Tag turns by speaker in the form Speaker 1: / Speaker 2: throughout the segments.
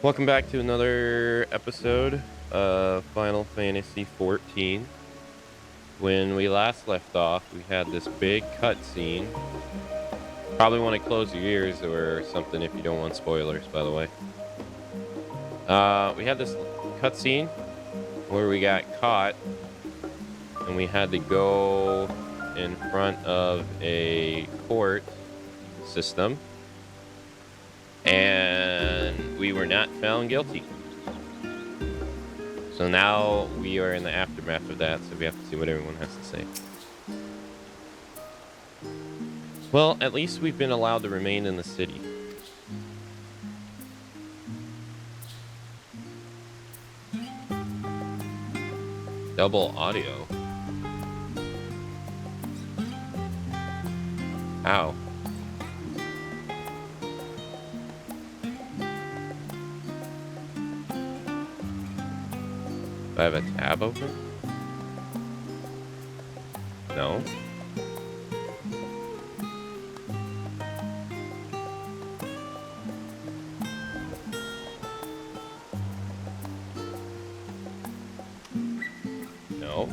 Speaker 1: Welcome back to another episode of Final Fantasy XIV. When we last left off, we had this big cutscene. Probably want to close your ears or something if you don't want spoilers, by the way. We had this cutscene where we got caught and we had to go in front of a court system. And we were not found guilty. So now we are in the aftermath of that, so we have to see what everyone has to say. Well, at least we've been allowed to remain in the city. Double audio. How? Do I have a tab open? No. No.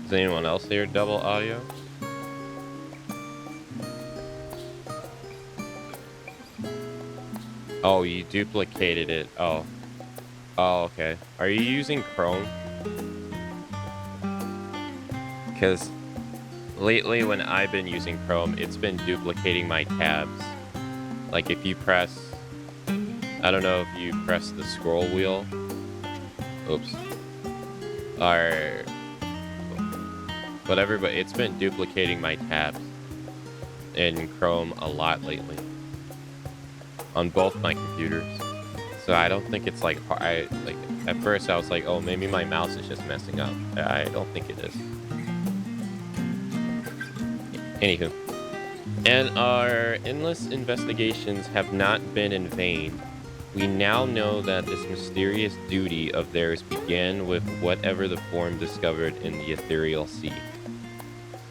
Speaker 1: Does anyone else hear double audio? Oh, you duplicated it. Oh. Oh, okay. Are you using Chrome? Because lately when I've been using Chrome, it's been duplicating my tabs. Like if you press... I don't know if you press the scroll wheel. Oops. Or... whatever, but it's been duplicating my tabs in Chrome a lot lately on both my computers. So I don't think it's like at first I was like, oh, maybe my mouse is just messing up. I don't think it is. Anywho, and our endless investigations have not been in vain. We now know that this mysterious duty of theirs began with whatever the form discovered in the ethereal sea.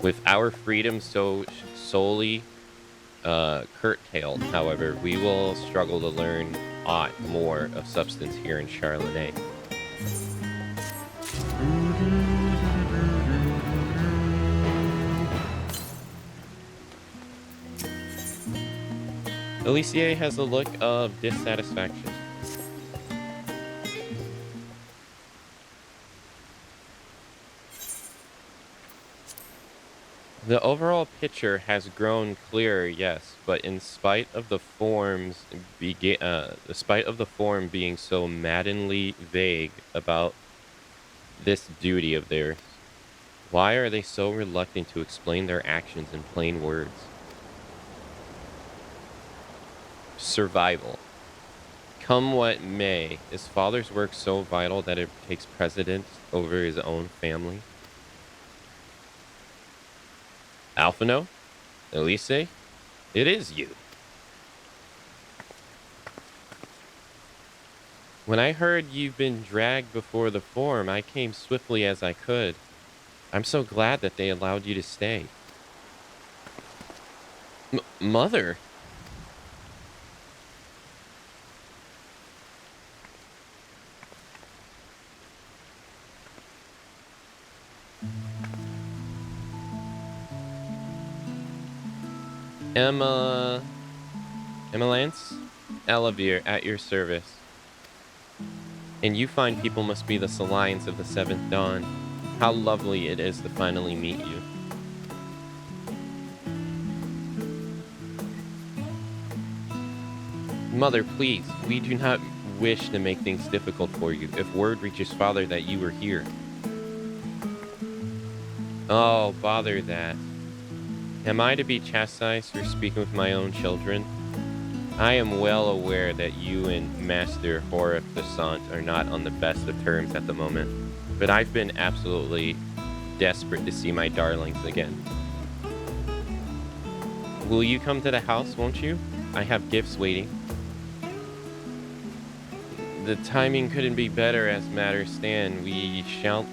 Speaker 1: With our freedom so solely curtailed, however, we will struggle to learn aught more of substance here in Charlotte. Alicia has a look of dissatisfaction. The overall picture has grown clearer, yes, but in spite of the form being so maddeningly vague about this duty of theirs, why are they so reluctant to explain their actions in plain words? Survival. Come what may, is Father's work so vital that it takes precedence over his own family? Alphino? Elise? It is you. When I heard you've been dragged before the forum, I came swiftly as I could. I'm so glad that they allowed you to stay. Mother? Emma Lance? Elevere, at your service. And you fine people must be the Salions of the Seventh Dawn. How lovely it is to finally meet you. Mother, please, we do not wish to make things difficult for you. If word reaches Father that you were here. Oh, bother that. Am I to be chastised for speaking with my own children? I am well aware that you and Master Horrificant are not on the best of terms at the moment, but I've been absolutely desperate to see my darlings again. Will you come to the house, won't you? I have gifts waiting. The timing couldn't be better as matters stand. We shan't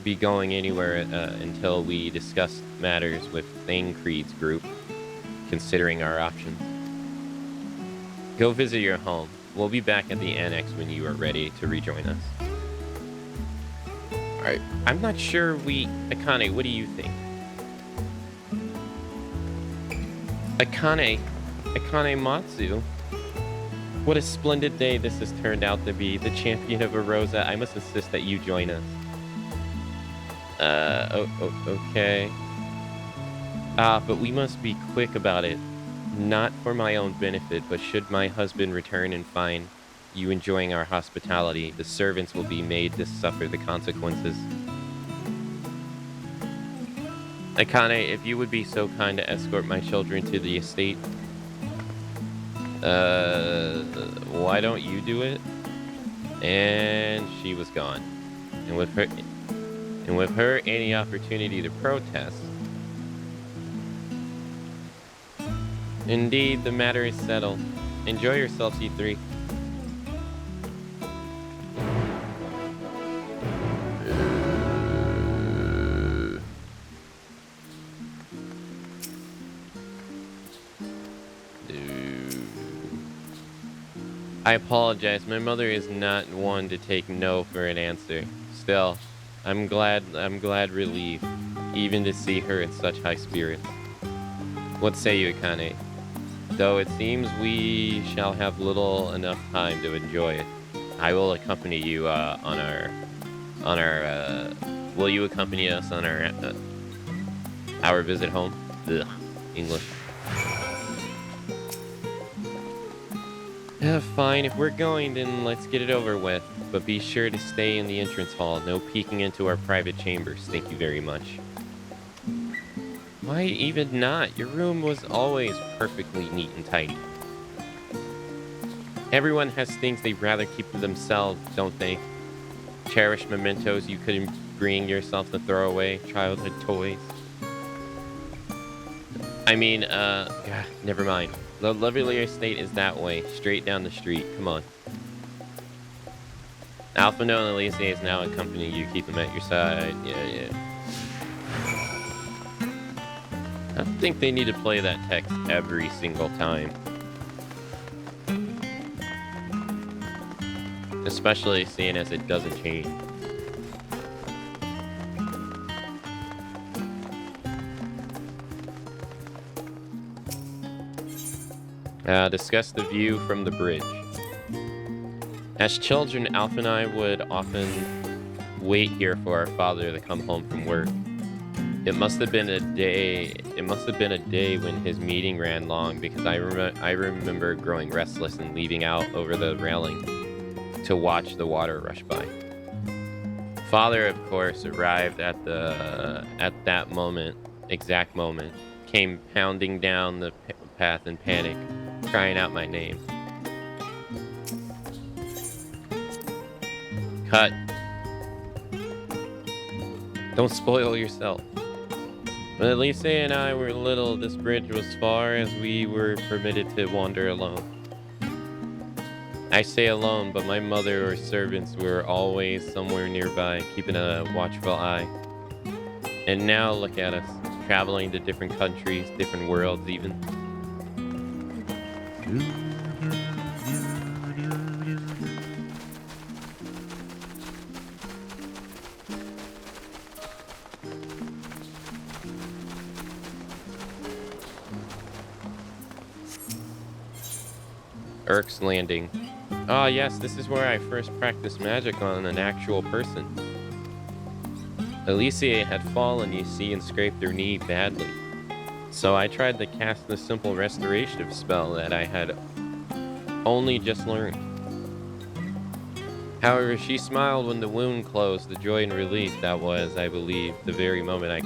Speaker 1: be going anywhere until we discuss matters with Thane Creed's group, considering our options. Go visit your home. We'll be back at the annex when you are ready to rejoin us. Alright, I'm not sure Akane, what do you think? Akamatzu. What a splendid day this has turned out to be. The champion of Arosa, I must insist that you join us. Okay. But we must be quick about it. Not for my own benefit, but should my husband return and find you enjoying our hospitality, the servants will be made to suffer the consequences. Akane, if you would be so kind to escort my children to the estate. Why don't you do it? And she was gone. And with her any opportunity to protest. Indeed, the matter is settled. Enjoy yourself, C3. I apologize. My mother is not one to take no for an answer. Still, I'm glad relieved, even to see her in such high spirits. What say you, Akane? Though it seems we shall have little enough time to enjoy it, I will accompany you will you accompany us on our visit home? Ugh, English. Fine, if we're going, then let's get it over with. But be sure to stay in the entrance hall. No peeking into our private chambers. Thank you very much. Why even not? Your room was always perfectly neat and tidy. Everyone has things they'd rather keep to themselves, don't they? Cherished mementos you couldn't bring yourself to throw away. Childhood toys. I mean, never mind. The lovelier estate is that way, straight down the street. Come on. Alphino and Elise is now accompanying you. Keep them at your side. Yeah. I don't think they need to play that text every single time. Especially seeing as it doesn't change. Discuss the view from the bridge. As children, Alpha and I would often wait here for our father to come home from work. It must have been a day when his meeting ran long, because I remember growing restless and leaving out over the railing to watch the water rush by. Father, of course, arrived at that exact moment, came pounding down the path in panic, crying out my name. Cut. Don't spoil yourself. When Elise and I were little, this bridge was far as we were permitted to wander alone. I say alone, but my mother or servants were always somewhere nearby, keeping a watchful eye. And now look at us, traveling to different countries, different worlds even. Erk's Landing. Ah, yes, this is where I first practiced magic on an actual person. Elise had fallen, you see, and scraped her knee badly. So I tried to cast the simple restorative spell that I had only just learned. However, she smiled when the wound closed, the joy and relief that was, I believe, the very moment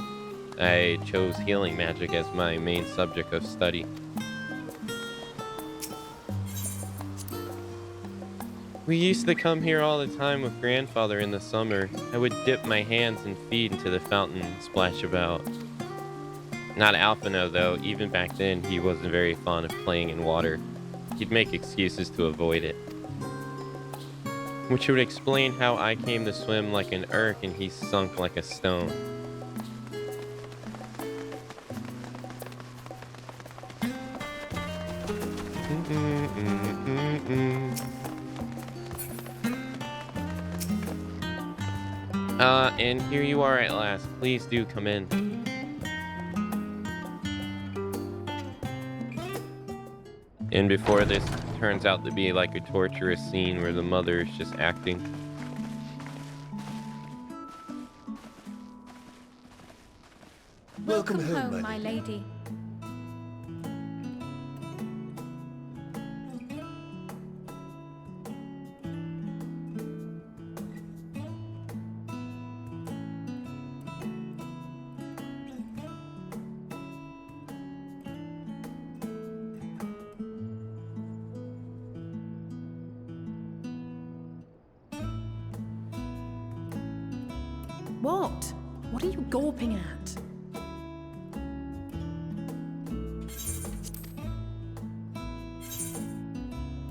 Speaker 1: I chose healing magic as my main subject of study. We used to come here all the time with grandfather in the summer. I would dip my hands and feet into the fountain and splash about. Not Alphino, though. Even back then, he wasn't very fond of playing in water. He'd make excuses to avoid it. Which would explain how I came to swim like an Urk and he sunk like a stone. And here you are at last. Please do come in. And before this turns out to be like a torturous scene where the mother is just acting.
Speaker 2: Welcome home, my lady.
Speaker 3: What? What are you gawping at?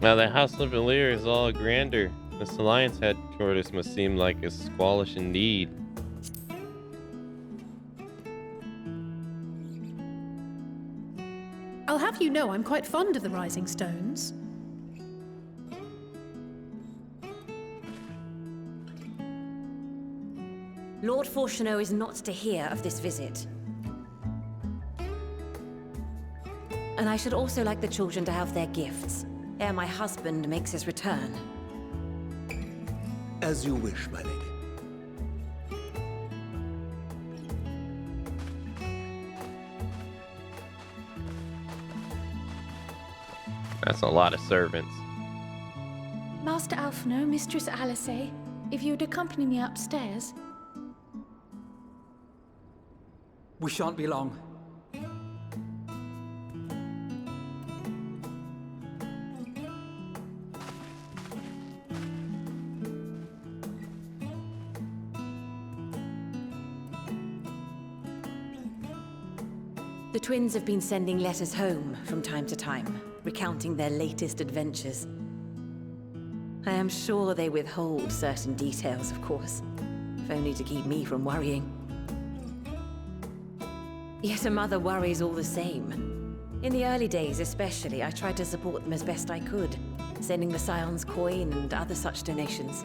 Speaker 1: Now the House of Valir is all grander. This alliance headquarters must seem like a squallish indeed.
Speaker 3: I'll have you know I'm quite fond of the Rising Stones.
Speaker 2: Lord Fortuneau is not to hear of this visit. And I should also like the children to have their gifts, ere my husband makes his return.
Speaker 4: As you wish, my lady.
Speaker 1: That's a lot of servants.
Speaker 5: Master Alphino, Mistress Alice, if you would accompany me upstairs.
Speaker 6: We shan't be long.
Speaker 2: The twins have been sending letters home from time to time, recounting their latest adventures. I am sure they withhold certain details, of course, if only to keep me from worrying. Yet a mother worries all the same. In the early days especially, I tried to support them as best I could, sending the Scion's coin and other such donations.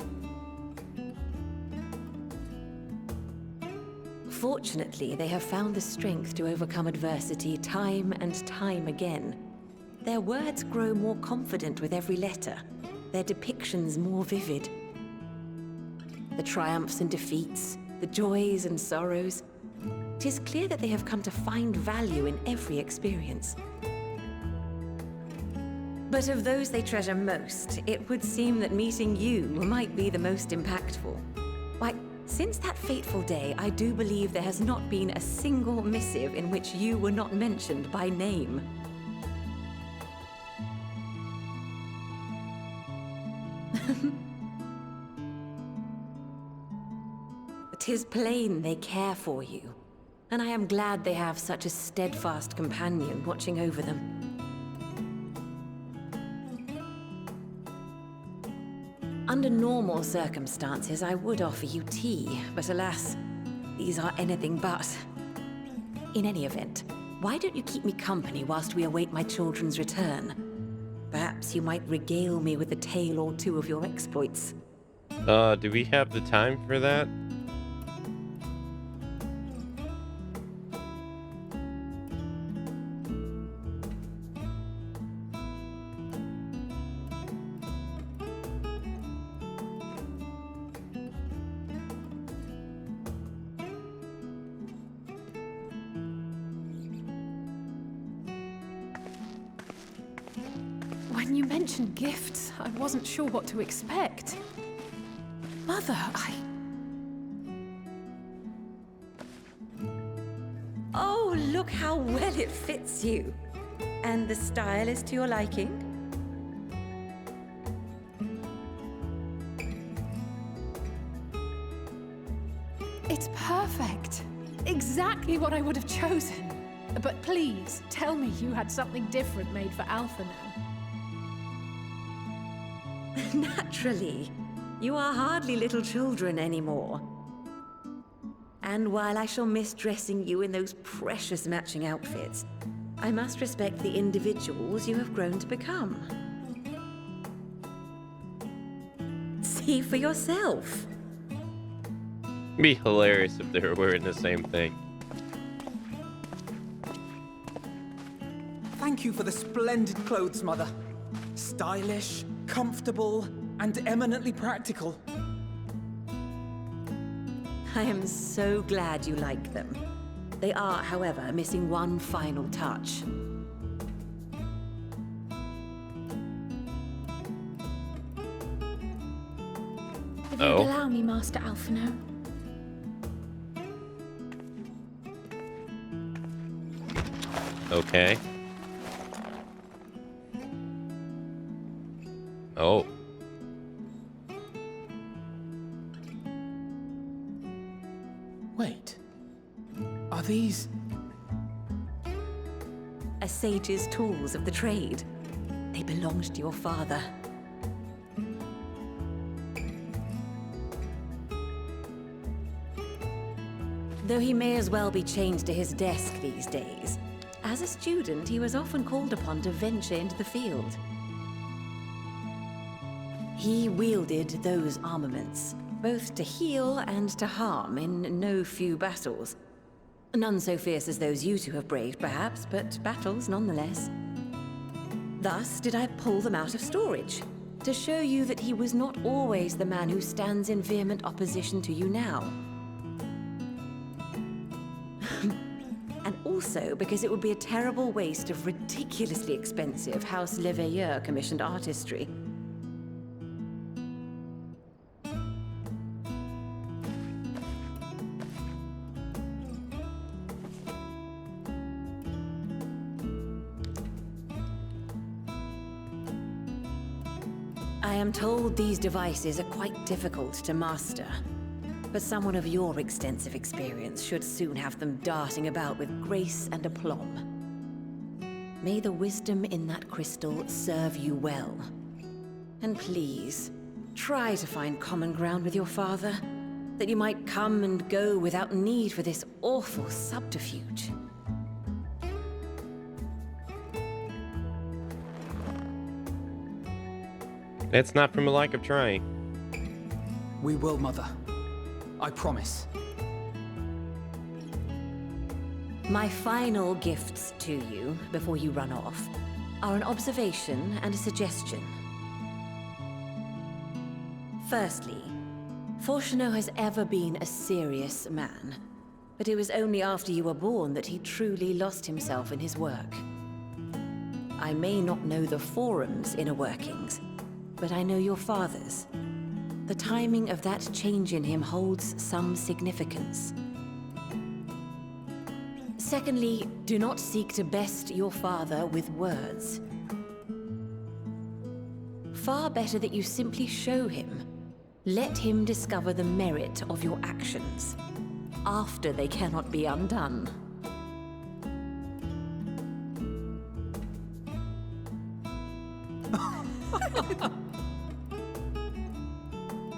Speaker 2: Fortunately, they have found the strength to overcome adversity time and time again. Their words grow more confident with every letter, their depictions more vivid. The triumphs and defeats, the joys and sorrows. It is clear that they have come to find value in every experience. But of those they treasure most, it would seem that meeting you might be the most impactful. Why, since that fateful day, I do believe there has not been a single missive in which you were not mentioned by name. "'Tis plain they care for you, and I am glad they have such a steadfast companion watching over them. Under normal circumstances, I would offer you tea, but alas, these are anything but. In any event, why don't you keep me company whilst we await my children's return? Perhaps you might regale me with a tale or two of your exploits."
Speaker 1: Do we have the time for that?
Speaker 3: When you mentioned gifts, I wasn't sure what to expect. Mother,
Speaker 2: Oh, look how well it fits you. And the style is to your liking?
Speaker 3: It's perfect. Exactly what I would have chosen. But please, tell me you had something different made for Alphino.
Speaker 2: Naturally. You are hardly little children anymore. And while I shall miss dressing you in those precious matching outfits, I must respect the individuals you have grown to become. See for yourself.
Speaker 1: It'd be hilarious if they were wearing the same thing.
Speaker 6: Thank you for the splendid clothes, Mother. Stylish, comfortable, and eminently practical.
Speaker 2: I am so glad you like them. They are, however, missing one final touch.
Speaker 5: If you'd allow me, Master Alphino.
Speaker 1: Okay. Oh.
Speaker 6: Wait. Are these...
Speaker 2: A sage's tools of the trade. They belonged to your father. Though he may as well be chained to his desk these days, as a student he was often called upon to venture into the field. He wielded those armaments, both to heal and to harm in no few battles. None so fierce as those you two have braved, perhaps, but battles nonetheless. Thus did I pull them out of storage, to show you that he was not always the man who stands in vehement opposition to you now. And also because it would be a terrible waste of ridiculously expensive House Leveilleur commissioned artistry. I am told these devices are quite difficult to master, but someone of your extensive experience should soon have them darting about with grace and aplomb. May the wisdom in that crystal serve you well. And please, try to find common ground with your father, that you might come and go without need for this awful subterfuge.
Speaker 1: It's not from a lack of trying.
Speaker 6: We will, Mother. I promise.
Speaker 2: My final gifts to you, before you run off, are an observation and a suggestion. Firstly, Fortuno has ever been a serious man, but it was only after you were born that he truly lost himself in his work. I may not know the Forum's inner workings, but I know your father's. The timing of that change in him holds some significance. Secondly, do not seek to best your father with words. Far better that you simply show him. Let him discover the merit of your actions, after they cannot be undone.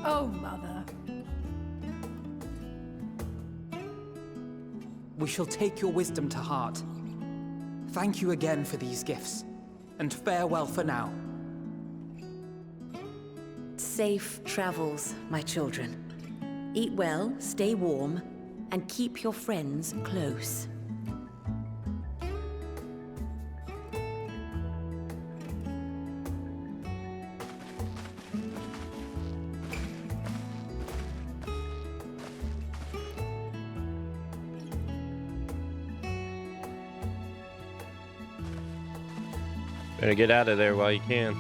Speaker 3: Oh, Mother.
Speaker 6: We shall take your wisdom to heart. Thank you again for these gifts, and farewell for now.
Speaker 2: Safe travels, my children. Eat well, stay warm, and keep your friends close.
Speaker 1: Better get out of there while you can.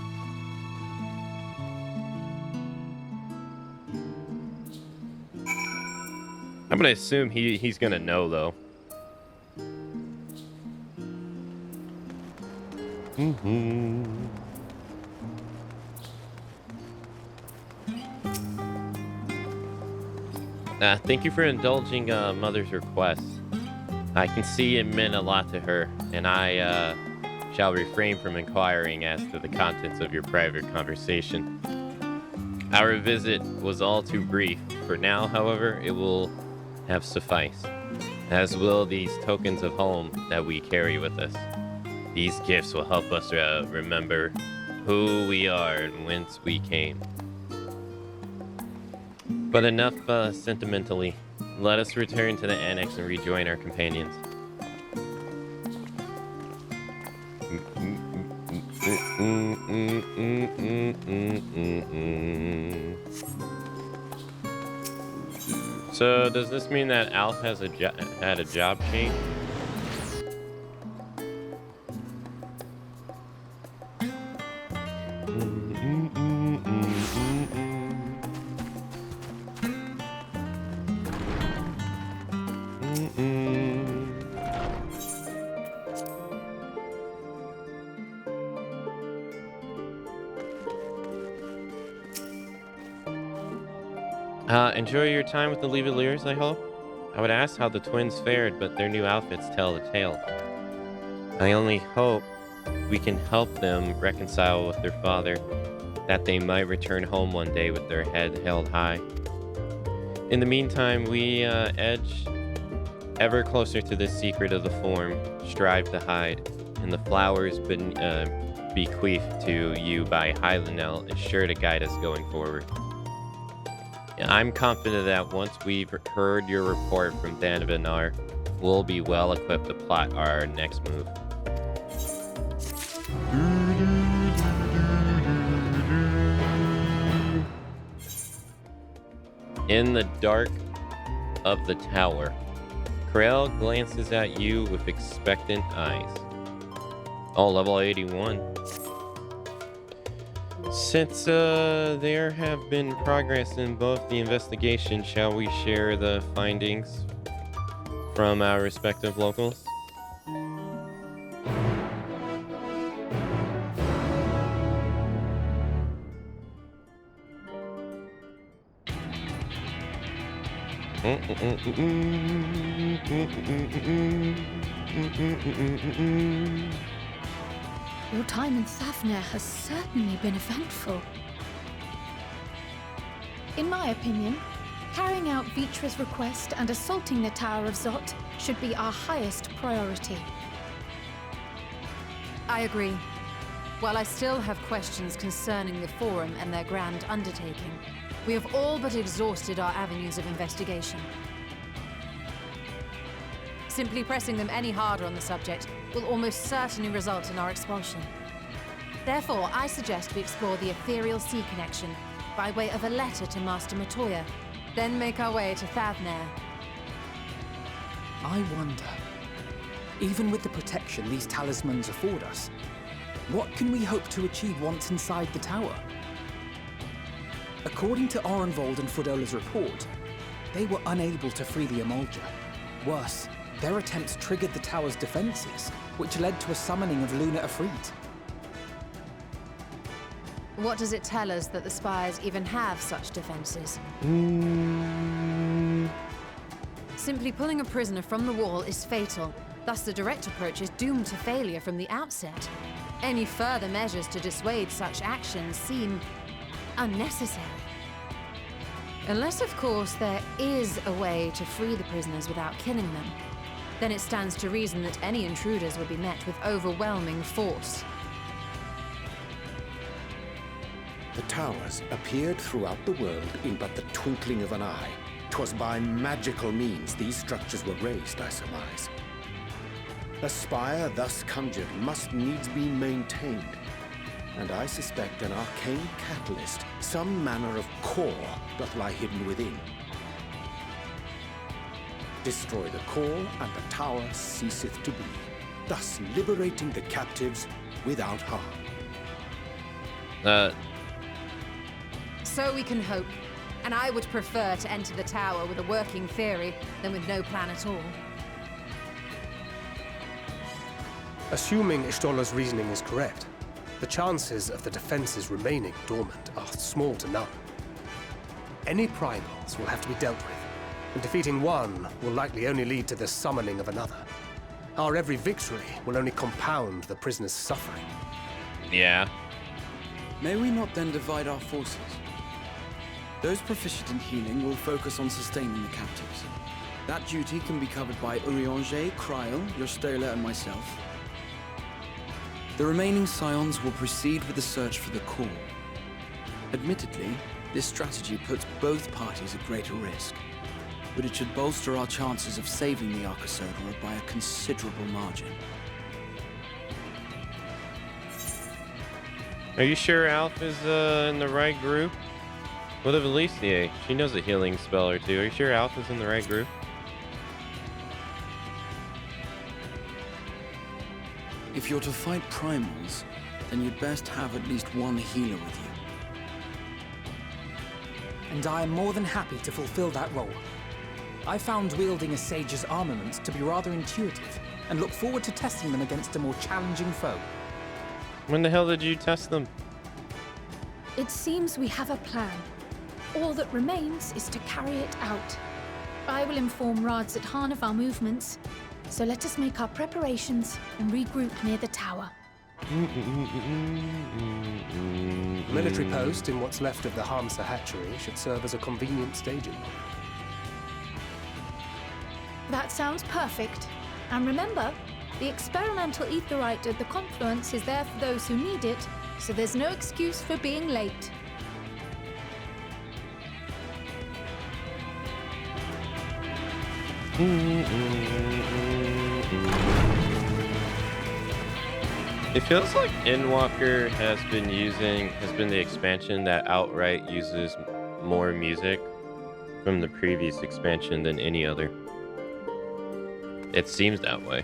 Speaker 1: I'm gonna assume he's gonna know though. Thank you for indulging Mother's request. I can see it meant a lot to her, and I shall refrain from inquiring as to the contents of your private conversation. Our visit was all too brief. For now, however, it will have sufficed, as will these tokens of home that we carry with us. These gifts will help us remember who we are and whence we came. But enough sentimentally. Let us return to the annex and rejoin our companions. So does this mean that Alf has had a job change? Enjoy your time with the Levaliers, I hope. I would ask how the twins fared, but their new outfits tell the tale. I only hope we can help them reconcile with their father, that they might return home one day with their head held high. In the meantime, we edge ever closer to the secret of the form, strive to hide, and the flowers bequeathed to you by Hylanel is sure to guide us going forward. I'm confident that once we've heard your report from Danvinar, we'll be well equipped to plot our next move. In the dark of the tower, Krell glances at you with expectant eyes. Oh, level 81. Since there have been progress in both the investigation, shall we share the findings from our respective locals?
Speaker 5: Your time in Thavner has certainly been eventful. In my opinion, carrying out Vitra's request and assaulting the Tower of Zot should be our highest priority.
Speaker 4: I agree. While I still have questions concerning the Forum and their grand undertaking, we have all but exhausted our avenues of investigation. Simply pressing them any harder on the subject will almost certainly result in our expulsion. Therefore, I suggest we explore the ethereal sea connection by way of a letter to Master Matoya, then make our way to Thavner.
Speaker 6: I wonder, even with the protection these talismans afford us, what can we hope to achieve once inside the tower? According to Orenvold and Frodola's report, they were unable to free the Emulger. Worse, their attempts triggered the tower's defenses, which led to a summoning of Luna Ifrit.
Speaker 4: What does it tell us that the spies even have such defenses? Simply pulling a prisoner from the wall is fatal. Thus, the direct approach is doomed to failure from the outset. Any further measures to dissuade such actions seem unnecessary. Unless, of course, there is a way to free the prisoners without killing them. Then it stands to reason that any intruders would be met with overwhelming force.
Speaker 7: The towers appeared throughout the world in but the twinkling of an eye. 'Twas by magical means these structures were raised, I surmise. A spire thus conjured must needs be maintained, and I suspect an arcane catalyst, some manner of core, doth lie hidden within. Destroy the core, and the tower ceaseth to be, thus liberating the captives without harm.
Speaker 4: So we can hope, and I would prefer to enter the tower with a working theory than with no plan at all.
Speaker 8: Assuming Ishtola's reasoning is correct, the chances of the defenses remaining dormant are small to none. Any primals will have to be dealt with, and defeating one will likely only lead to the summoning of another. Our every victory will only compound the prisoner's suffering.
Speaker 1: Yeah.
Speaker 9: May we not then divide our forces? Those proficient in healing will focus on sustaining the captives. That duty can be covered by Urianger, Kryl, Yostola, and myself. The remaining Scions will proceed with the search for the core. Admittedly, this strategy puts both parties at greater risk, but it should bolster our chances of saving the Archosaurus by a considerable margin.
Speaker 1: Are you sure Alf is in the right group? What of Alicia? She knows a healing spell or two. Are you sure Alf is in the right group?
Speaker 9: If you're to fight primals, then you'd best have at least one healer with you.
Speaker 6: And I am more than happy to fulfill that role. I found wielding a sage's armaments to be rather intuitive, and look forward to testing them against a more challenging foe.
Speaker 1: When the hell did you test them?
Speaker 5: It seems we have a plan. All that remains is to carry it out. I will inform Rads at Han of our movements, so let us make our preparations and regroup near the tower.
Speaker 8: The military post in what's left of the Hamsa hatchery should serve as a convenient staging.
Speaker 5: That sounds perfect. And remember, the experimental aetherite at the confluence is there for those who need it, so there's no excuse for being late.
Speaker 1: It feels like Endwalker has been the expansion that outright uses more music from the previous expansion than any other. It seems that way.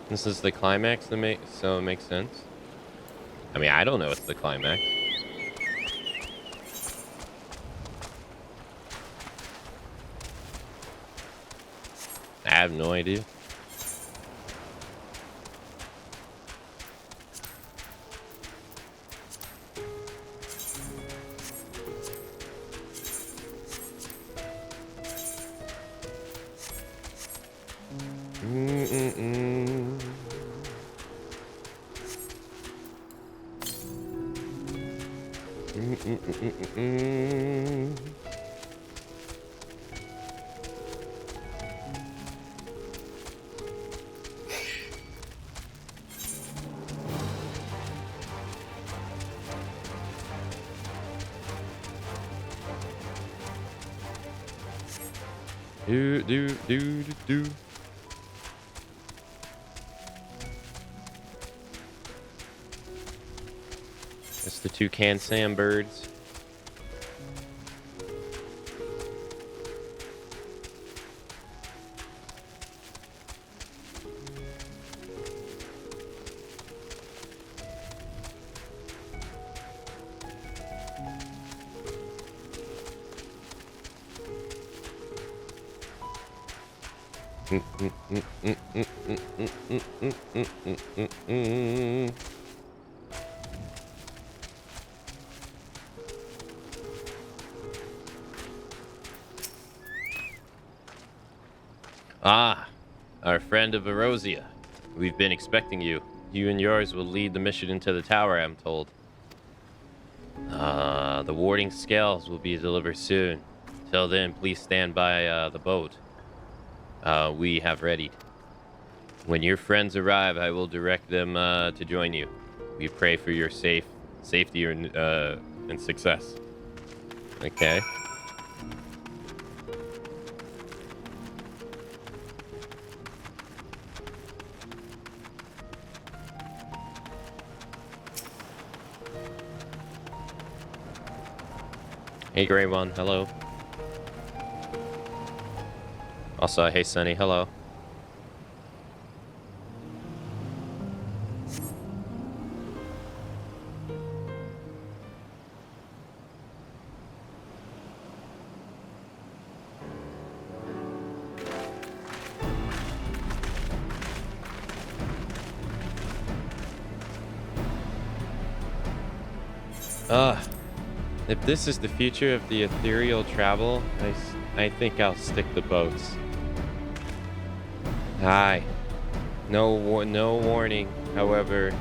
Speaker 1: This is the climax, so it makes sense. I mean, I don't know it's the climax. I have no idea. Do. It's the toucan sandbirds. Ah, our friend of Erosia. We've been expecting you. You and yours will lead the mission into the tower, I'm told. The warding scales will be delivered soon. Till then, please stand by the boat. We have readied. When your friends arrive, I will direct them to join you. We pray for your safety and success. Okay. Hey, Grey One, hello. Also, hey, Sunny, hello. If this is the future of the ethereal travel, I think I'll stick the boats. Aye. No warning. However,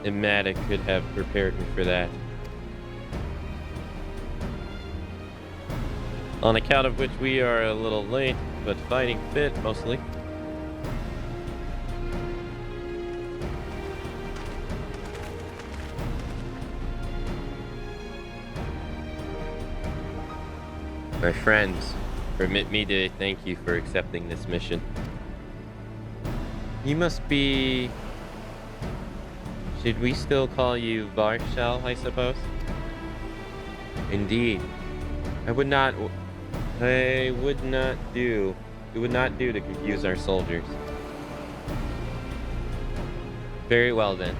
Speaker 1: Imada could have prepared me for that. On account of which we are a little late, but fighting fit mostly. My friends, permit me to thank you for accepting this mission. You must be... Should we still call you Varshal, I suppose? Indeed. It would not do to confuse our soldiers. Very well then.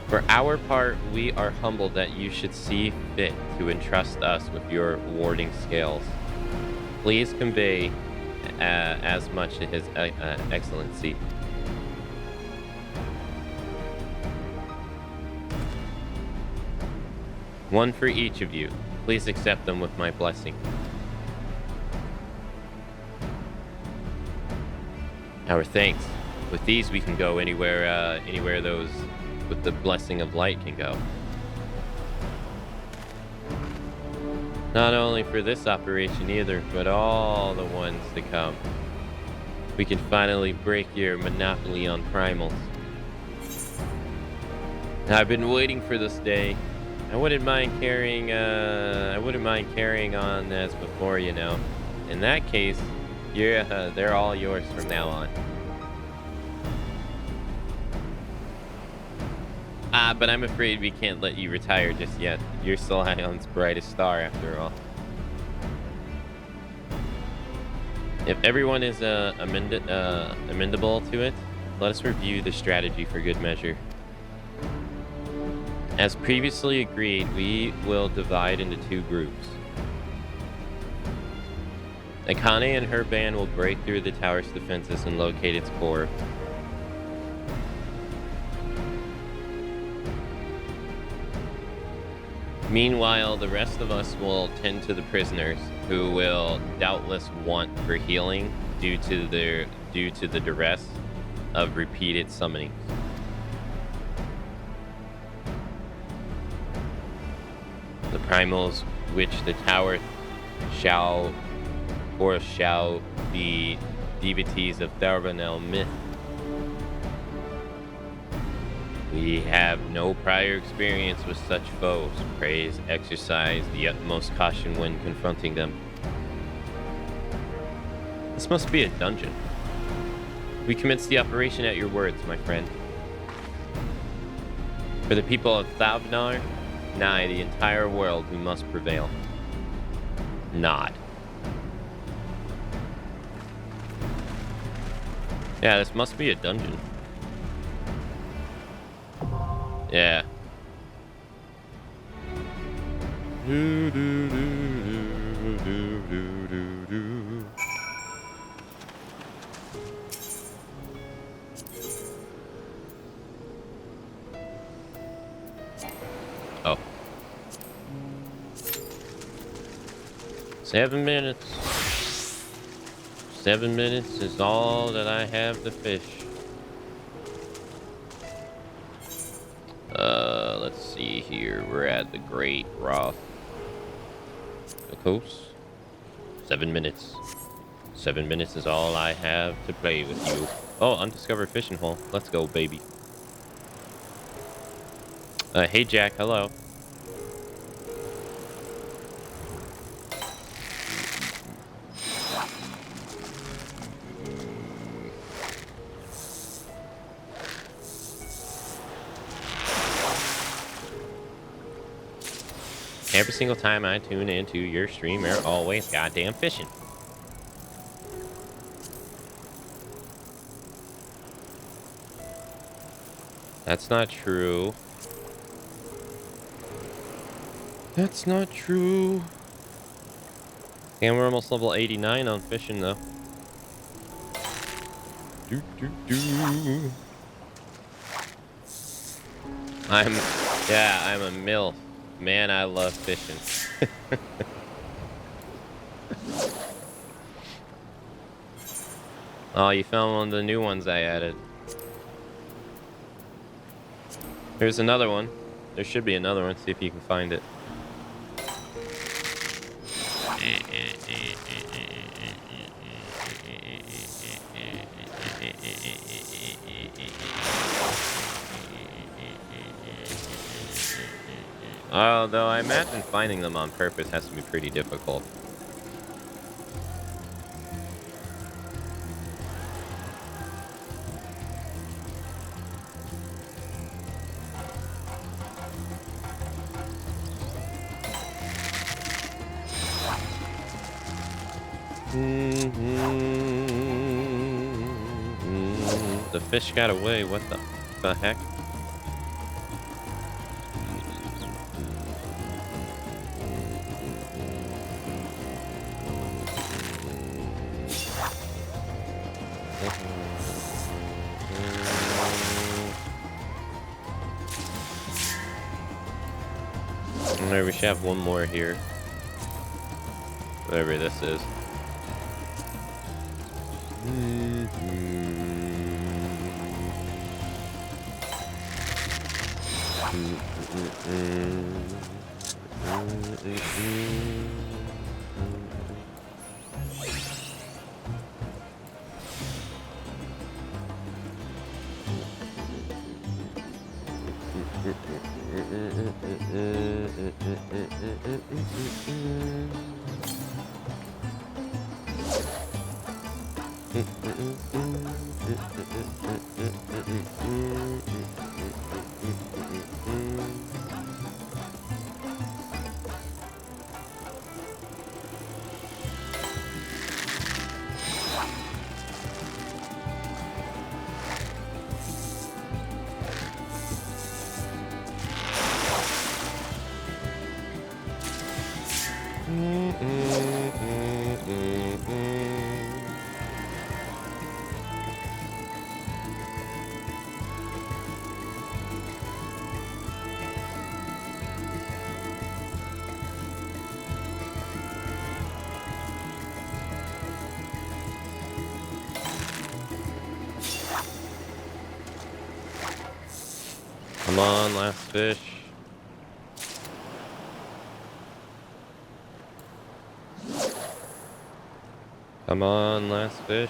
Speaker 1: For our part, we are humbled that you should see fit to entrust us with your warding scales. Please convey as much to His Excellency. One for each of you. Please accept them with my blessing. Our thanks. With these, we can go anywhere those with the blessing of light can go. Not only for this operation either, but all the ones to come. We can finally break your monopoly on primals. I've been waiting for this day. I wouldn't mind carrying on as before, you know. In that case, they're all yours from now on. But I'm afraid we can't let you retire just yet. You're still Ion's brightest star, after all. If everyone is amendable to it, let us review the strategy for good measure. As previously agreed, we will divide into two groups. Akane and her band will break through the tower's defenses and locate its core. Meanwhile, the rest of us will tend to the prisoners, who will doubtless want for healing due to the duress of repeated summonings. The primals which the tower shall be devotees of Darbanel myth. We have no prior experience with such foes. Praise exercise the utmost caution when confronting them. This must be a dungeon. We commence the operation at your words, my friend. For the people of Thavnar, nigh the entire world, we must prevail. Nod. Yeah, this must be a dungeon. Yeah. Oh. 7 minutes. 7 minutes is all that I have to fish. Let's see here. We're at the Great Roth. The coast. 7 minutes. 7 minutes is all I have to play with you. Oh, undiscovered fishing hole. Let's go, baby. Hey, Jack. Hello. Every single time I tune into your stream, you're always goddamn fishing. That's not true. That's not true. And we're almost level 89 on fishing, though. Yeah, I'm a MILF. Man, I love fishing. Oh, you found one of the new ones I added. Here's another one. There should be another one. See if you can find it. Although I imagine finding them on purpose has to be pretty difficult. The fish got away. What the heck? Maybe we should have one more here. Whatever this is. Come on, last fish. Come on, last fish.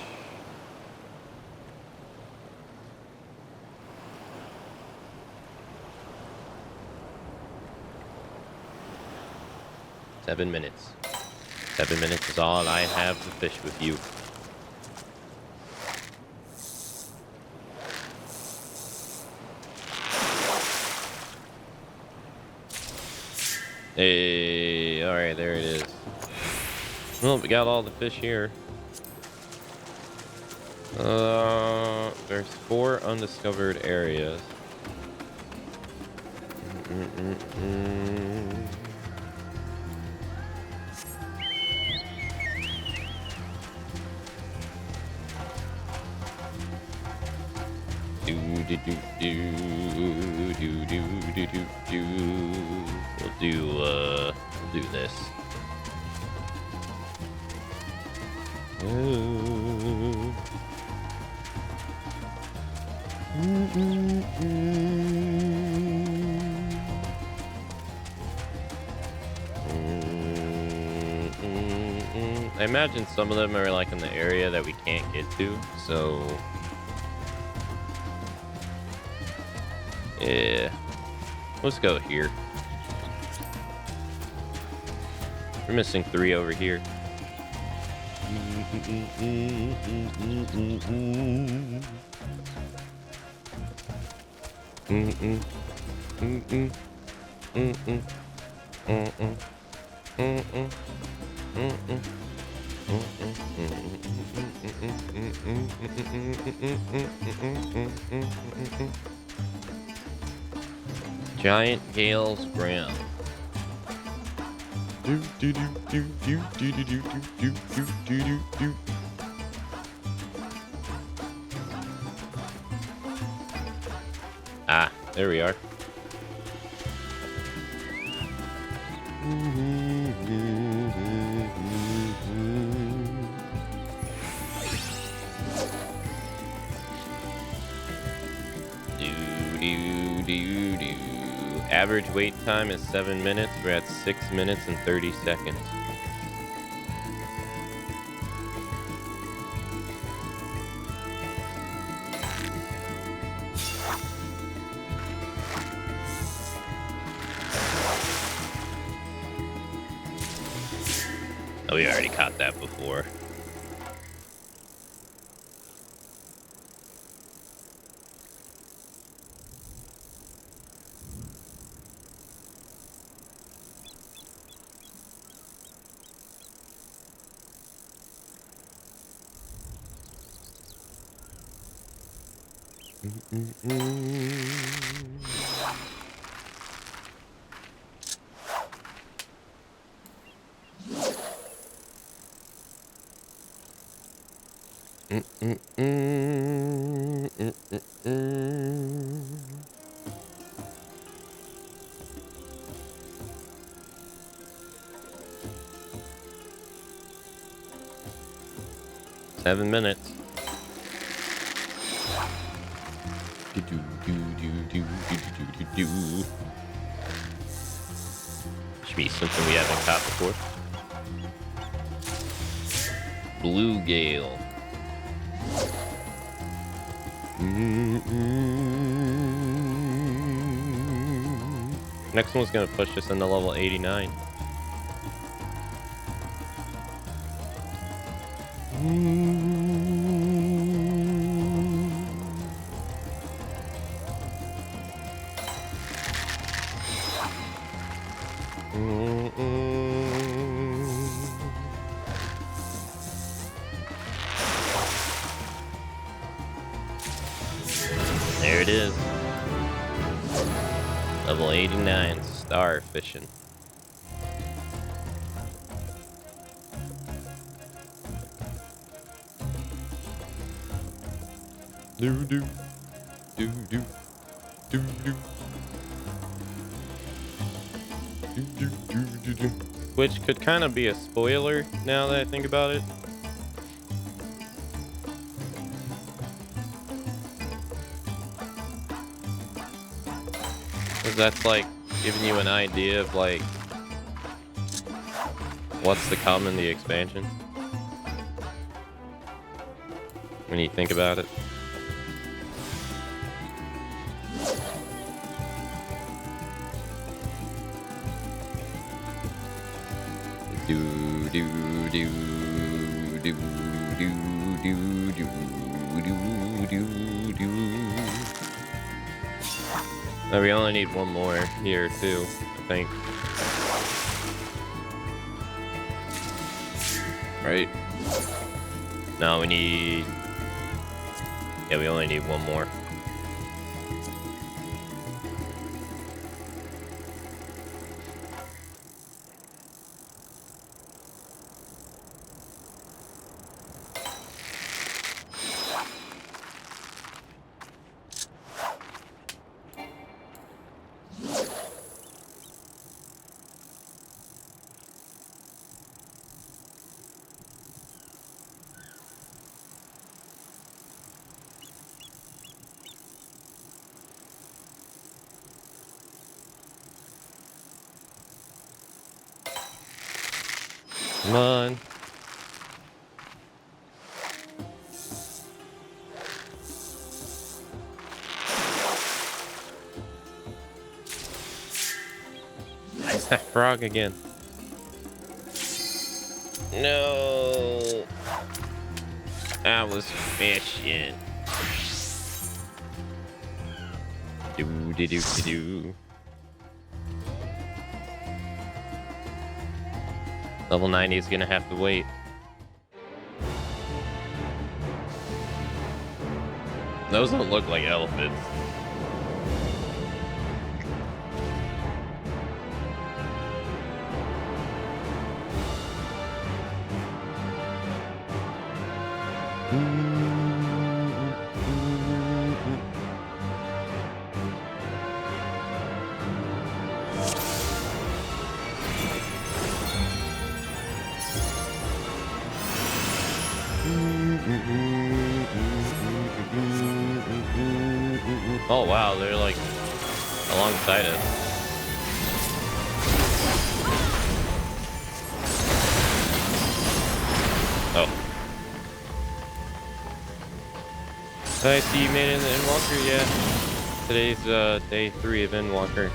Speaker 1: Seven minutes. 7 minutes is all I have to fish with you. Hey, alright, there it is. Well, we got all the fish here. There's 4 undiscovered areas. We'll do this. I imagine some of them are like in the area that we can't get to, so yeah, let's go here. We're missing 3 over here. Giant Gale's Ground. Ah, there we are. Average wait time is 7 minutes. We're at 6 minutes and 30 seconds. Oh, we already caught that before. Seven minutes. Should be something we haven't caught before. Blue Gale. Next one's gonna push us into level 89. There it is. Level 89, star fishing. Do do do do do do do. Which could kind of be a spoiler now that I think about it. Because that's like giving you an idea of like what's to come in the expansion. When you think about it. Do do do do do do do do do do. Now we only need one more here too, I think. Right? No, we need. Yeah, we only need one more. Come on. It's that frog again. No. I was fishing. Do do do do. Level 90 is gonna have to wait. Those don't look like elephants. Oh wow, they're like alongside us. Oh. I see you made it in the Endwalker, yeah. Today's day 3 of Endwalker.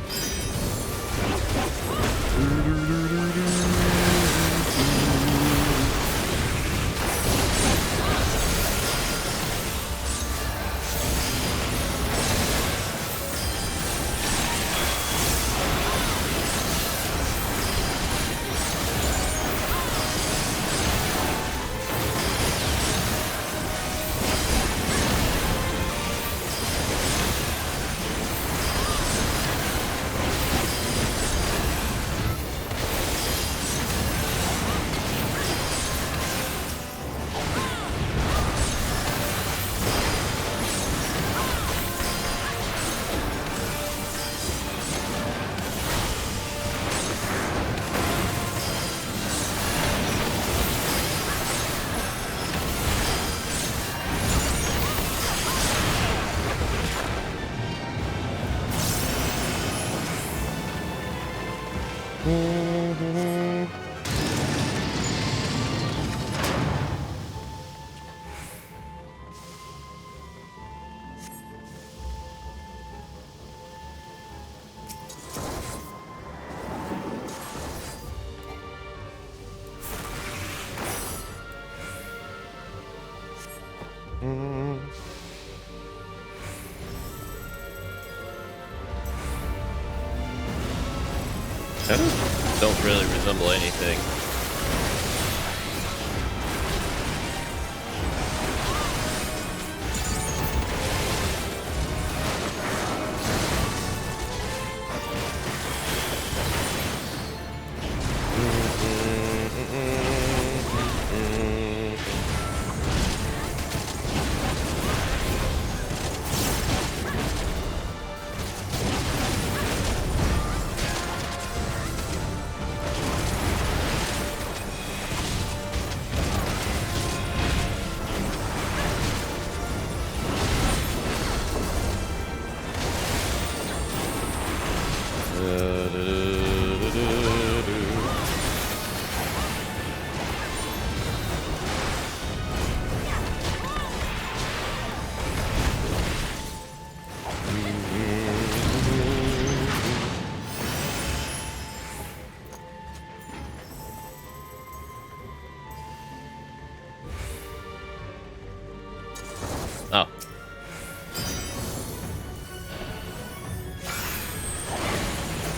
Speaker 1: Don't really resemble anything. Oh.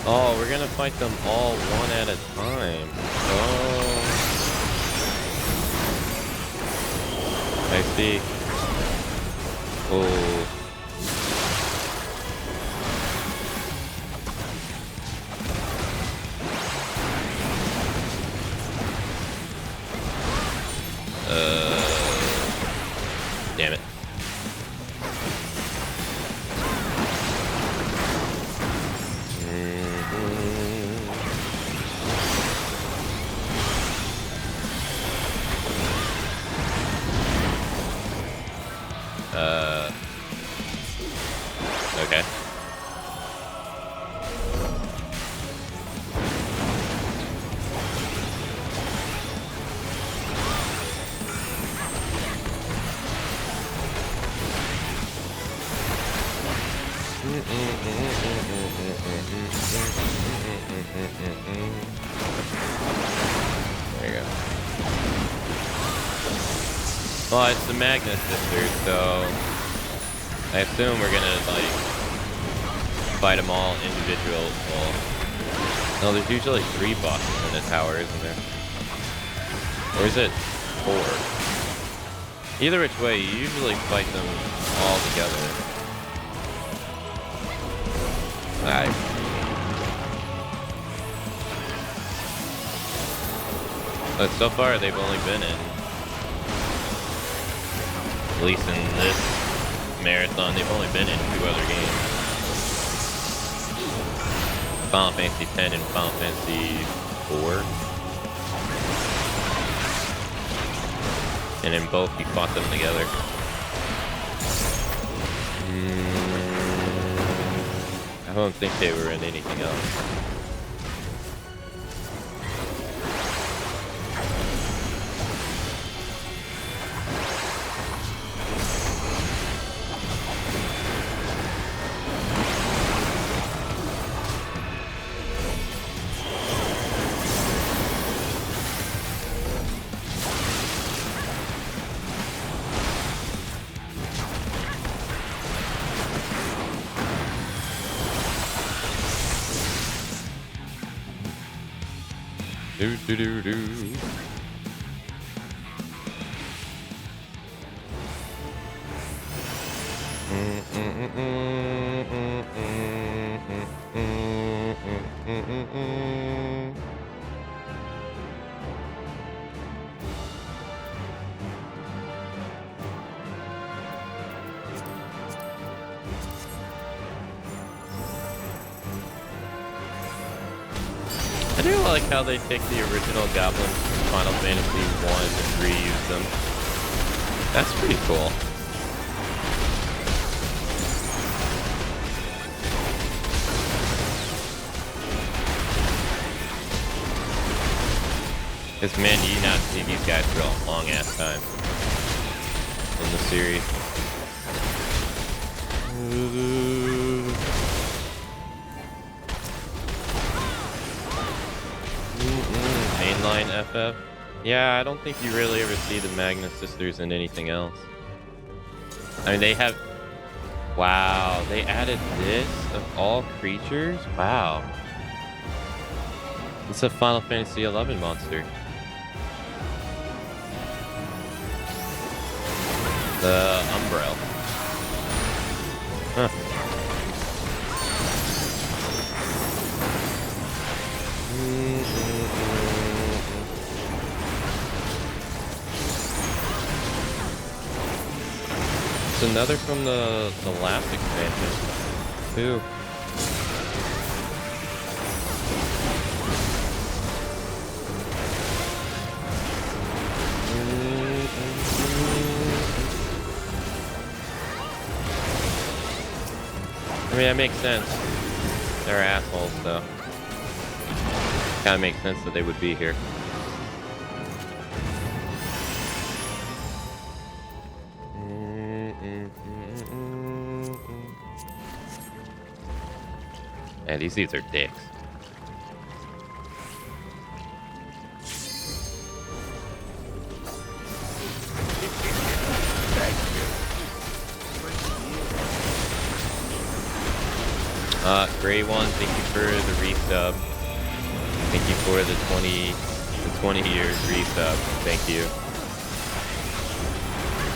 Speaker 1: Oh, we're gonna fight them all one at a time. Oh. I see. Oh. Damn it. Okay. There you go. Well, it's the Magnus sisters, so I assume we're gonna like fight them all individual. Well, no, there's usually 3 bosses in the tower, isn't there? Or is it 4? Either which way, you usually fight them all together. But so far, they've only been in, at least in this marathon, they've only been in 2 other games. Final Fantasy X and Final Fantasy IV. And in both, you fought them together. I don't think they were in anything else. Do do do do. I do like how they take the original goblins from Final Fantasy 1 and reuse them. That's pretty cool. Because man, you not see these guys for a long ass time in the series. Mainline FF. Yeah, I don't think you really ever see the Magnus sisters in anything else. I mean, they have... Wow, they added this of all creatures? Wow. It's a Final Fantasy XI monster. The Umbrel. Huh. It's another from the last expansion, too. I mean, that makes sense. They're assholes, so kind of makes sense that they would be here. Man, these dudes are dicks. Gray One, thank you for the resub. Thank you for the 20 years resub. Thank you.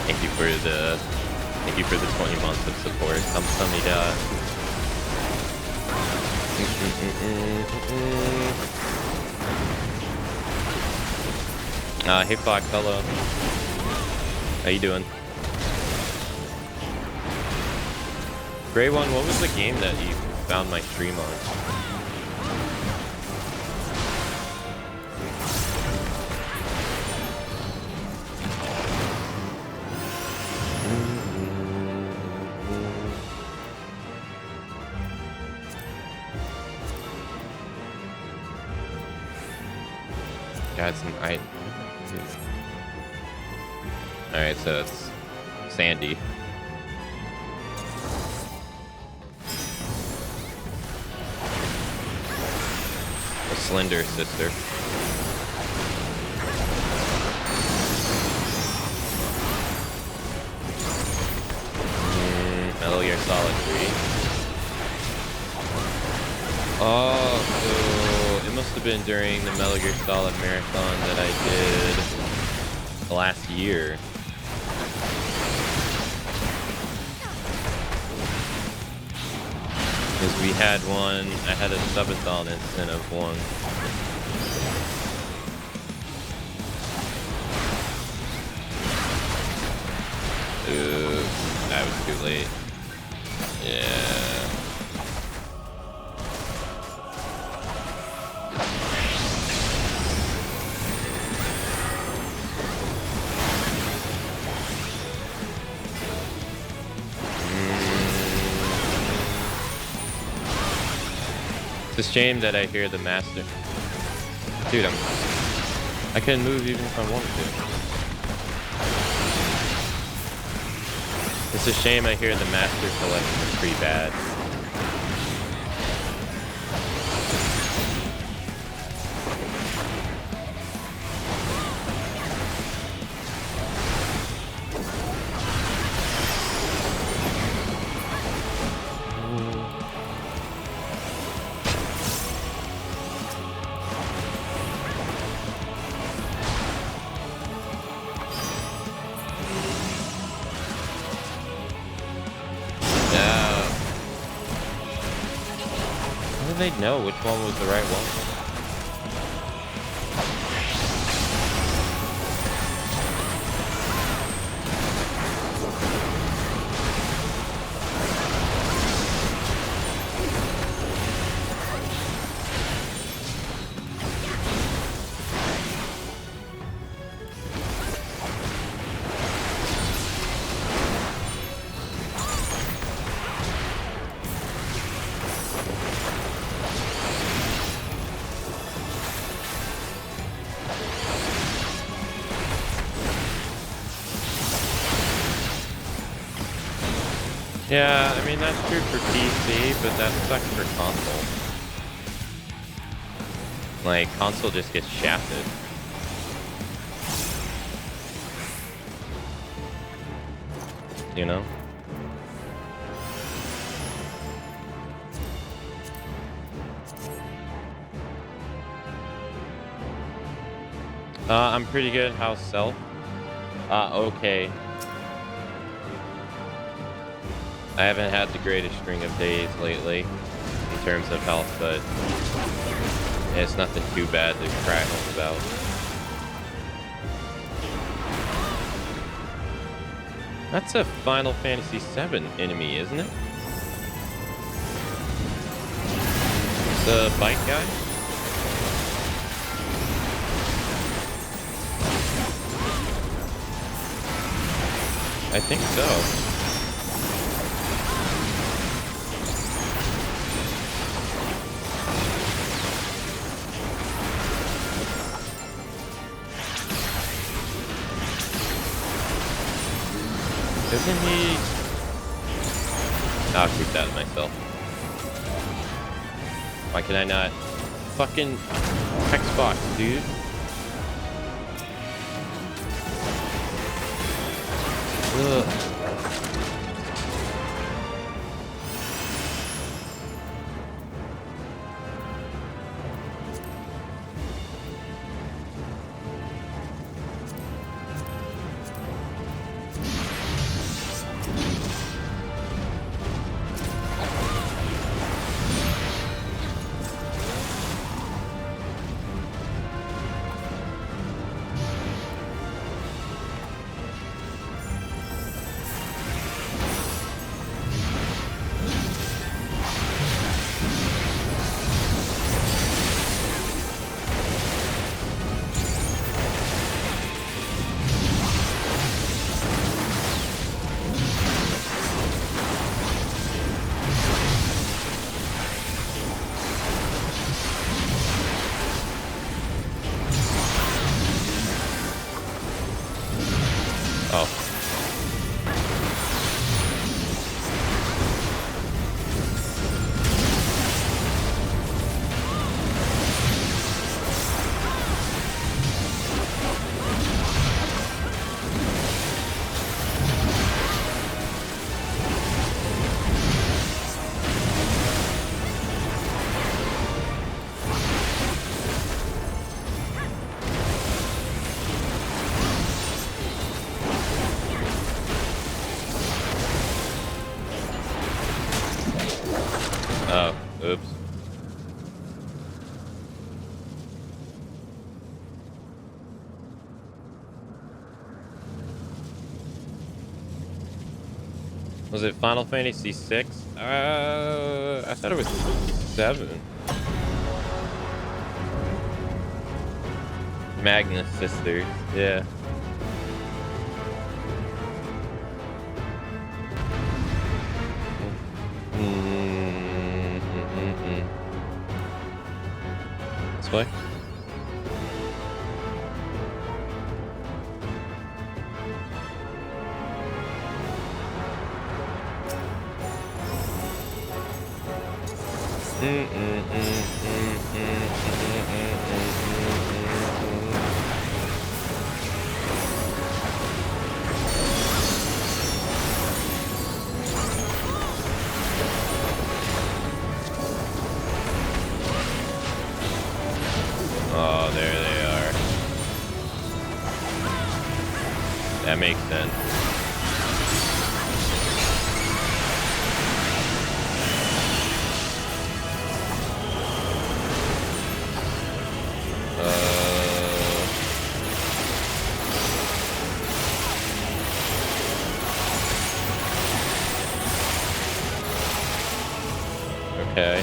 Speaker 1: Thank you for the 20 months of support. 감사합니다. Hey Fox, hello. How you doing? Gray One, what was the game that you found my stream on? Got some Alright, so it's Sandy. A Slender sister. Metal Gear Solid 3. Oh, so it must have been during the Metal Gear Solid marathon that I did last year. Because we had one, I had a subathon instead of one. Ooh, that was too late. Yeah. It's a shame that I hear the master. Dude, I couldn't move even if I wanted to. It's a shame I hear the master collection is pretty bad. They'd know which one was the right one. Yeah, I mean, that's true for PC, but that sucks for console. Like, console just gets shafted. You know? I'm pretty good. How's self? Okay. I haven't had the greatest string of days lately in terms of health, but it's nothing too bad to cry home about. That's a Final Fantasy VII enemy, isn't it? The bike guy? I think so. Isn't he? I'll keep that to myself. Why can I not? Fucking Xbox, dude. Ugh. Oh, oops. Was it Final Fantasy VI? I thought it was 7. Magnus Sisters, yeah. This way? Oh, there they are. That makes sense. Okay.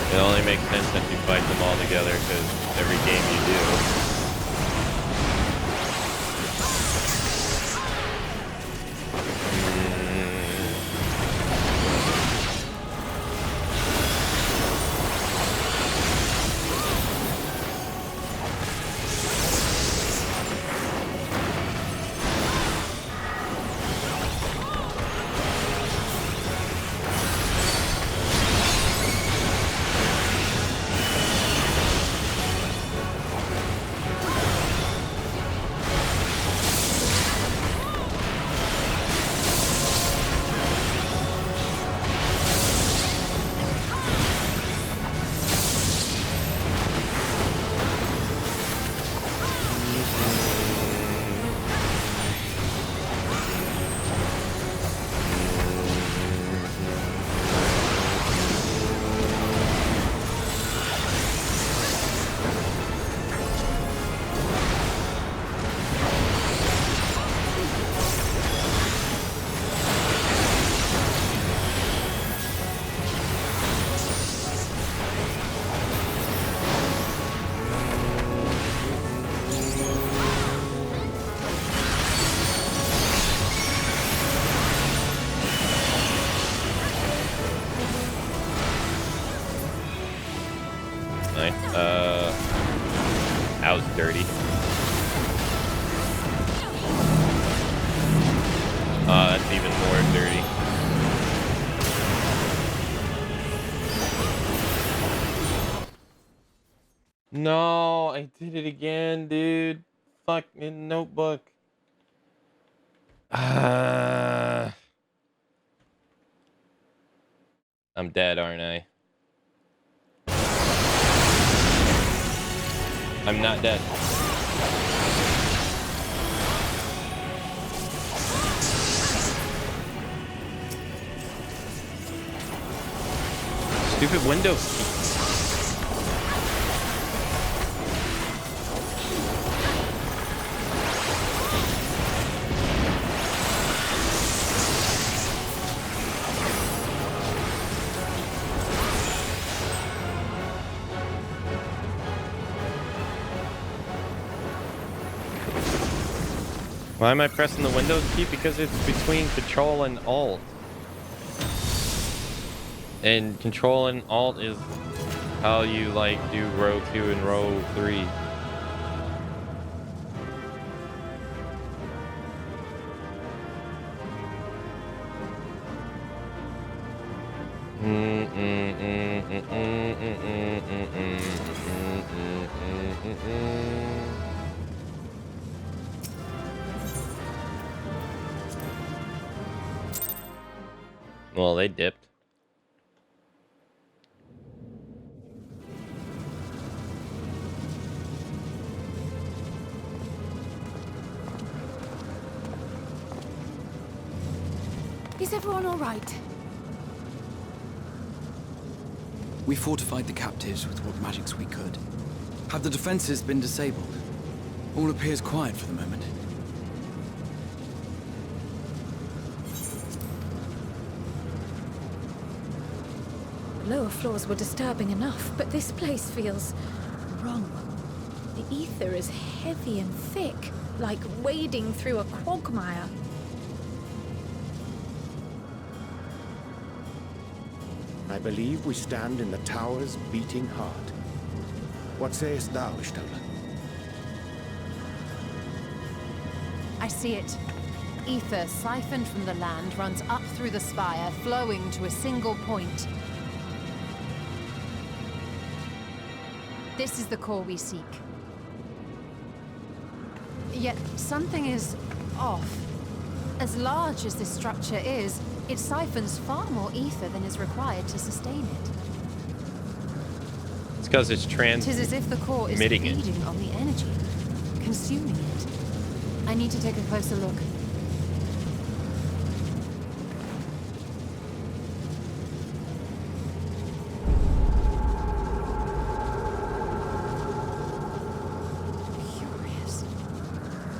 Speaker 1: It only makes sense if you fight them all together, because every game you do. That was dirty. That's even more dirty. No, I did it again, dude. Fucking notebook. I'm dead, aren't I? I'm not dead. Stupid window. Why am I pressing the Windows key? Because it's between Control and Alt. And Control and Alt is how you like do row 2 and row 3. Well, they dipped.
Speaker 5: Is everyone all right?
Speaker 9: We fortified the captives with what magics we could. Have the defenses been disabled? All appears quiet for the moment.
Speaker 5: The lower floors were disturbing enough, but this place feels wrong. The ether is heavy and thick, like wading through a quagmire.
Speaker 7: I believe we stand in the tower's beating heart. What sayest thou, Ishtola?
Speaker 4: I see it. Ether siphoned from the land runs up through the spire, flowing to a single point. This is the core we seek. Yet something is off. As large as this structure is, it siphons far more ether than is required to sustain it.
Speaker 1: It's because it's
Speaker 4: Tis as if the core is feeding on the energy, consuming it. I need to take a closer look. Curious.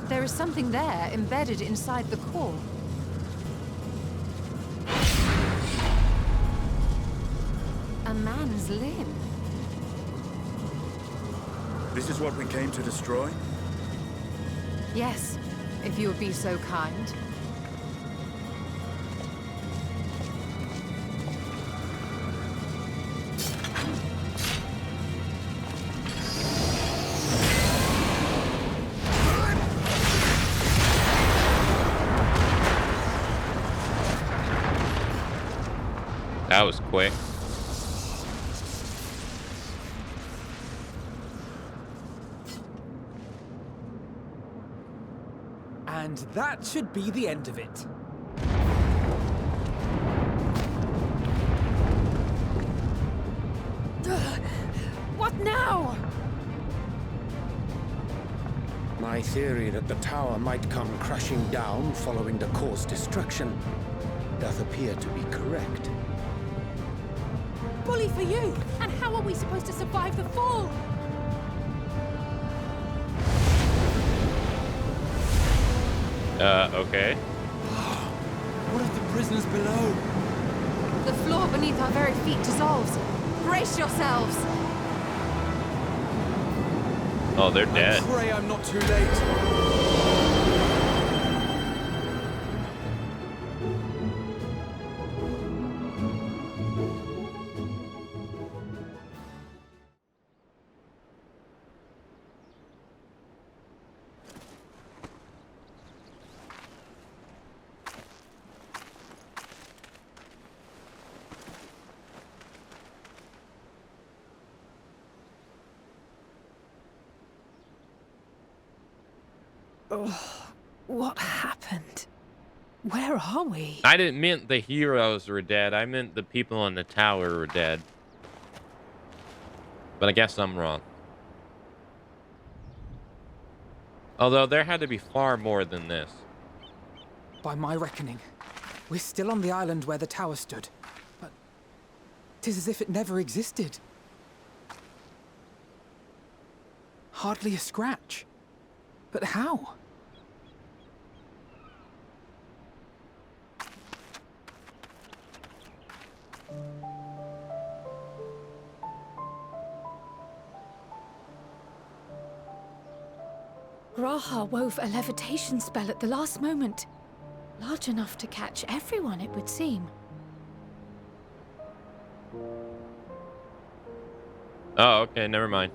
Speaker 4: There is something there embedded inside the core. A man's limb.
Speaker 10: This is what we came to destroy?
Speaker 4: Yes, if you would be so kind.
Speaker 1: That was quick.
Speaker 6: And that should be the end of it.
Speaker 3: What now?
Speaker 7: My theory that the tower might come crashing down following the core's destruction doth appear to be correct.
Speaker 3: Bully for you! And how are we supposed to survive the fall?
Speaker 1: Okay.
Speaker 9: What of the prisoners below?
Speaker 4: The floor beneath our very feet dissolves. Brace yourselves!
Speaker 1: Oh, they're dead.
Speaker 9: I pray I'm not too late.
Speaker 3: What happened? Where are we?
Speaker 1: I didn't mean the heroes were dead. I meant the people in the tower were dead. But I guess I'm wrong. Although there had to be far more than this.
Speaker 6: By my reckoning, we're still on the island where the tower stood. But 'tis as if it never existed. Hardly a scratch. But how?
Speaker 5: Raha wove a levitation spell at the last moment. Large enough to catch everyone, it would seem.
Speaker 1: Oh, okay, never mind.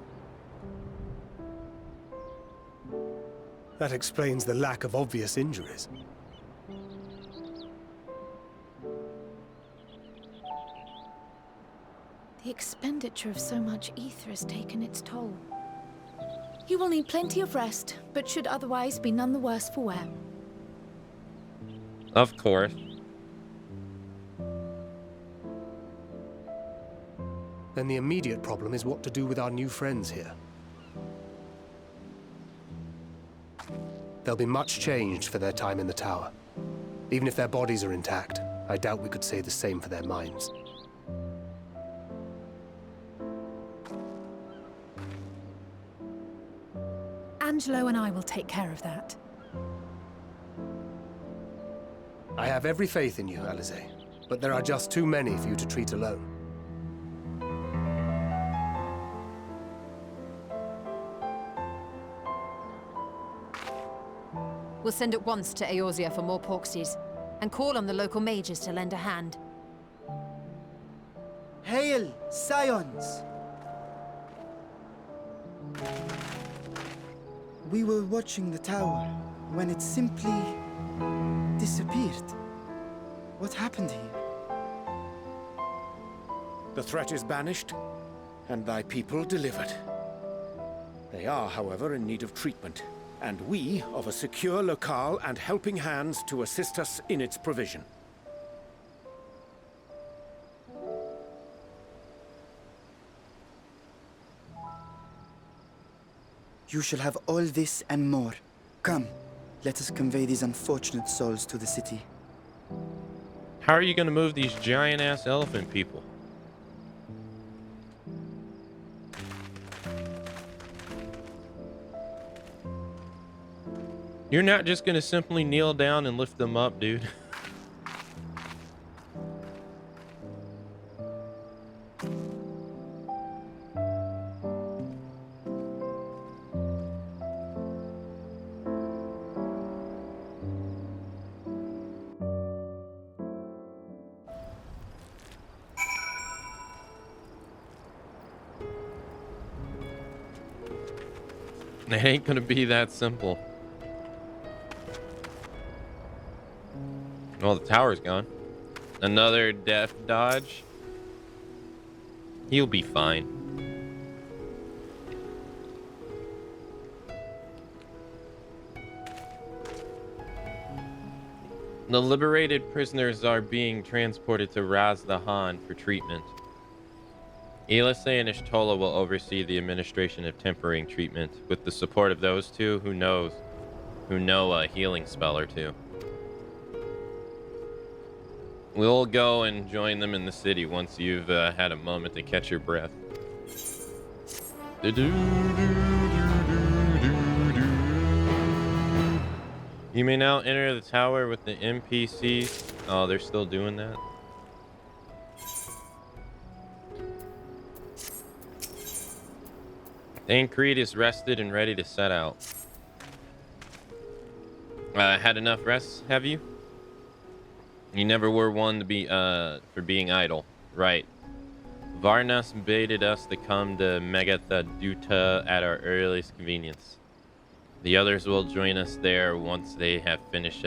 Speaker 8: That explains the lack of obvious injuries.
Speaker 5: The expenditure of so much ether has taken its toll. You will need plenty of rest, but should otherwise be none the worse for wear.
Speaker 1: Of course.
Speaker 8: Then the immediate problem is what to do with our new friends here. They'll be much changed for their time in the tower. Even if their bodies are intact, I doubt we could say the same for their minds.
Speaker 3: Angelo and I will take care of that.
Speaker 8: I have every faith in you, Alize, but there are just too many for you to treat alone.
Speaker 4: We'll send at once to Eorzea for more Porksies, and call on the local mages to lend a hand.
Speaker 11: Hail, Scions! We were watching the tower when it simply disappeared. What happened here?
Speaker 7: The threat is banished, and thy people delivered. They are, however, in need of treatment, and we of a secure locale and helping hands to assist us in its provision.
Speaker 11: You shall have all this and more. Come, let us convey these unfortunate souls to the city.
Speaker 1: How are you going to move these giant-ass elephant people? You're not just going to simply kneel down and lift them up, dude. It ain't gonna be that simple. Oh, the tower's gone. Another death dodge. He'll be fine. The liberated prisoners are being transported to Raz the Han for treatment. Elise and Ishtola will oversee the administration of tempering treatment with the support of those two who know a healing spell or two. We'll go and join them in the city once you've had a moment to catch your breath. You may now enter the tower with the NPCs. Oh, they're still doing that? Tancred is rested and ready to set out. Had enough rest, have you? You never were one to be, for being idle. Right. Varnas baited us to come to Megatha Duta at our earliest convenience. The others will join us there once they have finished,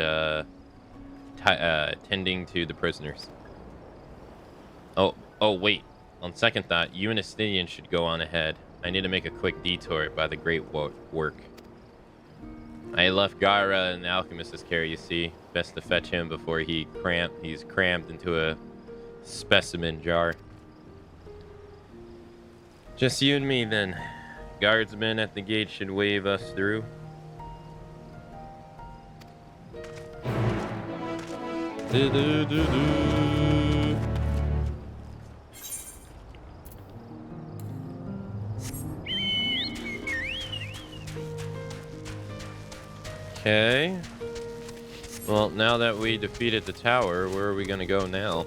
Speaker 1: tending to the prisoners. Oh, wait. On second thought, you and Astidian should go on ahead. I need to make a quick detour by the Great Work. I left Gara and the Alchemist's care, you see. Best to fetch him before he's crammed into a specimen jar. Just you and me, then. Guardsmen at the gate should wave us through. Okay. Well, now that we defeated the tower, where are we gonna go now?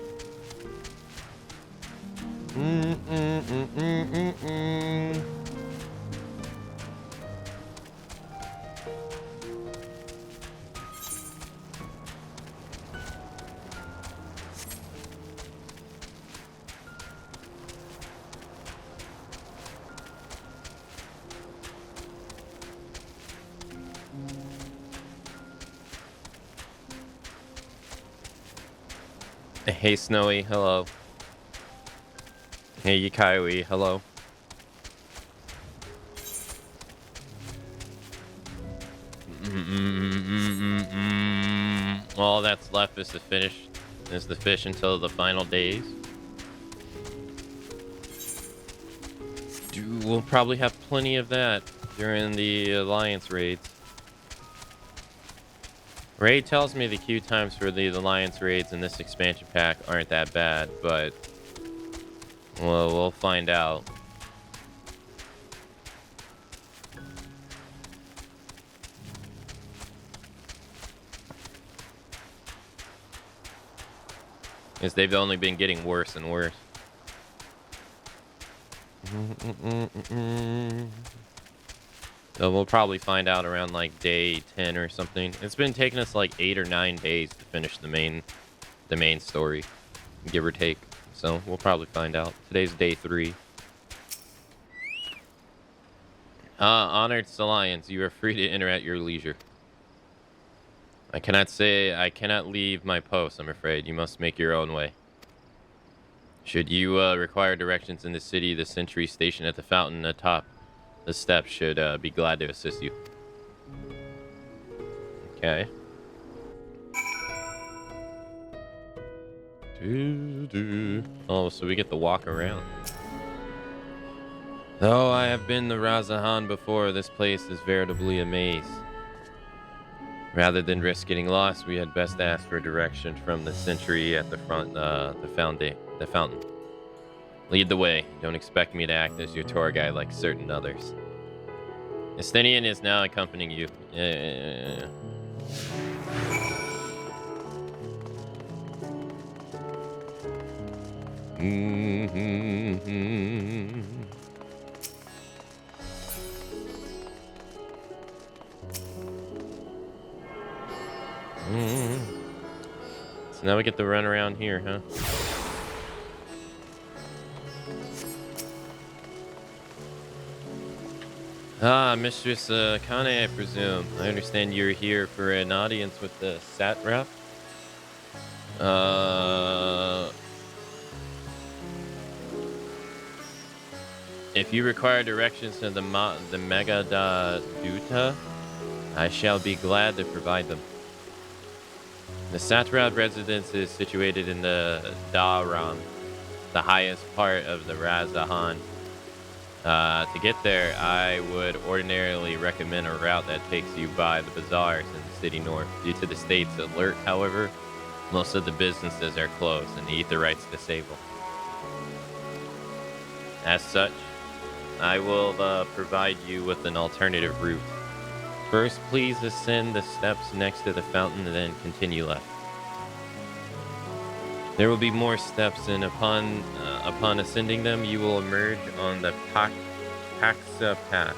Speaker 1: Hey Snowy, hello. Hey Yukaiwi, hello. All that's left is to fish until the final days. We'll probably have plenty of that during the Alliance raids. Ray tells me the queue times for the Alliance raids in this expansion pack aren't that bad, but well, we'll find out. Because they've only been getting worse and worse. So we'll probably find out around like day 10 or something. It's been taking us like 8 or 9 days to finish the main story, give or take. so we'll probably find out. Today's day 3. Honored Salians, you are free to enter at your leisure. I cannot leave my post, I'm afraid. You must make your own way. Should you require directions in the city, the sentry stationed at the fountain atop the steps should be glad to assist you. Okay. Oh, so we get to walk around. Though I have been the Razahan before, this place is veritably a maze. Rather than risk getting lost, we had best ask for direction from the sentry at the front, the fountain. Lead the way. Don't expect me to act as your tour guide like certain others. Estinian is now accompanying you. Yeah. So now we get to run around here, huh? Ah, Mistress Kane, I presume. I understand you're here for an audience with the satrap. If you require directions to the Megada Duta, I shall be glad to provide them. The satrap residence is situated in the Daram, the highest part of the Razahan. To get there, I would ordinarily recommend a route that takes you by the bazaars in the city north. Due to the state's alert, however, most of the businesses are closed and the ether rights disabled. As such, I will provide you with an alternative route. First, please ascend the steps next to the fountain and then continue left. There will be more steps, and upon ascending them, you will emerge on the Paksa path.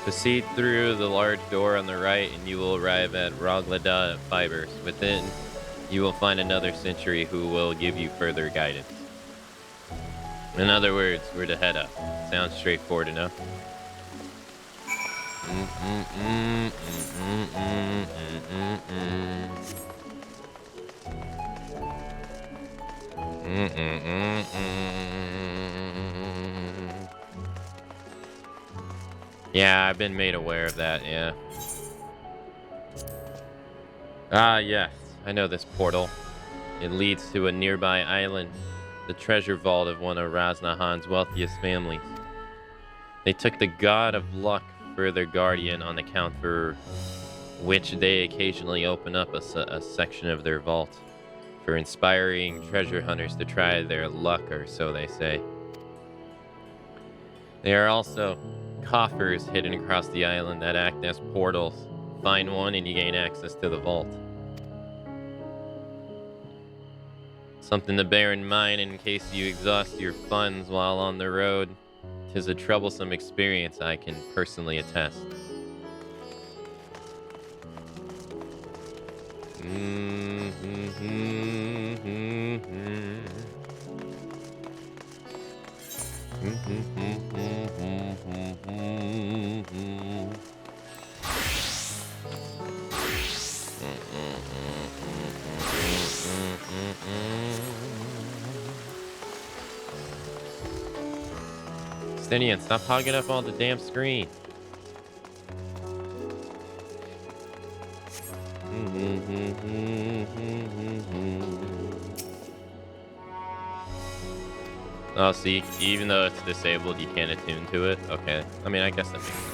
Speaker 1: Proceed through the large door on the right, and you will arrive at Roglada Fibers. Within, you will find another sentry who will give you further guidance. In other words, we're to head up. Sounds straightforward enough. Yeah, I've been made aware of that, yeah. Ah, yes. I know this portal. It leads to a nearby island, the treasure vault of one of Raznahan's wealthiest families. They took the god of luck for their guardian on account for which they occasionally open up a section of their vault for inspiring treasure hunters to try their luck, or so they say. There are also coffers hidden across the island that act as portals. Find one and you gain access to the vault. Something to bear in mind in case you exhaust your funds while on the road. 'Tis a troublesome experience, I can personally attest. Stenian, stop hogging up all the damn screen. Oh, see, even though it's disabled, you can't attune to it? Okay. I mean, I guess that makes sense.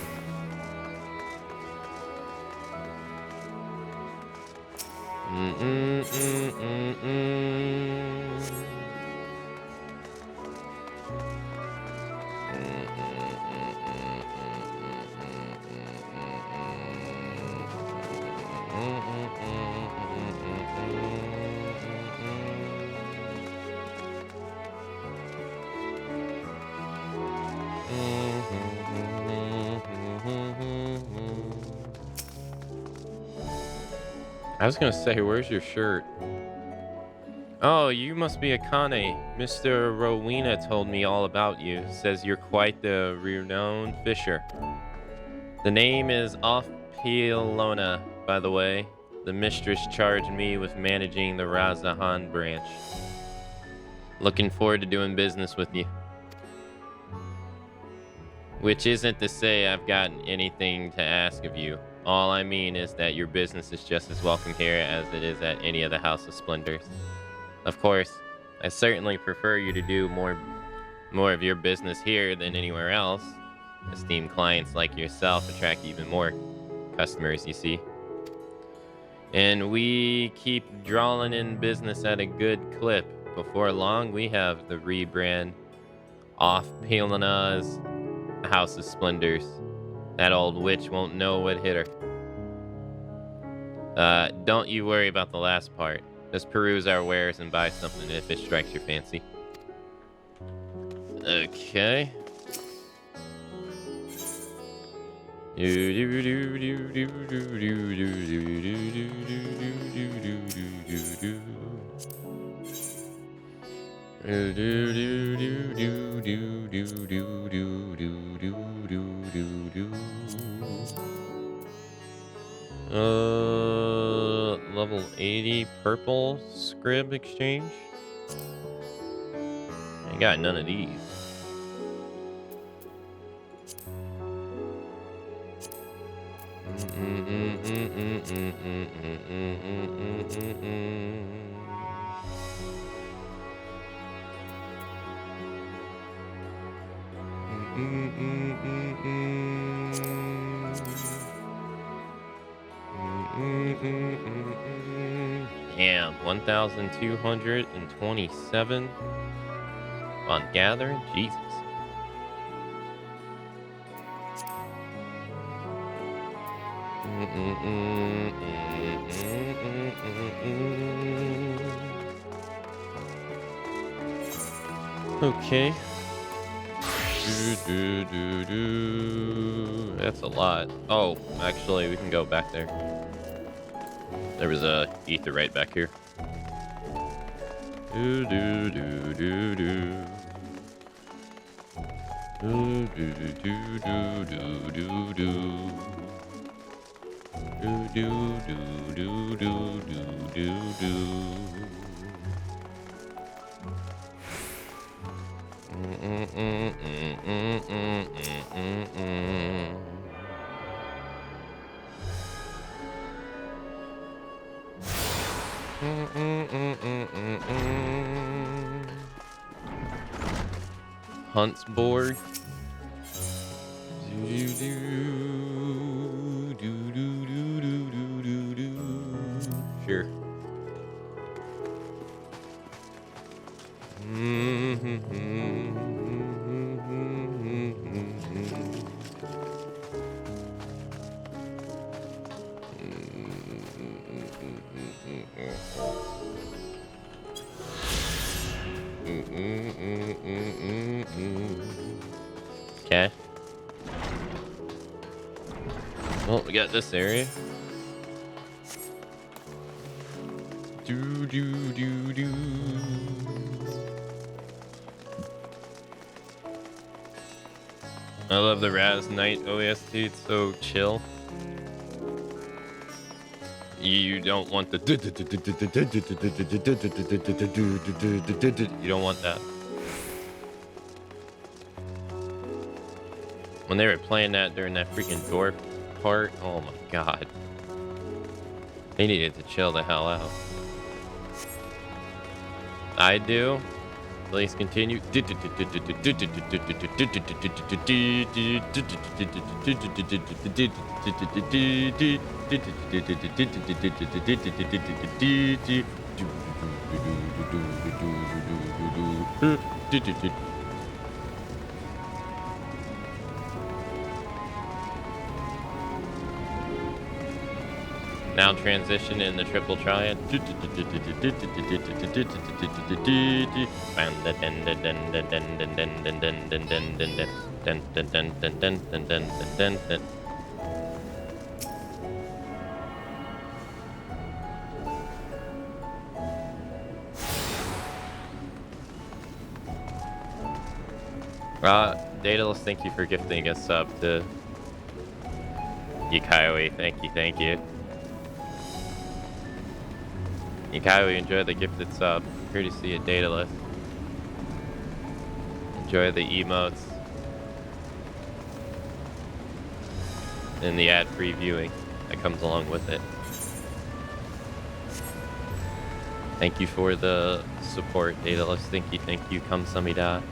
Speaker 1: I was gonna say, where's your shirt? Oh, you must be Akane. Mr. Rowena told me all about you. Says you're quite the renowned fisher. The name is Off Pilona, by the way. The mistress charged me with managing the Razahan branch. Looking forward to doing business with you. Which isn't to say I've got anything to ask of you. All I mean is that your business is just as welcome here as it is at any of the House of Splendors. Of course, I certainly prefer you to do more of your business here than anywhere else. Esteemed clients like yourself attract even more customers, you see. And we keep drawing in business at a good clip. Before long, we have the rebrand off Pilena's House of Splendors. That old witch won't know what hit her. Don't you worry about the last part. Just peruse our wares and buy something if it strikes your fancy. Okay. Level 80 purple scrib exchange. I got none of these. Damn, 1,227 on gathering. Jesus. Okay. That's a lot. Oh, actually, we can go back there. There was a ether right back here. Hunt's board. Sure. Okay. Well, we got this area. I love the Raz Knight OST. It's so chill. You don't want the. You don't want that. When they were playing that during that freaking dwarf part, oh my god. They needed to chill the hell out. I do. Please continue. Now transition in the triple triad. Daedalus, thank you for gifting a sub to Yukaiwe. Thank you, thank you. Yukaiwe, enjoy the gifted sub. Courtesy of Daedalus. Enjoy the emotes. And the ad-free viewing that comes along with it. Thank you for the support, Daedalus. Thank you, Kamsamida.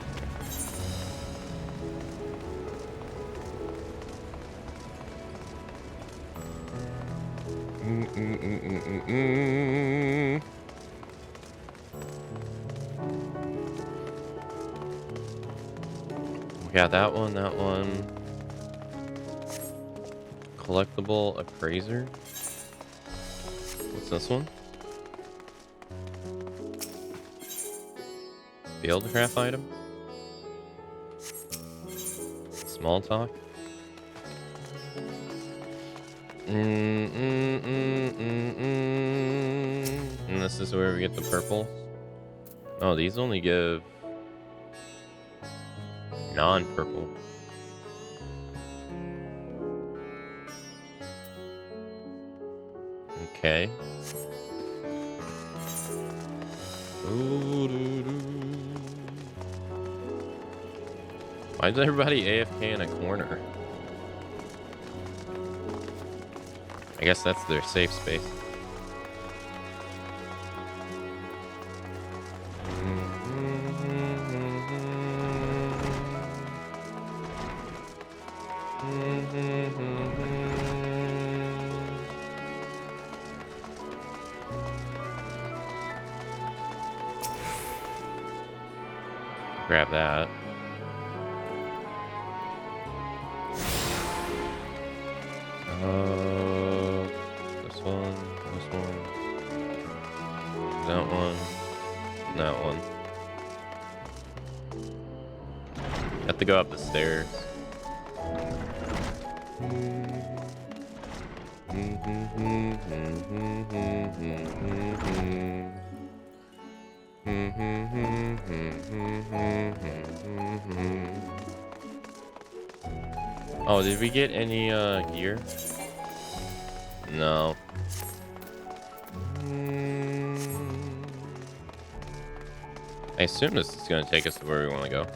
Speaker 1: Yeah, that one. Collectible appraiser. What's this one? Fieldcraft item. Small talk. And this is where we get the purple. Oh, these only give non-purple. Okay. Why is everybody AFK in a corner? I guess that's their safe space. Grab that. This one, that one, that one. Have to go up the stairs. Oh, did we get any gear? No. I assume this is going to take us to where we want to go.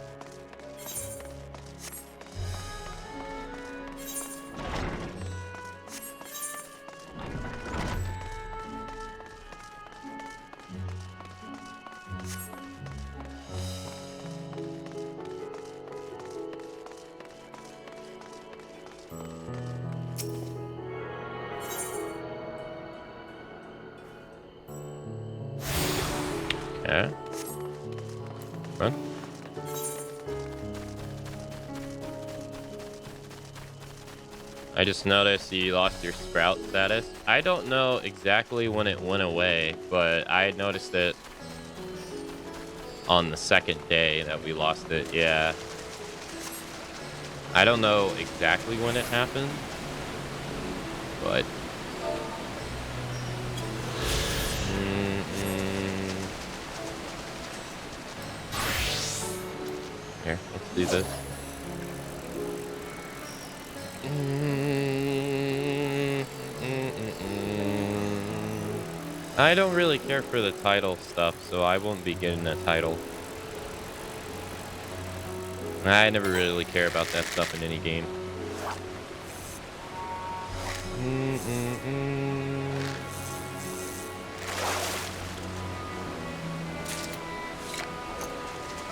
Speaker 1: Yeah. Run. I just noticed you lost your sprout status. I don't know exactly when it went away, but I noticed it on the second day that we lost it. Yeah. I don't know exactly when it happened, but here, let's do this. I don't really care for the title stuff, so I won't be getting a title. I never really care about that stuff in any game.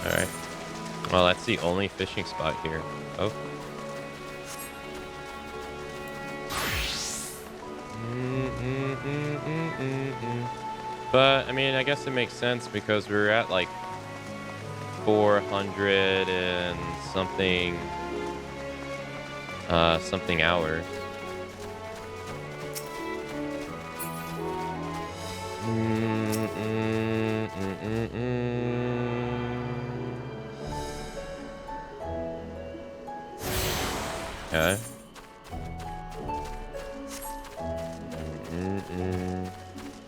Speaker 1: Alright. Well, that's the only fishing spot here. Oh. But, I mean, I guess it makes sense because we're at like 400 and something hours. Okay.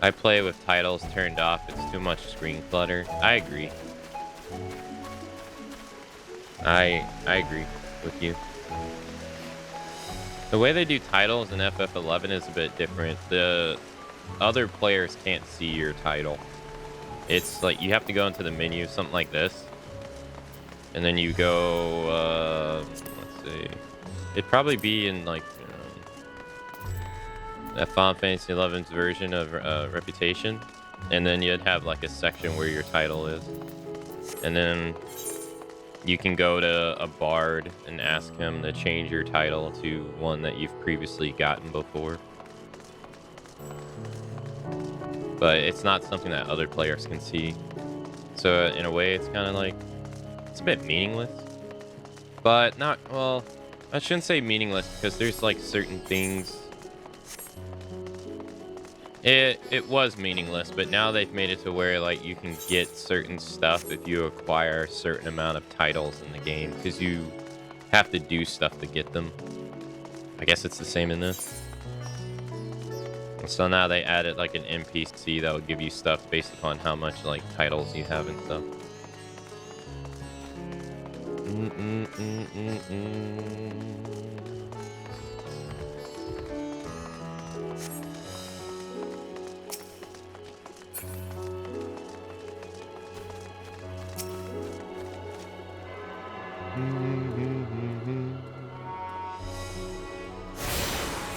Speaker 1: I play with titles turned off. It's too much screen clutter. I agree. I agree with you. The way they do titles in FF11 is a bit different. The other players can't see your title. It's like you have to go into the menu, something like this. And then you go, let's see. It'd probably be in like that Final Fantasy XI's version of Reputation. And then you'd have like a section where your title is. And then you can go to a bard and ask him to change your title to one that you've previously gotten before. But it's not something that other players can see. So in a way, it's kind of like, it's a bit meaningless. But not, well, I shouldn't say meaningless because there's like certain things. It was meaningless, but now they've made it to where like you can get certain stuff if you acquire a certain amount of titles in the game, because you have to do stuff to get them. I guess it's the same in this. So now they added like an NPC that will give you stuff based upon how much like titles you have and stuff.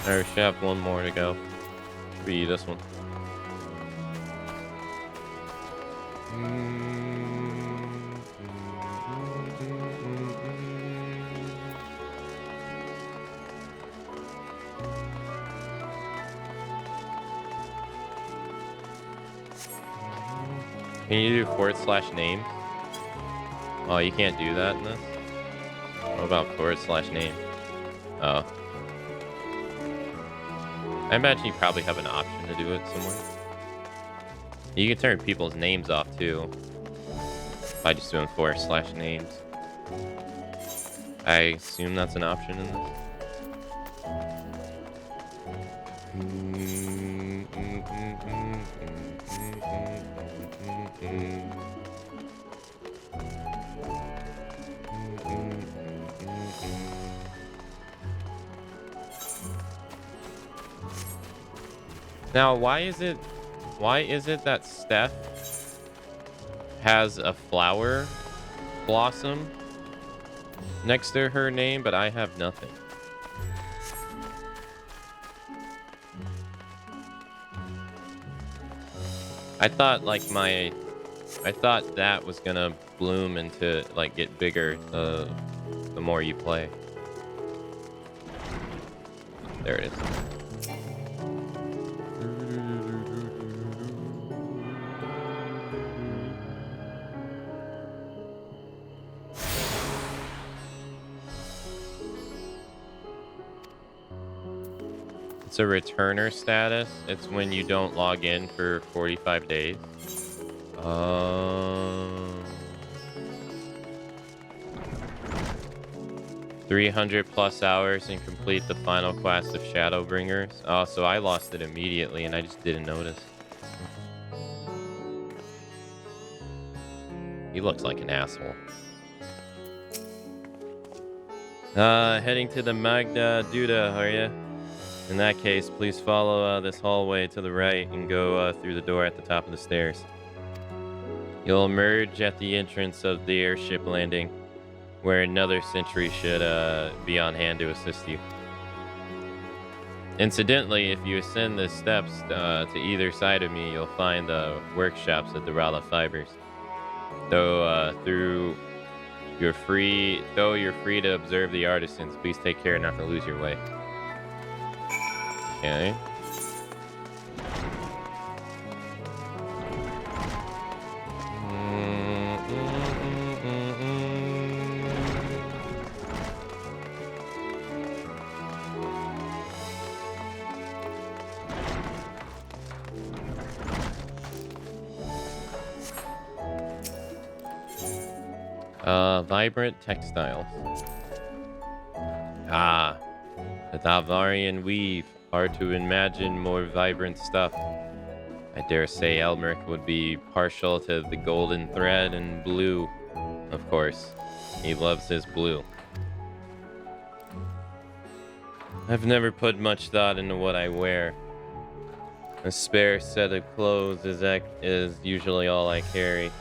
Speaker 1: Alright, we should have one more to go. Should be this one. Can you do /name? Oh, you can't do that in this? What about /name? Oh. I imagine you probably have an option to do it somewhere. You can turn people's names off too by just doing /names. I assume that's an option in this. Now, why is it that Steph has a flower blossom next to her name, but I have nothing? I thought that was gonna bloom into like get bigger the more you play. There it is. It's a returner status. It's when you don't log in for 45 days. 300 plus hours and complete the final quest of Shadowbringers. Oh, so I lost it immediately and I just didn't notice. He looks like an asshole. Heading to the Magda Duda, are you? In that case, please follow this hallway to the right and go through the door at the top of the stairs. You'll emerge at the entrance of the airship landing, where another sentry should be on hand to assist you. Incidentally, if you ascend the steps to either side of me, you'll find the workshops at the Rala Fibers. Though you're free to observe the artisans, please take care not to lose your way. Okay. Vibrant textiles. Ah, the Davarian weave. Hard to imagine more vibrant stuff. I dare say Elmeric would be partial to the golden thread and blue. Of course. He loves his blue. I've never put much thought into what I wear. A spare set of clothes is usually all I carry.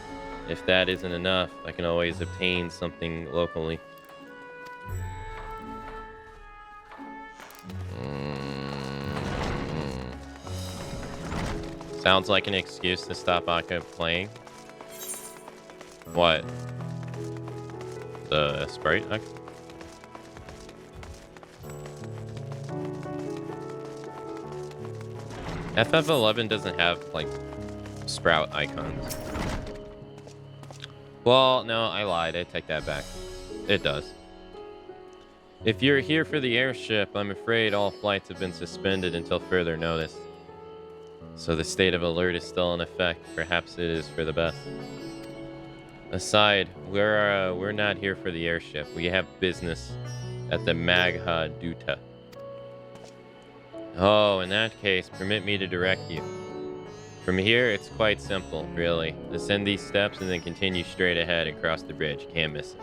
Speaker 1: If that isn't enough, I can always obtain something locally. Sounds like an excuse to stop Aka playing. What? The sprite? Okay. FF11 doesn't have, like, sprout icons. Well, no, I lied. I take that back. It does. If you're here for the airship, I'm afraid all flights have been suspended until further notice. So the state of alert is still in effect. Perhaps it is for the best. Aside, we're not here for the airship. We have business at the Magha Duta. Oh, in that case, permit me to direct you. From here, it's quite simple, really. Ascend these steps and then continue straight ahead and cross the bridge. Can't miss it.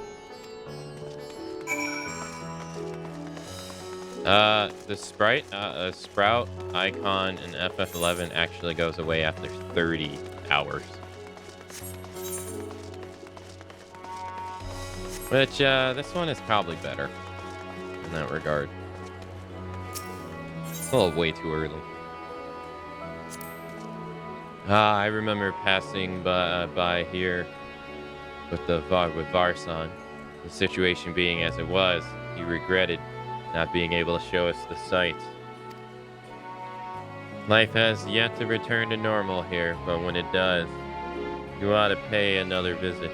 Speaker 1: The sprout icon in FF11 actually goes away after 30 hours. Which, this one is probably better in that regard. It's a little way too early. I remember passing by here with Varsan. The situation being as it was, he regretted not being able to show us the sights. Life has yet to return to normal here, but when it does, you ought to pay another visit.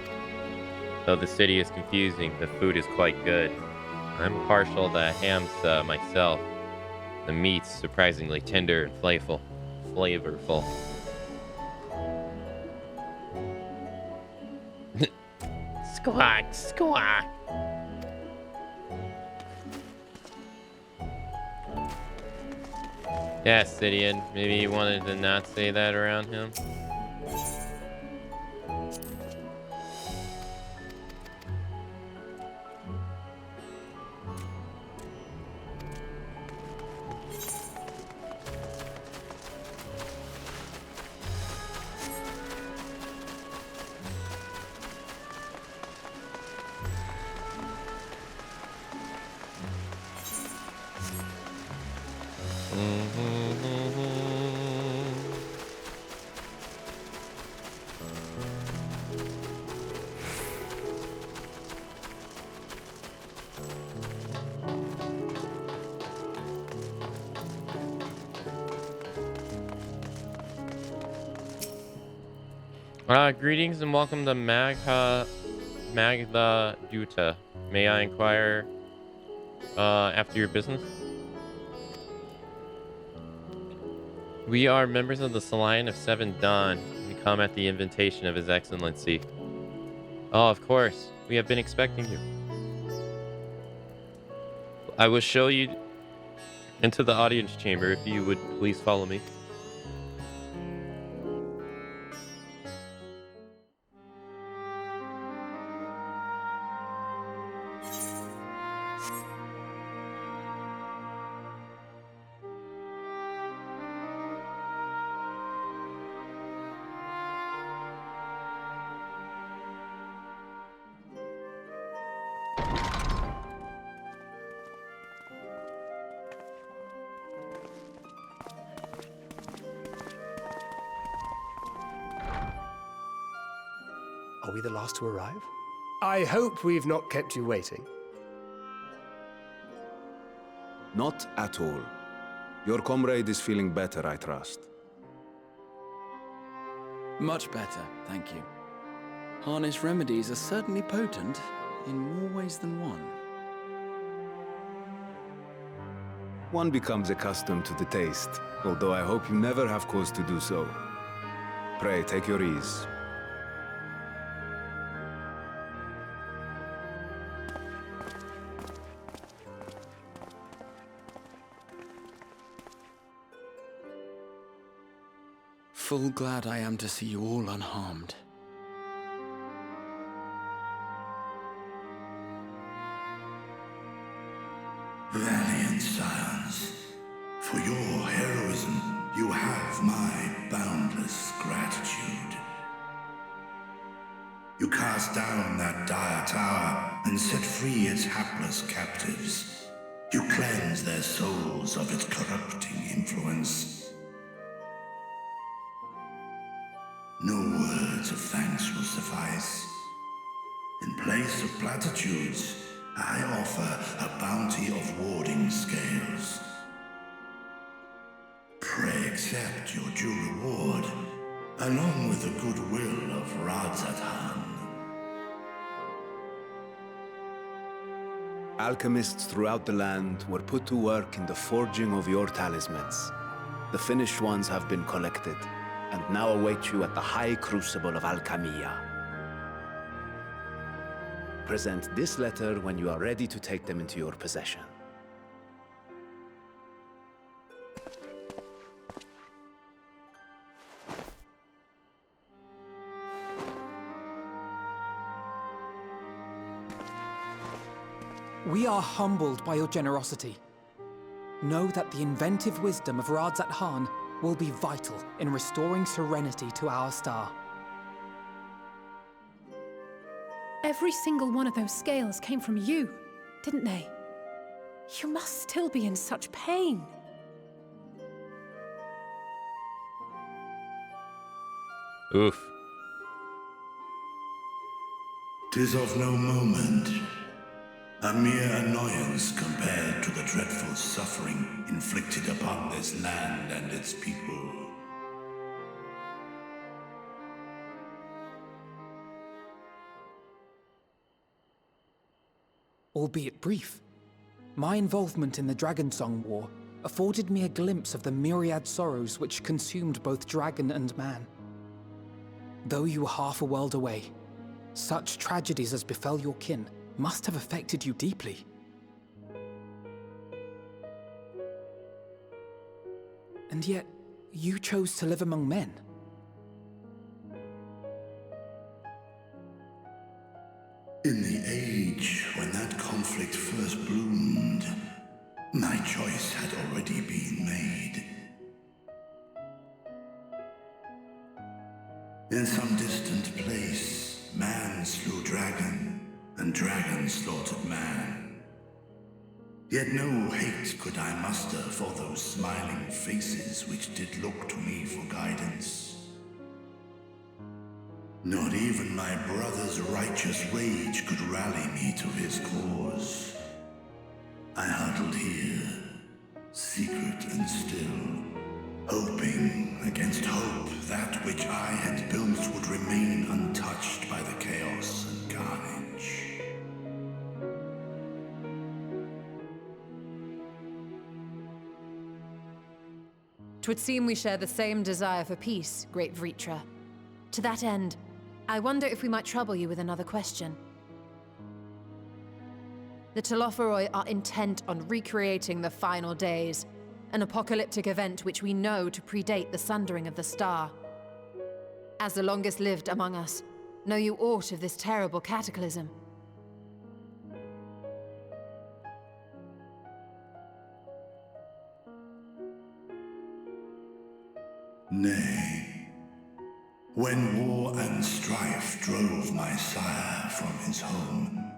Speaker 1: Though the city is confusing, the food is quite good. I'm partial to hamsa myself. The meat's surprisingly tender and flavorful. Squawk, squawk. Yeah, Sidian. Maybe he wanted to not say that around him. Greetings and welcome to Magha Duta. May I inquire after your business? We are members of the Salion of Seven Dawn. We come at the invitation of His Excellency. Oh, of course. We have been expecting you. I will show you into the audience chamber if you would please follow me.
Speaker 8: Are we the last to arrive? I hope we've not kept you waiting.
Speaker 12: Not at all. Your comrade is feeling better, I trust.
Speaker 9: Much better, thank you. Harness remedies are certainly potent, in more ways than one.
Speaker 12: One becomes accustomed to the taste, although I hope you never have cause to do so. Pray, take your ease.
Speaker 9: Full glad I am to see you all unharmed.
Speaker 13: Valiant scions, for your heroism, you have my boundless gratitude. You cast down that dire tower and set free its hapless captives. You cleanse their souls of its corrupting influence. No words of thanks will suffice. In place of platitudes, I offer a bounty of warding scales. Pray accept your due reward, along with the goodwill of Radzat-Han.
Speaker 12: Alchemists throughout the land were put to work in the forging of your talismans. The finished ones have been collected, and now await you at the High Crucible of Alchemia. Present this letter when you are ready to take them into your possession.
Speaker 6: We are humbled by your generosity. Know that the inventive wisdom of Radzat-Han will be vital in restoring serenity to our star.
Speaker 3: Every single one of those scales came from you, didn't they? You must still be in such pain.
Speaker 1: Oof.
Speaker 13: 'Tis of no moment. A mere annoyance compared to the dreadful suffering inflicted upon this land and its people.
Speaker 6: Albeit brief, my involvement in the Dragonsong War afforded me a glimpse of the myriad sorrows which consumed both dragon and man. Though you were half a world away, such tragedies as befell your kin must have affected you deeply. And yet, you chose to live among men.
Speaker 13: In the age when that conflict first bloomed, my choice had already been made. In some distant place, man slew dragon, and dragon slaughtered man. Yet no hate could I muster for those smiling faces which did look to me for guidance. Not even my brother's righteous rage could rally me to his cause. I huddled here, secret and still, hoping against hope that which I had built would remain untouched by the chaos and carnage.
Speaker 4: Twould seem we share the same desire for peace, great Vritra. To that end, I wonder if we might trouble you with another question. The Telophoroi are intent on recreating the final days, an apocalyptic event which we know to predate the sundering of the star. As the longest lived among us, know you aught of this terrible cataclysm?
Speaker 13: Nay. When war and strife drove my sire from his home,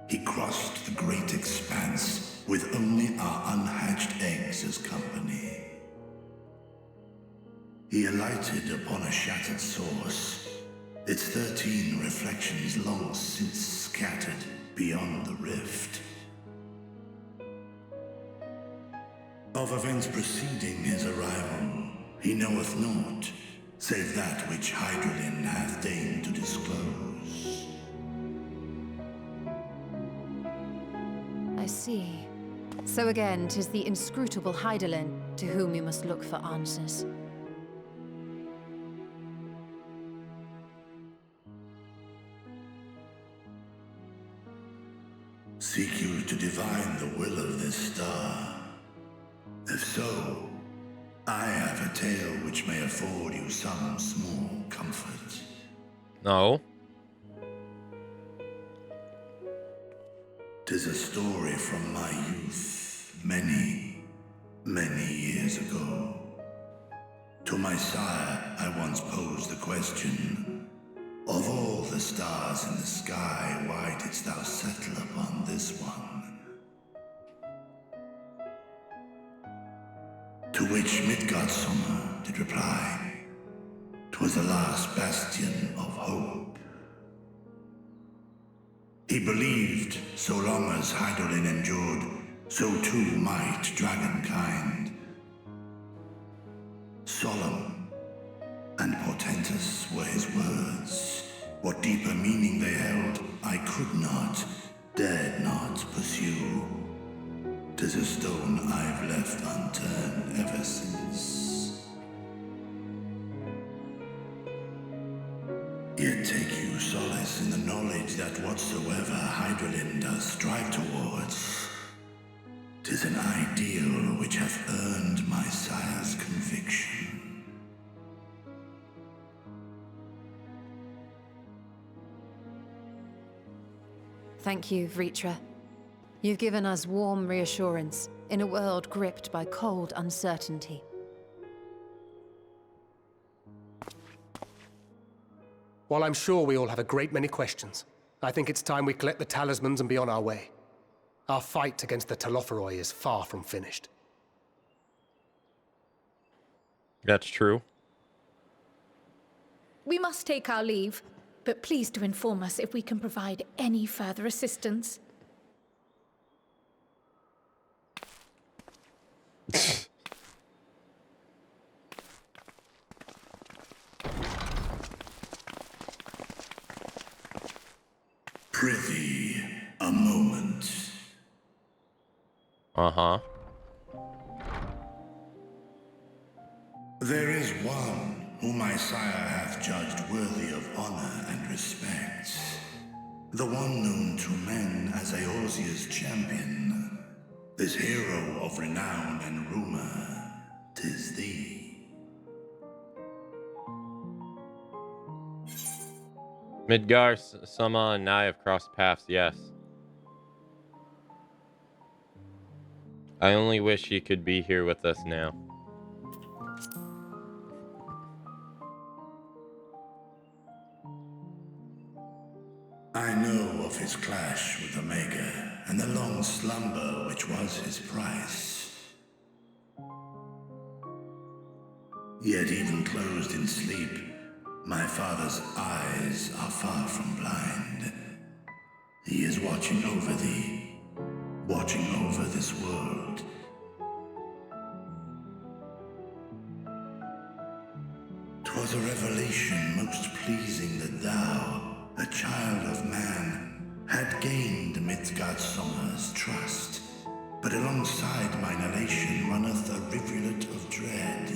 Speaker 13: he crossed the great expanse with only our unhatched eggs as company. He alighted upon a shattered source, its 13 reflections long since scattered beyond the rift. Of events preceding his arrival, he knoweth naught, save that which Hydralin hath deigned to disclose.
Speaker 4: I see. So again, 'tis the inscrutable Hydralin to whom we must look for answers.
Speaker 13: Seek you to divine the will of this star? If so, I have a tale which may afford you some small comfort.
Speaker 1: No.
Speaker 13: 'Tis a story from my youth, many, many years ago. To my sire, I once posed the question, of all the stars in the sky, why didst thou settle upon this one? To which Midgardsormr did reply, 'twas the last bastion of hope. He believed so long as Hydaelyn endured, so too might dragonkind. Solemn and portentous were his words. What deeper meaning they held, I could not, dared not pursue. 'Tis a stone I've left unturned ever since. Yet take you solace in the knowledge that whatsoever Hydaelyn does strive towards, 'tis an ideal which hath earned my sire's conviction.
Speaker 4: Thank you, Vritra. You've given us warm reassurance in a world gripped by cold uncertainty.
Speaker 8: While I'm sure we all have a great many questions, I think it's time we collect the talismans and be on our way. Our fight against the Telophoroi is far from finished.
Speaker 1: That's true.
Speaker 5: We must take our leave, but please do inform us if we can provide any further assistance.
Speaker 13: Prithee, a moment.
Speaker 1: Uh-huh.
Speaker 13: There is one whom my sire hath judged worthy of honor and respect. The one known to men as Eorzea's champion. This hero of renown and rumor, 'tis thee.
Speaker 1: Midgardsormr and I have crossed paths, yes. I only wish he could be here with us now.
Speaker 13: I know of his clash with Omega, and the long slumber which was his price. Yet even closed in sleep, my father's eyes are far from blind. He is watching over thee, watching over this world. "'Twas a revelation most pleasing that thou, a child of man, had gained Midgardsormr's trust. But alongside mine elation runneth a rivulet of dread.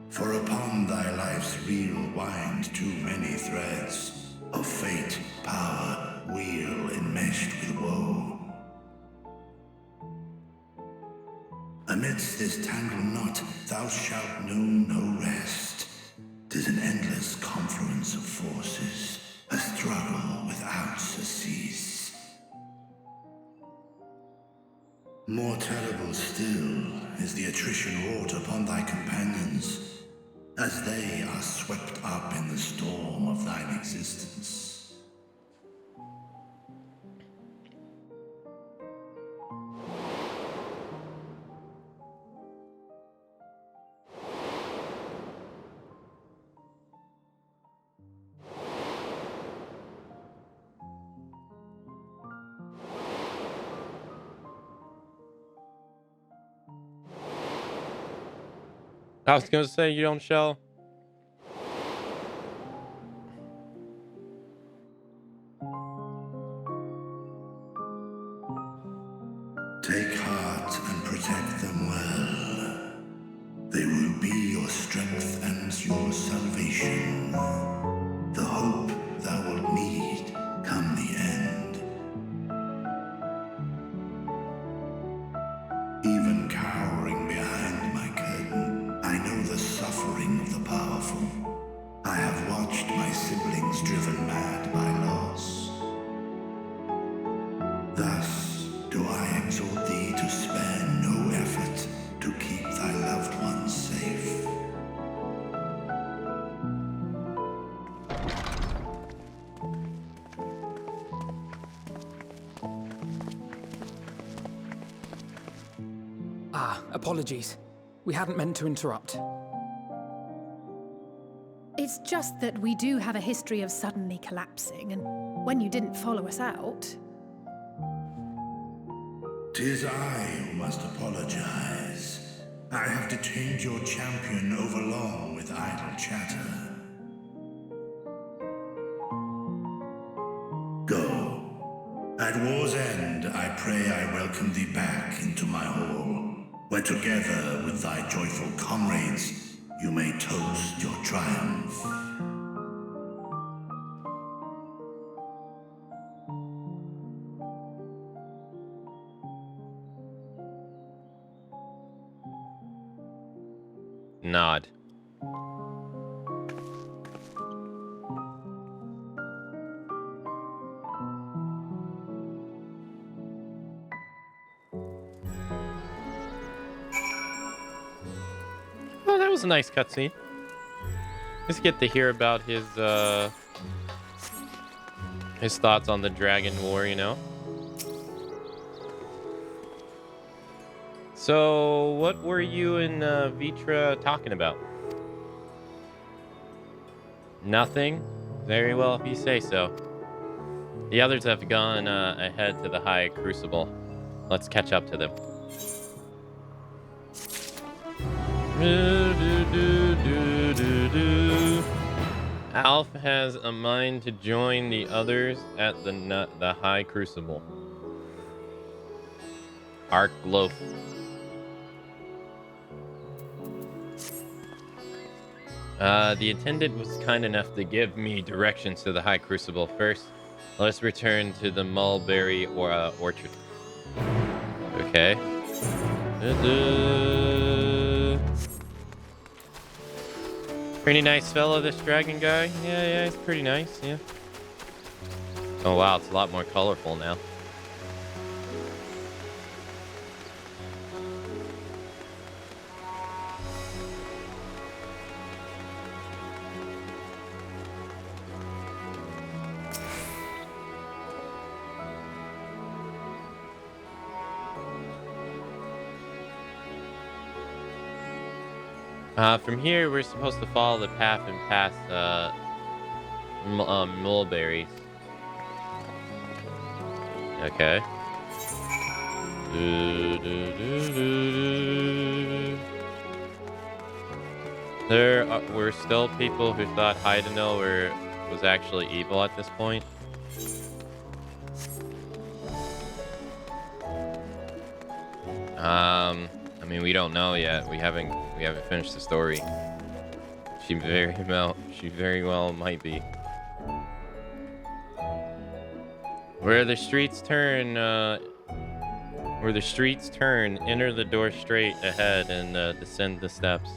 Speaker 13: For upon thy life's reel wind too many threads of fate, power, wheel enmeshed with woe. Amidst this tangled knot thou shalt know no rest. 'Tis an endless confluence of forces, a struggle without surcease. More terrible still is the attrition wrought upon thy companions, as they are swept up in the storm of thine existence.
Speaker 1: I was gonna say you don't shell.
Speaker 13: Take heart and protect them well. They will be your strength and your salvation. The hope thou wilt need come the end. Even cowering behind my curtain, I know the suffering of the powerful. I have watched my siblings driven mad by loss. Thus do I
Speaker 6: Apologies. We hadn't meant to interrupt.
Speaker 5: It's just that we do have a history of suddenly collapsing, and when you didn't follow us out...
Speaker 13: 'Tis I who must apologize. I have detained your champion overlong with idle chatter. Go. At war's end, I pray I welcome thee back into my hall, where together with thy joyful comrades, you may toast your triumph.
Speaker 1: Nod. Oh, that was a nice cutscene. Just get to hear about his thoughts on the Dragon War, you know. So, what were you and Vitra talking about? Nothing? Very well, if you say so. The others have gone ahead to the High Crucible. Let's catch up to them. Alf has a mind to join the others at the High Crucible. Arkloaf. The attendant was kind enough to give me directions to the High Crucible. First, let's return to the mulberry orchard. Okay. Pretty nice fellow, this dragon guy. Yeah, he's pretty nice, yeah. Oh wow, it's a lot more colorful now. From here, we're supposed to follow the path and pass mulberries. Okay. There were still people who thought Hydanel was actually evil at this point. I mean, we don't know yet. We haven't finished the story. She very well might be. Where the streets turn, enter the door straight ahead and descend the steps.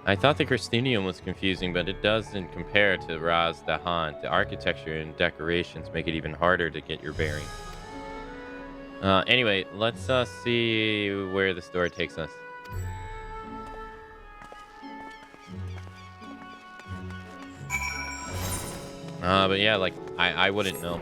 Speaker 1: I thought the Christinium was confusing, but it doesn't compare to Raz Dahan. The architecture and decorations make it even harder to get your bearing. Anyway, let's see where the story takes us. But yeah, like, I wouldn't know.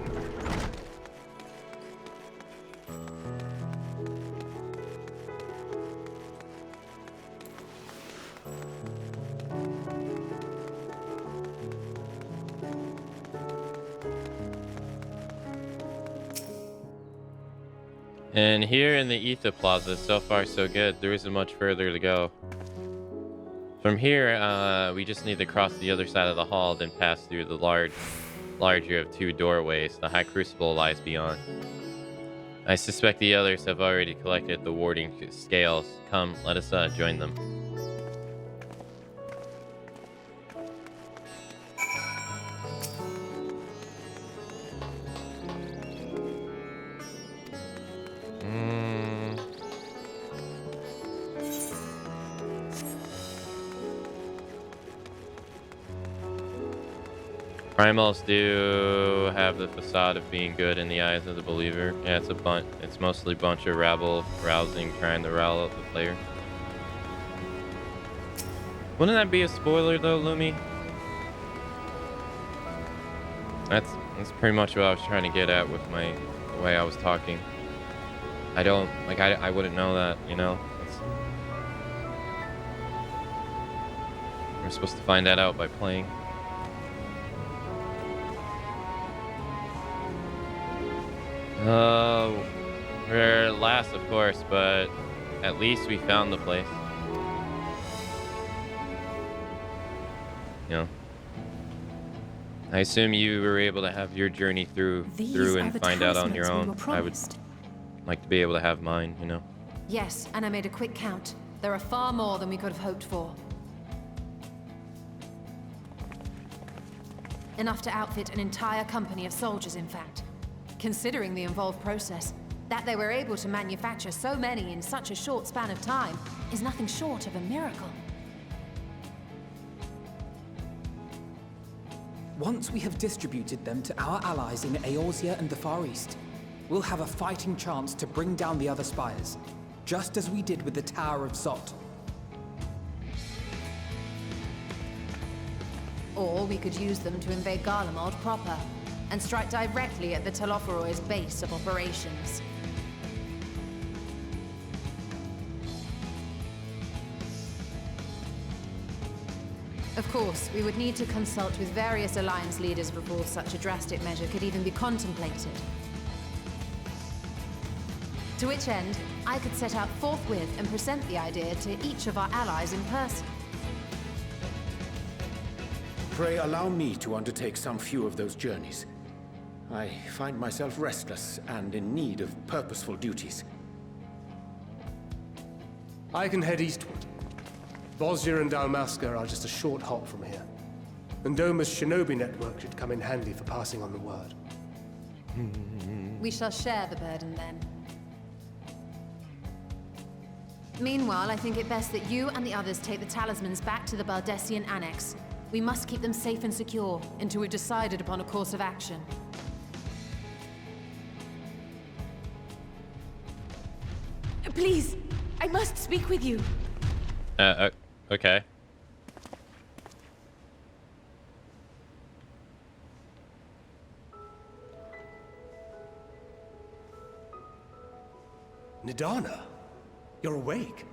Speaker 1: And here in the Ether Plaza, so far so good. There isn't much further to go. From here, we just need to cross the other side of the hall, then pass through the larger of two doorways. The High Crucible lies beyond. I suspect the others have already collected the warding scales. Come, let us join them. Primals do have the facade of being good in the eyes of the believer. Yeah, it's mostly a bunch of rabble rousing, trying to rile up the player. Wouldn't that be a spoiler though, Lumi? That's pretty much what I was trying to get at with the way I was talking. I don't, like, I wouldn't know that, you know? We're supposed to find that out by playing. We're last, of course, but at least we found the place. You know, I assume you were able to have your journey through and find out on your own. I would like to be able to have mine, you know.
Speaker 4: Yes, and I made a quick count. There are far more than we could have hoped for. Enough to outfit an entire company of soldiers, in fact. Considering the involved process, that they were able to manufacture so many in such a short span of time is nothing short of a miracle.
Speaker 6: Once we have distributed them to our allies in Eorzea and the Far East, we'll have a fighting chance to bring down the other spires, just as we did with the Tower of Zot.
Speaker 4: Or we could use them to invade Garlemald proper, and strike directly at the Telophoroid's base of operations. Of course, we would need to consult with various Alliance leaders before such a drastic measure could even be contemplated. To which end, I could set out forthwith and present the idea to each of our allies in person.
Speaker 7: Pray allow me to undertake some few of those journeys. I find myself restless and in need of purposeful duties.
Speaker 8: I can head eastward. Bosnia and Dalmasca are just a short hop from here. And Doma's shinobi network should come in handy for passing on the word.
Speaker 4: We shall share the burden then. Meanwhile, I think it best that you and the others take the talismans back to the Baldessian Annex. We must keep them safe and secure until we've decided upon a course of action.
Speaker 2: Please, I must speak with you.
Speaker 1: Okay.
Speaker 8: Nidana, you're awake.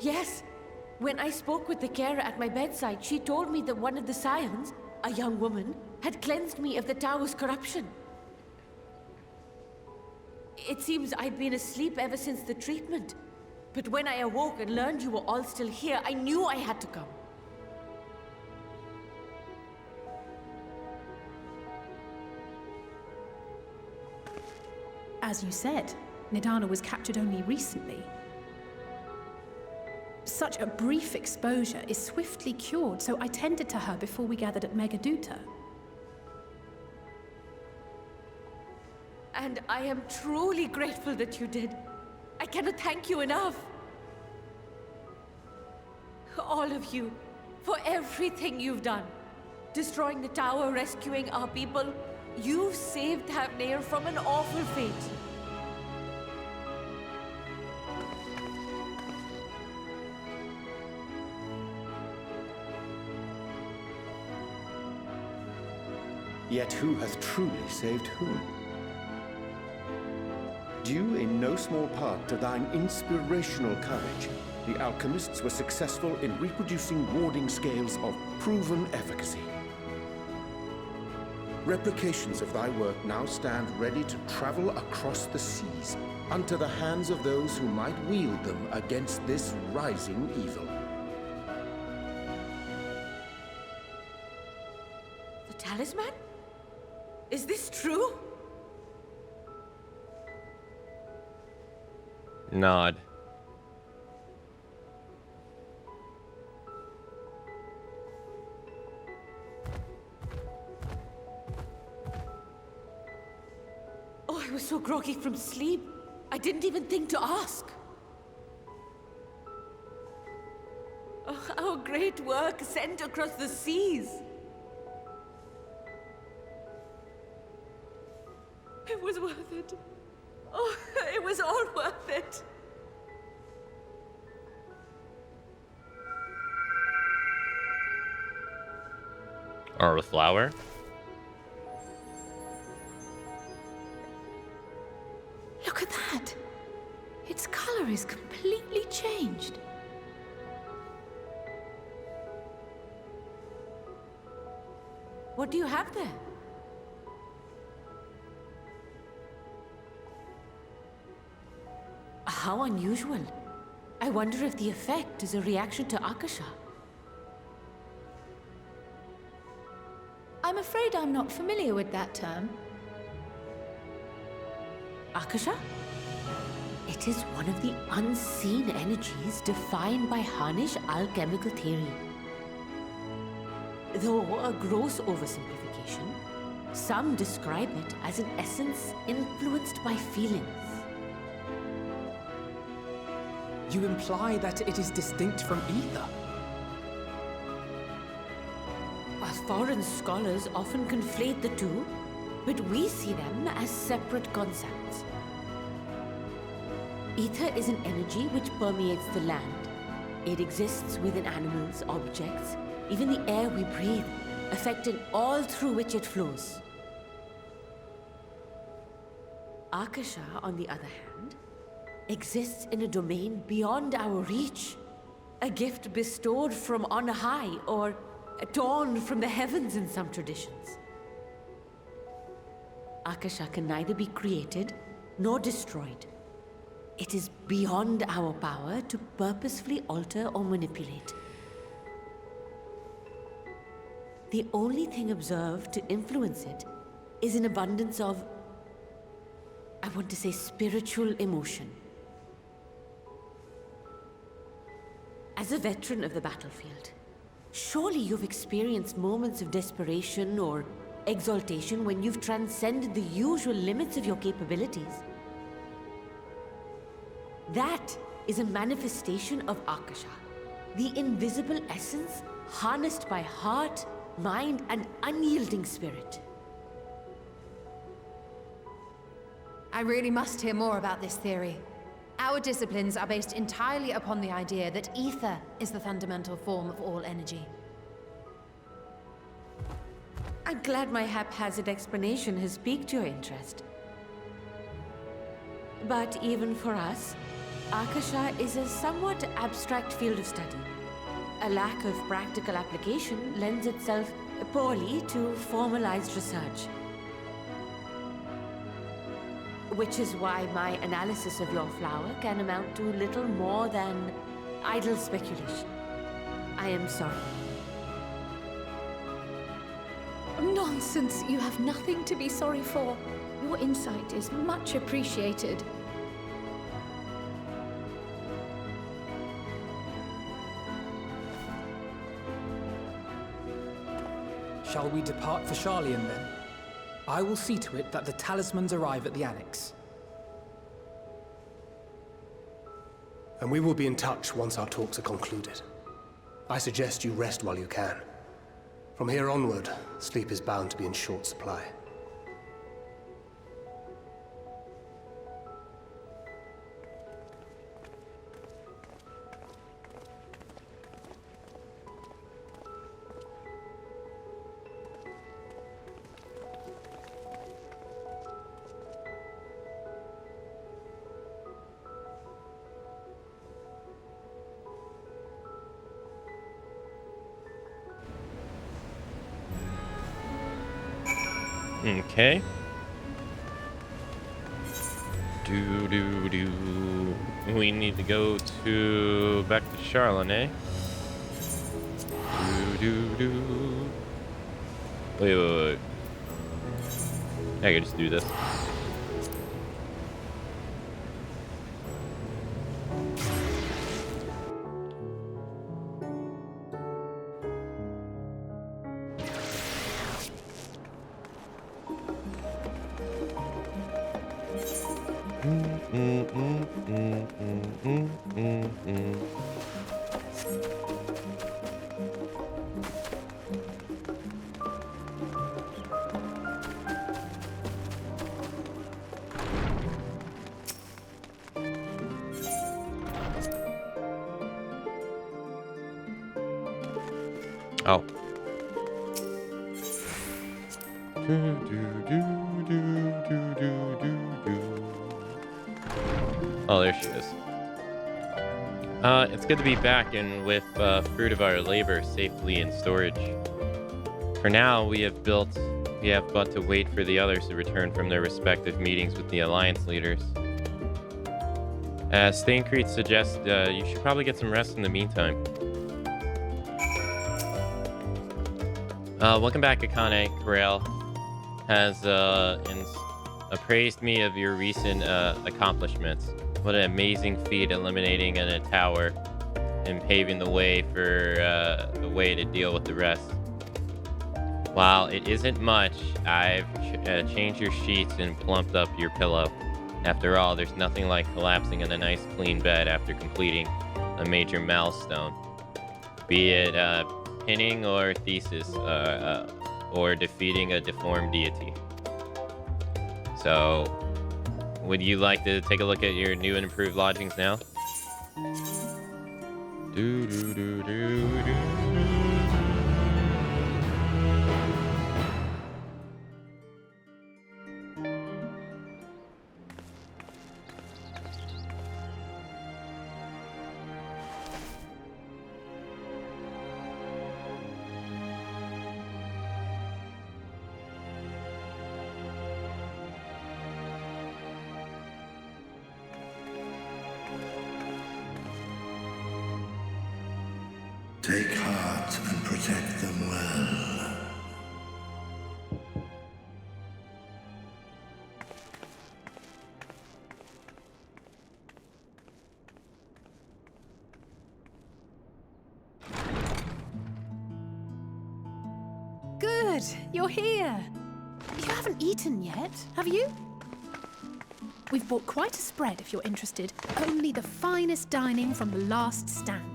Speaker 2: Yes. When I spoke with the carer at my bedside, she told me that one of the scions, a young woman, had cleansed me of the tower's corruption. It seems I'd been asleep ever since the treatment. But when I awoke and learned you were all still here, I knew I had to come.
Speaker 5: As you said, Nidana was captured only recently. Such a brief exposure is swiftly cured, so I tended to her before we gathered at Megaduta.
Speaker 2: And I am truly grateful that you did. I cannot thank you enough. All of you, for everything you've done. Destroying the tower, rescuing our people. You've saved Thavnair from an awful fate.
Speaker 7: Yet who hath truly saved whom? Due in no small part to thine inspirational courage, the alchemists were successful in reproducing warding scales of proven efficacy. Replications of thy work now stand ready to travel across the seas, unto the hands of those who might wield them against this rising evil.
Speaker 2: The talisman? Is this true?
Speaker 1: Nod.
Speaker 2: Oh, I was so groggy from sleep. I didn't even think to ask. Oh, our great work sent across the seas. It was worth it. Oh, it was all worth it.
Speaker 1: Or a flower?
Speaker 2: What do you have there? How unusual. I wonder if the effect is a reaction to Akasha.
Speaker 5: I'm afraid I'm not familiar with that term.
Speaker 2: Akasha? It is one of the unseen energies defined by Harnish alchemical theory. Though a gross oversimplification, some describe it as an essence influenced by feelings.
Speaker 6: You imply that it is distinct from ether?
Speaker 2: Foreign scholars often conflate the two, but we see them as separate concepts. Ether is an energy which permeates the land. It exists within animals, objects, even the air we breathe, affecting all through which it flows. Akasha, on the other hand, exists in a domain beyond our reach. A gift bestowed from on high, or torn from the heavens in some traditions. Akasha can neither be created nor destroyed. It is beyond our power to purposefully alter or manipulate. The only thing observed to influence it is an abundance of, I want to say, spiritual emotion. As a veteran of the battlefield, surely you've experienced moments of desperation or exaltation when you've transcended the usual limits of your capabilities. That is a manifestation of Akasha, the invisible essence harnessed by heart, mind, and unyielding spirit.
Speaker 4: I really must hear more about this theory. Our disciplines are based entirely upon the idea that ether is the fundamental form of all energy.
Speaker 2: I'm glad my haphazard explanation has piqued your interest. But even for us, Akasha is a somewhat abstract field of study. A lack of practical application lends itself poorly to formalized research. Which is why my analysis of your flower can amount to little more than idle speculation. I am sorry.
Speaker 5: Nonsense! You have nothing to be sorry for. Your insight is much appreciated.
Speaker 6: Shall we depart for Charlian then? I will see to it that the talismans arrive at the Annex.
Speaker 8: And we will be in touch once our talks are concluded. I suggest you rest while you can. From here onward, sleep is bound to be in short supply.
Speaker 1: Okay. We need to go to back to Charlotte, eh? Wait. I can just do this. Oh. Oh, there she is. It's good to be back and with fruit of our labor safely in storage. For now, we have but to wait for the others to return from their respective meetings with the Alliance leaders. As Staincrete suggests, you should probably get some rest in the meantime. Welcome back, Akane. Corel has appraised me of your recent accomplishments. What an amazing feat eliminating a tower and paving the way for the way to deal with the rest. While it isn't much, I've changed your sheets and plumped up your pillow. After all, there's nothing like collapsing in a nice clean bed after completing a major milestone. Be it pinning or thesis, or defeating a deformed deity. So, would you like to take a look at your new and improved lodgings now?
Speaker 13: Take heart and protect them well.
Speaker 3: Good, you're here. You haven't eaten yet, have you? We've bought quite a spread if you're interested. Only the finest dining from the last stand.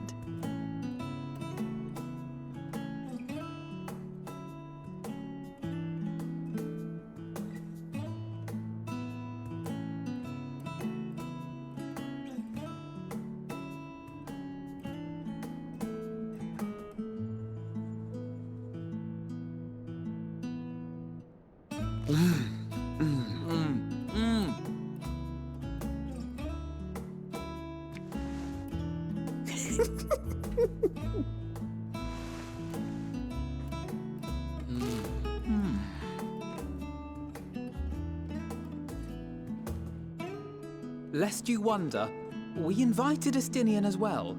Speaker 6: Lest you wonder, we invited Estinian as well.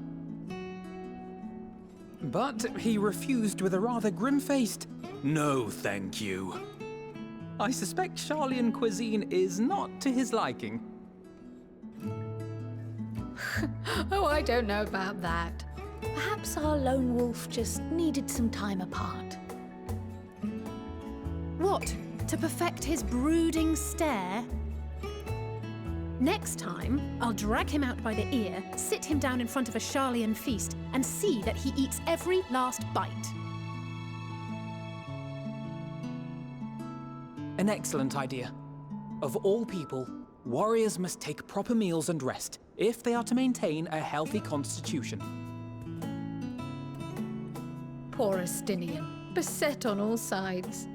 Speaker 6: But he refused with a rather grim-faced, "No, thank you." I suspect Sharlayan cuisine is not to his liking.
Speaker 5: Oh, I don't know about that. Perhaps our lone wolf just needed some time apart.
Speaker 3: What? To perfect his brooding stare? Next time, I'll drag him out by the ear, sit him down in front of a Sharlayan feast, and see that he eats every last bite.
Speaker 6: An excellent idea. Of all people, warriors must take proper meals and rest if they are to maintain a healthy constitution.
Speaker 5: Poor Estinian, beset on all sides.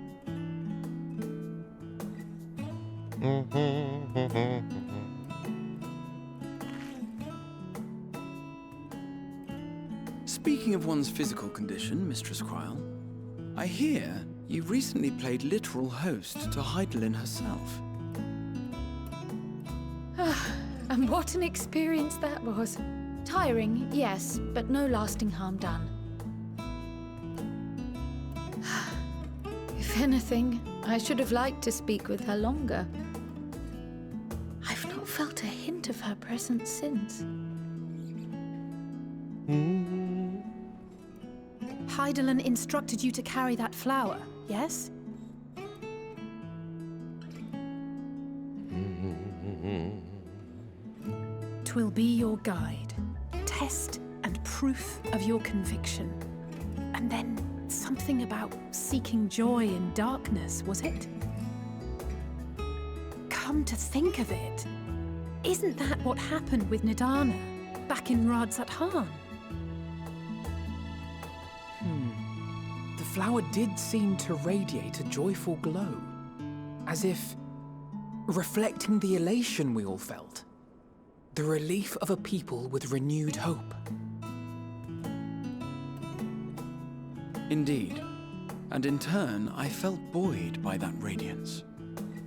Speaker 9: Speaking of one's physical condition, Mistress Kryl, I hear you recently played literal host to Heidelin herself.
Speaker 5: And what an experience that was. Tiring, yes, but no lasting harm done. If anything, I should have liked to speak with her longer. I've not felt a hint of her presence since.
Speaker 3: Heidelin instructed you to carry that flower, yes? Twill be your guide, test and proof of your conviction. And then something about seeking joy in darkness, was it? Come to think of it, isn't that what happened with Nidana back in Radzat-Han?
Speaker 6: The flower did seem to radiate a joyful glow, as if reflecting the elation we all felt, the relief of a people with renewed hope.
Speaker 9: Indeed. And in turn, I felt buoyed by that radiance.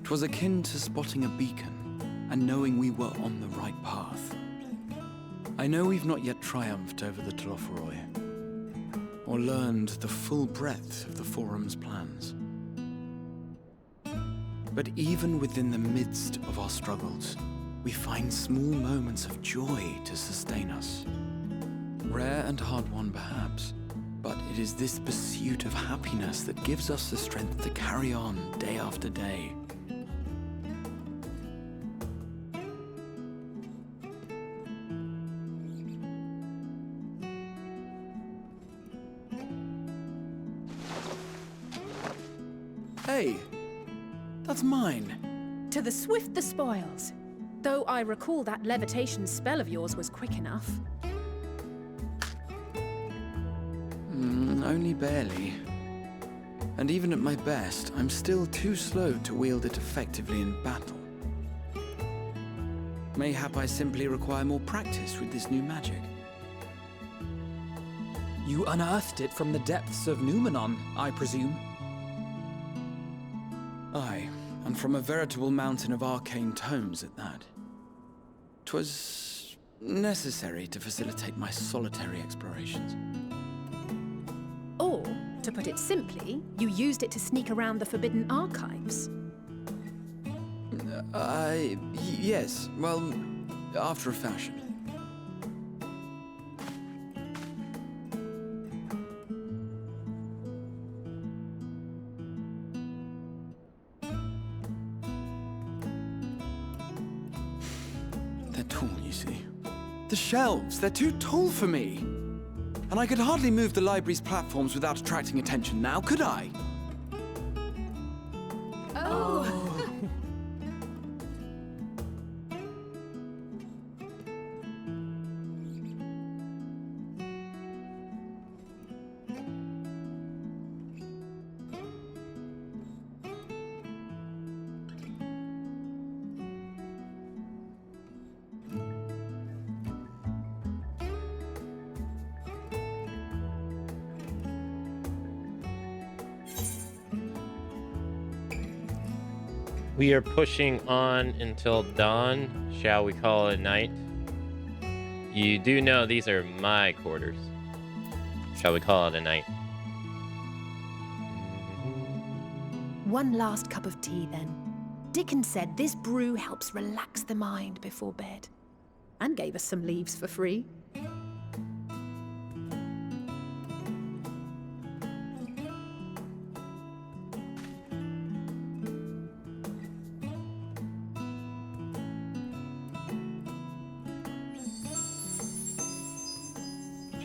Speaker 9: 'Twas akin to spotting a beacon and knowing we were on the right path. I know we've not yet triumphed over the Telophoroi, or learned the full breadth of the Forum's plans. But even within the midst of our struggles, we find small moments of joy to sustain us. Rare and hard-won perhaps, but it is this pursuit of happiness that gives us the strength to carry on day after day. Hey, that's mine.
Speaker 3: To the swift the spoils. Though I recall that levitation spell of yours was quick enough.
Speaker 9: Only barely. And even at my best, I'm still too slow to wield it effectively in battle. Mayhap I simply require more practice with this new magic.
Speaker 6: You unearthed it from the depths of Numenon, I presume?
Speaker 9: Aye, and from a veritable mountain of arcane tomes at that. 'Twas necessary to facilitate my solitary explorations.
Speaker 3: Or, to put it simply, you used it to sneak around the Forbidden Archives.
Speaker 9: Yes, well, after a fashion. They're tall, you see. The shelves, they're too tall for me. And I could hardly move the library's platforms without attracting attention now, could I?
Speaker 4: Oh!
Speaker 1: We are pushing on until dawn. Shall we call it night? You do know these are my quarters. Shall we call it a night?
Speaker 5: One last cup of tea, then. Dickon said this brew helps relax the mind before bed.
Speaker 3: And gave us some leaves for free.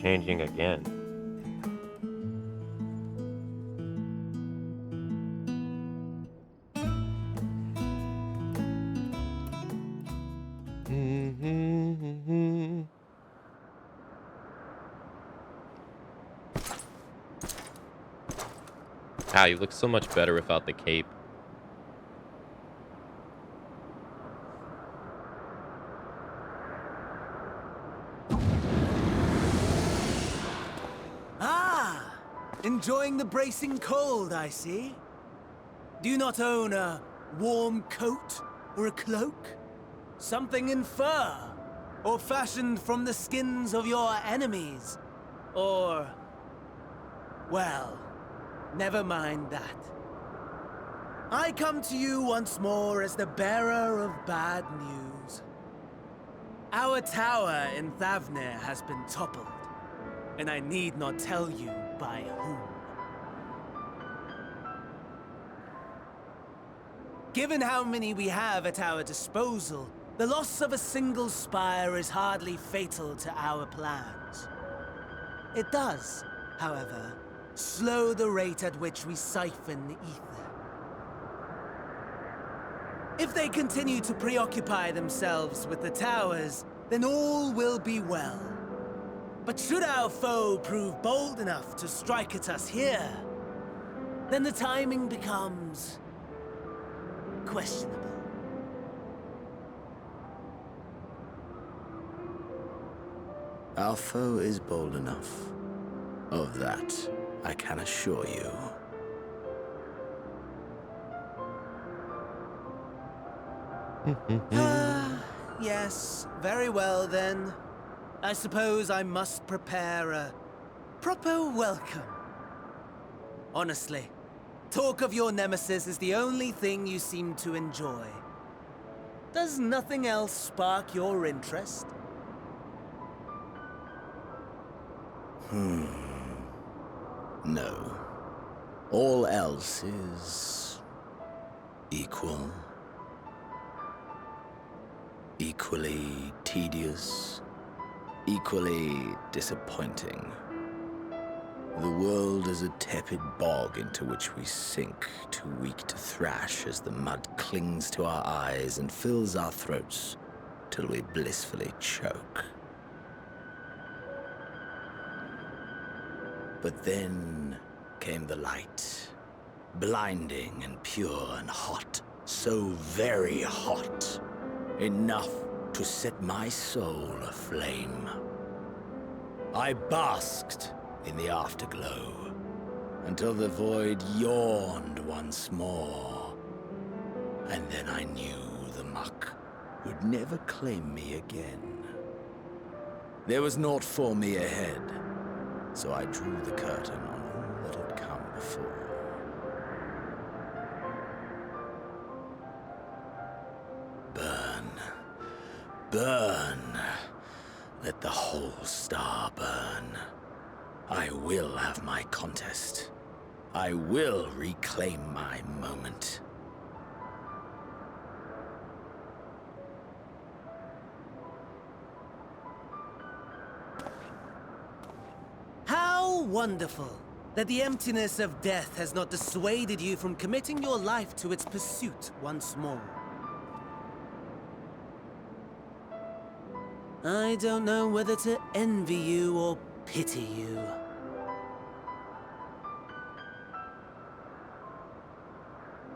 Speaker 1: Changing again. Ah, you look so much better without the cape.
Speaker 14: Enjoying the bracing cold, I see. Do you not own a warm coat or a cloak? Something in fur? Or fashioned from the skins of your enemies? Or... well, never mind that. I come to you once more as the bearer of bad news. Our tower in Thavnir has been toppled, and I need not tell you by whom. Given how many we have at our disposal, the loss of a single spire is hardly fatal to our plans. It does, however, slow the rate at which we siphon the ether. If they continue to preoccupy themselves with the towers, then all will be well. But should our foe prove bold enough to strike at us here, then the timing becomes questionable.
Speaker 12: Our foe is bold enough. Of that, I can assure you.
Speaker 14: Yes, very well then. I suppose I must prepare a proper welcome. Honestly, talk of your nemesis is the only thing you seem to enjoy. Does nothing else spark your interest?
Speaker 15: No. All else is equal. Equally tedious. Equally disappointing. The world is a tepid bog into which we sink, too weak to thrash as the mud clings to our eyes and fills our throats till we blissfully choke. But then came the light, blinding and pure and hot, so very hot, enough to set my soul aflame. I basked in the afterglow until the void yawned once more, and then I knew the muck would never claim me again. There was naught for me ahead, so I drew the curtain on all that had come before. Burn, burn, let the whole star burn. I will have my contest. I will reclaim my moment.
Speaker 14: How wonderful that the emptiness of death has not dissuaded you from committing your life to its pursuit once more. I don't know whether to envy you or pity you.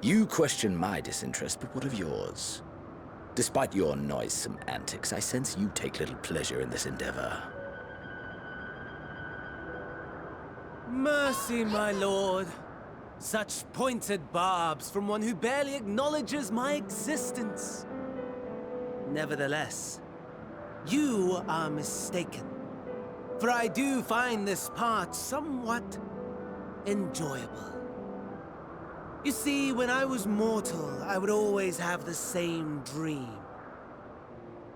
Speaker 15: You question my disinterest, but what of yours? Despite your noisome antics, I sense you take little pleasure in this endeavor.
Speaker 14: Mercy, my lord. Such pointed barbs from one who barely acknowledges my existence. Nevertheless, you are mistaken. For I do find this part somewhat enjoyable. You see, when I was mortal, I would always have the same dream.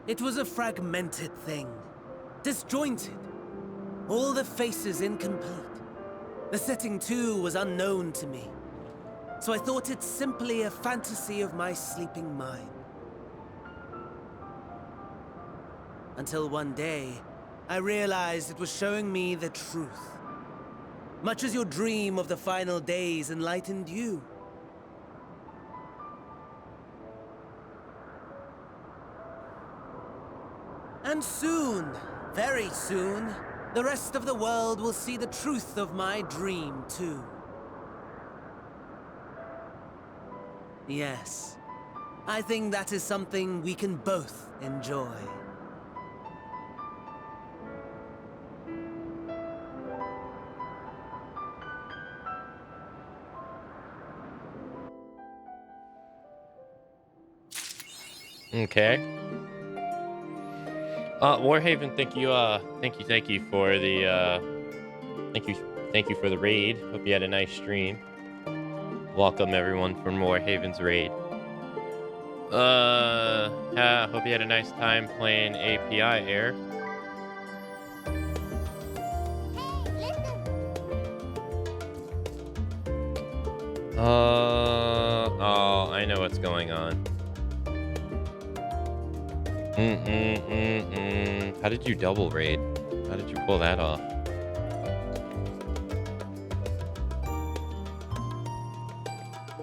Speaker 14: It was a fragmented thing, disjointed, all the faces incomplete. The setting, too, was unknown to me, so I thought it simply a fantasy of my sleeping mind. Until one day, I realized it was showing me the truth. Much as your dream of the final days enlightened you. And soon, very soon, the rest of the world will see the truth of my dream, too. Yes, I think that is something we can both enjoy.
Speaker 1: Okay. Warhaven, thank you for the thank you for the raid. Hope you had a nice stream. Welcome everyone from Warhaven's raid. Hope you had a nice time playing API Air. Oh, I know what's going on. How did you double raid? How did you pull that off?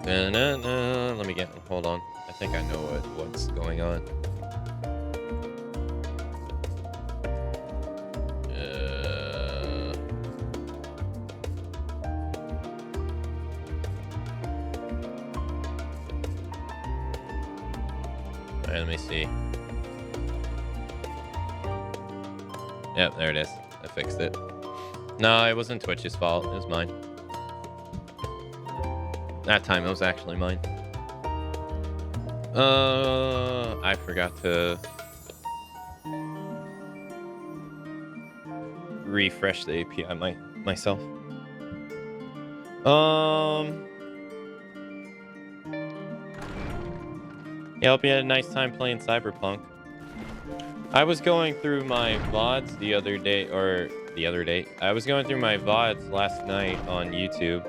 Speaker 1: Let me hold on. I think I know what's going on. All right, let me see. Yep, there it is. I fixed it. No, it wasn't Twitch's fault. It was mine. That time, it was actually mine. I forgot to refresh the API myself. Yeah, hope you had a nice time playing Cyberpunk. I was going through my VODs the other day. I was going through my VODs last night on YouTube.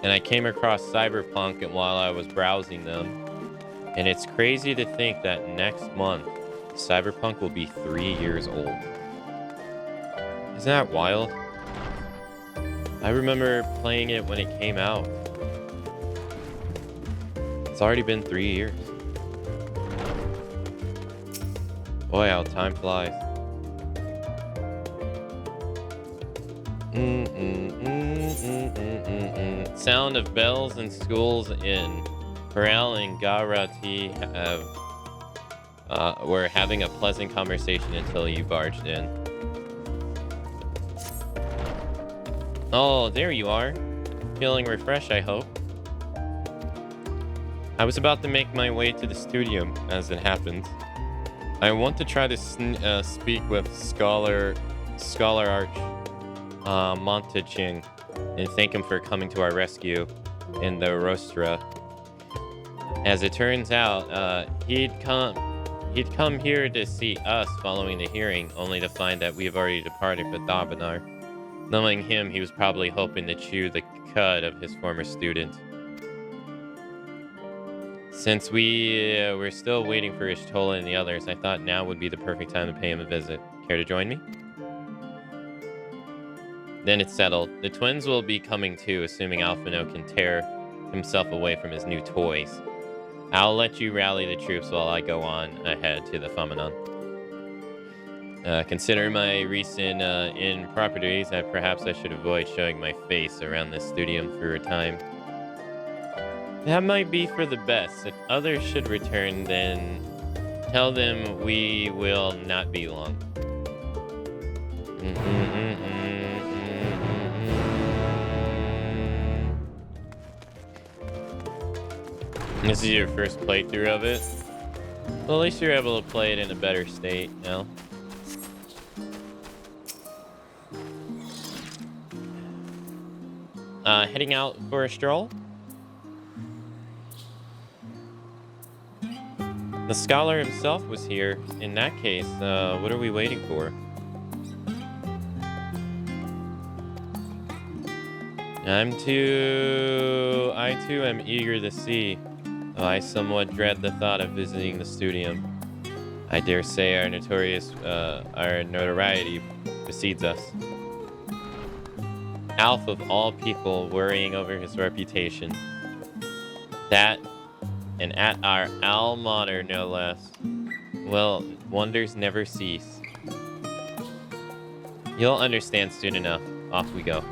Speaker 1: And I came across Cyberpunk and while I was browsing them. And it's crazy to think that next month, Cyberpunk will be 3 years old. Isn't that wild? I remember playing it when it came out. It's already been 3 years. Boy, how time flies. Sound of bells and schools in Perel and Garati were having a pleasant conversation until you barged in. Oh, there you are. Feeling refreshed, I hope. I was about to make my way to the studio, as it happens. I want to try to speak with Scholar Arch Monteching and thank him for coming to our rescue in the Rostra. As it turns out, he'd come here to see us following the hearing, only to find that we have already departed for Thabanar. Knowing him, he was probably hoping to chew the cud of his former student. Since we were still waiting for Ishtola and the others, I thought now would be the perfect time to pay him a visit. Care to join me? Then it's settled. The twins will be coming too, assuming Alphino can tear himself away from his new toys. I'll let you rally the troops while I go on ahead to the Phenomenon. Considering my recent improprieties, perhaps I should avoid showing my face around this studio for a time. That might be for the best. If others should return, then tell them we will not be long. This is your first playthrough of it? Well, at least you're able to play it in a better state now. Heading out for a stroll? The scholar himself was here. In that case, what are we waiting for? I too am eager to see. Though I somewhat dread the thought of visiting the studio. I dare say our notoriety precedes us. Alf of all people worrying over his reputation. That, and at our alma mater no less. Well, wonders never cease. You'll understand soon enough. Off we go.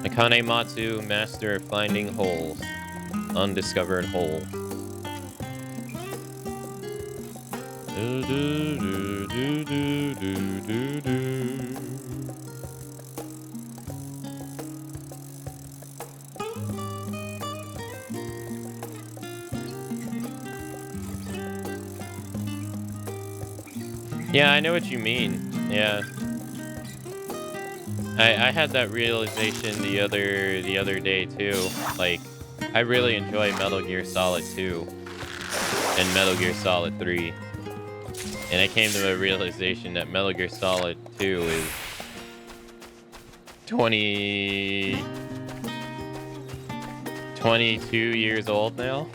Speaker 1: Akamatzu, master of finding holes. Undiscovered holes. Yeah, I know what you mean. Yeah. I had that realization the other day too. Like, I really enjoy Metal Gear Solid 2 and Metal Gear Solid 3. And I came to a realization that Metal Gear Solid 2 is 22 years old now.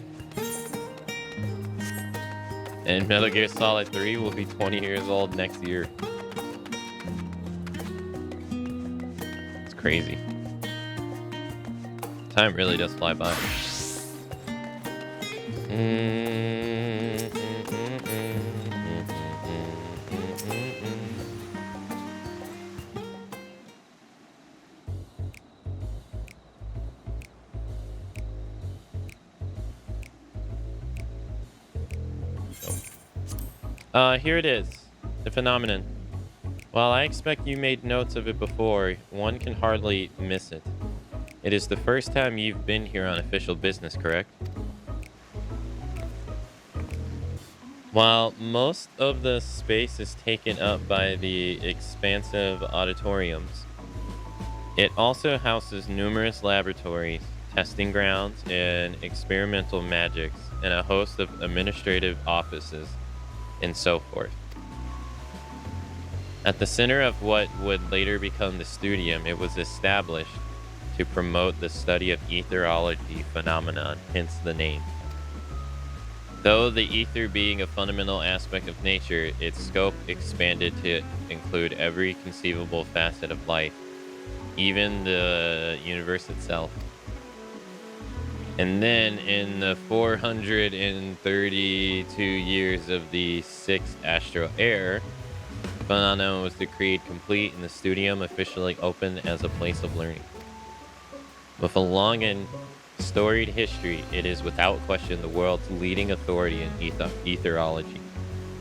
Speaker 1: And Metal Gear Solid 3 will be 20 years old next year. It's crazy. Time really does fly by. Here it is. The phenomenon. While I expect you made notes of it before, one can hardly miss it. It is the first time you've been here on official business, correct? While most of the space is taken up by the expansive auditoriums, it also houses numerous laboratories, testing grounds, and experimental magics, and a host of administrative offices, and so forth. At the center of what would later become the studium, it was established to promote the study of etherology phenomenon, hence the name. Though the ether being a fundamental aspect of nature, its scope expanded to include every conceivable facet of life, even the universe itself. And then in the 432 years of the sixth astral era, phenomenon was decreed complete and the studium officially opened as a place of learning. With a long and storied history, it is without question the world's leading authority in etherology,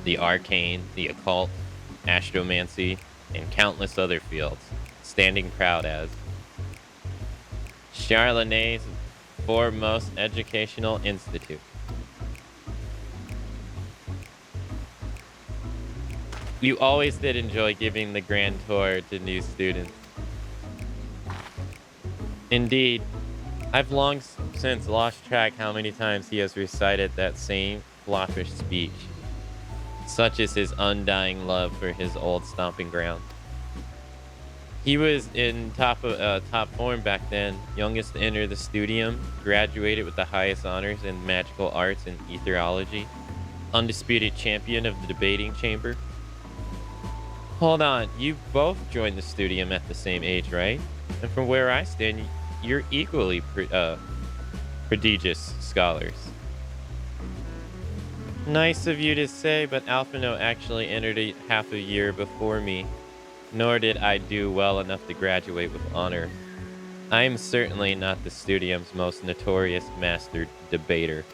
Speaker 1: the arcane, the occult, astromancy, and countless other fields, standing proud as Charlenay's foremost educational institute. You always did enjoy giving the grand tour to new students. Indeed, I've long since lost track how many times he has recited that same floppish speech. Such is his undying love for his old stomping ground. He was in top form back then, youngest to enter the studium, graduated with the highest honors in magical arts and etherology, undisputed champion of the debating chamber. Hold on, you both joined the studium at the same age, right? And from where I stand, you're equally prodigious scholars. Nice of you to say, but Alphino actually entered half a year before me, nor did I do well enough to graduate with honor. I am certainly not the studium's most notorious master debater.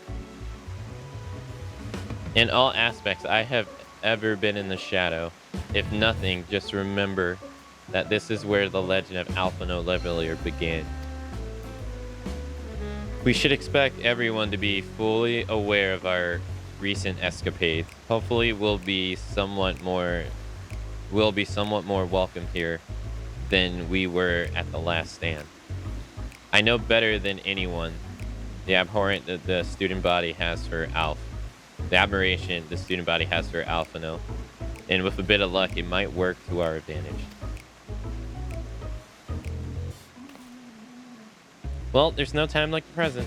Speaker 1: In all aspects, I have ever been in the shadow. If nothing, just remember that this is where the legend of Alphino Levelier began. We should expect everyone to be fully aware of our recent escapades. Hopefully we'll be somewhat more welcome here than we were at the last stand. I know better than anyone the abhorrent that the student body has for the admiration the student body has for Alphino, and with a bit of luck, it might work to our advantage. Well, there's no time like the present.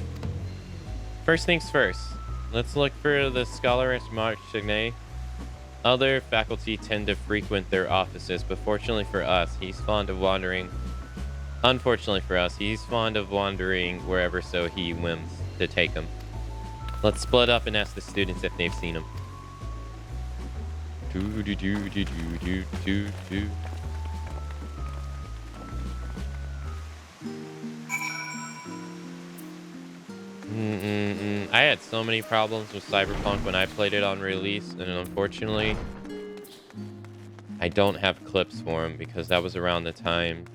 Speaker 1: First things first, let's look for the scholarish Marchigny. Other faculty tend to frequent their offices, but fortunately for us, he's fond of wandering. Unfortunately for us, he's fond of wandering wherever so he whims to take him. Let's split up and ask the students if they've seen him. I had so many problems with Cyberpunk when I played it on release, and unfortunately, I don't have clips for him because that was around the time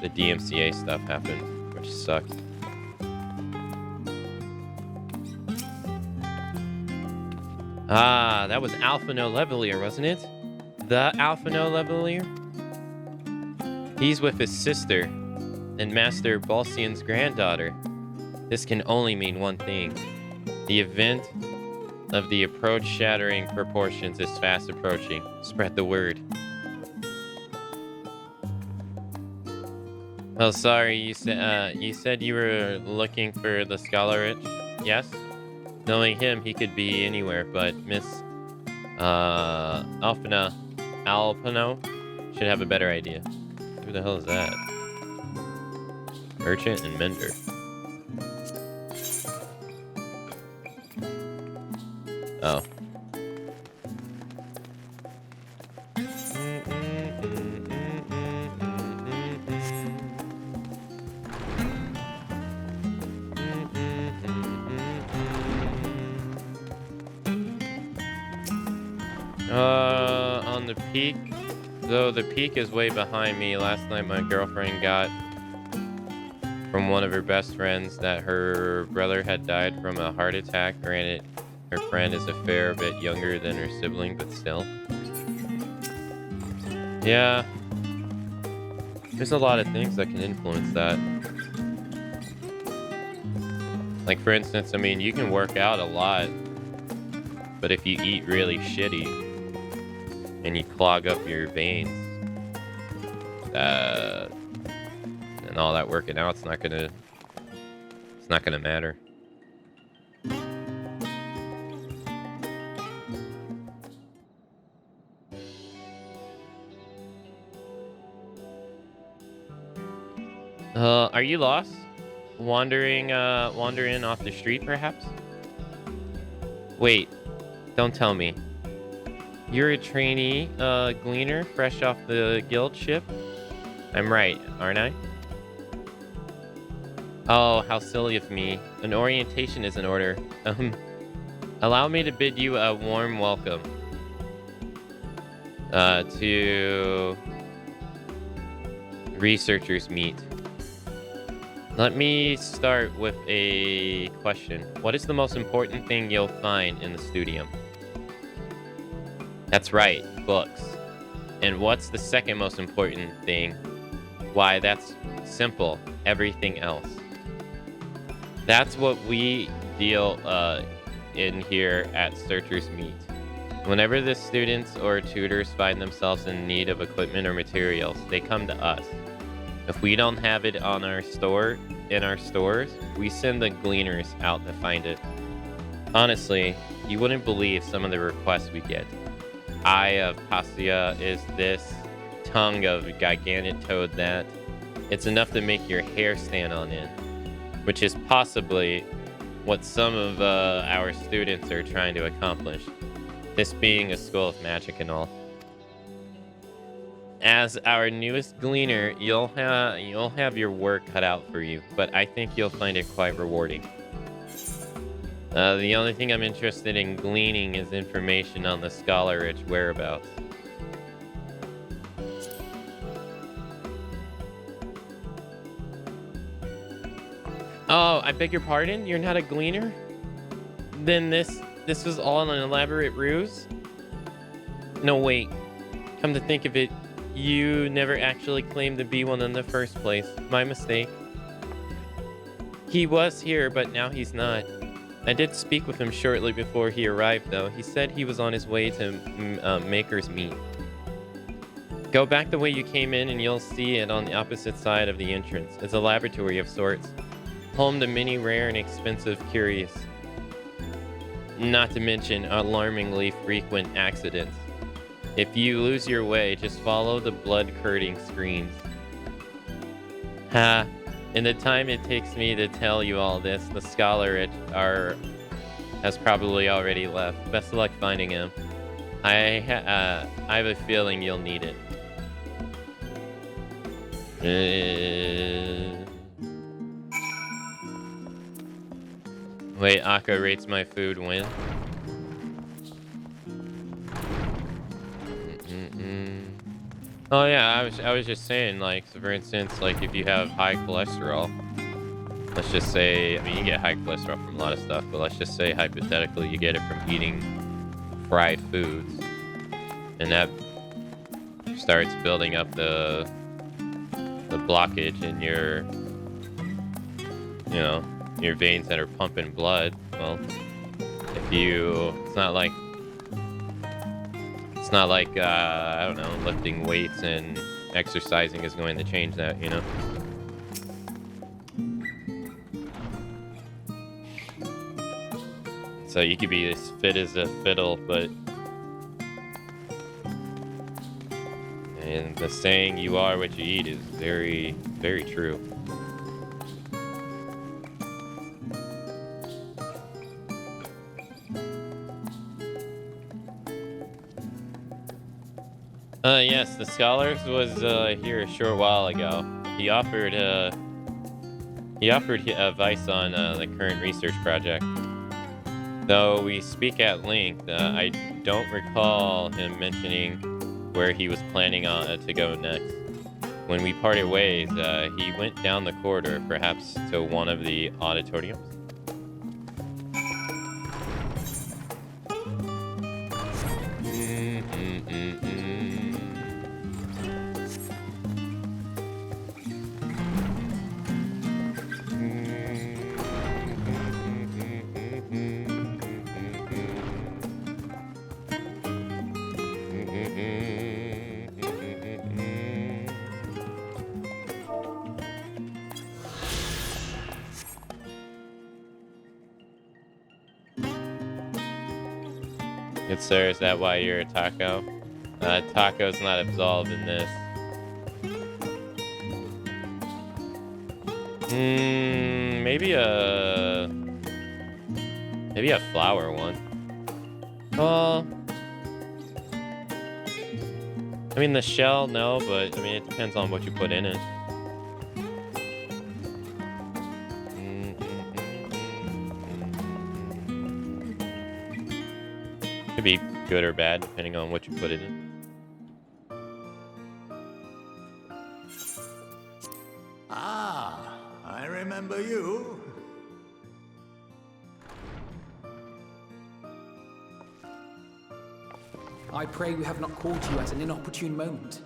Speaker 1: the DMCA stuff happened, which sucked. Ah, that was Alphino Levelier, wasn't it? The Alphino Levelier? He's with his sister and Master Balsian's granddaughter. This can only mean one thing. The event of the approach-shattering proportions is fast approaching. Spread the word. Oh, sorry, you said you were looking for the Scholarich? Yes? Knowing him, he could be anywhere, but Miss Alphino should have a better idea. Who the hell is that? Merchant and Mender. Oh. the peak, though the peak is way behind me. Last night my girlfriend got from one of her best friends that her brother had died from a heart attack. Granted, her friend is a fair bit younger than her sibling, but still. Yeah. There's a lot of things that can influence that. Like, for instance, I mean, you can work out a lot, but if you eat really shitty and you clog up your veins, and all that working out, it's not gonna matter. Are you lost? Wandering off the street, perhaps? Wait, don't tell me. You're a trainee, gleaner, fresh off the guild ship? I'm right, aren't I? Oh, how silly of me. An orientation is in order. Allow me to bid you a warm welcome. To researchers meet. Let me start with a question. What is the most important thing you'll find in the studium? That's right, books. And what's the second most important thing? Why, that's simple. Everything else. That's what we deal in here at Searchers Meet. Whenever the students or tutors find themselves in need of equipment or materials, they come to us. If we don't have it on our in our stores, we send the gleaners out to find it. Honestly, you wouldn't believe some of the requests we get. Eye of Passia is this, tongue of gigantic toad that. It's enough to make your hair stand on end, which is possibly what some of our students are trying to accomplish. This being a school of magic and all. As our newest gleaner, you'll have your work cut out for you, but I think you'll find it quite rewarding. The only thing I'm interested in gleaning is information on the Scholarage whereabouts. Oh, I beg your pardon? You're not a gleaner? Then this was all an elaborate ruse? No, wait. Come to think of it, you never actually claimed to be one in the first place. My mistake. He was here, but now he's not. I did speak with him shortly before he arrived, though. He said he was on his way to Maker's Meet. Go back the way you came in and you'll see it on the opposite side of the entrance. It's a laboratory of sorts. Home to many rare and expensive curious. Not to mention alarmingly frequent accidents. If you lose your way, just follow the blood-curdling screams. Ha! In the time it takes me to tell you all this, the Scholarage has probably already left. Best of luck finding him. I have a feeling you'll need it. Wait, Akka rates my food when? Oh yeah, I was just saying, like, so for instance, like if you have high cholesterol, let's just say, I mean you get high cholesterol from a lot of stuff, but let's just say hypothetically you get it from eating fried foods, and that starts building up the blockage in your, you know, your veins that are pumping blood. Well, if you, it's not like I don't know, lifting weights and exercising is going to change that, you know. So you could be as fit as a fiddle, but and the saying "you are what you eat" is very, very true. Yes, the Scholars was here a short while ago. He offered advice on the current research project. Though we speak at length, I don't recall him mentioning where he was planning on to go next. When we parted ways, he went down the corridor, perhaps to one of the auditoriums. Good sir, is that why you're a taco? Taco's not absolved in this. Maybe a flower one. Well, I mean the shell, no, but I mean it depends on what you put in it. Could be good or bad depending on what you put in it.
Speaker 13: Ah, I remember you.
Speaker 6: I pray we have not called you at an inopportune moment.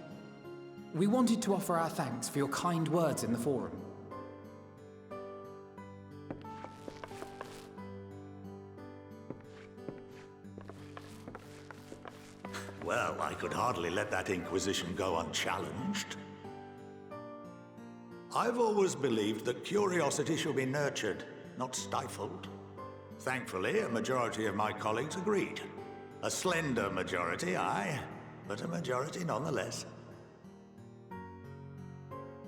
Speaker 6: We wanted to offer our thanks for your kind words in the forum.
Speaker 13: Well, I could hardly let that inquisition go unchallenged. I've always believed that curiosity should be nurtured, not stifled. Thankfully, a majority of my colleagues agreed. A slender majority, aye, but a majority nonetheless.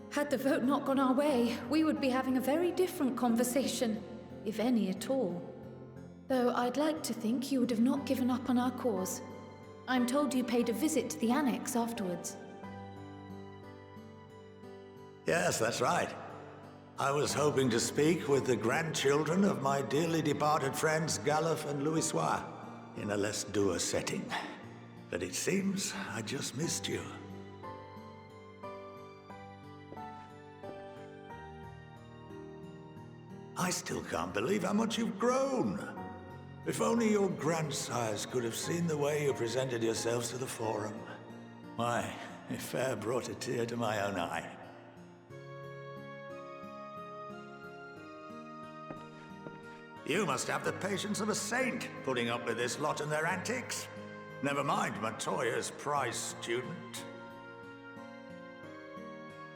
Speaker 5: Had the vote not gone our way, we would be having a very different conversation, if any at all. Though I'd like to think you would have not given up on our cause. I'm told you paid a visit to the annex afterwards.
Speaker 13: Yes, that's right. I was hoping to speak with the grandchildren of my dearly departed friends Galuf and Louisoix in a less dour setting. But it seems I just missed you. I still can't believe how much you've grown. If only your grandsires could have seen the way you presented yourselves to the Forum. Why, it fair brought a tear to my own eye. You must have the patience of a saint, putting up with this lot and their antics. Never mind Matoya's prize student.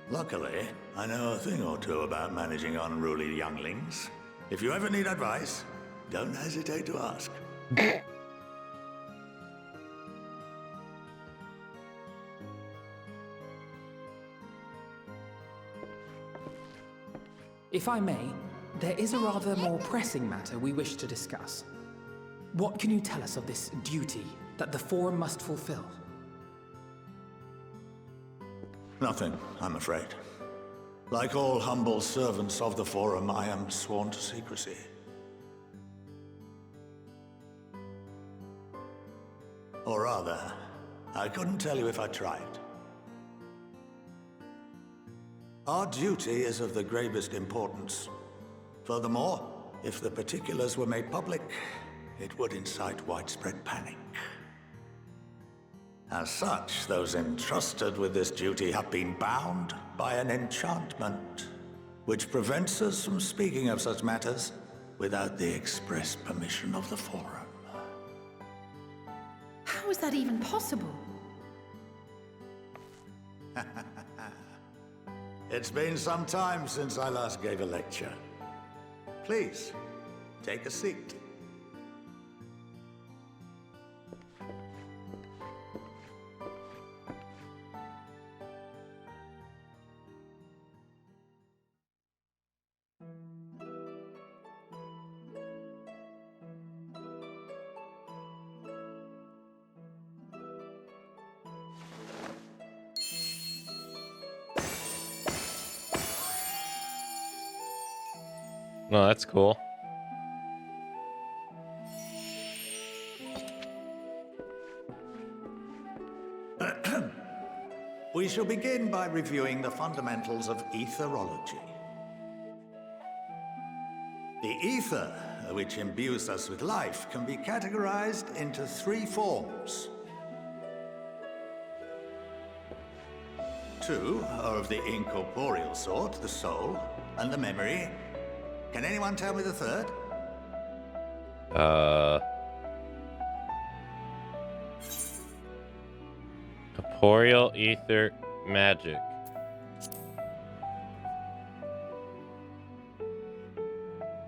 Speaker 13: Luckily, I know a thing or two about managing unruly younglings. If you ever need advice, don't hesitate to ask.
Speaker 6: If I may, there is a rather more pressing matter we wish to discuss. What can you tell us of this duty that the Forum must fulfill?
Speaker 13: Nothing, I'm afraid. Like all humble servants of the Forum, I am sworn to secrecy. Or rather, I couldn't tell you if I tried. Our duty is of the gravest importance. Furthermore, if the particulars were made public, it would incite widespread panic. As such, those entrusted with this duty have been bound by an enchantment, which prevents us from speaking of such matters without the express permission of the Forum.
Speaker 5: How is that even possible?
Speaker 13: It's been some time since I last gave a lecture. Please, take a seat.
Speaker 1: No, that's cool.
Speaker 16: We shall begin by reviewing the fundamentals of etherology. The ether, which imbues us with life, can be categorized into 3 forms. 2 are of the incorporeal sort, the soul, and the memory. Can anyone tell me the third?
Speaker 1: Corporeal, ether, magic.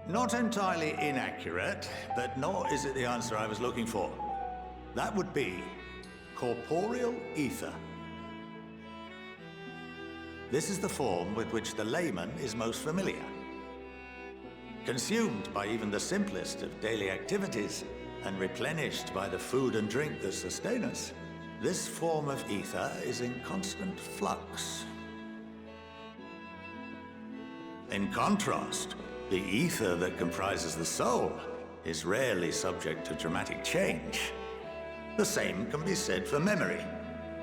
Speaker 16: Not entirely inaccurate, but nor is it the answer I was looking for. That would be corporeal ether. This is the form with which the layman is most familiar. Consumed by even the simplest of daily activities, and replenished by the food and drink that sustain us, this form of ether is in constant flux. In contrast, the ether that comprises the soul is rarely subject to dramatic change. The same can be said for memory,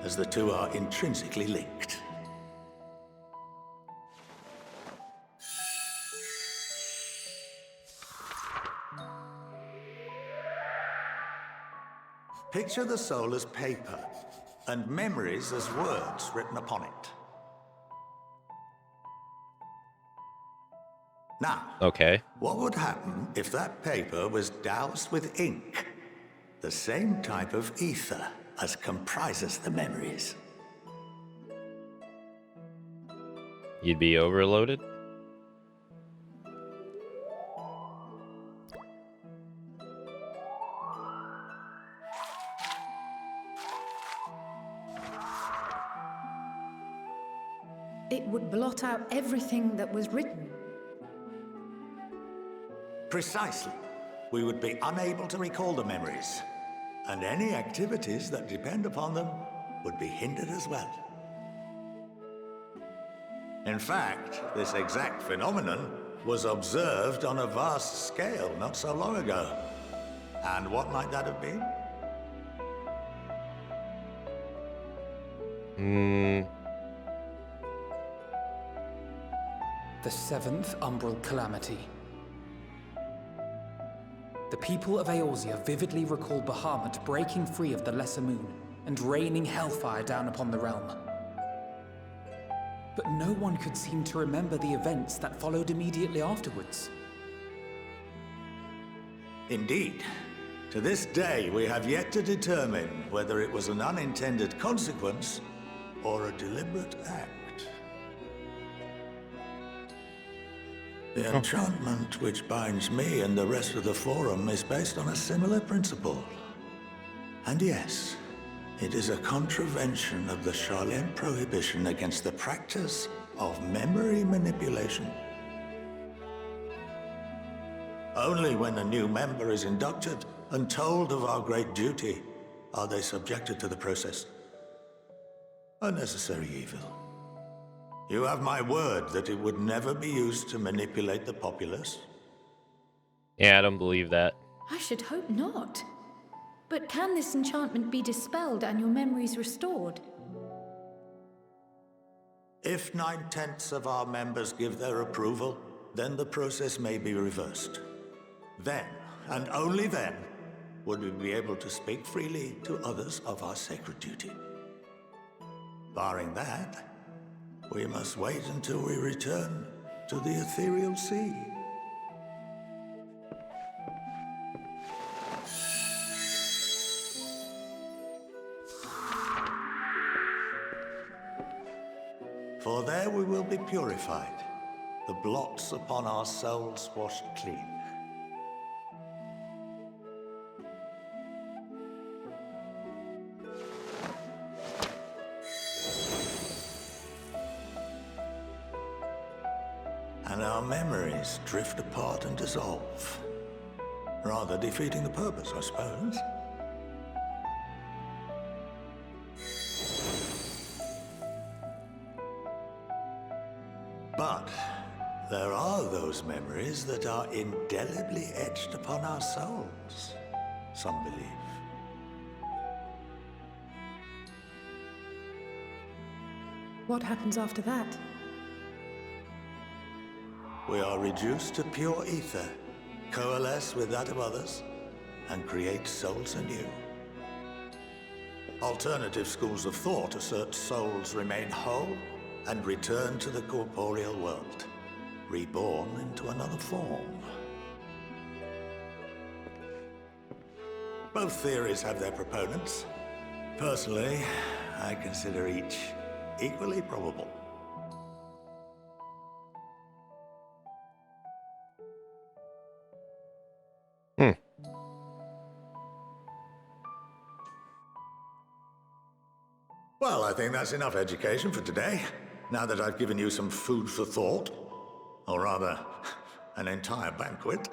Speaker 16: as the two are intrinsically linked. Picture the soul as paper, and memories as words written upon it. Now,
Speaker 1: okay,
Speaker 16: what would happen if that paper was doused with ink? The same type of ether as comprises the memories.
Speaker 1: You'd be overloaded?
Speaker 5: It would blot out everything that was written.
Speaker 16: Precisely. We would be unable to recall the memories, and any activities that depend upon them would be hindered as well. In fact, this exact phenomenon was observed on a vast scale not so long ago. And what might that have been?
Speaker 6: The 7th Umbral Calamity. The people of Eorzea vividly recall Bahamut breaking free of the Lesser Moon and raining hellfire down upon the realm. But no one could seem to remember the events that followed immediately afterwards.
Speaker 16: Indeed. To this day, we have yet to determine whether it was an unintended consequence or a deliberate act. The enchantment which binds me and the rest of the Forum is based on a similar principle. And yes, it is a contravention of the Sharlayan prohibition against the practice of memory manipulation. Only when a new member is inducted and told of our great duty are they subjected to the process. A necessary evil. You have my word that it would never be used to manipulate the populace?
Speaker 1: Yeah, I don't believe that.
Speaker 5: I should hope not. But can this enchantment be dispelled and your memories restored?
Speaker 16: If 9/10 of our members give their approval, then the process may be reversed. Then, and only then, would we be able to speak freely to others of our sacred duty. Barring that, we must wait until we return to the ethereal sea. For there we will be purified, the blots upon our souls washed clean. And our memories drift apart and dissolve. Rather defeating the purpose, I suppose. But there are those memories that are indelibly etched upon our souls, some believe.
Speaker 3: What happens after that?
Speaker 16: We are reduced to pure ether, coalesce with that of others, and create souls anew. Alternative schools of thought assert souls remain whole and return to the corporeal world, reborn into another form. Both theories have their proponents. Personally, I consider each equally probable. Well, I think that's enough education for today. Now that I've given you some food for thought, or rather, an entire banquet.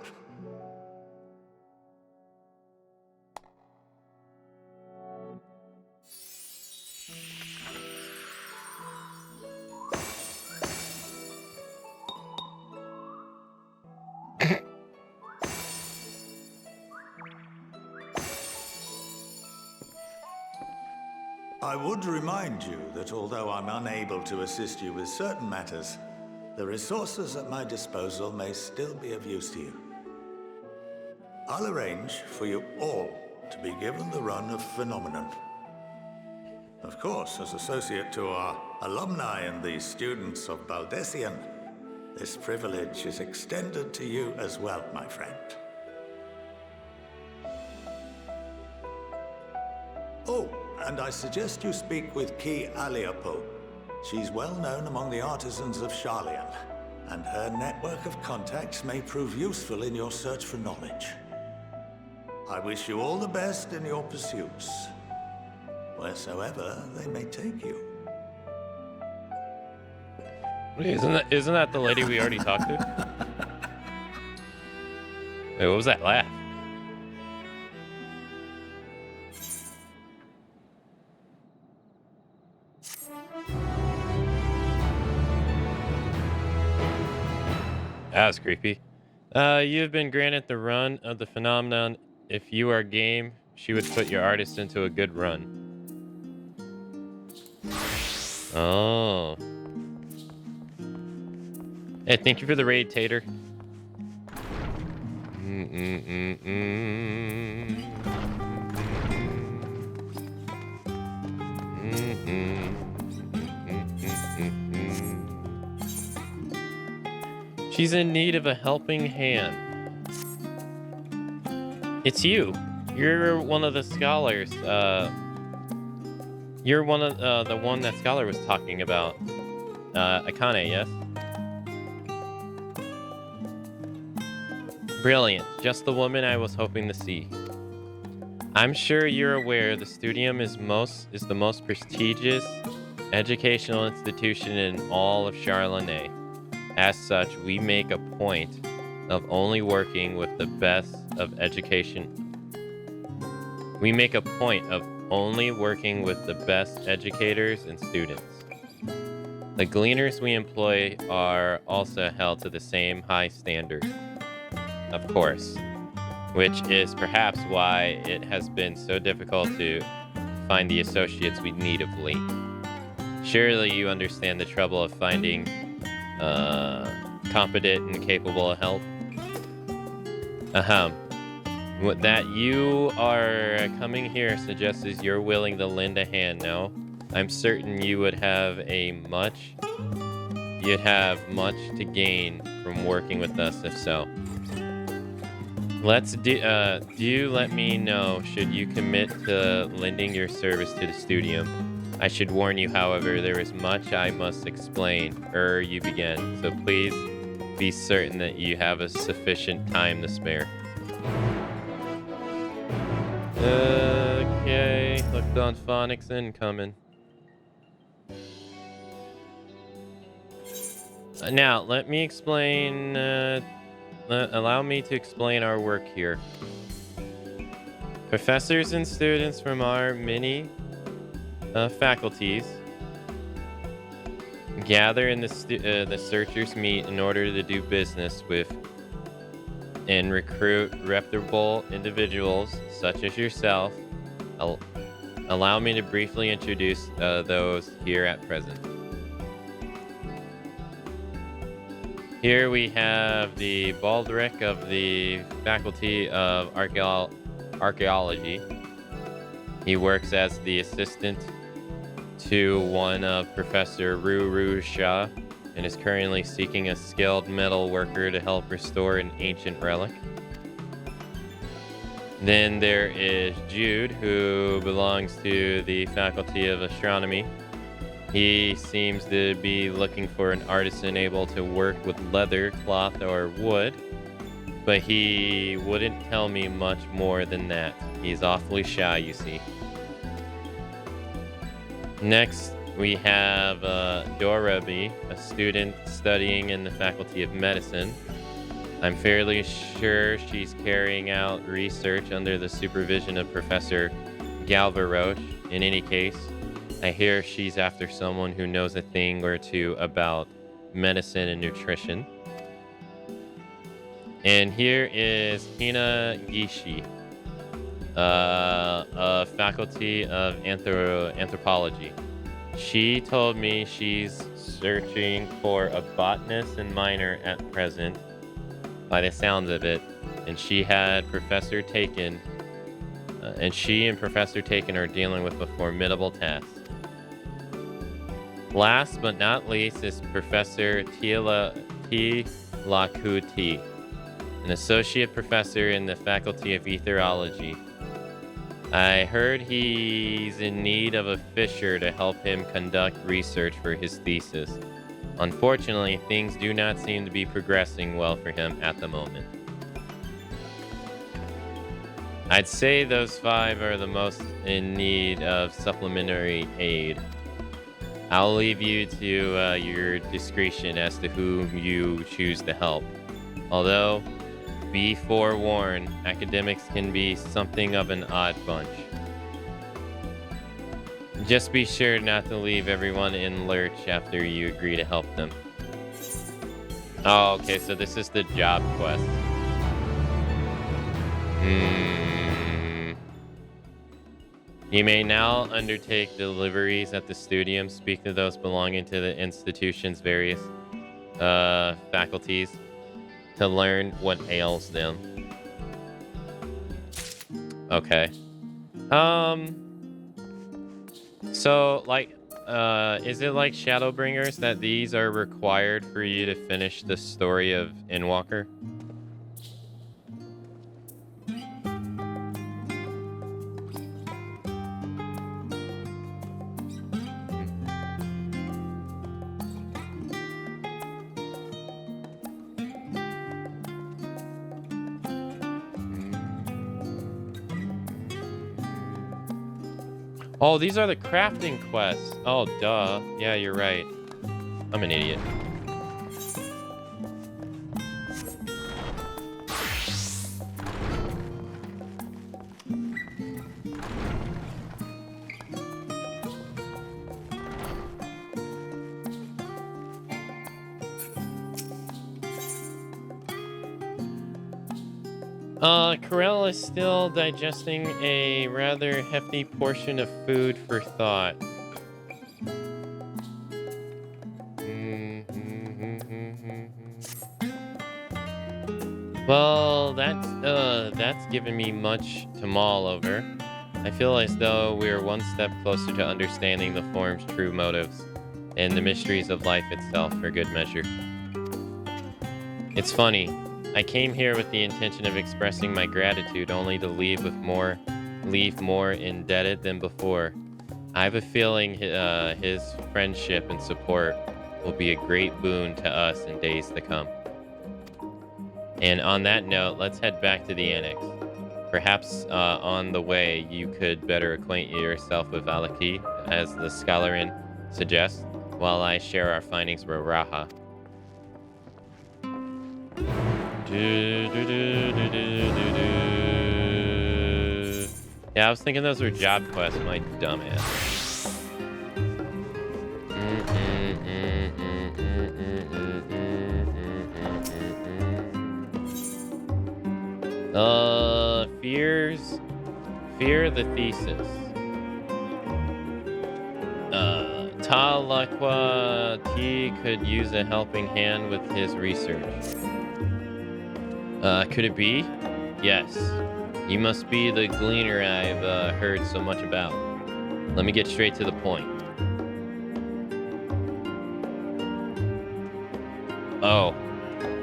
Speaker 16: I would remind you that although I'm unable to assist you with certain matters, the resources at my disposal may still be of use to you. I'll arrange for you all to be given the run of Phenomenon. Of course, as associate to our alumni and the students of Baldessian, this privilege is extended to you as well, my friend. Oh, and I suggest you speak with Ki Aliapo. She's well known among the artisans of Sharlayan, and her network of contacts may prove useful in your search for knowledge. I wish you all the best in your pursuits, wheresoever they may take you.
Speaker 1: Wait, isn't that the lady we already talked to? Wait, what was that laugh? That was creepy. You have been granted the run of the Phenomenon. If you are game, she would put your artist into a good run. Oh. Hey, thank you for the raid, Tater. She's in need of a helping hand. It's you. You're one of the scholars. You're one of the one that scholar was talking about. Akane, yes? Brilliant. Just the woman I was hoping to see. I'm sure you're aware the Studium is the most prestigious educational institution in all of Charlotte. As such, we make a point of only working with the best of education. We make a point of only working with the best educators and students. The gleaners we employ are also held to the same high standard, of course, which is perhaps why it has been so difficult to find the associates we need of late. Surely you understand the trouble of finding competent and capable help. What that you are coming here suggests is you're willing to lend a hand, no? I'm certain you would have much to gain from working with us if so. Do let me know should you commit to lending your service to the Studium. I should warn you, however, there is much I must explain ere you begin, so please be certain that you have a sufficient time to spare. Okay, looked on phonics incoming. Now, let me explain, allow me to explain our work here. Professors and students from our many faculties gather in the searchers meet in order to do business with and recruit reputable individuals such as yourself. Allow me to briefly introduce those here at present. Here we have the Baldric of the Faculty of Archaeology. He works as the assistant to one of Professor Ruru Shah and is currently seeking a skilled metal worker to help restore an ancient relic. Then there is Jude, who belongs to the Faculty of Astronomy. He seems to be looking for an artisan able to work with leather, cloth, or wood, but he wouldn't tell me much more than that. He's awfully shy, you see. Next, we have Dorabi, a student studying in the Faculty of Medicine. I'm fairly sure she's carrying out research under the supervision of Professor Galvaroche. In any case, I hear she's after someone who knows a thing or two about medicine and nutrition. And here is Hina Gishi, a Faculty of Anthropology. She told me she's searching for a botanist and miner at present, by the sounds of it, and she and Professor Taken are dealing with a formidable task. Last but not least is Professor Tilakuti, an associate professor in the Faculty of Etherology. I heard he's in need of a fisher to help him conduct research for his thesis. Unfortunately, things do not seem to be progressing well for him at the moment. I'd say those 5 are the most in need of supplementary aid. I'll leave you to your discretion as to whom you choose to help. Although, be forewarned, academics can be something of an odd bunch. Just be sure not to leave everyone in lurch after you agree to help them. Oh, okay, so this is the job quest. You may now undertake deliveries at the studium, speak to those belonging to the institution's various faculties to learn what ails them. Okay. So, like, is it like Shadowbringers that these are required for you to finish the story of Endwalker? Oh, these are the crafting quests. Oh, duh. Yeah, you're right. I'm an idiot. Corell is still digesting a rather hefty portion of food for thought. Well, that's given me much to mull over. I feel as though we're one step closer to understanding the form's true motives and the mysteries of life itself for good measure. It's funny. I came here with the intention of expressing my gratitude, only to leave more indebted than before. I have a feeling his friendship and support will be a great boon to us in days to come. And on that note, let's head back to the annex. Perhaps on the way, you could better acquaint yourself with Alaki, as the Scholarin suggests, while I share our findings with Raha. Yeah, I was thinking those were job quests, my dumbass. Fear the thesis. Talakwa T could use a helping hand with his research. Could it be? Yes. You must be the gleaner I've heard so much about. Let me get straight to the point. Oh,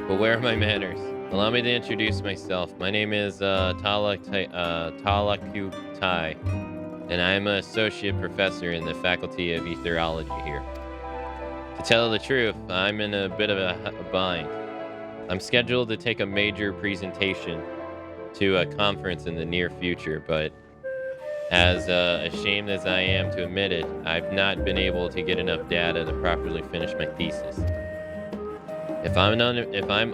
Speaker 1: but where are my manners? Allow me to introduce myself. My name is Talakutai, and I am an associate professor in the Faculty of Etherology here. To tell the truth, I'm in a bit of a bind. I'm scheduled to take a major presentation to a conference in the near future, but as ashamed as I am to admit it, I've not been able to get enough data to properly finish my thesis. If I'm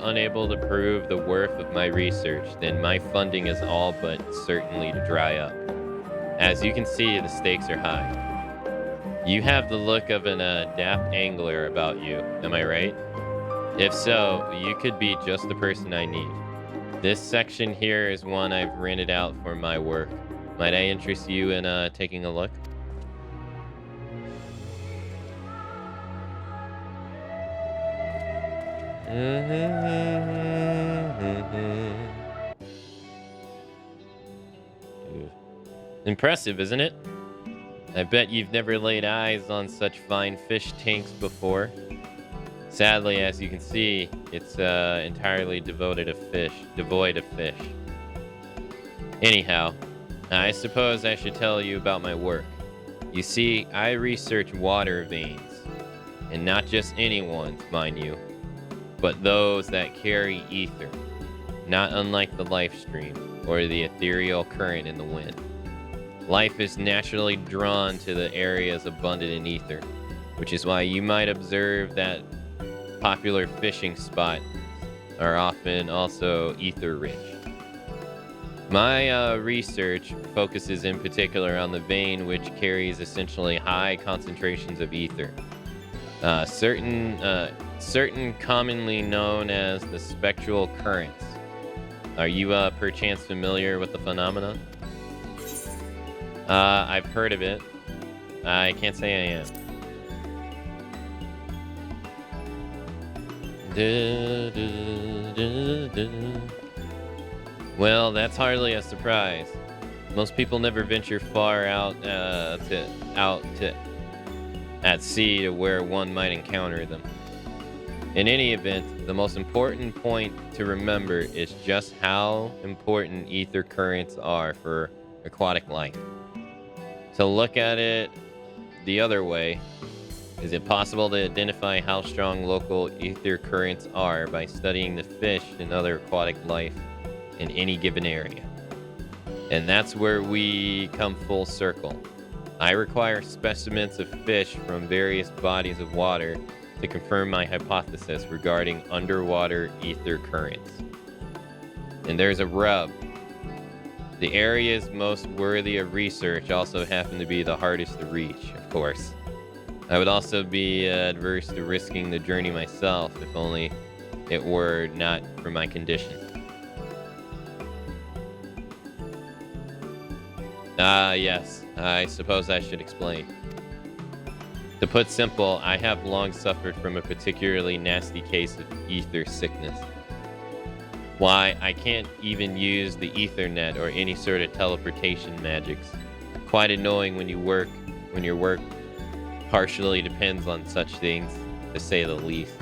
Speaker 1: unable to prove the worth of my research, then my funding is all but certainly to dry up. As you can see, the stakes are high. You have the look of an adept angler about you, am I right? If so, you could be just the person I need. This section here is one I've rented out for my work. Might I interest you in taking a look? Impressive, isn't it? I bet you've never laid eyes on such fine fish tanks before. Sadly, as you can see, it's entirely devoid of fish. Anyhow, I suppose I should tell you about my work. You see, I research water veins, and not just any ones, mind you, but those that carry ether, not unlike the Livestream or the ethereal current in the wind. Life is naturally drawn to the areas abundant in ether, which is why you might observe that popular fishing spots are often also ether-rich. My research focuses in particular on the vein which carries essentially high concentrations of ether. Certain commonly known as the spectral currents. Are you perchance familiar with the phenomenon? I've heard of it. I can't say I am. Well, that's hardly a surprise. Most people never venture far out at sea to where one might encounter them. In any event, the most important point to remember is just how important ether currents are for aquatic life. To look at it the other way, is it possible to identify how strong local ether currents are by studying the fish and other aquatic life in any given area? And that's where we come full circle. I require specimens of fish from various bodies of water to confirm my hypothesis regarding underwater ether currents. And there's a rub. The areas most worthy of research also happen to be the hardest to reach, of course. I would also be adverse to risking the journey myself, if only it were not for my condition. Yes, I suppose I should explain. To put simple, I have long suffered from a particularly nasty case of ether sickness. Why, I can't even use the Ethernet or any sort of teleportation magics. Quite annoying when your work partially depends on such things, to say the least.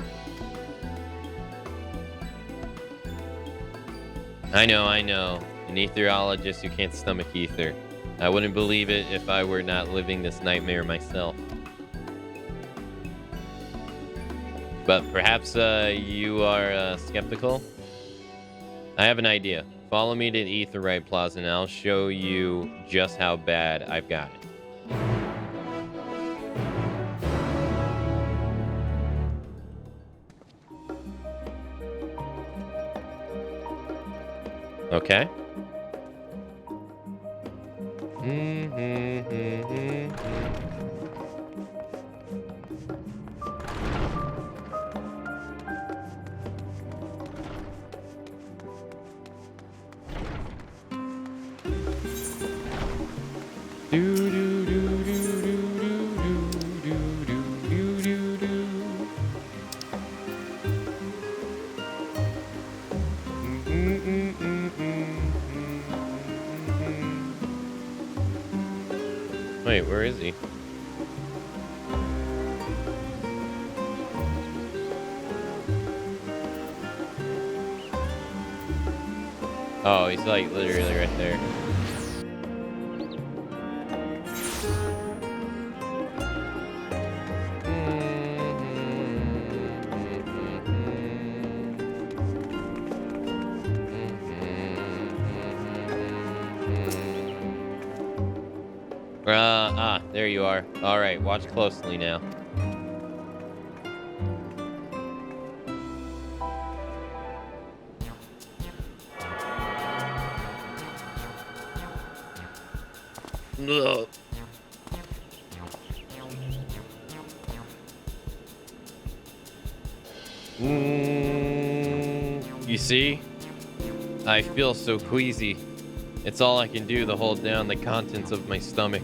Speaker 1: I know. An etherologist who can't stomach ether. I wouldn't believe it if I were not living this nightmare myself. But perhaps you are skeptical? I have an idea. Follow me to the Aetheryte Plaza and I'll show you just how bad I've got it. Okay. Wait, where is he? Oh, he's like literally right there. There you are. All right, watch closely now. Ugh. You see? I feel so queasy. It's all I can do to hold down the contents of my stomach.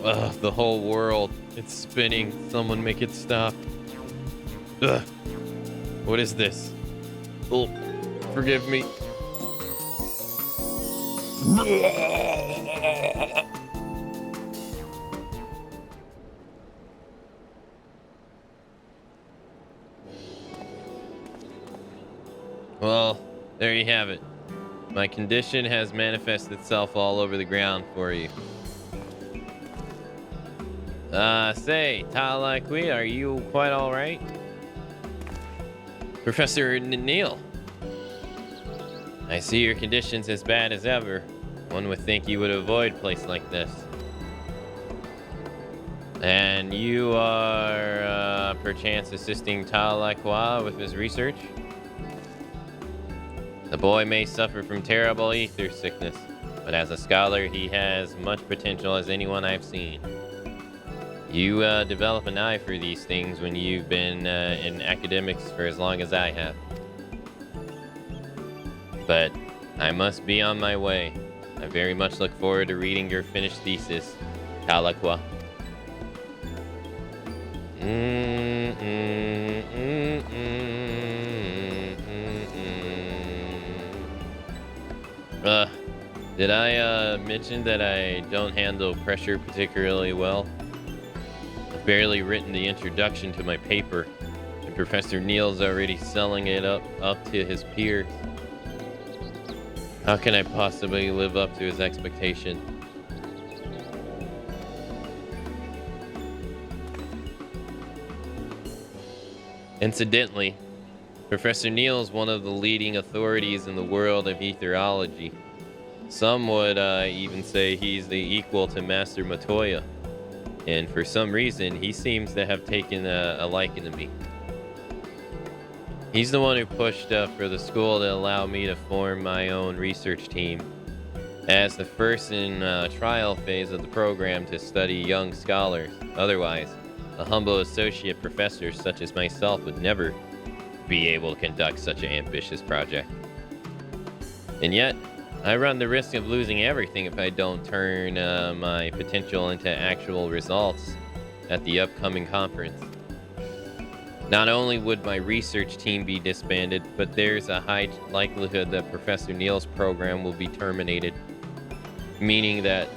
Speaker 1: Ugh, the whole world. It's spinning. Someone make it stop. Ugh. What is this? Oh, forgive me. Well, there you have it. My condition has manifested itself all over the ground for you. Say, Talakwi, are you quite all right? Professor Neil, I see your condition's as bad as ever. One would think you would avoid a place like this. And you are, perchance assisting Talakwa with his research? The boy may suffer from terrible ether sickness, but as a scholar, he has much potential as anyone I've seen. You develop an eye for these things when you've been in academics for as long as I have. But I must be on my way. I very much look forward to reading your finished thesis, Talakwa. Did I mention that I don't handle pressure particularly well? I've barely written the introduction to my paper, and Professor Neil's already selling it up to his peers. How can I possibly live up to his expectation? Incidentally, Professor Neil is one of the leading authorities in the world of etherology. Some would even say he's the equal to Master Matoya. And for some reason, he seems to have taken a liking to me. He's the one who pushed for the school to allow me to form my own research team. As the first in trial phase of the program to study young scholars. Otherwise, a humble associate professor such as myself would never be able to conduct such an ambitious project. And yet, I run the risk of losing everything if I don't turn my potential into actual results at the upcoming conference. Not only would my research team be disbanded, but there's a high likelihood that Professor Neil's program will be terminated, meaning that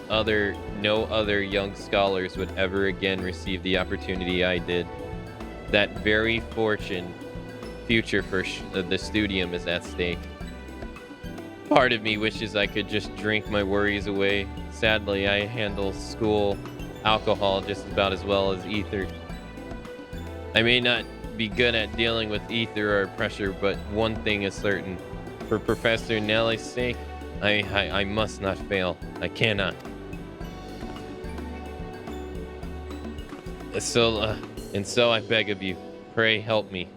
Speaker 1: no other young scholars would ever again receive the opportunity I did. That very future for the studium is at stake. Part of me wishes I could just drink my worries away. Sadly, I handle school alcohol just about as well as ether. I may not be good at dealing with ether or pressure, but one thing is certain. For Professor Nelly's sake, I must not fail. I cannot. So I beg of you, pray help me.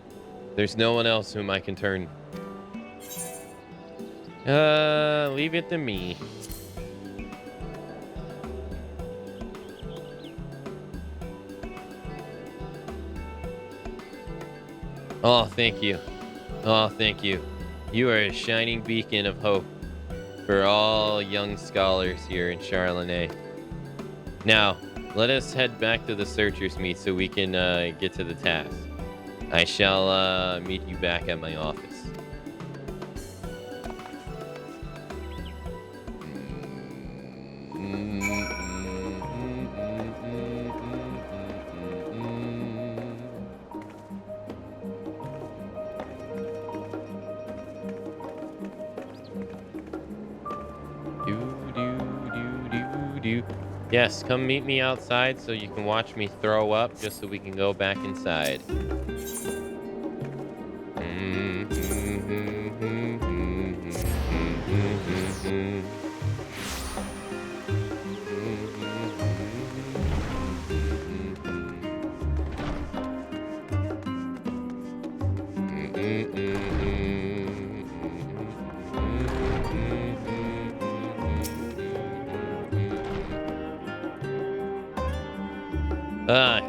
Speaker 1: There's no one else whom I can turn. Leave it to me. Oh, thank you. Oh, thank you. You are a shining beacon of hope for all young scholars here in Charlotte. Now, let us head back to the Searchers' Meet so we can get to the task. I shall meet you back at my office. Yes, come meet me outside so you can watch me throw up, just so we can go back inside.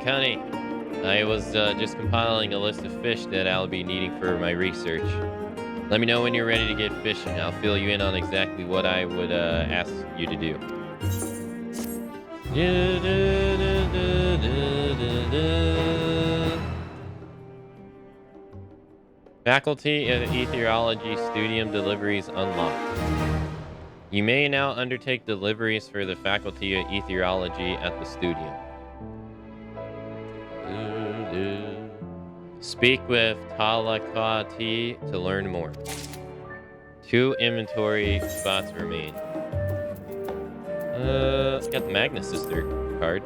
Speaker 1: Connie, I was just compiling a list of fish that I'll be needing for my research. Let me know when you're ready to get fishing. I'll fill you in on exactly what I would ask you to do. Faculty of Etheriology Studium deliveries unlocked. You may now undertake deliveries for the Faculty of Etheriology at the Studium. Speak with Talakati to learn more. 2 inventory spots remain. Got the Magnus Sister card.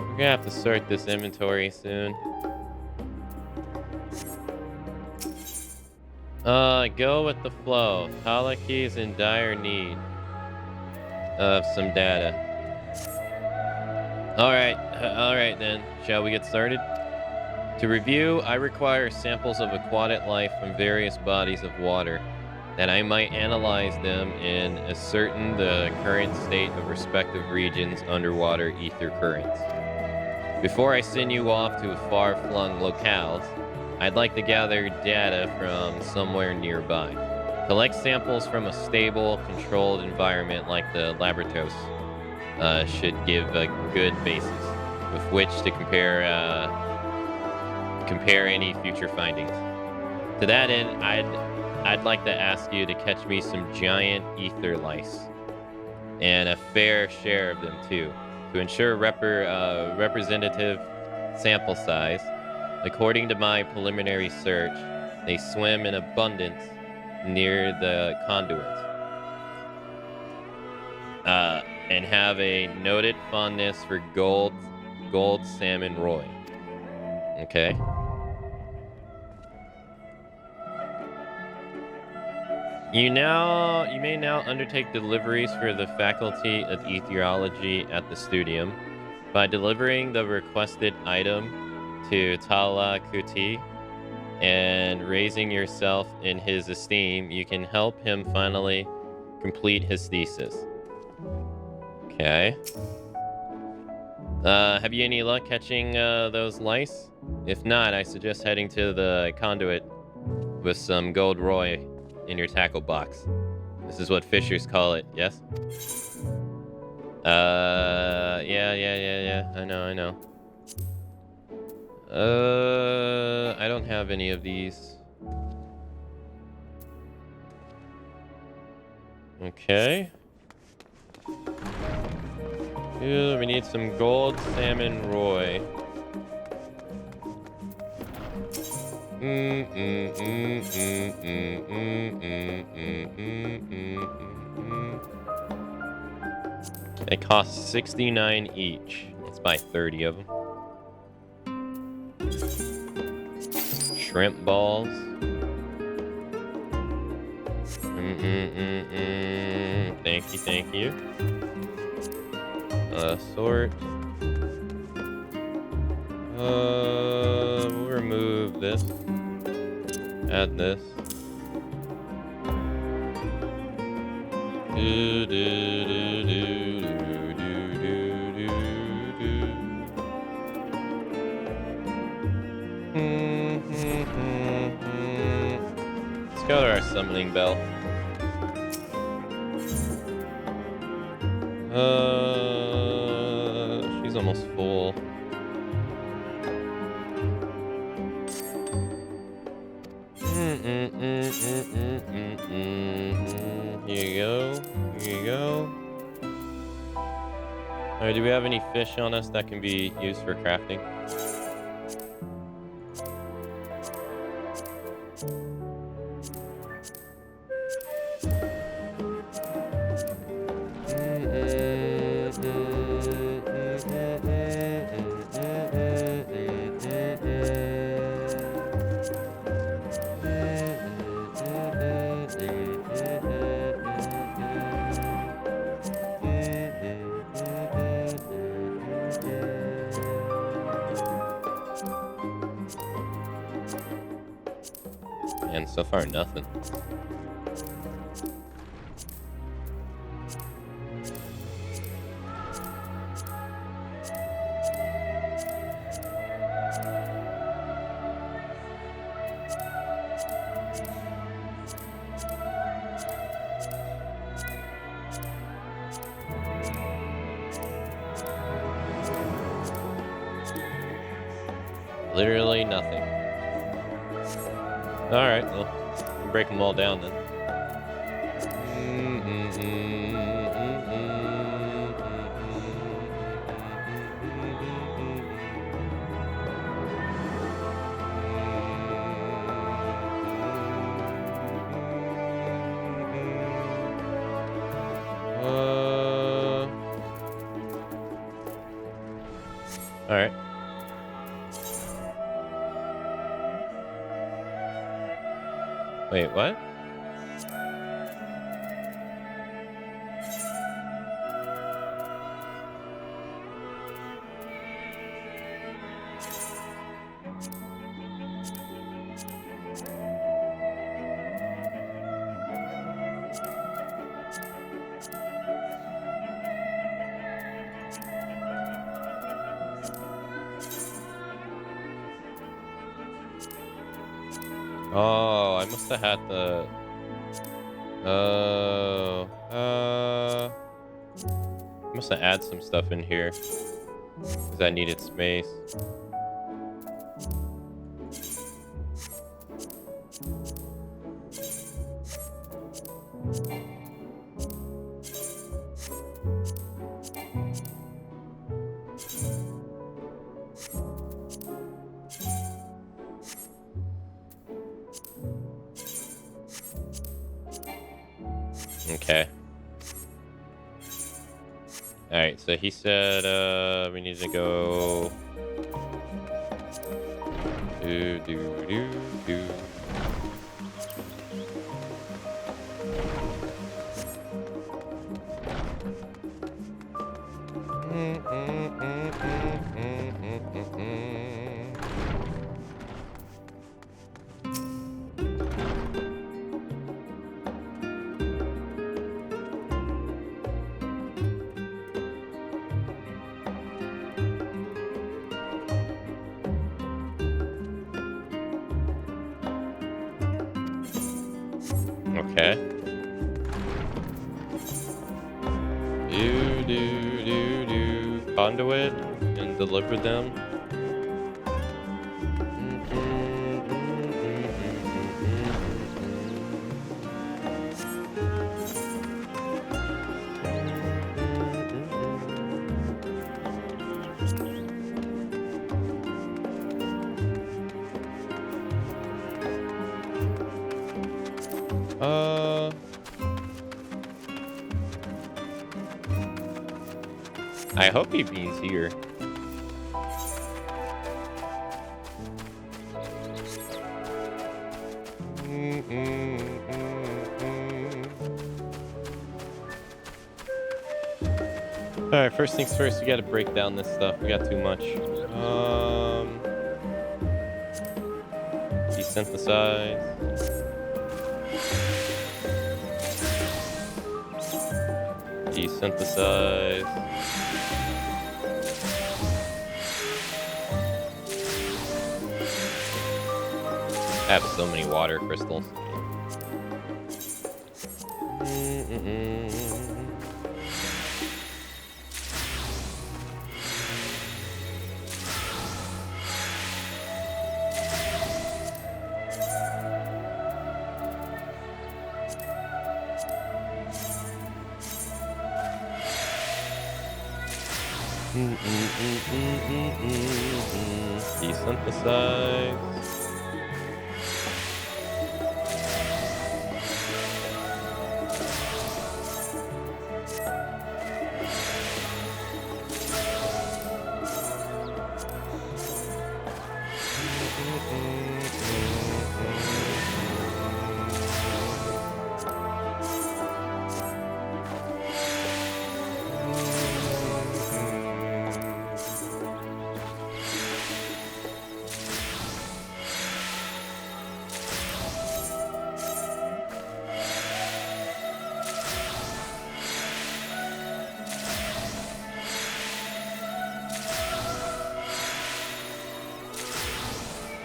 Speaker 1: We're gonna have to sort this inventory soon. Go with the flow. Talaki is in dire need of some data. Alright then. Shall we get started? To review, I require samples of aquatic life from various bodies of water, that I might analyze them and ascertain the current state of respective regions' underwater ether currents. Before I send you off to far-flung locales, I'd like to gather data from somewhere nearby. Collect samples from a stable, controlled environment like the Labratos should give a good basis with which to compare any future findings. To that end, I'd like to ask you to catch me some giant ether lice, and a fair share of them too, to ensure representative sample size. According to my preliminary search, they swim in abundance near the conduit, and have a noted fondness for gold salmon roy. Okay. You may now undertake deliveries for the Faculty of Etheriology at the Studium. By delivering the requested item to Tala Kuti and raising yourself in his esteem, you can help him finally complete his thesis. Okay. Have you any luck catching those lice? If not, I suggest heading to the conduit with some gold roy in your tackle box. This is what fishers call it, yes? Yeah. I know. I don't have any of these. Okay. Ooh, we need some gold salmon roy. They cost 69 each. Let's buy 30 of them. Shrimp balls. Thank you. Sort. We'll remove this. Add this. go to our summoning bell. She's almost full. Here you go. Here you go. Alright, do we have any fish on us that can be used for crafting? And so far, nothing. Literally nothing. Alright, well, we'll break them all down then. Alright. Wait, what? Oh, I must have had the... I must have added some stuff in here. Because I needed space. Okay. Alright, so he said we need to go do. Okay. Do conduit and deliver them. I hope he's here. Alright, first things first, we gotta break down this stuff. We got too much. Desynthesize. Desynthesize. I have so many water crystals. Desynthesize.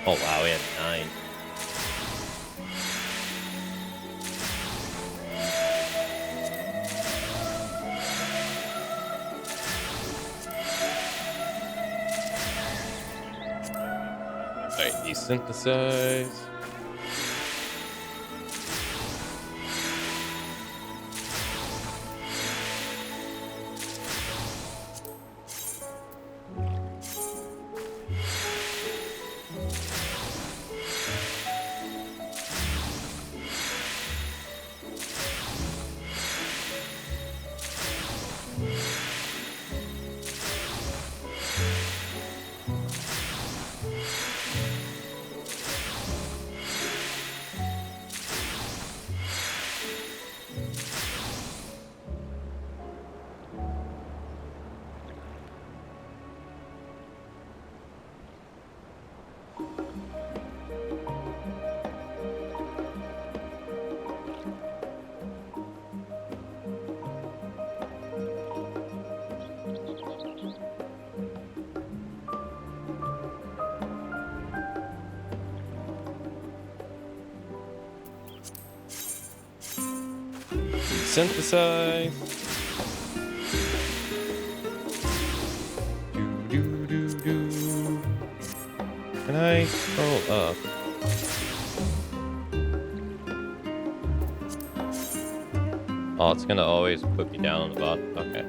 Speaker 1: Oh wow, we had 9. Alright, desynthesize. Synthesize. Can I scroll up? Oh, it's gonna always put me down on the bottom. Okay.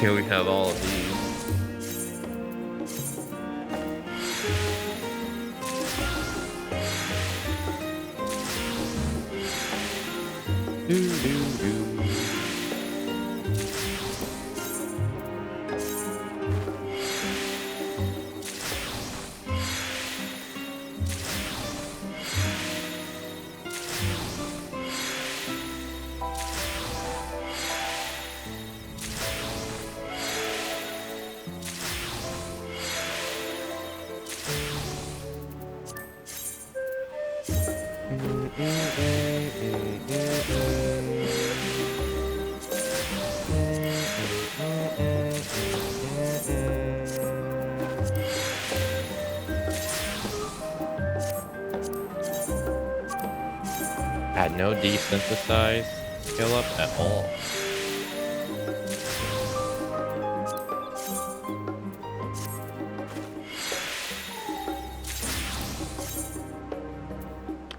Speaker 1: Here we have all of these. Had no desynthesize skill up at all.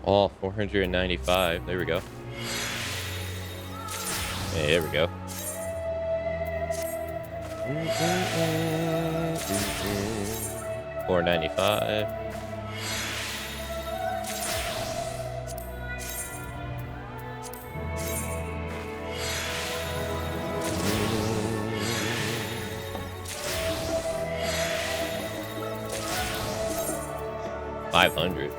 Speaker 1: Oh, 495. There we go. Hey, there we go. 495. $500.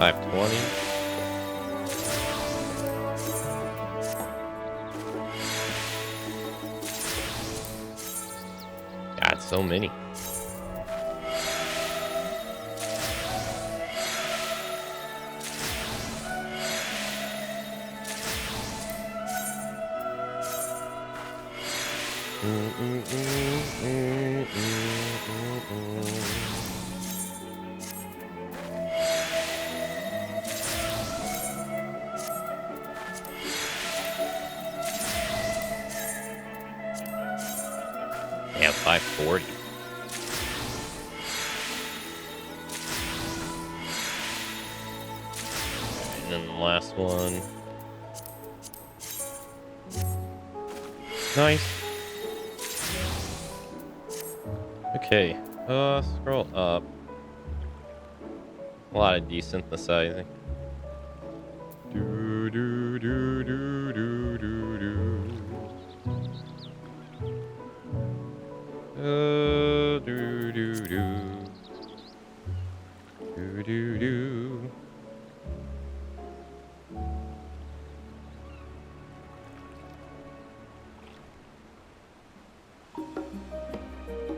Speaker 1: $520. God, so many. Yeah, 540. And then the last one. Nice. Okay, scroll up. A lot of desynthesizing. Do do do do do do do. Do do do. Do do do.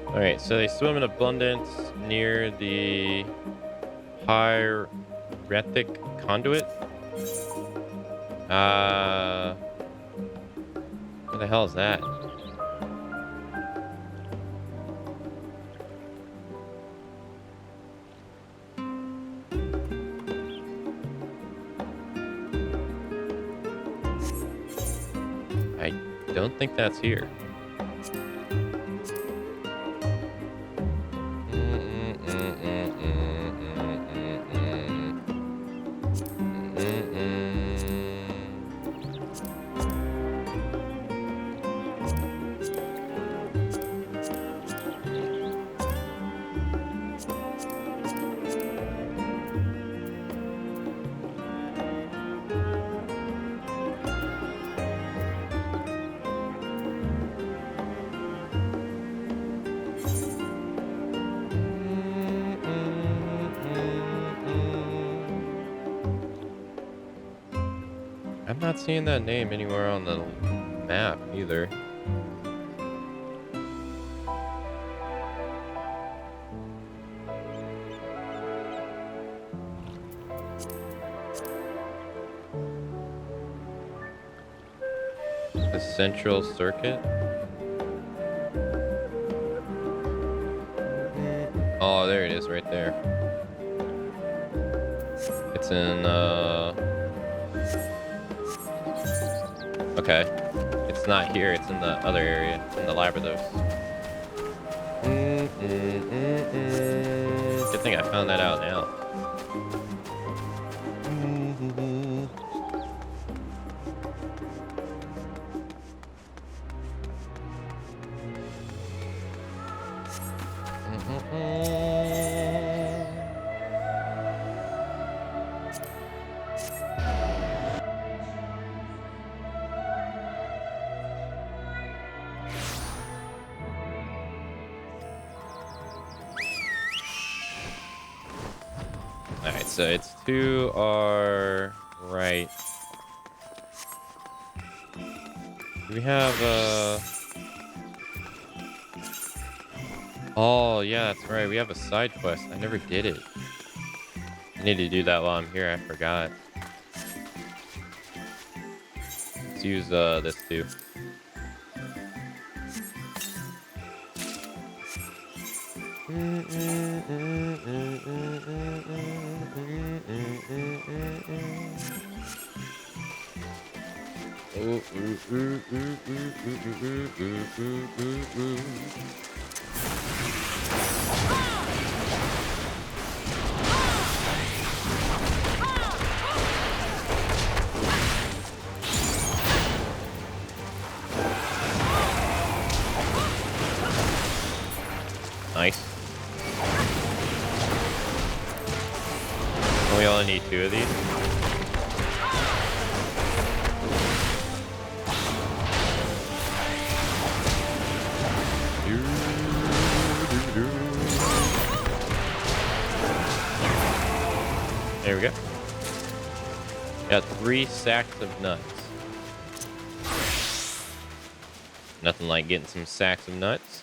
Speaker 1: Alright, so they swim in abundance near the Pyretic conduit. What the hell is that? I don't think that's here. I'm not seeing that name anywhere on the map either. The Central Circuit? Oh, there it is right there. It's in, okay. It's not here, it's in the other area, in the Labrados. Good thing I found that out now. Alright, so it's to our right. Do we have oh, yeah, that's right. We have a side quest. I never did it. I need to do that while I'm here. I forgot. Let's use this too. Nice. We only need 2 of these. There we go. Got 3 sacks of nuts. Nothing like getting some sacks of nuts.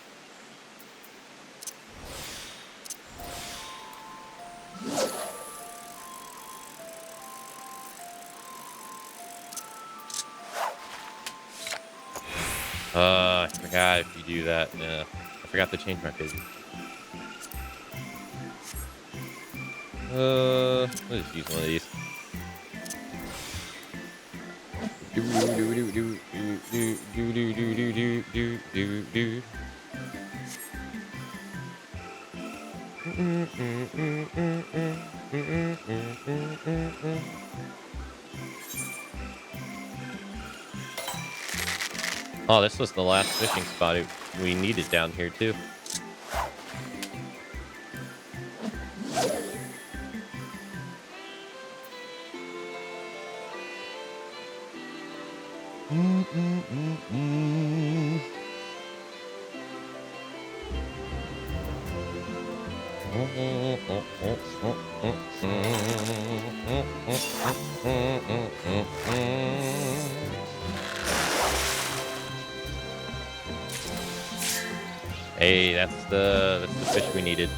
Speaker 1: I forgot if you do that. I forgot to change my physics. Let's just use one of these. Oh, this was the last fishing spot we needed down here too. Hey, that's the fish we needed.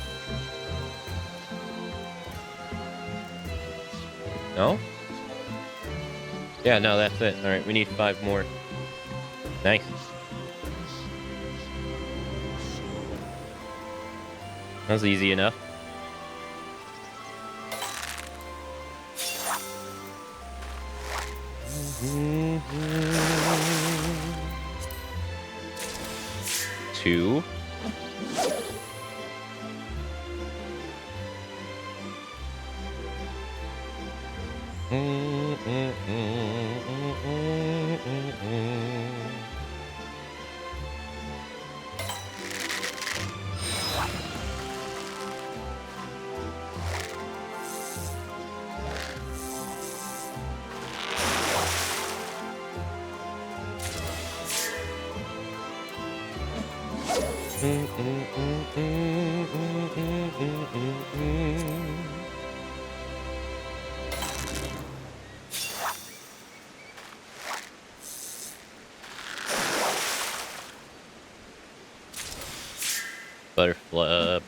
Speaker 1: No? Yeah, no, that's it. All right, we need 5 more. Nice. That was easy enough. Two.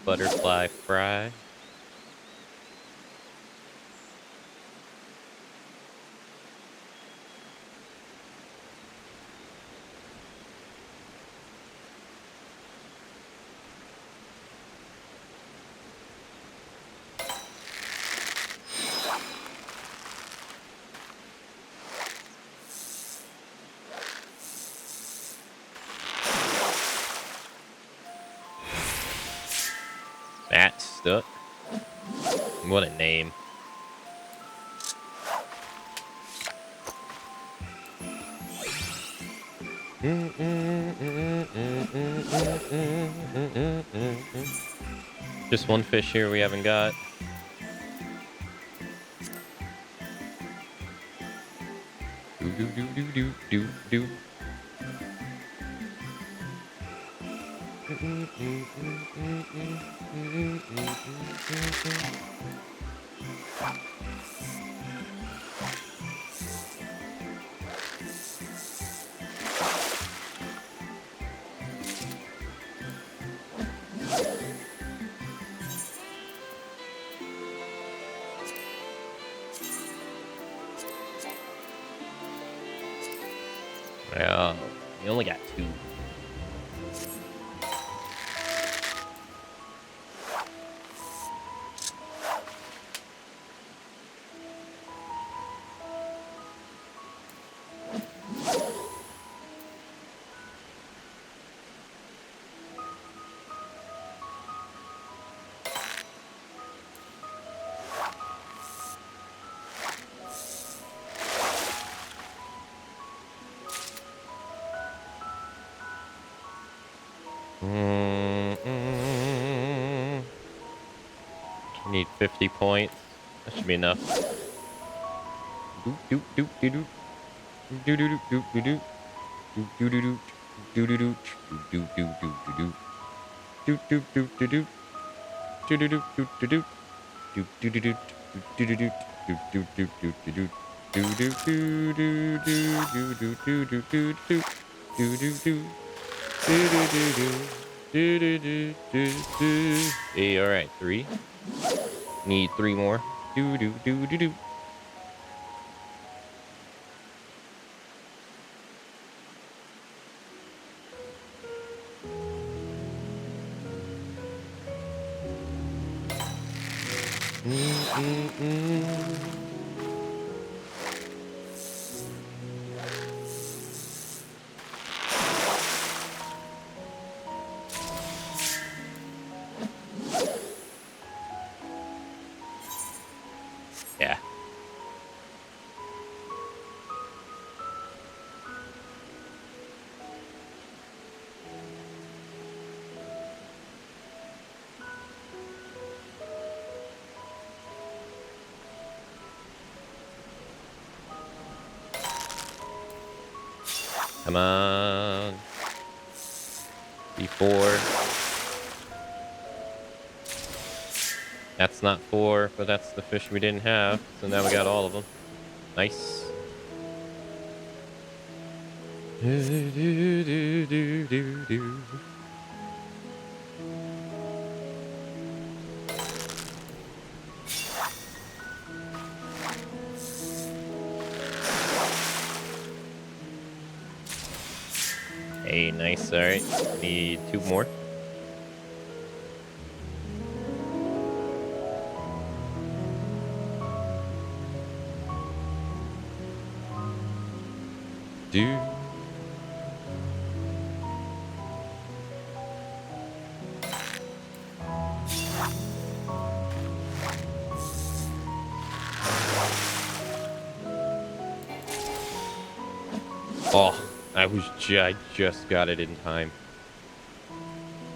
Speaker 1: Butterfly fry. That stuck. What a name. Just one fish here we haven't got. Do. Well, we only got 2. Need 50 points. That should be enough. Hey, all right, 3. Need 3 more. Do. Yeah. Come on. B4. That's not 4, but that's the fish we didn't have. So now we got all of them. Nice. Hey, nice. All right. Need 2 more. Dude. Oh, I just got it in time.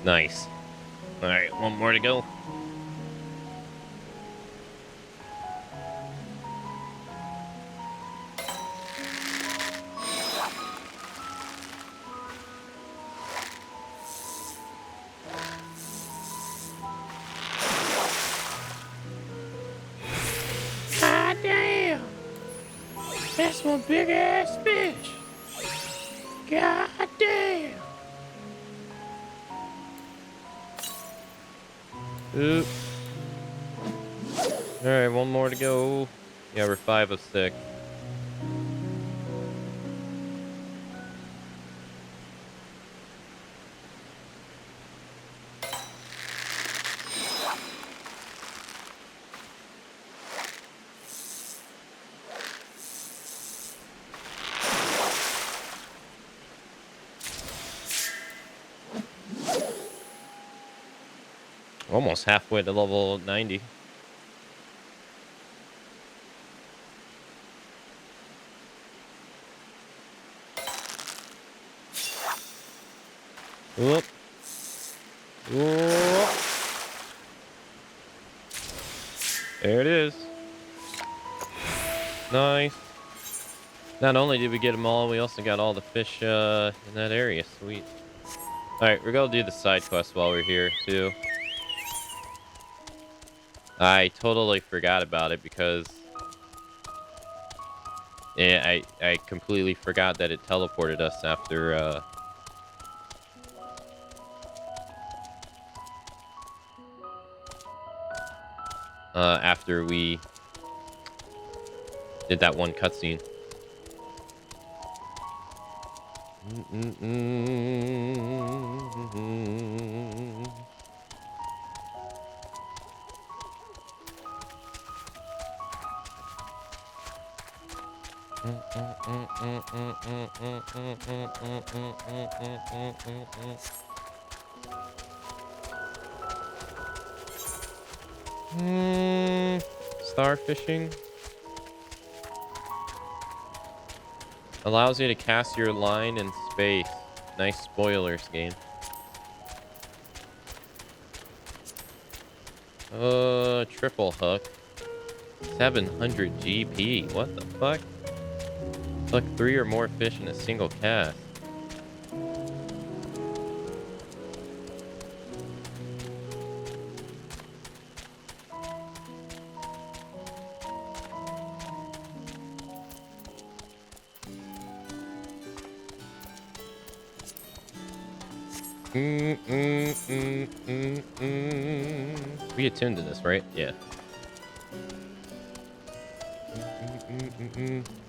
Speaker 1: Nice. All right, 1 more to go. God damn! That's one big ass fish. God damn! Oop. Alright, 1 more to go. Yeah, we're 5 of 6. Almost halfway to level 90. Whoop. Whoop. There it is. Nice. Not only did we get them all, we also got all the fish in that area. Sweet. Alright, we're gonna do the side quest while we're here, too. I totally forgot about it because... yeah, I completely forgot that it teleported us after, after we did that one cutscene. Starfishing allows you to cast your line in space. Nice spoilers, game. Triple hook. 700 GP. What the fuck? Hook 3 or more fish in a single cast. We attuned to this, right? Yeah.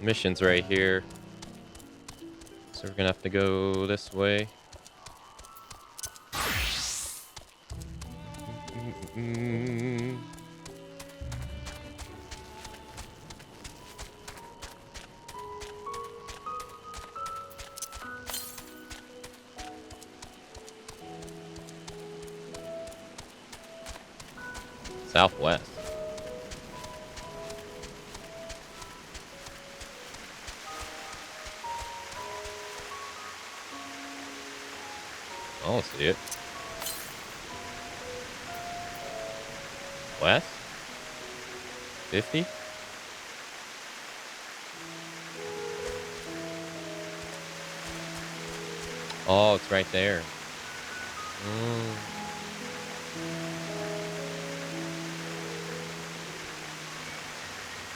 Speaker 1: Mission's right here. So we're gonna have to go this way. Southwest. I don't see it. West? 50? Oh, it's right there.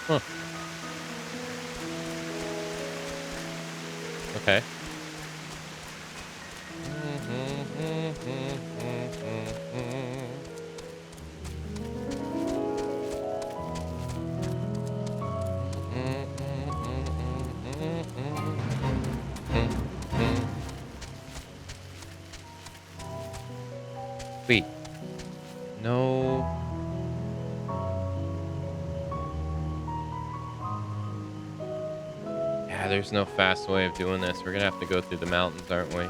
Speaker 1: Huh. Okay. Wait. No. Yeah, there's no fast way of doing this. We're gonna have to go through the mountains, aren't we?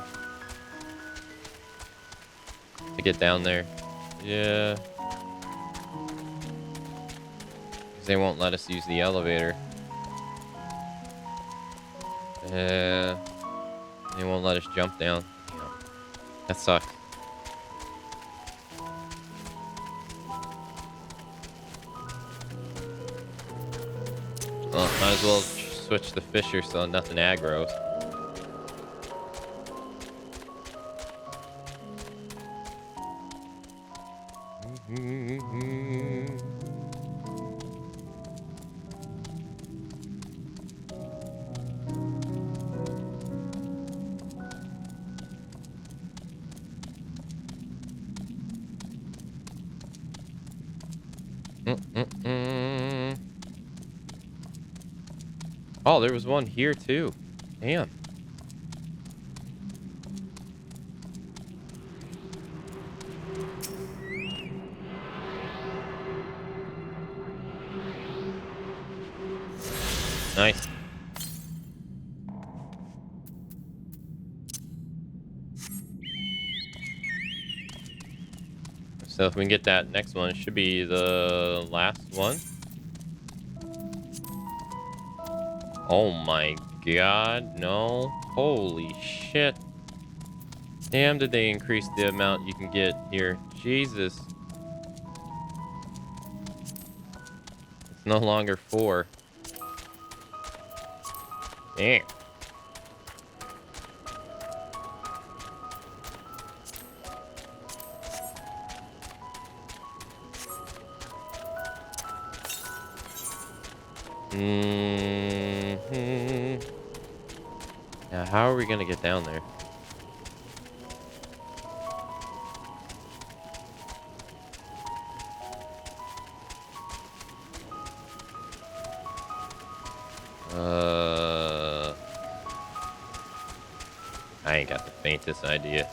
Speaker 1: To get down there. Yeah. Because they won't let us use the elevator. They won't let us jump down. Damn. That sucks. Well, might as well switch the Fisher so nothing aggroes. Oh, there was one here too. Damn. Nice. So if we can get that next one, it should be the last one. Oh my god, no. Holy shit. Damn, did they increase the amount you can get here. Jesus. It's no longer 4. Damn. Now, how are we gonna get down there? I ain't got the faintest idea.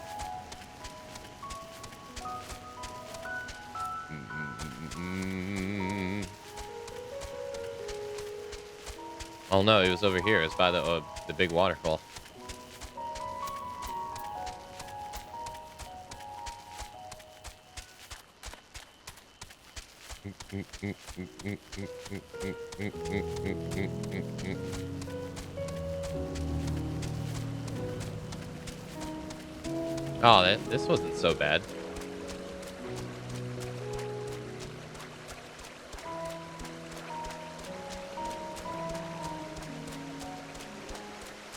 Speaker 1: Oh no, it was over here. It's by the big waterfall. Oh, this wasn't so bad.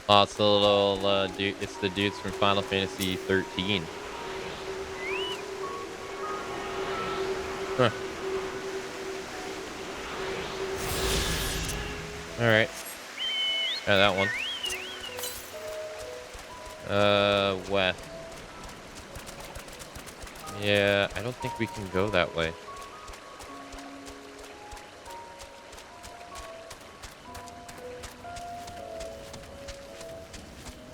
Speaker 1: Oh, it's the little dude. It's the dudes from Final Fantasy XIII. Huh. All right. Yeah, that one. West. Yeah, I don't think we can go that way.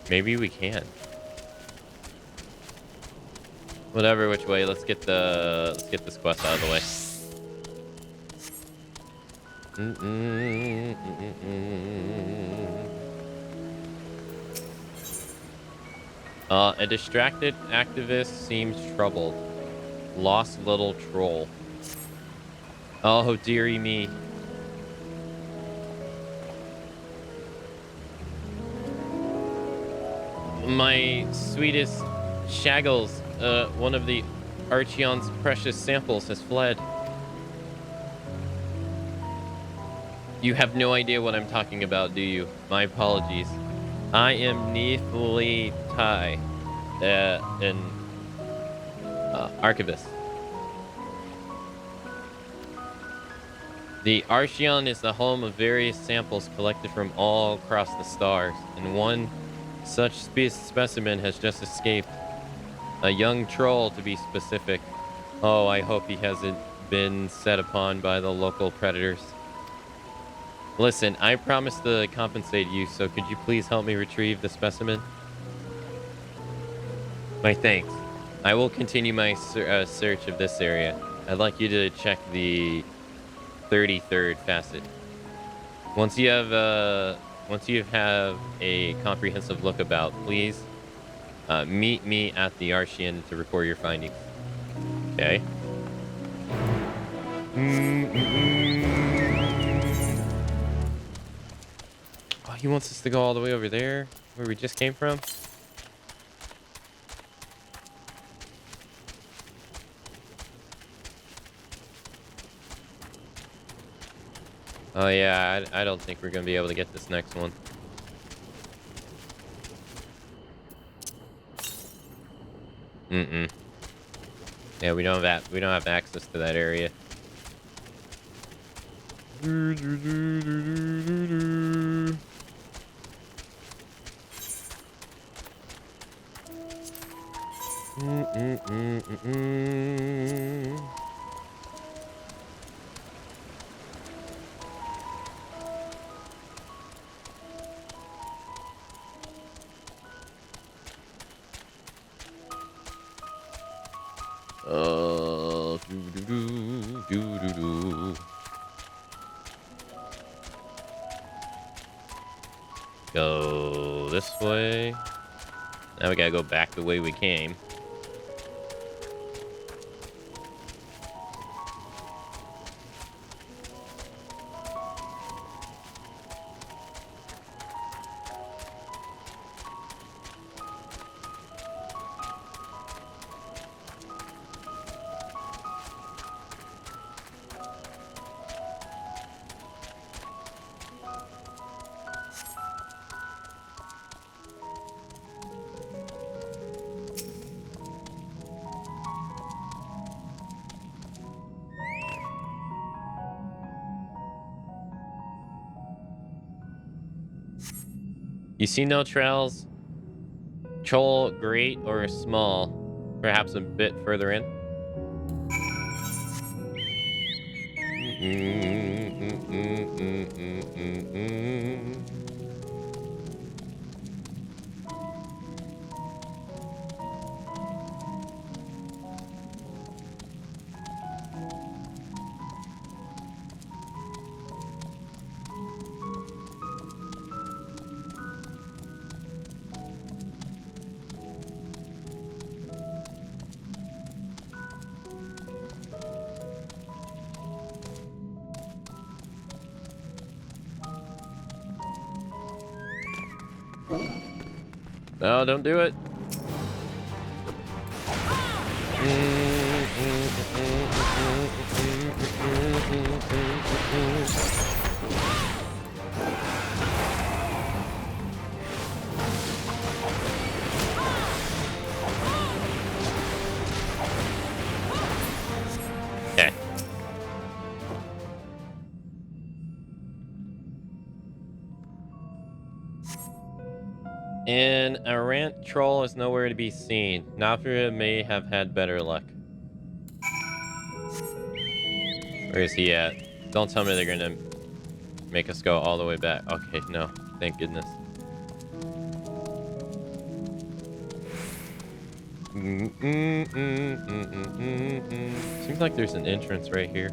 Speaker 1: Maybe we can. Whatever which way, let's get this quest out of the way. A distracted activist seems troubled. Lost little troll. Oh, dearie me. My sweetest Shaggles, one of the Archeon's precious samples, has fled. You have no idea what I'm talking about, do you? My apologies. I am Neathly Tai, an archivist. The Archeon is the home of various samples collected from all across the stars, and one such specimen has just escaped. A young troll, to be specific. Oh, I hope he hasn't been set upon by the local predators. Listen, I promised to compensate you, so could you please help me retrieve the specimen? My thanks. I will continue my search of this area. I'd like you to check the 33rd facet. Once you have a comprehensive look about, please meet me at the Archeon to report your findings. Okay. Oh, he wants us to go all the way over there, where we just came from. Oh yeah, I don't think we're gonna be able to get this next one. Yeah, we don't have access to that area. Go this way. Now we gotta go back the way we came. You see no trails? Troll great or small? Perhaps a bit further in? No, don't do it. Okay. An errant troll is nowhere to be seen. Nafra may have had better luck. Where is he at? Don't tell me they're gonna make us go all the way back. Okay, no. Thank goodness. Seems like there's an entrance right here.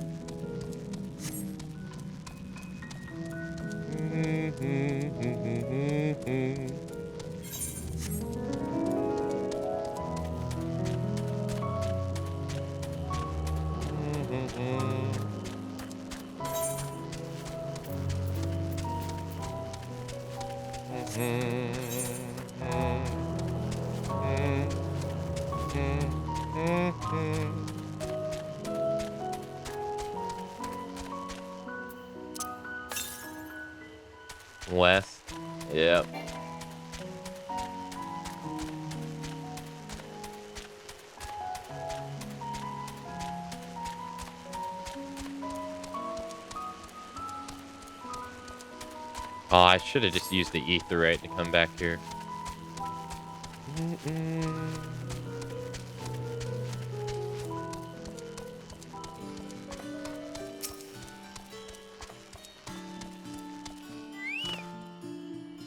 Speaker 1: West. Yep. Oh, I should have just used the etherite to come back here.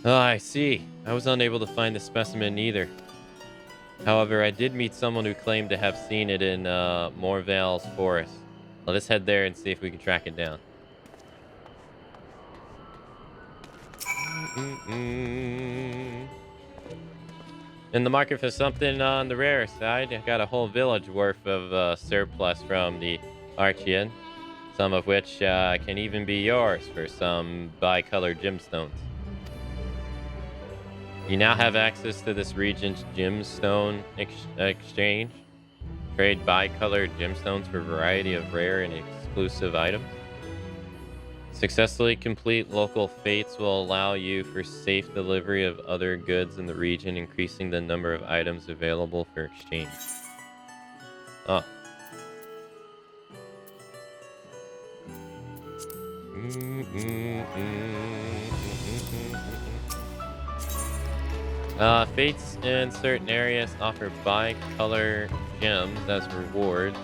Speaker 1: Oh, I see. I was unable to find the specimen either. However, I did meet someone who claimed to have seen it in Morvale's forest. Let us head there and see if we can track it down. In the market for something on the rare side, I got a whole village worth of surplus from the Archean, some of which can even be yours for some bicolored gemstones. You now have access to this region's gemstone exchange. Trade bicolored gemstones for a variety of rare and exclusive items. Successfully complete local fates will allow you for safe delivery of other goods in the region, increasing the number of items available for exchange. Oh. Fates in certain areas offer bicolor gems as rewards.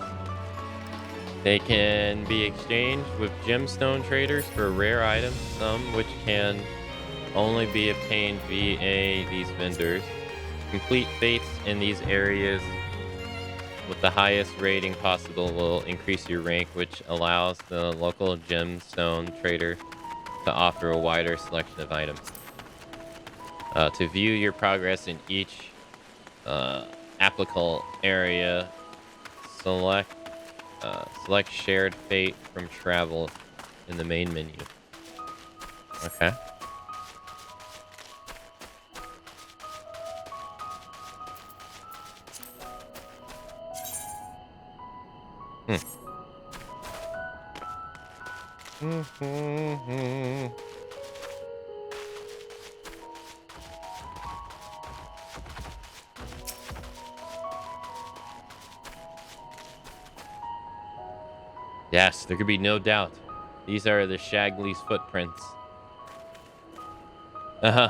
Speaker 1: They can be exchanged with gemstone traders for rare items, some which can only be obtained via these vendors. Complete fates in these areas with the highest rating possible will increase your rank, which allows the local gemstone trader to offer a wider selection of items. To view your progress in each applicable area, select shared fate from travel in the main menu. Okay. Yes, there could be no doubt. These are the Shagley's footprints. I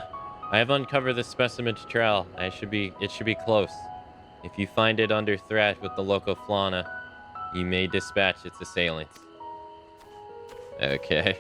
Speaker 1: have uncovered the specimen's trail. It should be close. If you find it under threat with the local fauna, you may dispatch its assailants. Okay.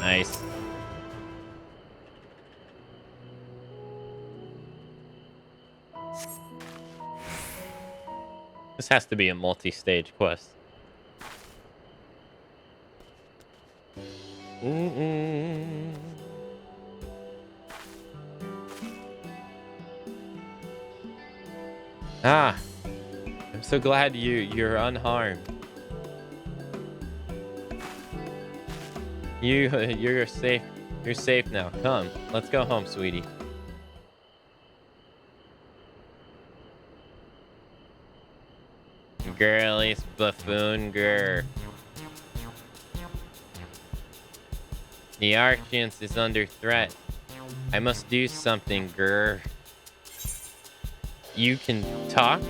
Speaker 1: Nice. This has to be a multi-stage quest. Ah, I'm so glad you're unharmed. You're safe. You're safe now. Come, let's go home, sweetie. Girlies buffoon girl. The Archance is under threat. I must do something, grr. You can talk?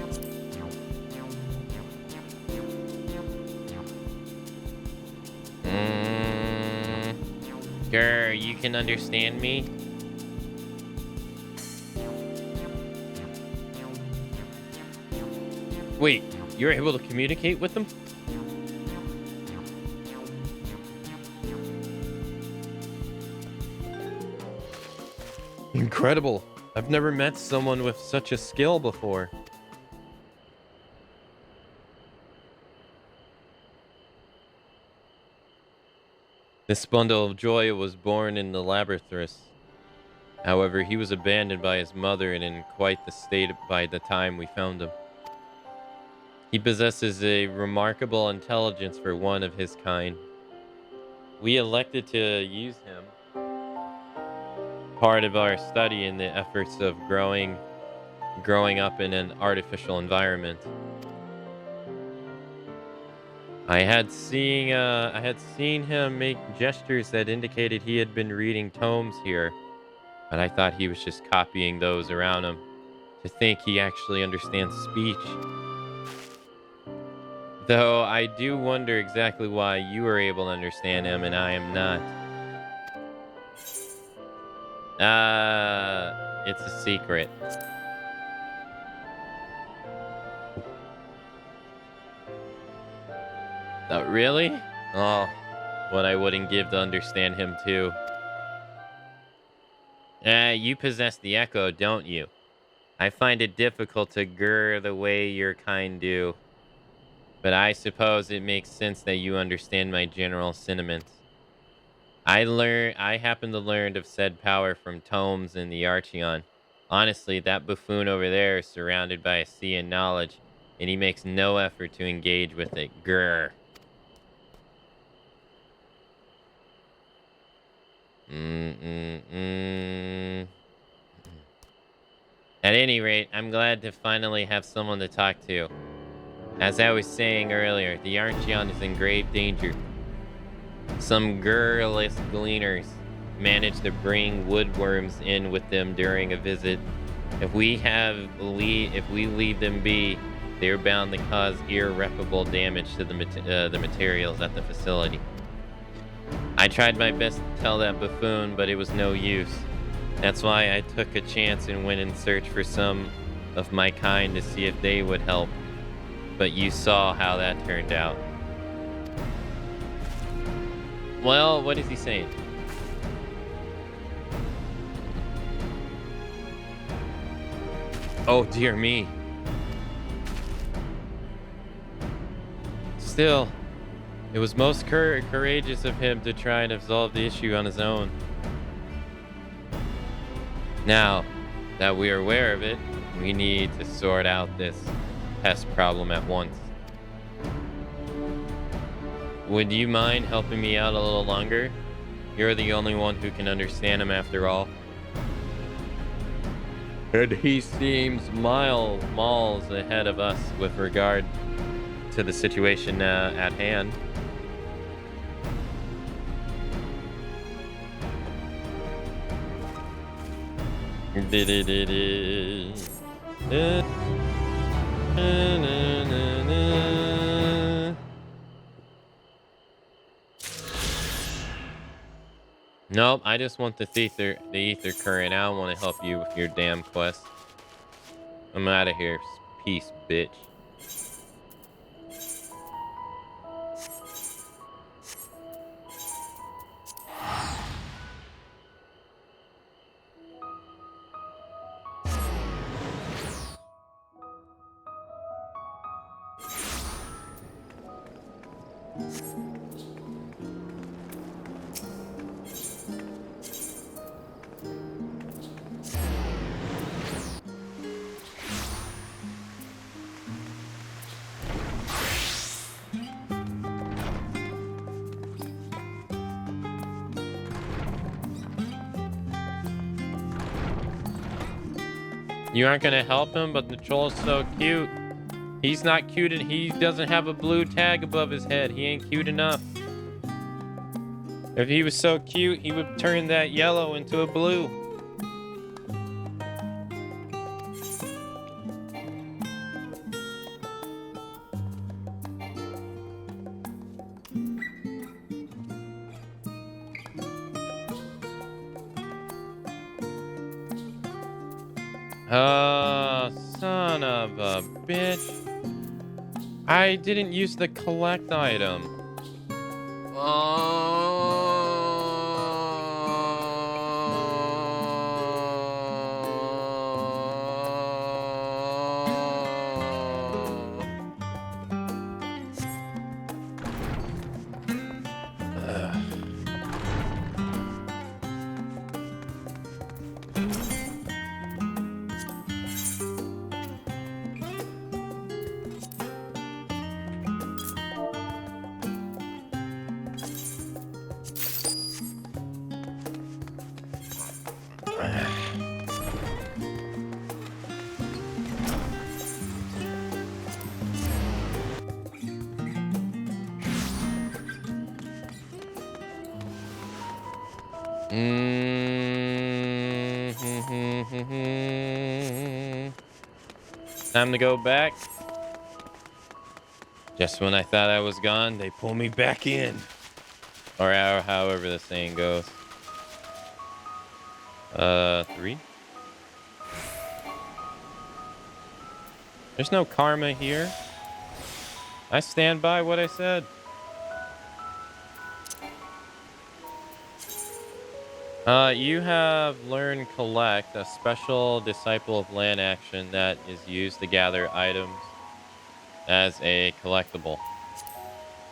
Speaker 1: Grr, you can understand me? Wait, you're able to communicate with them? Incredible. I've never met someone with such a skill before. This bundle of joy was born in the labyrinthus. However, he was abandoned by his mother and in quite the state by the time we found him. He possesses a remarkable intelligence for one of his kind. We elected to use him, part of our study in the efforts of growing up in an artificial environment. I had seen him make gestures that indicated he had been reading tomes here, but I thought he was just copying those around him. To think he actually understands speech. Though I do wonder exactly why you are able to understand him and I am not. It's a secret. Oh, really? Oh, what I wouldn't give to understand him too. You possess the echo, don't you? I find it difficult to grr the way your kind do. But I suppose it makes sense that you understand my general sentiments. I happen to learn of said power from tomes in the Archeon. Honestly, that buffoon over there is surrounded by a sea of knowledge, and he makes no effort to engage with it. Grr. At any rate, I'm glad to finally have someone to talk to. As I was saying earlier, the Archeon is in grave danger. Some girless gleaners manage to bring woodworms in with them during a visit. If we leave them be, they're bound to cause irreparable damage to the materials at the facility. I tried my best to tell that buffoon, but it was no use. That's why I took a chance and went in search for some of my kind to see if they would help. But you saw how that turned out. Well, what is he saying? Oh, dear me. Still, it was most courageous of him to try and resolve the issue on his own. Now that we are aware of it, we need to sort out this pest problem at once. Would you mind helping me out a little longer? You're the only one who can understand him after all. And he seems miles ahead of us with regard to the situation at hand. Nope, I just want the ether current. I don't want to help you with your damn quest. I'm out of here. Peace, bitch. You aren't gonna help him, but the troll's so cute. He's not cute and he doesn't have a blue tag above his head. He ain't cute enough. If he was so cute, he would turn that yellow into a blue. Son of a bitch. I didn't use the collect item. Time to go back. Just when I thought I was gone, they pull me back in. Or however the saying goes. 3. There's no karma here. I stand by what I said. You have learned collect, a special disciple of land action that is used to gather items as a collectible.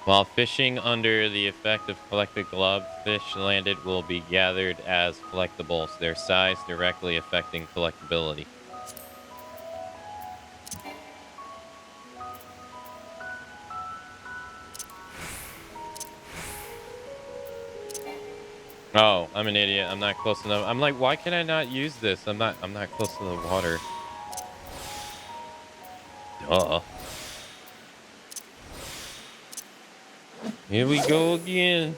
Speaker 1: While fishing under the effect of collected gloves, fish landed will be gathered as collectibles, their size directly affecting collectability. Oh, I'm an idiot. I'm not close enough. I'm like, why can I not use this? I'm not close to the water. Duh. Here we go again.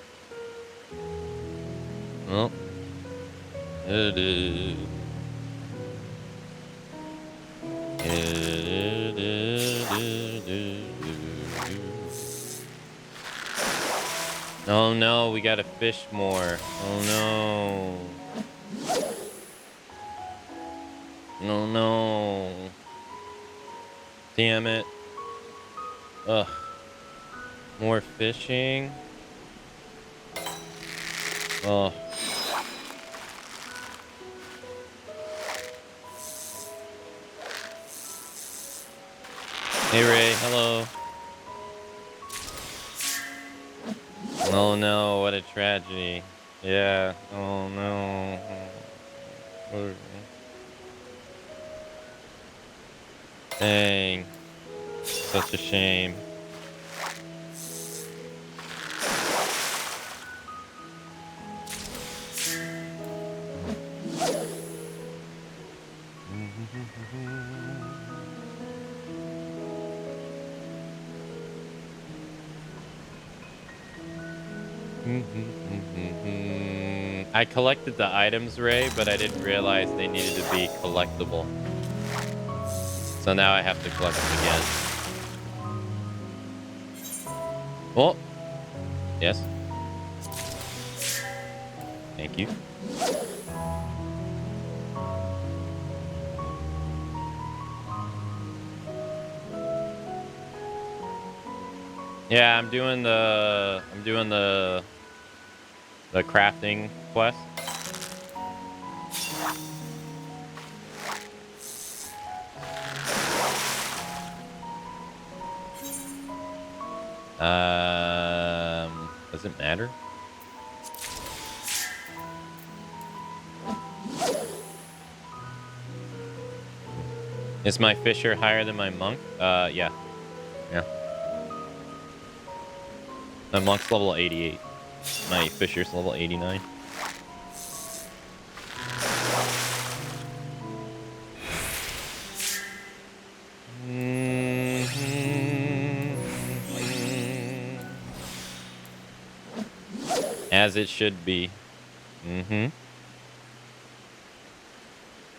Speaker 1: Well, oh no, we gotta fish more. Oh no. No, no. Damn it. Ugh. More fishing. Oh. Hey Ray, hello. Oh no, what a tragedy. Yeah, oh no. Dang. Such a shame. I collected the items, Ray, but I didn't realize they needed to be collectible. So now I have to collect them again. Oh. Yes. Thank you. Yeah, I'm doing the crafting quest. Does it matter? Is my fisher higher than my monk? Yeah. Yeah. My monk's level 88. My fisher's level 89. As it should be.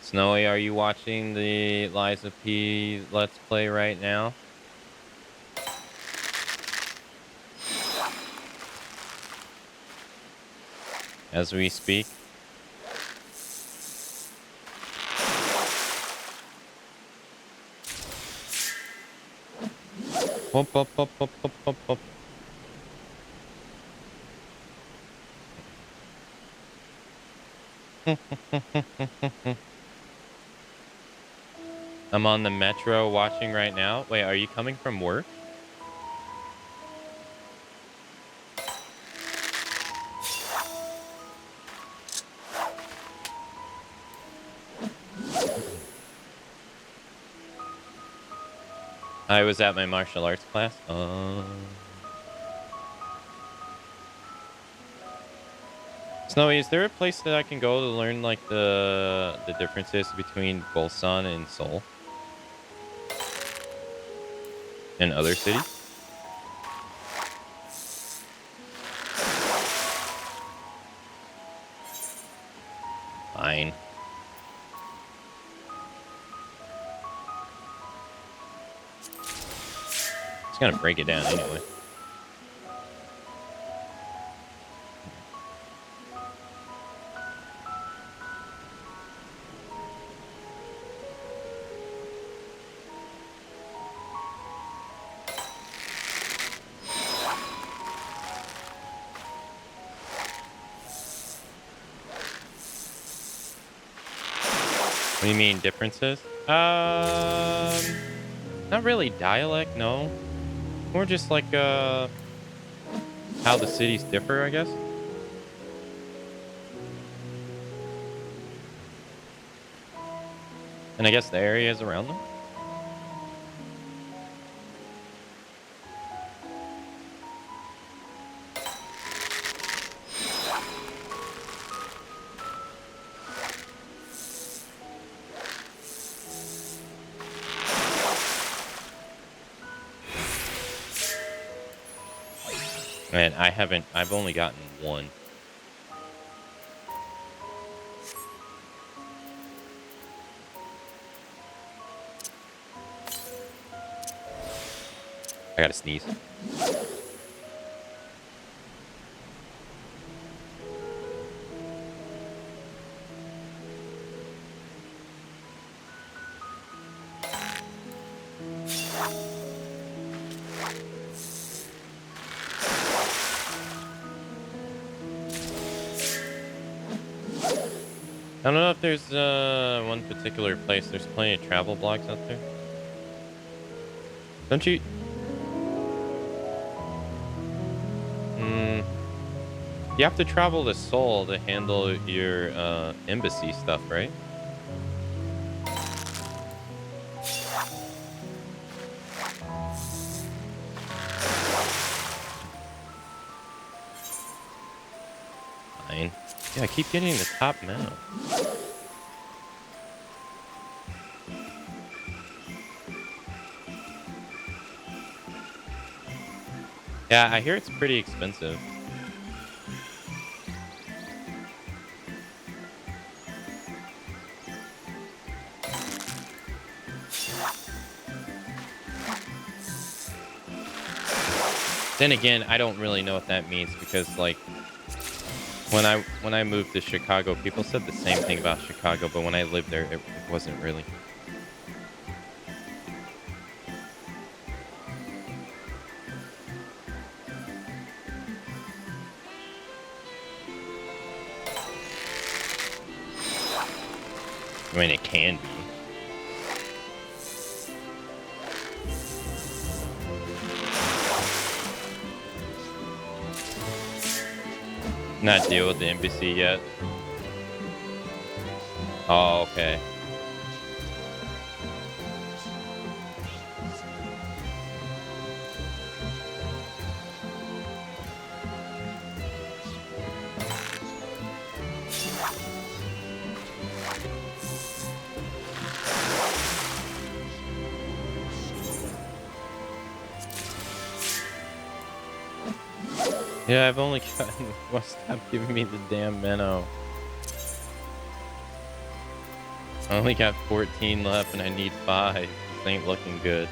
Speaker 1: Snowy, are you watching the Lies of P Let's Play right now? As we speak. Whoop, whoop, whoop, whoop, whoop, whoop, whoop. I'm on the metro watching right now. Wait, are you coming from work? I was at my martial arts class. Snowy, is there a place that I can go to learn like the differences between Bolsan and Seoul? And other cities? Fine. Just gonna break it down anyway. What do you mean, differences? Not really dialect, no. More just like, how the cities differ, I guess. And I guess the areas around them. Man, I've only gotten one. I gotta sneeze. I don't know if there's one particular place. There's plenty of travel blogs out there. Don't you? You have to travel to Seoul to handle your embassy stuff, right? Fine. Yeah, I keep getting the top mount. Yeah, I hear it's pretty expensive. Then again, I don't really know what that means because, like, when I moved to Chicago, people said the same thing about Chicago, but when I lived there, it wasn't really. I mean, it can be. Not deal with the embassy yet. Oh, okay. Yeah, I've only gotten... Well, stop giving me the damn minnow. I only got 14 left and I need 5. This ain't looking good.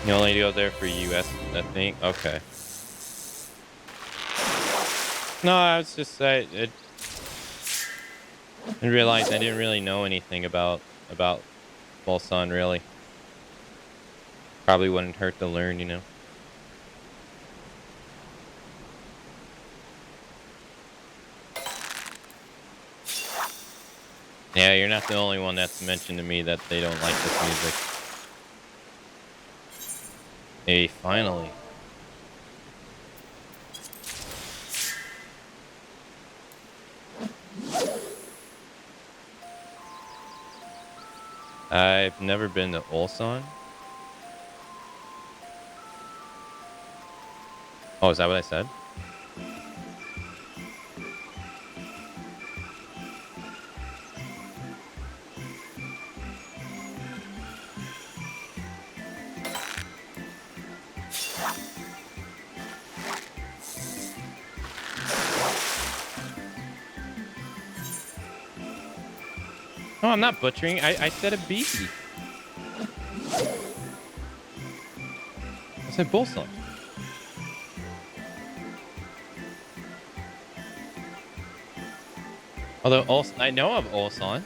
Speaker 1: You only go there for US, I think. Okay. No, I was just I realized I didn't really know anything about Volson really. Probably wouldn't hurt to learn, you know. Yeah, you're not the only one that's mentioned to me that they don't like this music. Hey, finally. I've never been to Ulsan. Oh, is that what I said? No, I'm not butchering. I said a B. I said Ulsan. Although Ulsan, I know of Ulsan.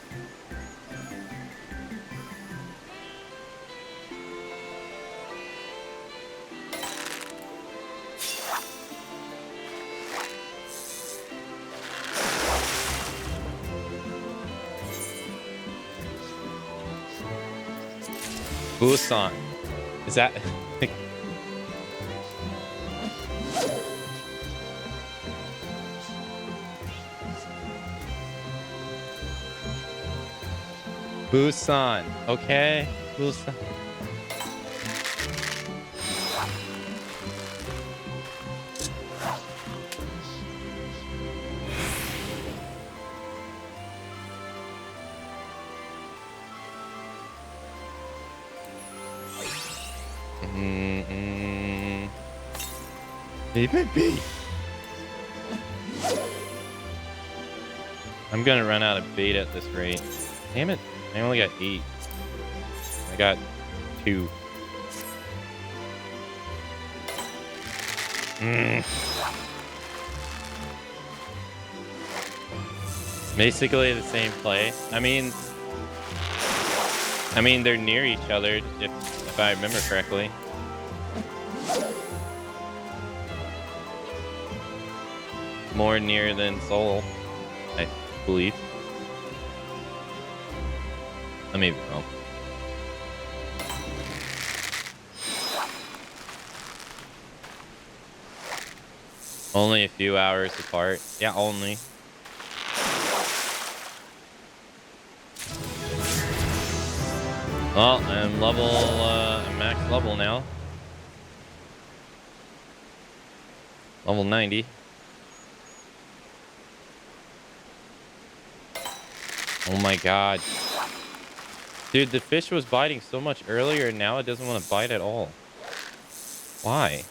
Speaker 1: Busan. Is that... Busan. Okay. Busan. B. I'm gonna run out of bait at this rate. Damn it. I only got 8. I got 2. Basically the same play. I mean they're near each other if I remember correctly. More near than Seoul, I believe. I may be wrong. Only a few hours apart. Yeah, only. Well, I'm I'm max level now. Level 90. Oh my god. Dude, the fish was biting so much earlier and now it doesn't want to bite at all. Why?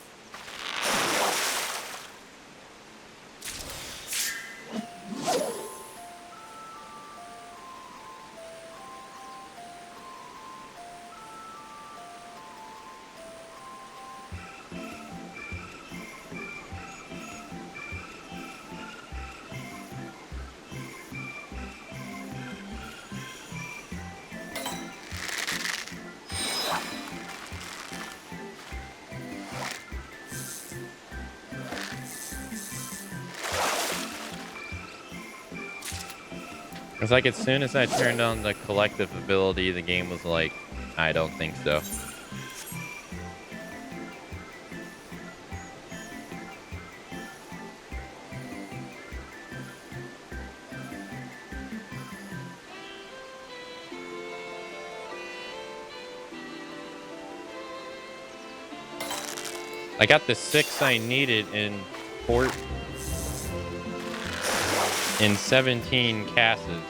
Speaker 1: It's like as soon as I turned on the collective ability, the game was like, I don't think so. I got the 6 I needed in 17 casses.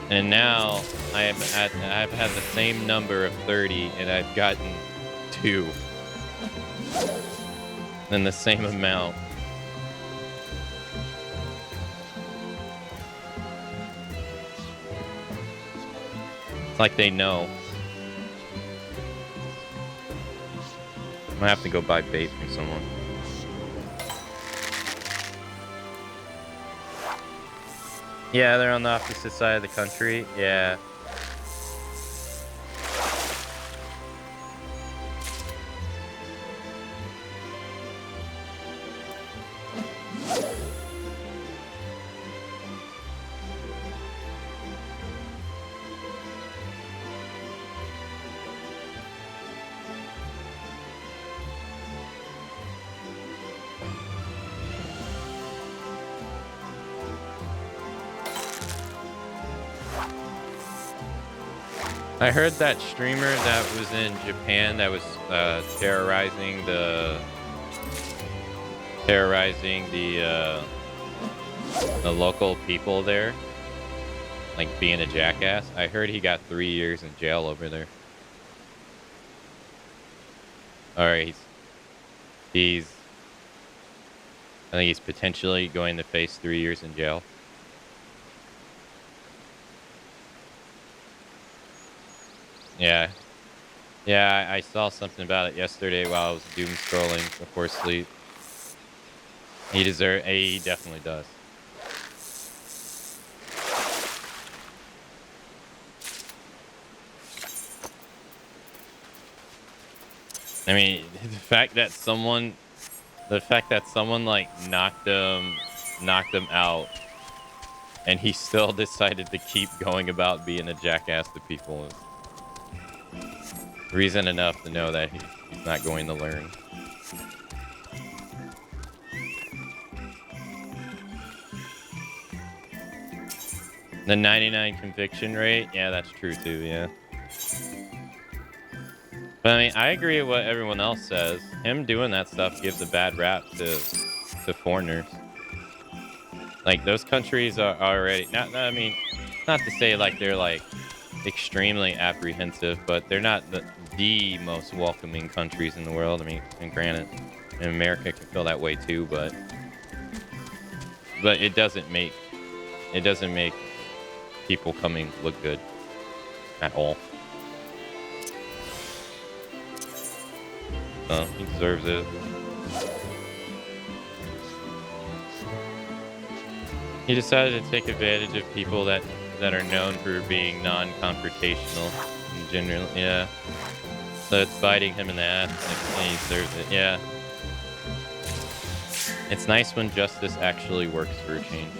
Speaker 1: And now I've had the same number of 30 and I've gotten 2. Then the same amount. It's like they know. gonna have to go buy bait from someone. Yeah, they're on the opposite side of the country. Yeah. I heard that streamer that was in Japan that was terrorizing the local people there, like being a jackass. I heard he got 3 years in jail over there. All right, I think he's potentially going to face 3 years in jail. Yeah. Yeah, I saw something about it yesterday while I was doom scrolling before sleep. He definitely does. I mean, the fact that someone like knocked him out and he still decided to keep going about being a jackass to people is reason enough to know that he's not going to learn. The 99 conviction rate, yeah, that's true too, yeah. But I mean, I agree with what everyone else says. Him doing that stuff gives a bad rap to foreigners. Like, those countries are already not to say like they're like extremely apprehensive, but they're not the most welcoming countries in the world. I mean, and granted, in America can feel that way too, but it doesn't make people coming look good at all. So he deserves it. He decided to take advantage of people that are known for being non-confrontational in general. Yeah. So it's biting him in the ass, and he deserves it. Yeah. It's nice when justice actually works for a change.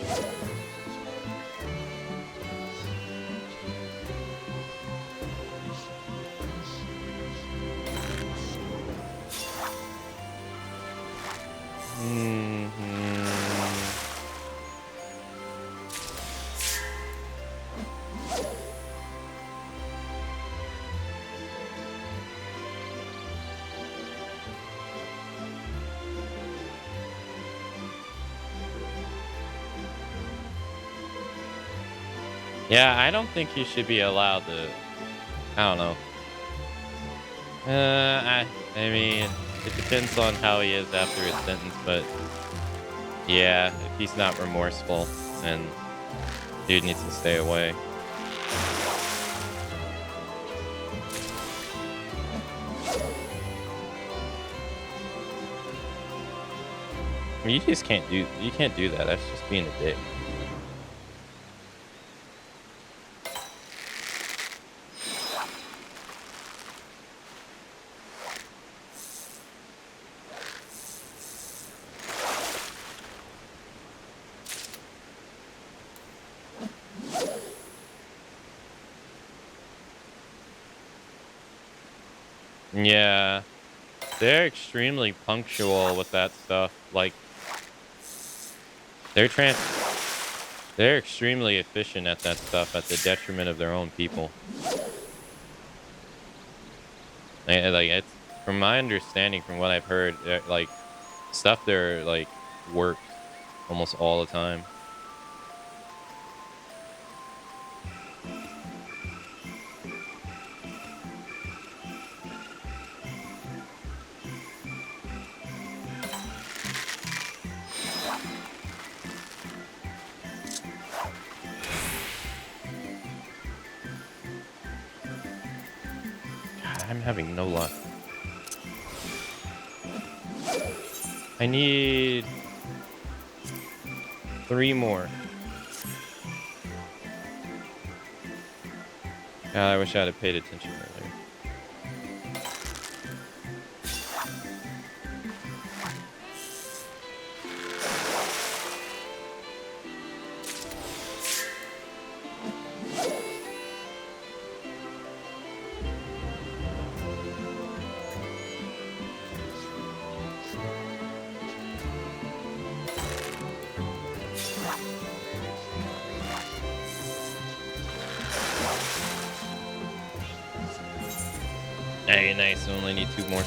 Speaker 1: Yeah, I don't think he should be allowed to. I don't know. I mean, it depends on how he is after his sentence, but yeah, if he's not remorseful, then dude needs to stay away. I mean, you can't do that. That's just being a dick. Yeah, they're extremely punctual with that stuff. Like, they're extremely efficient at that stuff at the detriment of their own people. Like, it's, from my understanding, from what I've heard, like, stuff there like works almost all the time. I'm having no luck. I need 3 more. God, I wish I had paid attention earlier. Hey, nice. I only need 2 more.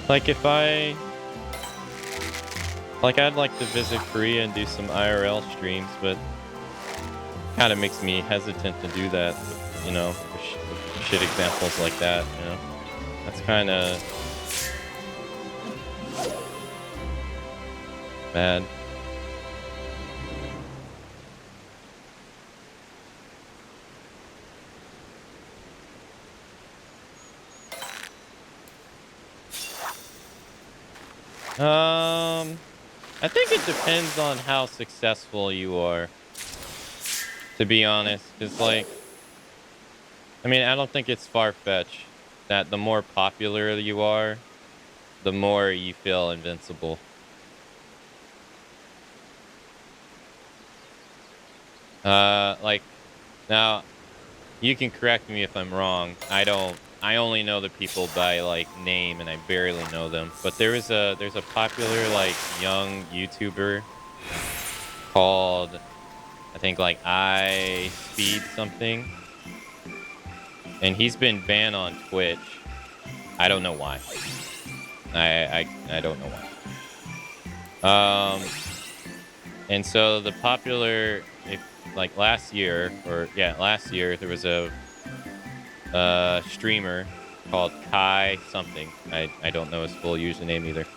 Speaker 1: Like if I'd like to visit Korea and do some IRL streams, but kind of makes me hesitant to do that, you know, for shit examples like that, you know. That's kind of bad. I think it depends on how successful you are, to be honest. Because, like, I mean, I don't think it's far-fetched that the more popular you are, the more you feel invincible. Like, now, you can correct me if I'm wrong. I only know the people by, like, name, and I barely know them. But there's a popular, like, young YouTuber called, I think, like, I Speed something. And he's been banned on Twitch. I don't know why. I don't know why. And so the popular, like last year, there was a streamer called Kai something. I don't know his full username either.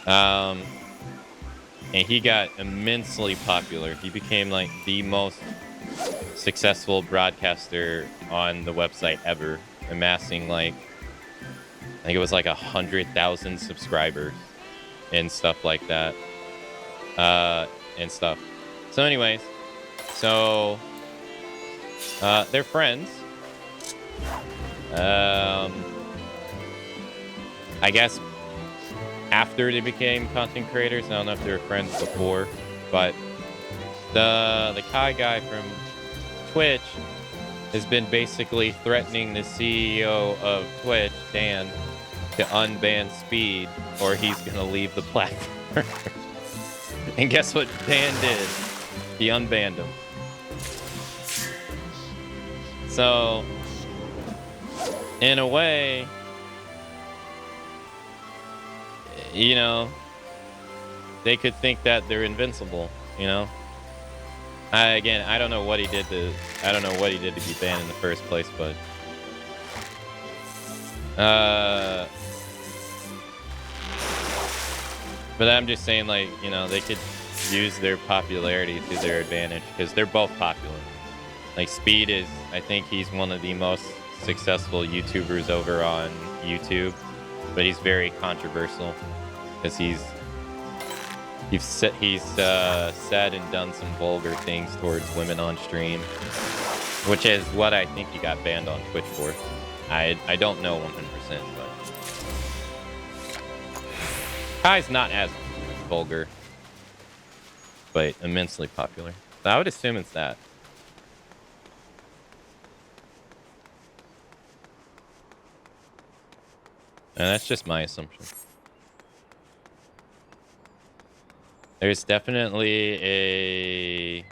Speaker 1: And he got immensely popular. He became like the most successful broadcaster on the website ever, amassing like, I think it was like 100,000 subscribers and stuff like that. And stuff. So anyways, they're friends. I guess after they became content creators, I don't know if they were friends before, but the Kai guy from Twitch has been basically threatening the CEO of Twitch, Dan, to unban Speed, or he's gonna leave the platform. And guess what Dan did? He unbanned him. So, in a way, you know, they could think that they're invincible, you know? I don't know what he did to be banned in the first place, but I'm just saying, like, you know, they could use their popularity to their advantage because they're both popular. Like, Speed is, I think he's one of the most successful YouTubers over on YouTube, but he's very controversial because he's said and done some vulgar things towards women on stream, which is what I think he got banned on Twitch for. I don't know 100%, but Kai's not as vulgar, but immensely popular. So I would assume it's that. And that's just my assumption. There's definitely a...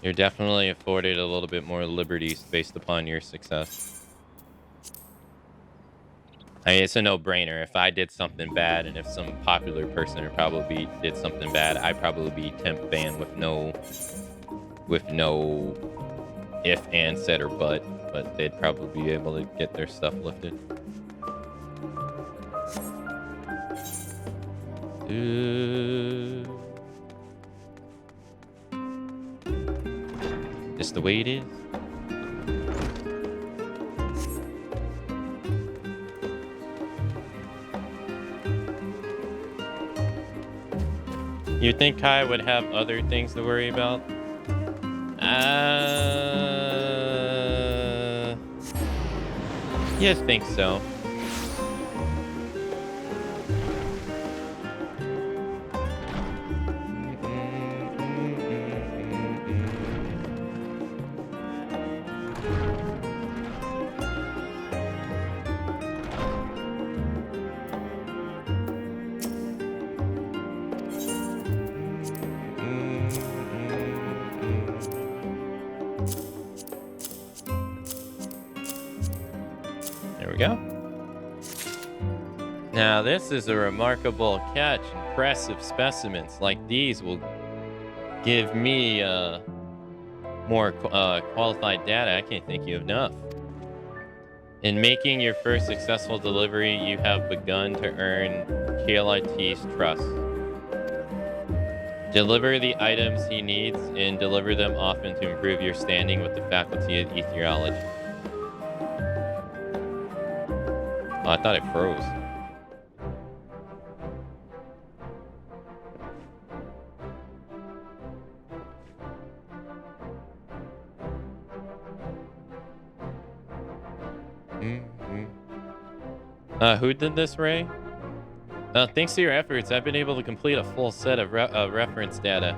Speaker 1: You're definitely afforded a little bit more liberties based upon your success. I mean, it's a no-brainer. If I did something bad, and if some popular person probably did something bad, I'd probably be temp banned with no if, and, said, or but they'd probably be able to get their stuff lifted. Just the way it is. You'd think Kai would have other things to worry about? You think so? Go. Now this is a remarkable catch. Impressive specimens like these will give me more qualified data. I can't thank you enough. In making your first successful delivery, you have begun to earn KLIT's trust. Deliver the items he needs and deliver them often to improve your standing with the faculty of Etheology. Oh, I thought it froze. Who did this, Ray? Thanks to your efforts, I've been able to complete a full set of reference data.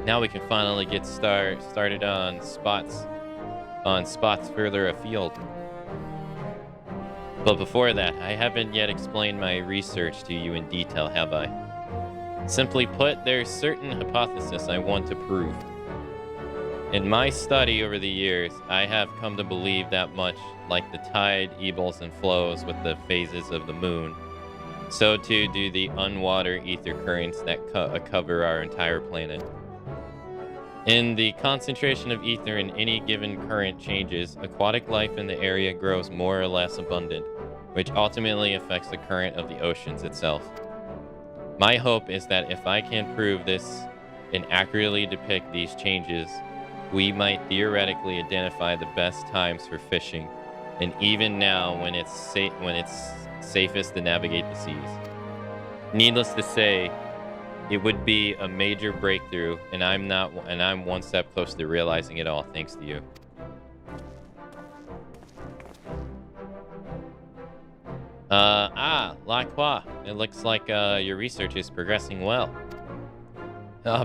Speaker 1: Now we can finally get started on spots further afield. But before that, I haven't yet explained my research to you in detail, have I? Simply put, there's certain hypothesis I want to prove. In my study over the years, I have come to believe that much like the tide ebbs and flows with the phases of the moon, so too do the unwatered ether currents that cover our entire planet. In the concentration of ether in any given current changes, aquatic life in the area grows more or less abundant, which ultimately affects the current of the oceans itself. My hope is that if I can prove this and accurately depict these changes, we might theoretically identify the best times for fishing, and even now when it's safest to navigate the seas. Needless to say, it would be a major breakthrough, and I'm one step closer to realizing it all thanks to you. Lacroix, it looks like your research is progressing well.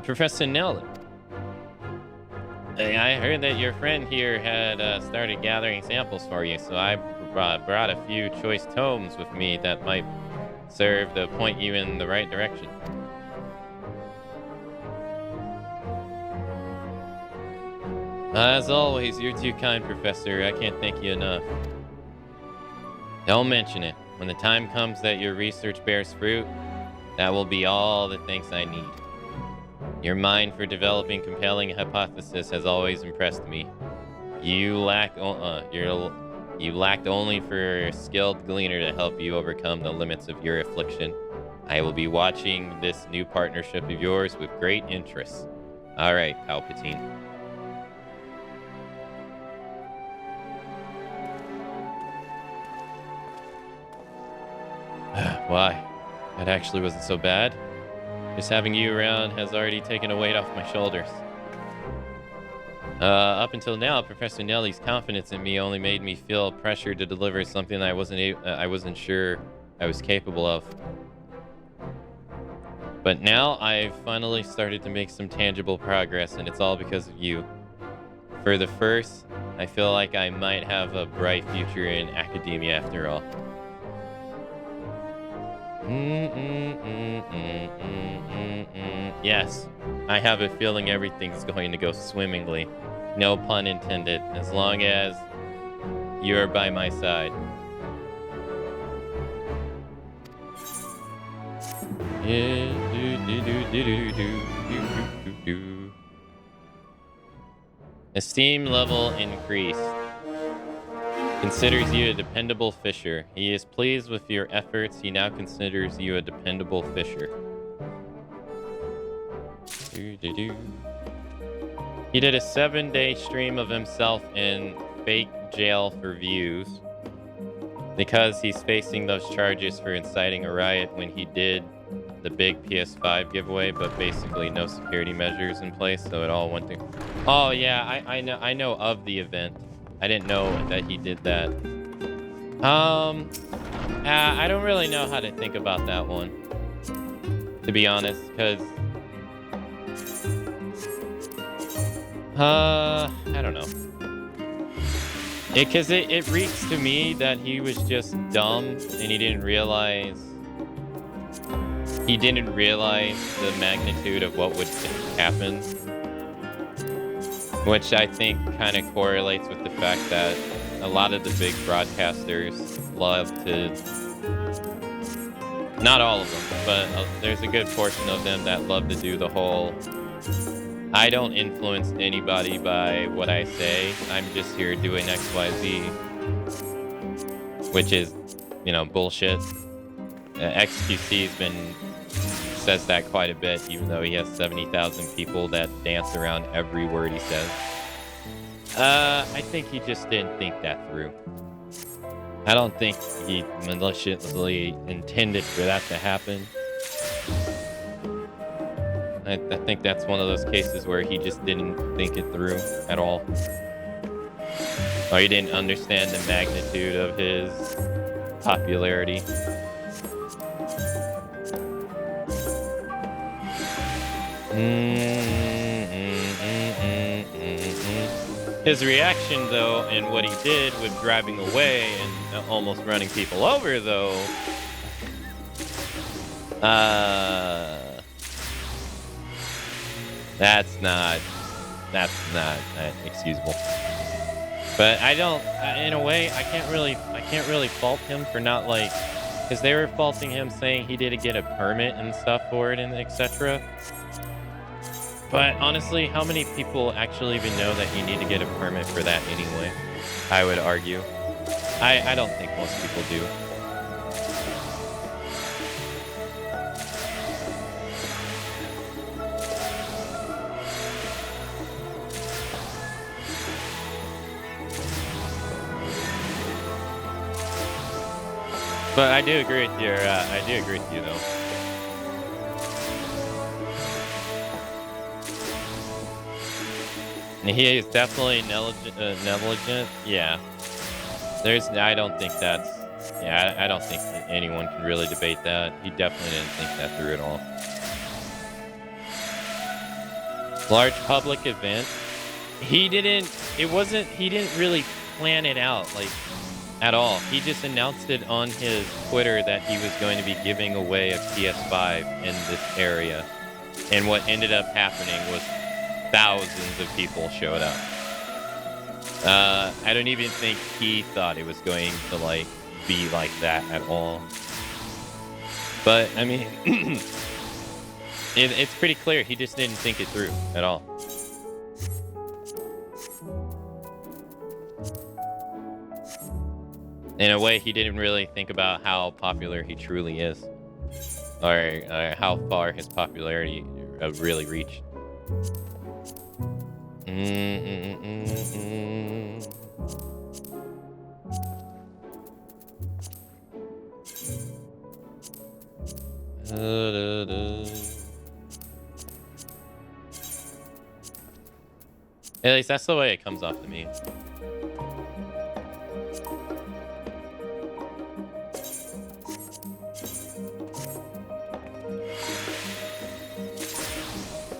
Speaker 1: Professor Nell, I heard that your friend here had started gathering samples for you, so I brought a few choice tomes with me that might serve to point you in the right direction. As always, you're too kind, Professor. I can't thank you enough. Don't mention it. When the time comes that your research bears fruit, that will be all the thanks I need. Your mind for developing compelling hypothesis has always impressed me. You lacked only for a skilled gleaner to help you overcome the limits of your affliction. I will be watching this new partnership of yours with great interest. All right, Palpatine. Why? That actually wasn't so bad. Just having you around has already taken a weight off my shoulders. Up until now, Professor Nelly's confidence in me only made me feel pressure to deliver something I wasn't sure I was capable of. But now I've finally started to make some tangible progress, and it's all because of you. For the first, I feel like I might have a bright future in academia after all. Yes, I have a feeling everything's going to go swimmingly. No pun intended, as long as you're by my side. Esteem level increased. Considers you a dependable fisher. He is pleased with your efforts. He now considers you a dependable fisher. He did a 7-day stream of himself in fake jail for views because he's facing those charges for inciting a riot when he did the big PS5 giveaway, but basically no security measures in place, so it all went through. Oh yeah, I know of the event. I didn't know that he did that. I don't really know how to think about that one, to be honest, because I don't know. Because it reeks to me that he was just dumb and he didn't realize the magnitude of what would happen, which I think kind of correlates with the fact that a lot of the big broadcasters love to, not all of them, but there's a good portion of them that love to do the whole, I don't influence anybody by what I say, I'm just here doing XYZ, which is, you know, bullshit. XQC's says that quite a bit, even though he has 70,000 people that dance around every word he says. I think he just didn't think that through. I don't think he maliciously intended for that to happen. I think that's one of those cases where he just didn't think it through at all. Or he didn't understand the magnitude of his popularity. His reaction, though, and what he did with driving away and almost running people over, though, that's not excusable. But I don't, in a way, I can't really fault him for not, like, because they were faulting him saying he didn't get a permit and stuff for it and etc. But honestly, how many people actually even know that you need to get a permit for that anyway? I would argue. I don't think most people do. But I do agree with your. I do agree with you, though. He is definitely negligent. Yeah. I don't think that's. Yeah, I don't think anyone can really debate that. He definitely didn't think that through at all. Large public event. He didn't really plan it out, like, at all. He just announced it on his Twitter that he was going to be giving away a PS5 in this area. And what ended up happening was thousands of people showed up. I don't even think he thought it was going to, like, be like that at all. But, I mean, it's pretty clear he just didn't think it through at all. In a way, he didn't really think about how popular he truly is, or how far his popularity really reached. At least that's the way it comes off to me.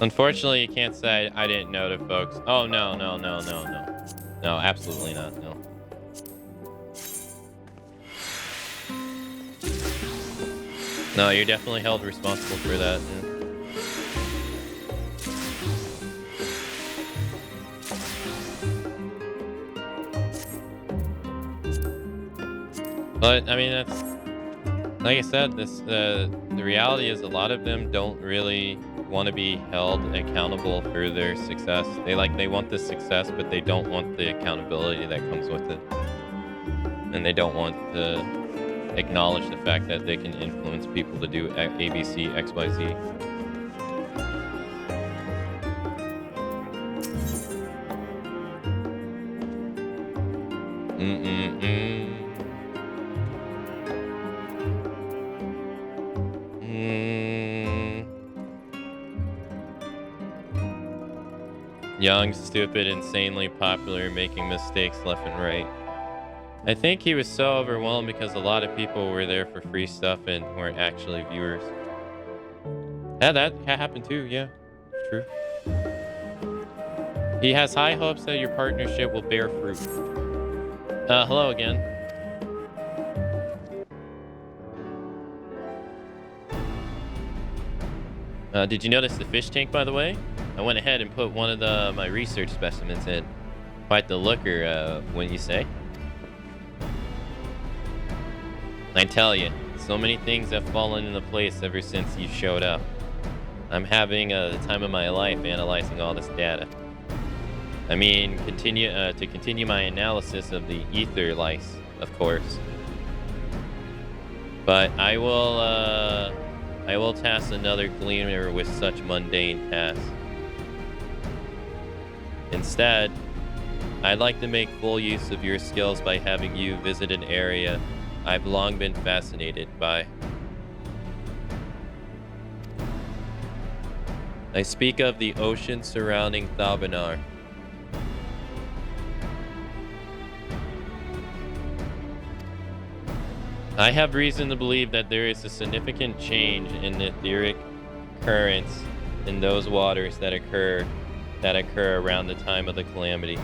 Speaker 1: Unfortunately, you can't say I didn't know to folks. Oh, no. No, absolutely not, no. No, you're definitely held responsible for that. Yeah. But I mean, that's like I said. The reality is a lot of them don't really want to be held accountable for their success. They want the success, but they don't want the accountability that comes with it, and they don't want to acknowledge the fact that they can influence people to do A, B, C, X, Y, Z. Young, stupid, insanely popular, making mistakes left and right. I think he was so overwhelmed because a lot of people were there for free stuff and weren't actually viewers. Yeah, that happened too, yeah. True. He has high hopes that your partnership will bear fruit. Hello again. Did you notice the fish tank, by the way? I went ahead and put one of my research specimens in. Quite the looker, wouldn't you say? I tell you, so many things have fallen into place ever since you showed up. I'm having the time of my life analyzing all this data. I mean, to continue my analysis of the ether lice, of course. But I will task another gleaner with such mundane tasks. Instead, I'd like to make full use of your skills by having you visit an area I've long been fascinated by. I speak of the ocean surrounding Thabanar. I have reason to believe that there is a significant change in the etheric currents in those waters that occur around the time of the calamity.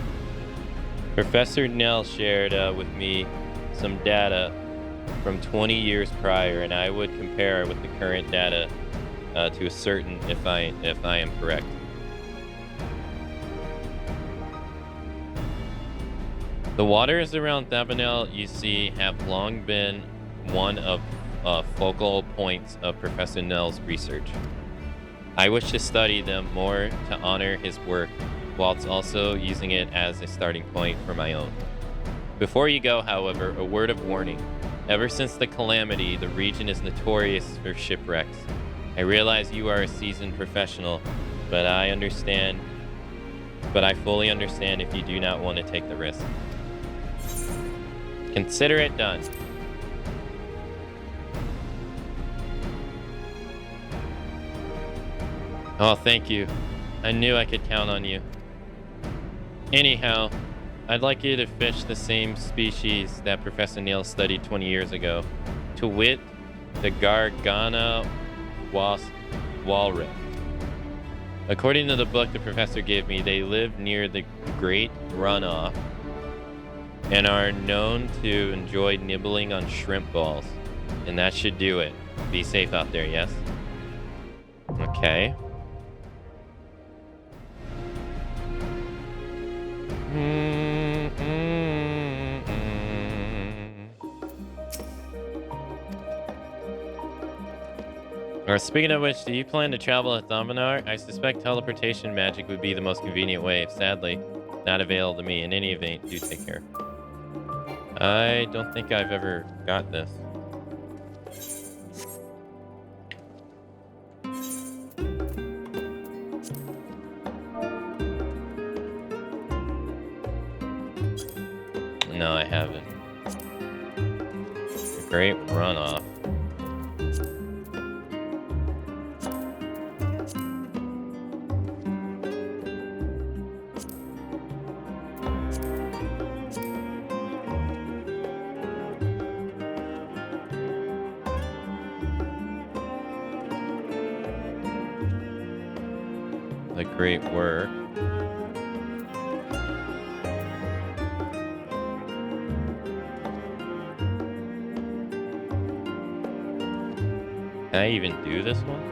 Speaker 1: Professor Nell shared with me some data from 20 years prior, and I would compare with the current data to ascertain if I am correct. The waters around Thabanel, you see, have long been one of focal points of Professor Nell's research. I wish to study them more to honor his work, whilst also using it as a starting point for my own. Before you go, however, a word of warning. Ever since the calamity, the region is notorious for shipwrecks. I realize you are a seasoned professional, but I fully understand if you do not want to take the risk. Consider it done. Oh, thank you. I knew I could count on you. Anyhow, I'd like you to fish the same species that Professor Neal studied 20 years ago. To wit, the Gargana walrus. According to the book the professor gave me, they live near the Great Runoff and are known to enjoy nibbling on shrimp balls. And that should do it. Be safe out there, yes? Okay. Or speaking of which, do you plan to travel to Thamanar? I suspect teleportation magic would be the most convenient way. Sadly, not available to me. In any event, do take care. I don't think I've ever got this. No, I haven't. A great runoff. The great work. Can I even do this one?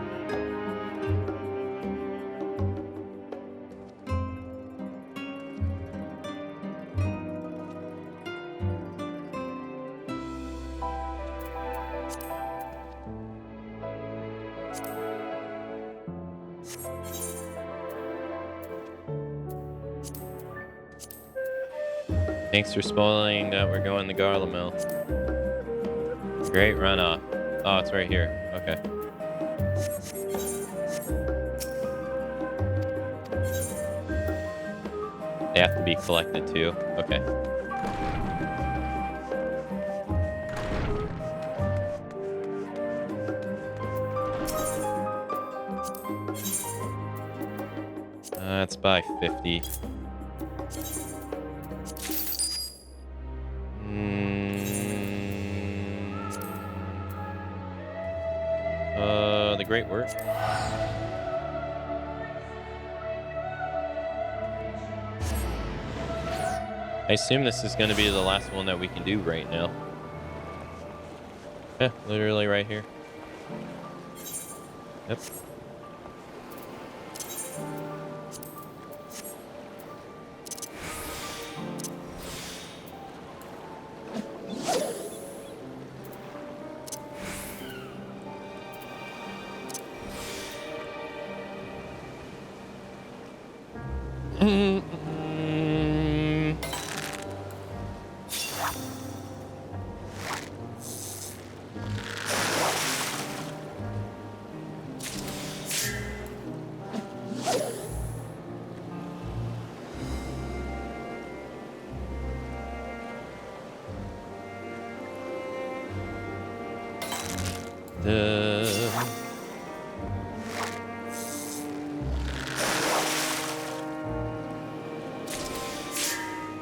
Speaker 1: Thanks for spoiling that we're going to Garlemald. Great runoff. Oh, it's right here. Okay. They have to be collected too. Okay. That's by 50. The great work. I assume this is going to be the last one that we can do right now. Yeah, literally right here. Yep.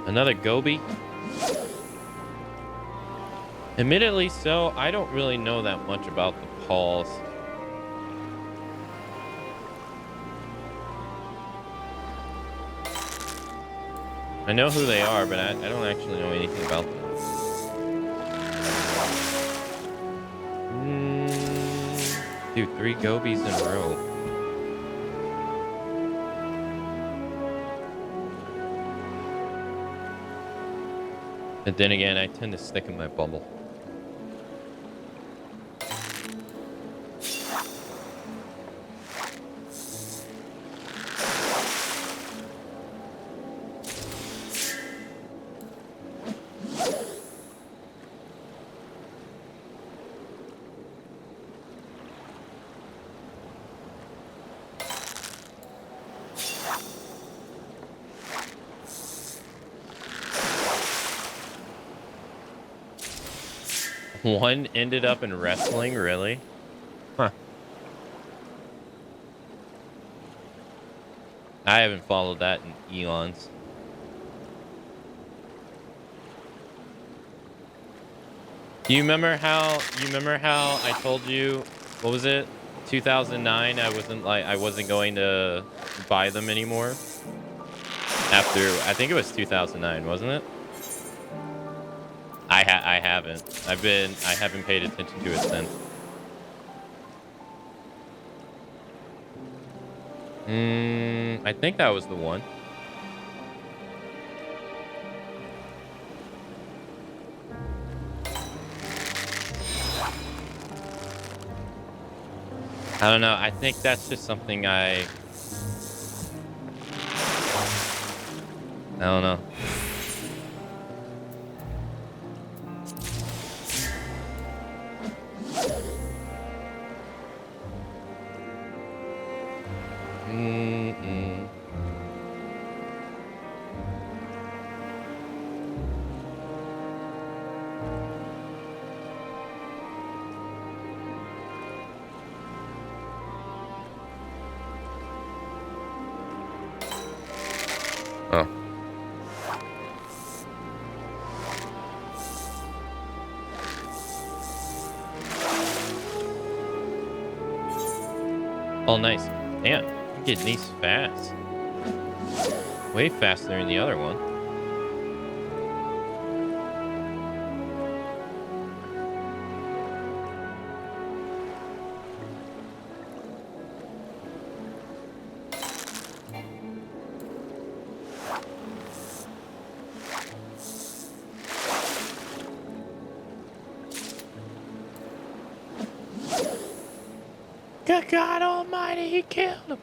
Speaker 1: Another Gobi. Admittedly so, I don't really know that much about the Pauls. I know who they are, but I don't actually know anything about them. Dude, 3 Gobis in a row. But then again, I tend to stick in my bubble. One ended up in wrestling, really? Huh. I haven't followed that in eons. You remember how I told you, what was it? 2009, I wasn't going to buy them anymore? After, I think it was 2009, wasn't it? I haven't. I haven't paid attention to it since. I think that was the one. I don't know. I think that's just something I don't know. Oh, nice. Damn, I'm getting these fast. Way faster than the other one. Good God Almighty, he killed him.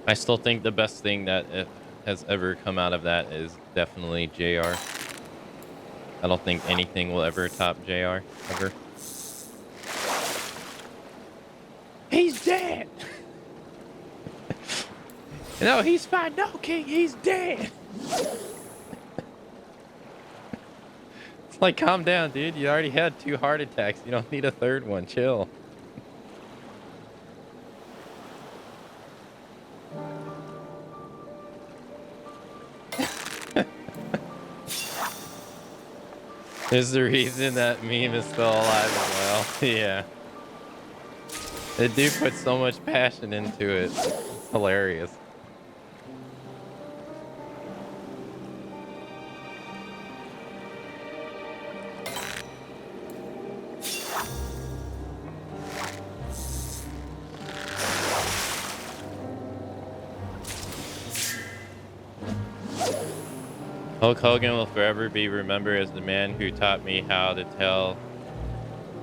Speaker 1: I still think the best thing that has ever come out of that is definitely JR. I don't think anything will ever top JR, ever. He's dead! No, he's fine. No, King, he's dead! It's like, calm down, dude. You already had 2 heart attacks. You don't need a 3rd one. Chill. Is the reason that meme is still alive as well. Yeah. They do put so much passion into it. It's hilarious. Hulk Hogan will forever be remembered as the man who taught me how to tell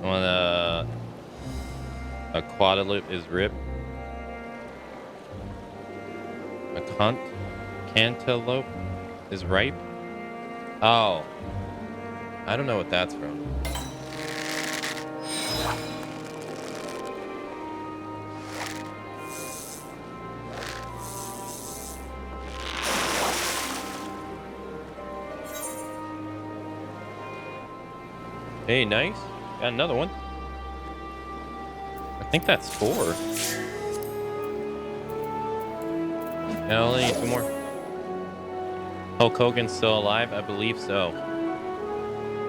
Speaker 1: when a quadloop is ripped. A cantaloupe is ripe? Oh. I don't know what that's from. Hey, nice. Got another one. I think that's 4. I only need 2 more. Hulk Hogan's still alive? I believe so.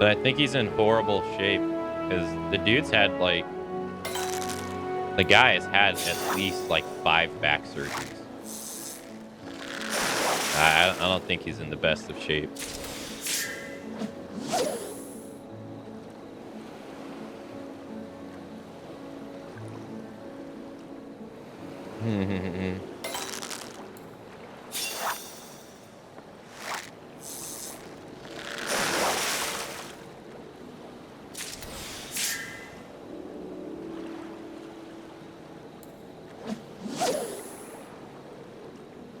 Speaker 1: But I think he's in horrible shape. Because the dude's had, like... The guy has had at least, like, 5 back surgeries. I don't think he's in the best of shape.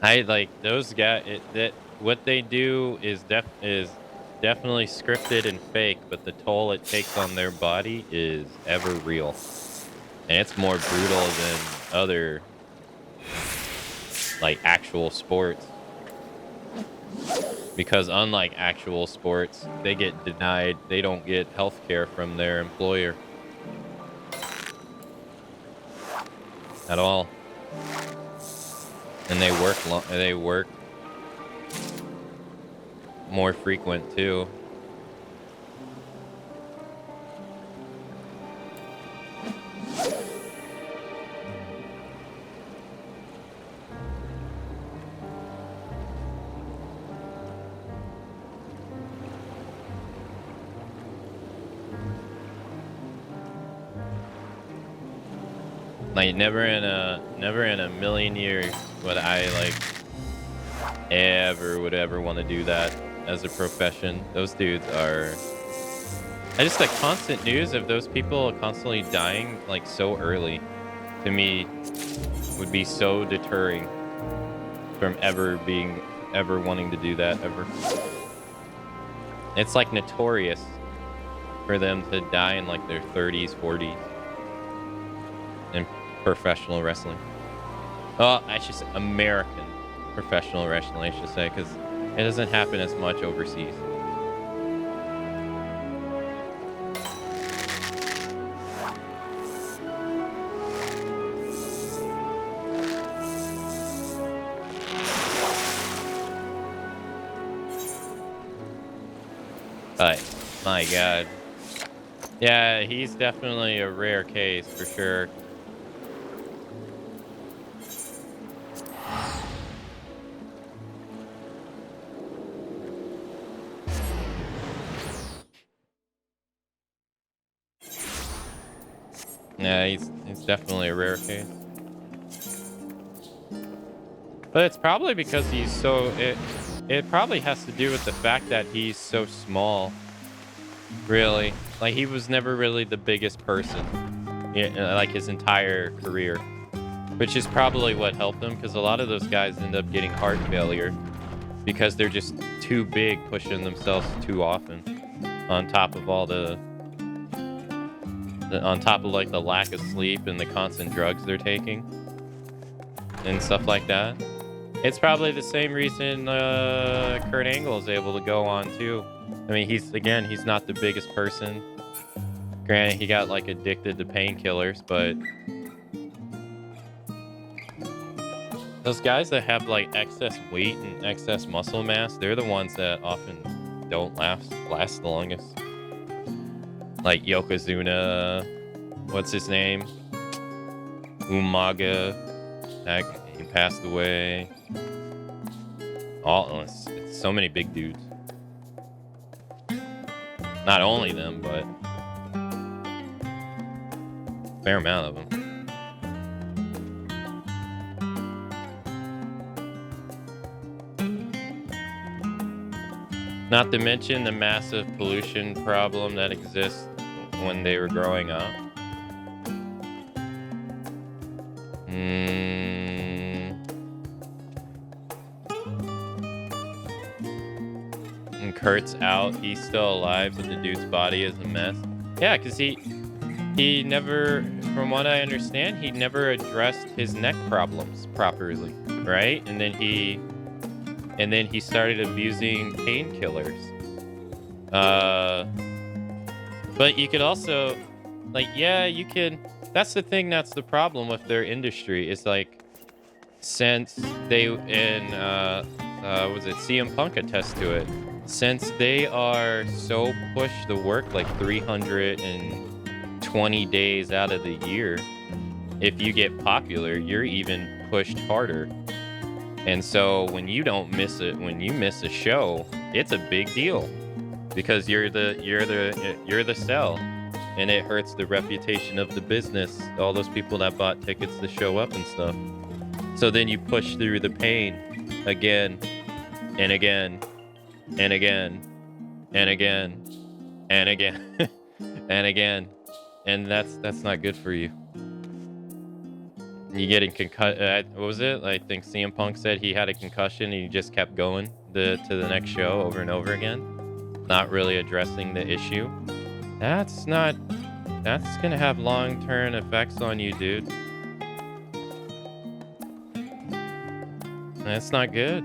Speaker 1: I like those guys. What they do is definitely scripted and fake, but the toll it takes on their body is ever real, and it's more brutal than other like actual sports. Because unlike actual sports, they get denied. They don't get health care from their employer at all. And they work more frequent too. Like never in a million years would I like would ever want to do that as a profession. Those dudes are. I just like constant news of those people constantly dying like so early. To me, would be so deterring from ever wanting to do that ever. It's like notorious for them to die in like their 30s, 40s. In professional wrestling. Oh, I should say American professional wrestling, I should say, because it doesn't happen as much overseas. But, my God. Yeah, he's definitely a rare case for sure. Yeah, he's definitely a rare case. But it's probably because he's so... It probably has to do with the fact that he's so small. Really. Like, he was never really the biggest person. Yeah, like, his entire career. Which is probably what helped him, because a lot of those guys end up getting heart failure because they're just too big, pushing themselves too often. On top of all on top of, like, the lack of sleep and the constant drugs they're taking. And stuff like that. It's probably the same reason Kurt Angle is able to go on, too. I mean, he's not the biggest person. Granted, he got, like, addicted to painkillers, but those guys that have, like, excess weight and excess muscle mass, they're the ones that often don't last the longest. Like Yokozuna, what's his name? Umaga, he passed away. It's so many big dudes. Not only them, but a fair amount of them. Not to mention the massive pollution problem that exists when they were growing up. And Kurt's out. He's still alive, but the dude's body is a mess. Yeah, because he never, from what I understand, he never addressed his neck problems properly, right? And then he started abusing painkillers. But you could also, like, yeah, you can. That's the thing. That's the problem with their industry. Is like, since they was it CM Punk attests to it? Since they are so pushed to work like 320 days out of the year, if you get popular, you're even pushed harder. And so when you miss a show, it's a big deal because you're the sell, and it hurts the reputation of the business. All those people that bought tickets to show up and stuff. So then you push through the pain again and again and again and again and again and again, and that's not good for you. You getting concussed. What was it? I think CM Punk said he had a concussion and he just kept going to the next show over and over again, not really addressing the issue. That's gonna have long-term effects on you, dude. That's not good.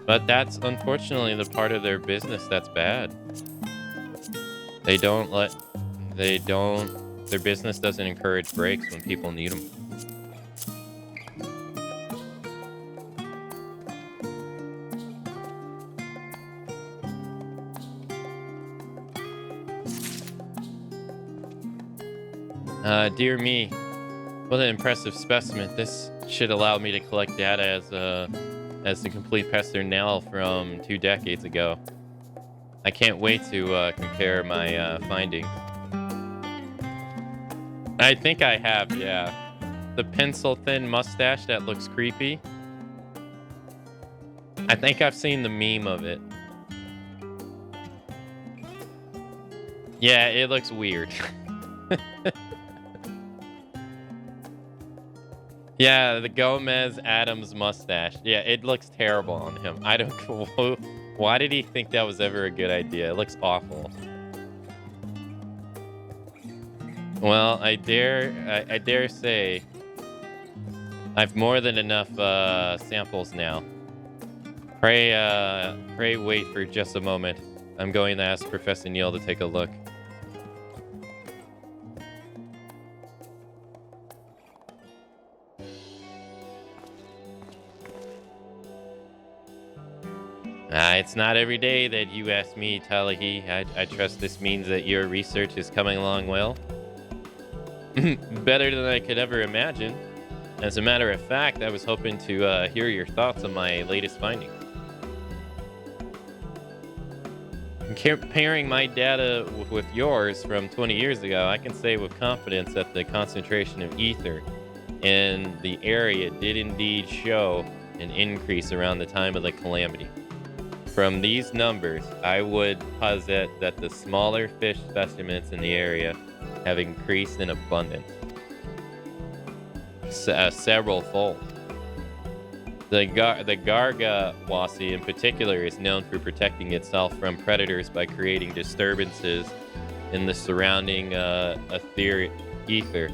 Speaker 1: But that's unfortunately the part of their business that's bad. Their business doesn't encourage breaks when people need them. Dear me, what an impressive specimen. This should allow me to collect data as the complete Pester Nell from 2 decades ago. I can't wait to compare my findings. I think I have, yeah. The pencil-thin mustache that looks creepy. I think I've seen the meme of it. Yeah, it looks weird. Yeah, the Gomez Adams mustache. Yeah, it looks terrible on him. I don't know. Why did he think that was ever a good idea? It looks awful. Well, I dare say I've more than enough samples now. Pray wait for just a moment. I'm going to ask Professor Neil to take a look. It's not every day that you ask me, Talahi. I trust this means that your research is coming along well. Better than I could ever imagine. As a matter of fact, I was hoping to hear your thoughts on my latest findings. Comparing my data with yours from 20 years ago, I can say with confidence that the concentration of ether in the area did indeed show an increase around the time of the calamity. From these numbers, I would posit that the smaller fish specimens in the area have increased in abundance. Several fold. The Gargawasi in particular is known for protecting itself from predators by creating disturbances in the surrounding ether.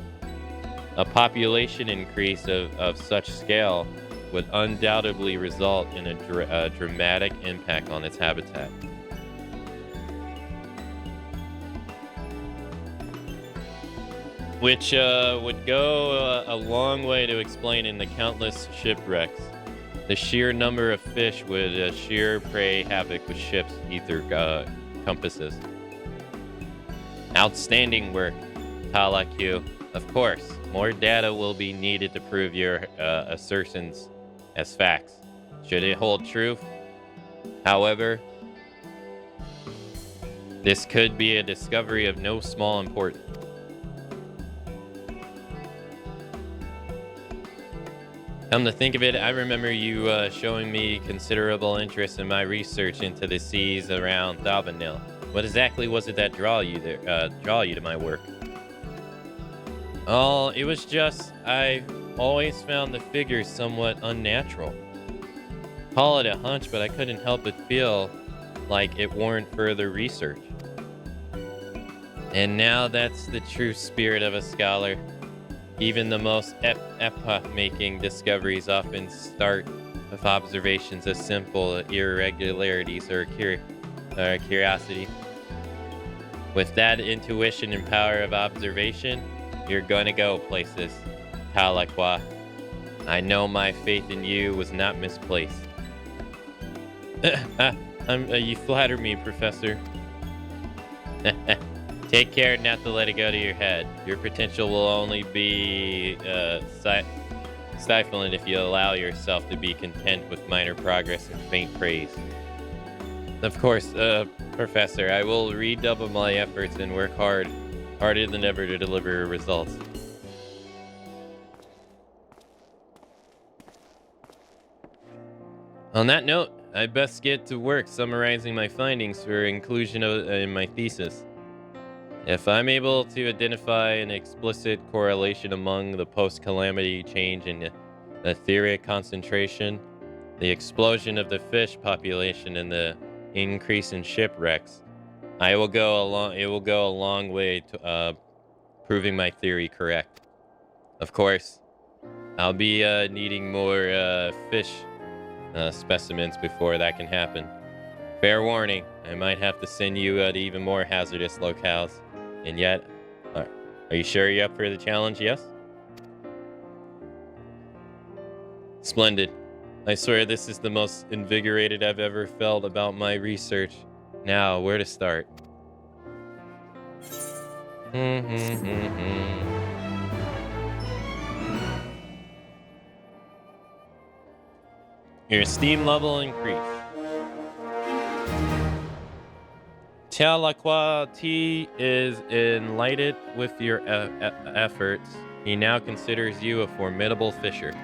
Speaker 1: A population increase of such scale would undoubtedly result in a dramatic impact on its habitat. Which would go a long way to explaining the countless shipwrecks. The sheer number of fish would sheer prey havoc with ships' ether compasses. Outstanding work, Talaku. Of course, more data will be needed to prove your assertions as facts. Should it hold truth? However, this could be a discovery of no small importance. Come to think of it, I remember you showing me considerable interest in my research into the seas around Thabanil. What exactly was it that draw you to my work? Oh, it was just I always found the figures somewhat unnatural. Call it a hunch, but I couldn't help but feel like it warranted further research. And now that's the true spirit of a scholar. Even the most epoch-making discoveries often start with observations of simple irregularities or curiosity. With that intuition and power of observation, you're going to go places, Talakwa. I know my faith in you was not misplaced. You flatter me, Professor. Take care not to let it go to your head. Your potential will only be stifling if you allow yourself to be content with minor progress and faint praise. Of course, Professor, I will redouble my efforts and work harder than ever to deliver results. On that note, I best get to work summarizing my findings for inclusion in my thesis. If I'm able to identify an explicit correlation among the post-calamity change in etheric concentration, the explosion of the fish population, and the increase in shipwrecks, it will go a long way to proving my theory correct. Of course, I'll be needing more fish specimens before that can happen. Fair warning, I might have to send you to even more hazardous locales. And yet, are you sure you're up for the challenge? Yes? Splendid. I swear this is the most invigorated I've ever felt about my research. Now, where to start? Your esteem level increased. Talakwa T is enlightened with your efforts. He now considers you a formidable fisher.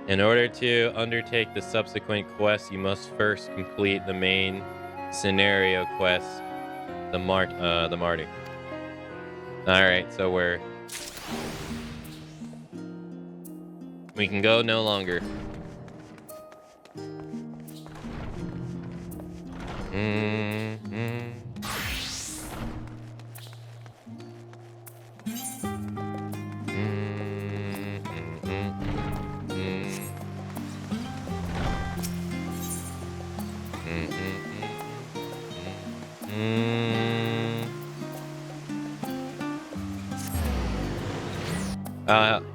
Speaker 1: In order to undertake the subsequent quest, you must first complete the main scenario quest, the martyr. All right, so we can go no longer.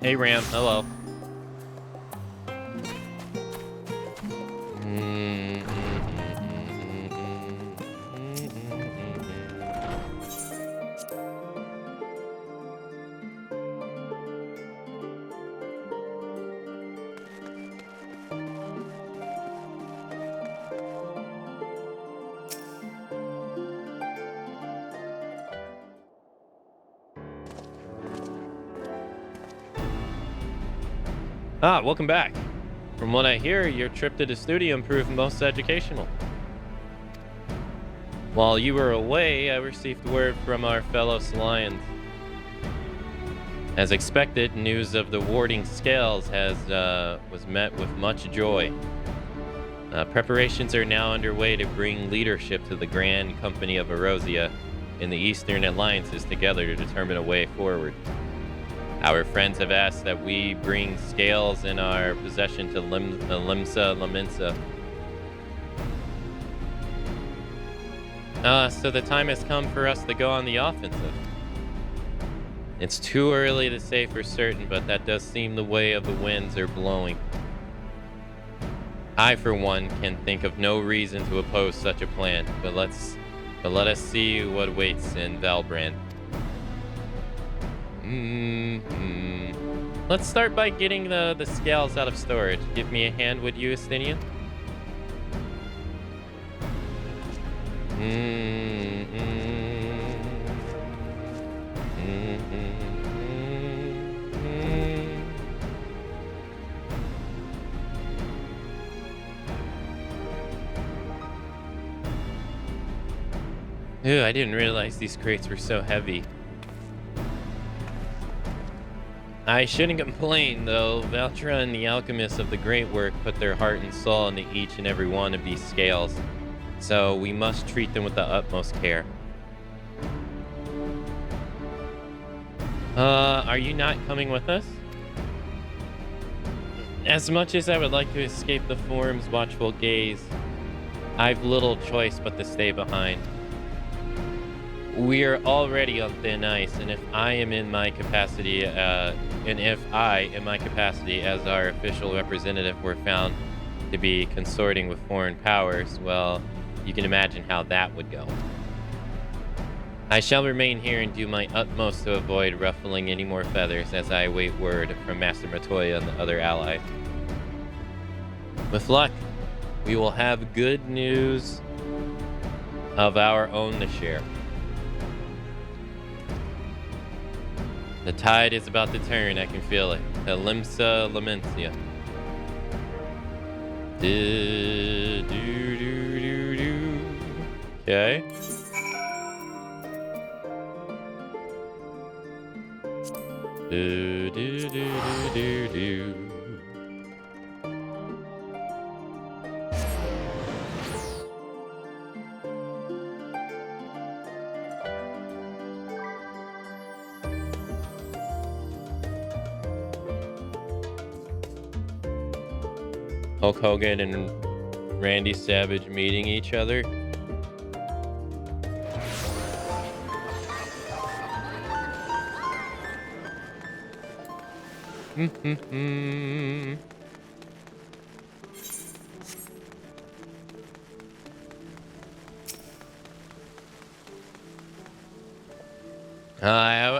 Speaker 1: Hey Ram, hello. Welcome back. From what I hear, your trip to the studio proved most educational. While you were away, I received word from our fellow Salians. As expected, news of the warding scales was met with much joy. Preparations are now underway to bring leadership to the Grand Company of Erosia and the Eastern Alliances together to determine a way forward. Our friends have asked that we bring scales in our possession to Limsa Laminsa. So the time has come for us to go on the offensive. It's too early to say for certain, but that does seem the way of the winds are blowing. I, for one, can think of no reason to oppose such a plan, but let us see what waits in Valbrand. Let's start by getting the scales out of storage. Give me a hand, would you, Estinian? Ew, I didn't realize these crates were so heavy. I shouldn't complain, though. Valtra and the alchemists of the Great Work put their heart and soul into each and every one of these scales, so we must treat them with the utmost care. Are you not coming with us? As much as I would like to escape the Forum's watchful gaze, I've little choice but to stay behind. We are already on thin ice, and if I, in my capacity as our official representative, were found to be consorting with foreign powers, well, you can imagine how that would go. I shall remain here and do my utmost to avoid ruffling any more feathers as I await word from Master Matoya and the other allies. With luck, we will have good news of our own to share. The tide is about to turn, I can feel it. The Limsa Lamentia. Okay. Hulk Hogan and Randy Savage meeting each other.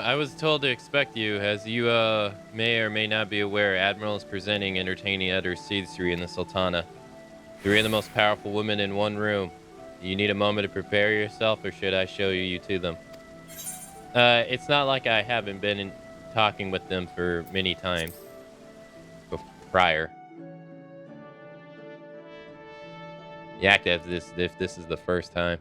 Speaker 1: I was told to expect you. As you may or may not be aware, Admiral is presenting entertaining other Seed3 in the Sultana. 3 of the most powerful women in one room. Do you need a moment to prepare yourself, or should I show you to them? It's not like I haven't been talking with them for many times prior. You act as if this is the first time.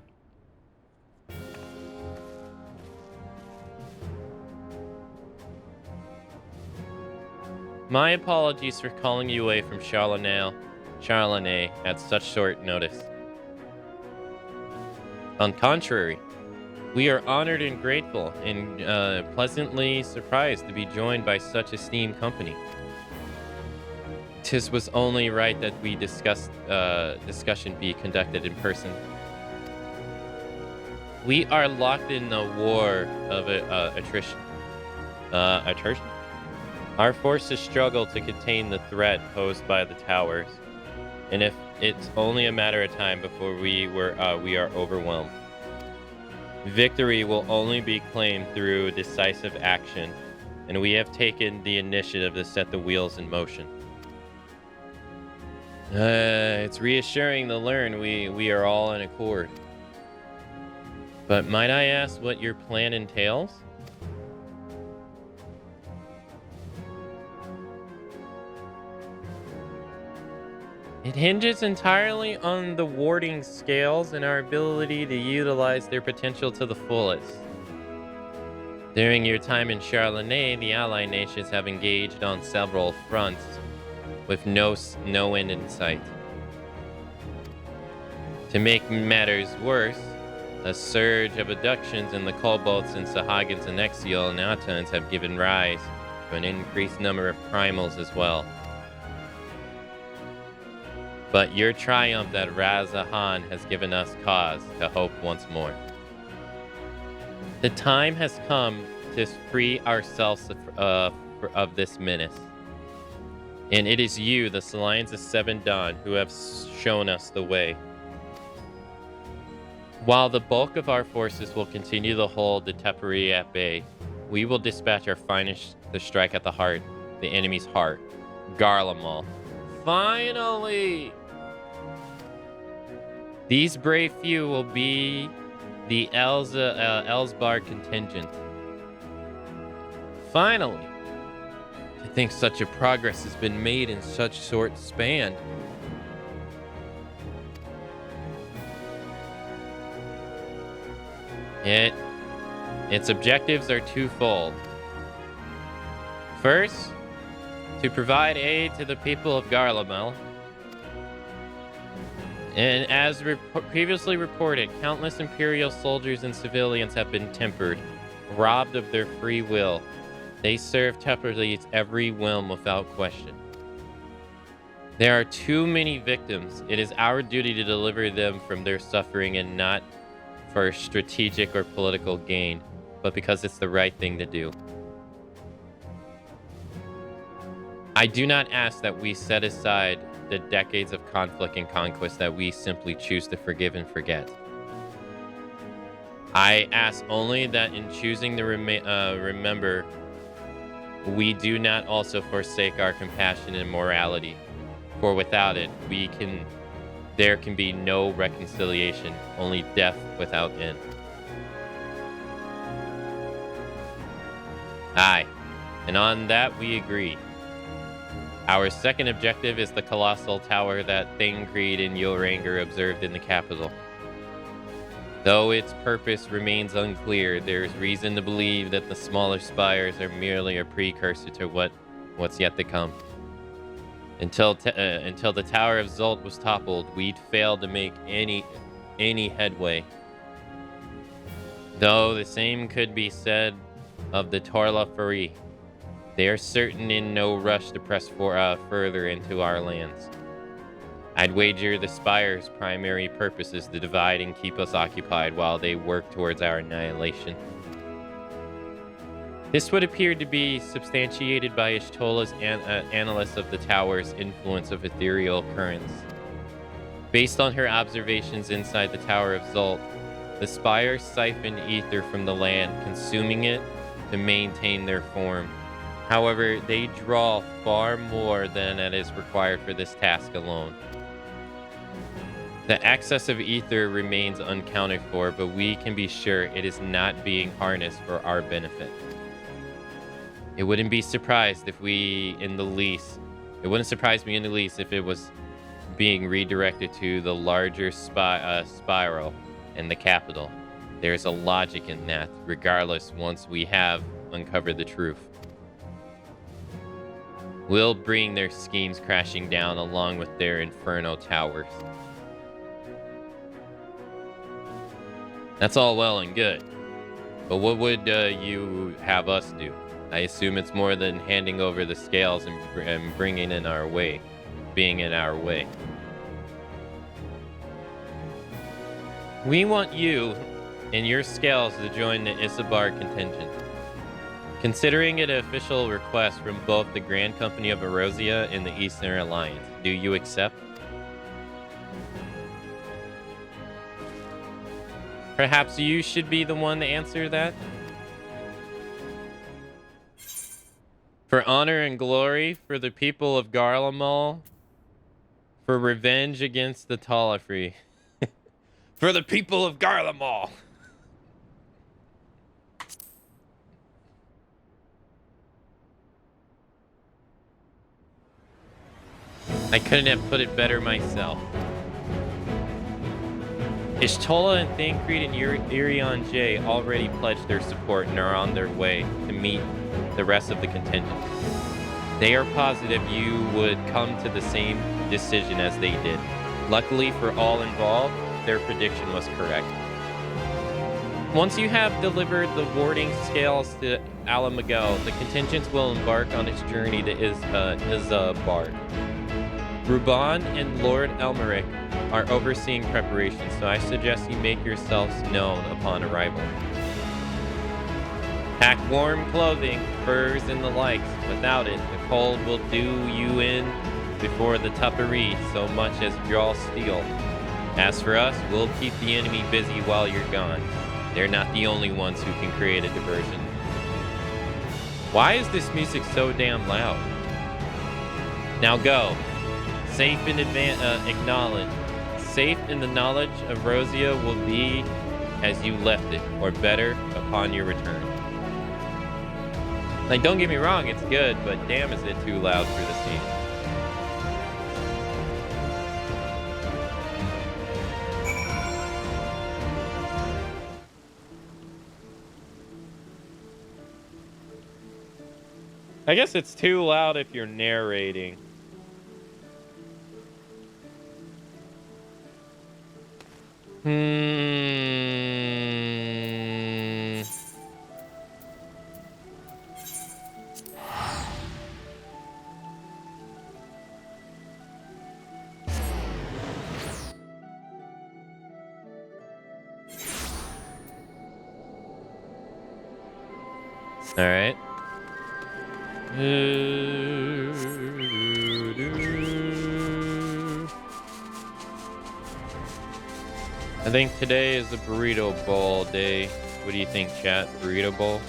Speaker 1: My apologies for calling you away from Charlene at such short notice. On the contrary, we are honored and grateful and pleasantly surprised to be joined by such esteemed company. 'Tis was only right that we discussion be conducted in person. We are locked in a war of attrition. Our forces struggle to contain the threat posed by the towers, and if it's only a matter of time before we are overwhelmed. Victory will only be claimed through decisive action, and we have taken the initiative to set the wheels in motion. It's reassuring to learn we are all in accord. But might I ask what your plan entails? It hinges entirely on the warding scales and our ability to utilize their potential to the fullest. During your time in Charlemagne, the Allied nations have engaged on several fronts with no end in sight. To make matters worse, a surge of abductions in the Kobolds and Sahagins and Exial and Atans have given rise to an increased number of primals as well. But your triumph at Razahan has given us cause to hope once more. The time has come to free ourselves of this menace. And it is you, the Alliance of Seven Dawn, who have shown us the way. While the bulk of our forces will continue to hold the Teperi at bay, we will dispatch our finest to strike at the heart, the enemy's heart, Garlemald. Finally! These brave few will be the Elsbar contingent. Finally! To think such a progress has been made in such short span. Its objectives are twofold. First, to provide aid to the people of Garlemald. And as previously reported, countless Imperial soldiers and civilians have been tempered, robbed of their free will. They serve Teperi's every whim without question. There are too many victims. It is our duty to deliver them from their suffering, and not for strategic or political gain, but because it's the right thing to do. I do not ask that we set aside the decades of conflict and conquest that we simply choose to forgive and forget. I ask only that in choosing to remember, we do not also forsake our compassion and morality, for without it, there can be no reconciliation, only death without end. Aye, and on that we agree. Our second objective is the colossal tower that Thangreed and Yoranger observed in the capital. Though its purpose remains unclear, there is reason to believe that the smaller spires are merely a precursor to what's yet to come. Until the Tower of Zult was toppled, we'd failed to make any headway. Though the same could be said of the Torla Furi. They are certain in no rush to press further into our lands. I'd wager the Spire's primary purpose is to divide and keep us occupied while they work towards our annihilation. This would appear to be substantiated by Ishtola's analysis of the Tower's influence of ethereal currents. Based on her observations inside the Tower of Zult, the Spire siphoned ether from the land, consuming it to maintain their form. However, they draw far more than is required for this task alone. The excess of ether remains unaccounted for, but we can be sure it is not being harnessed for our benefit. It wouldn't surprise me in the least if it was being redirected to the larger spiral in the capital. There's a logic in that, regardless, once we have uncovered the truth. We'll bring their schemes crashing down along with their inferno towers. That's all well and good, but what would you have us do? I assume it's more than handing over the scales and being in our way. We want you and your scales to join the Isabar contingent. Considering it an official request from both the Grand Company of Erosia and the Eastern Alliance, do you accept? Perhaps you should be the one to answer that? For honor and glory, for the people of Garlemald, for revenge against the Talafri. For the people of Garlemald! I couldn't have put it better myself. Ishtola and Thancred and Irion J already pledged their support and are on their way to meet the rest of the contingent. They are positive you would come to the same decision as they did. Luckily for all involved, their prediction was correct. Once you have delivered the warding scales to Alamogel, the contingents will embark on its journey to Isabard. Ruban and Lord Elmeric are overseeing preparations, so I suggest you make yourselves known upon arrival. Pack warm clothing, furs, and the likes. Without it, the cold will do you in before the Tupperee so much as draw steel. As for us, we'll keep the enemy busy while you're gone. They're not the only ones who can create a diversion. Why is this music so damn loud? Now go. Safe in acknowledge. Safe in the knowledge of Rosia will be as you left it, or better, upon your return. Like, don't get me wrong, it's good, but damn is it too loud for the scene. I guess it's too loud if you're narrating. All right. I think today is the burrito bowl day. What do you think, chat? Burrito bowl?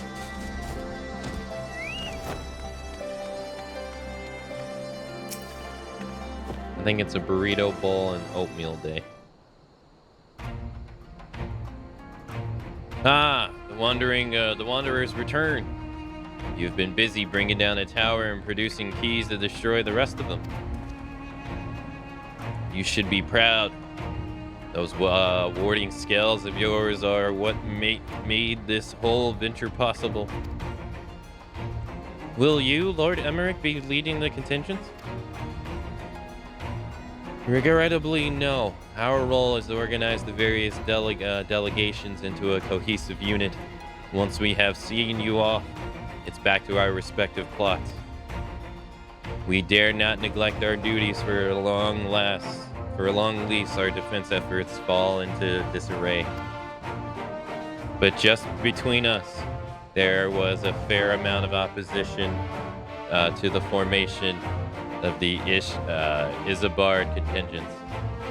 Speaker 1: I think it's a burrito bowl and oatmeal day. Ah, the Wanderer's return. You've been busy bringing down a tower and producing keys to destroy the rest of them. You should be proud. Those warding scales of yours are what made this whole venture possible. Will you, Lord Emmerich, be leading the contingents? Regrettably, no. Our role is to organize the various delegations into a cohesive unit. Once we have seen you off, it's back to our respective plots. We dare not neglect our duties for a long lease, our defense efforts fall into disarray. But just between us, there was a fair amount of opposition to the formation of the Isabard contingents.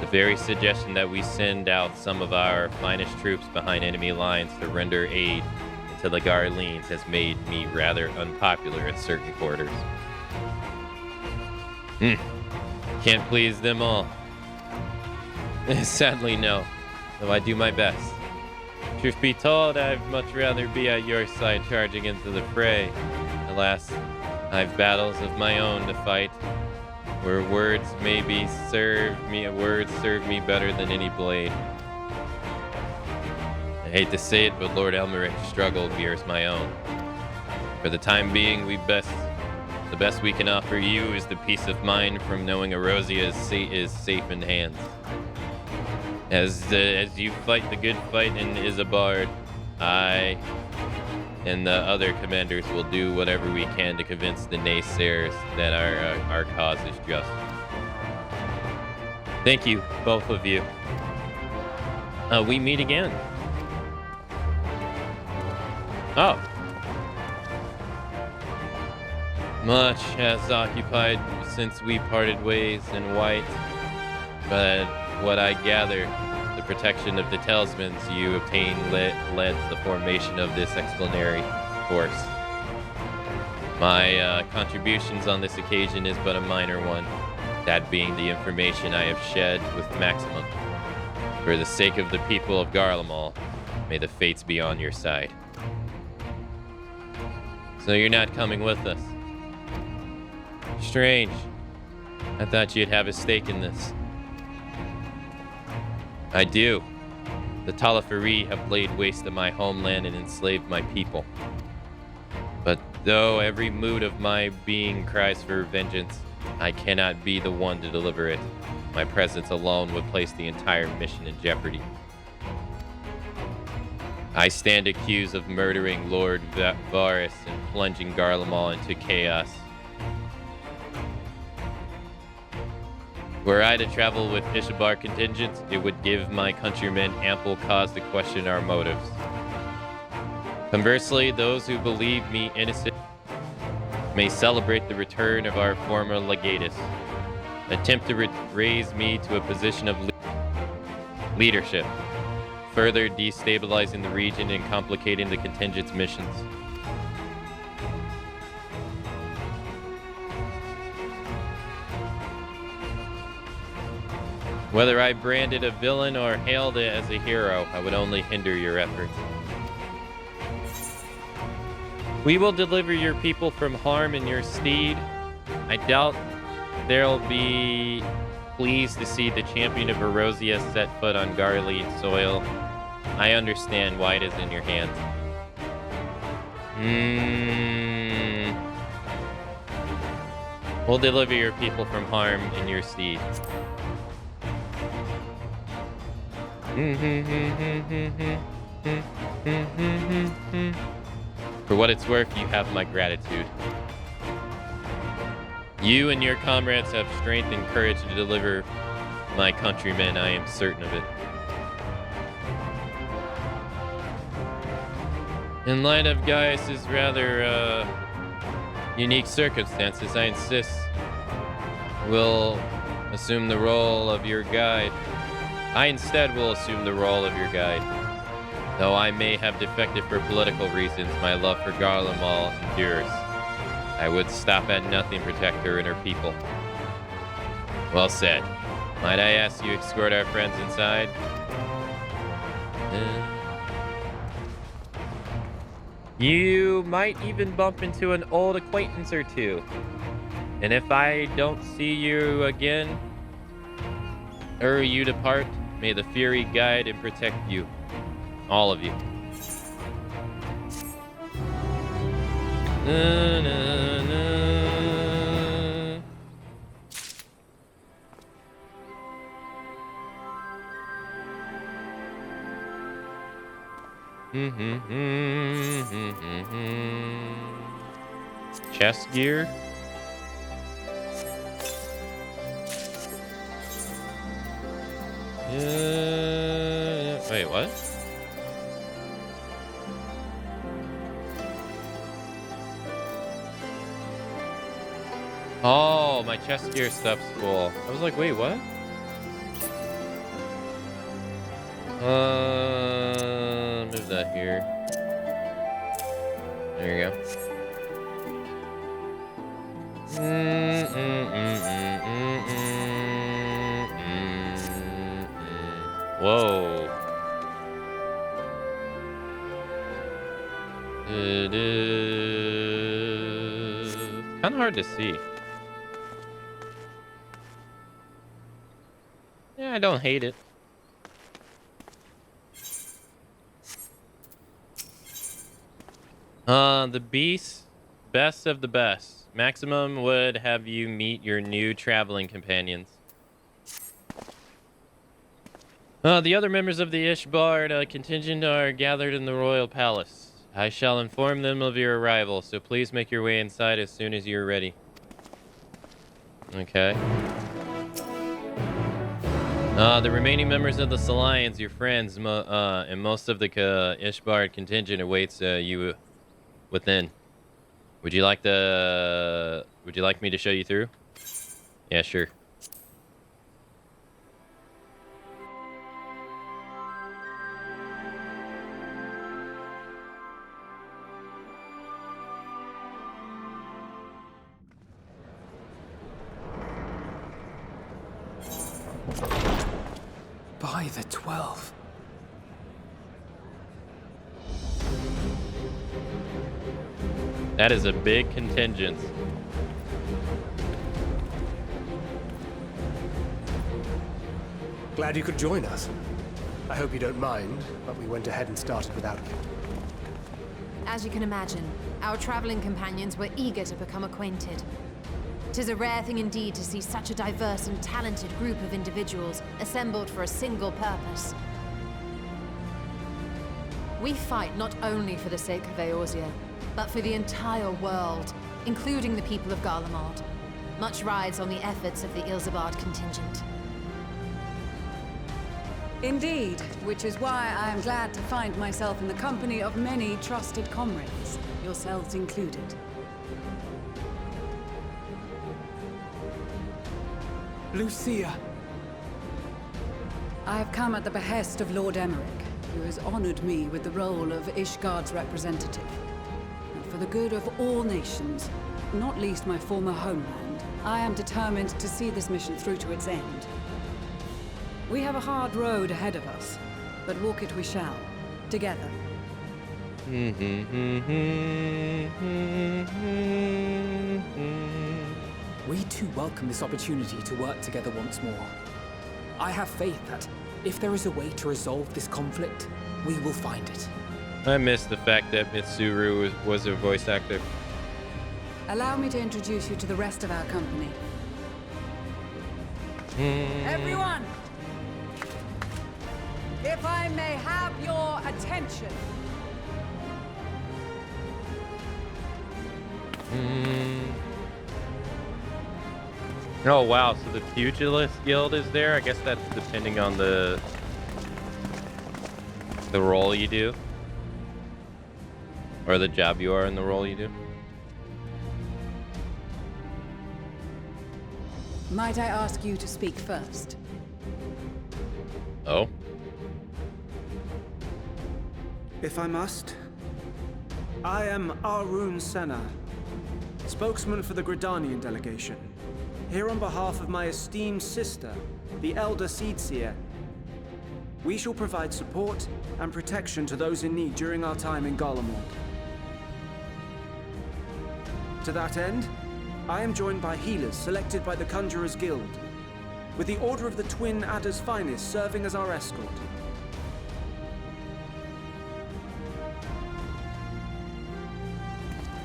Speaker 1: The very suggestion that we send out some of our finest troops behind enemy lines to render aid to the Garleans has made me rather unpopular in certain quarters. Can't please them all. Sadly, no, though I do my best. Truth be told, I'd much rather be at your side charging into the fray. Alas, I've battles of my own to fight, where words serve me better than any blade. I hate to say it, but Lord Elmerich's struggle bears my own. For the time being, the best we can offer you is the peace of mind from knowing Erosia is safe in hands. As you fight the good fight in Isabard, I and the other commanders will do whatever we can to convince the naysayers that our cause is just. Thank you, both of you. We meet again. Oh. Much has occupied since we parted ways in white, but what I gather, the protection of the talismans you obtained led to the formation of this explanatory force. My contributions on this occasion is but a minor one, that being the information I have shed with maximum. For the sake of the people of Garlemald, may the fates be on your side. So you're not coming with us. Strange. I thought you'd have a stake in this. I do. The Talafari have laid waste to my homeland and enslaved my people. But though every mood of my being cries for vengeance, I cannot be the one to deliver it. My presence alone would place the entire mission in jeopardy. I stand accused of murdering Lord Varus and plunging Garlemald into chaos. Were I to travel with Ishbar contingents, it would give my countrymen ample cause to question our motives. Conversely, those who believe me innocent may celebrate the return of our former legatus, attempt to raise me to a position of leadership, further destabilizing the region and complicating the contingent's missions. Whether I branded a villain or hailed it as a hero, I would only hinder your efforts. We will deliver your people from harm in your stead. I doubt they'll be pleased to see the champion of Erosia set foot on Garlean soil. I understand why it is in your hands. We'll deliver your people from harm in your stead. For what it's worth, you have my gratitude. You and your comrades have strength and courage to deliver my countrymen, I am certain of it. In light of Gaius's rather unique circumstances, I insist we'll assume the role of your guide. I instead will assume the role of your guide. Though I may have defected for political reasons, my love for Garlemald endures. I would stop at nothing to protect her and her people. Well said. Might I ask you to escort our friends inside? You might even bump into an old acquaintance or two. And if I don't see you again, or you depart, may the Fury guide and protect you. All of you. Na, na, na. Chest gear. Wait, what? Oh, my chest gear stuff's full. I was like, wait, what? Move that here. There you go. Whoa. It is kind of hard to see. Yeah, I don't hate it. The beast, best of the best. Maximum would have you meet your new traveling companions. The other members of the Ishbar contingent are gathered in the royal palace. I shall inform them of your arrival, so please make your way inside as soon as you're ready. Okay. The remaining members of the Alliance, your friends, and most of the Ishbar contingent awaits you within. Would you like me to show you through? Yeah, sure.
Speaker 6: By the 12.
Speaker 1: That is a big contingent.
Speaker 8: Glad you could join us. I hope you don't mind, but we went ahead and started without you.
Speaker 4: As you can imagine, our traveling companions were eager to become acquainted. 'Tis a rare thing indeed to see such a diverse and talented group of individuals assembled for a single purpose. We fight not only for the sake of Eorzea, but for the entire world, including the people of Garlemald. Much rides on the efforts of the Ilsabard contingent.
Speaker 17: Indeed, which is why I am glad to find myself in the company of many trusted comrades, yourselves included.
Speaker 6: Lucia!
Speaker 17: I have come at the behest of Lord Emmerich, who has honored me with the role of Ishgard's representative. And for the good of all nations, not least my former homeland, I am determined to see this mission through to its end. We have a hard road ahead of us, but walk it we shall, together.
Speaker 6: We too welcome this opportunity to work together once more. I have faith that if there is a way to resolve this conflict, we will find it.
Speaker 1: I miss the fact that Mitsuru was a voice actor.
Speaker 17: Allow me to introduce you to the rest of our company. Everyone! If I may have your attention.
Speaker 1: Oh wow, so the Pugilist Guild is there? I guess that's depending on the role you do. Or the job you are in the role you do.
Speaker 17: Might I ask you to speak first?
Speaker 1: Oh?
Speaker 18: If I must. I am Arun Senna, spokesman for the Gridanian delegation. Here on behalf of my esteemed sister, the Elder Seedseer. We shall provide support and protection to those in need during our time in Garlemald. To that end, I am joined by healers selected by the Conjurers Guild, with the Order of the Twin Adder's Finest serving as our escort.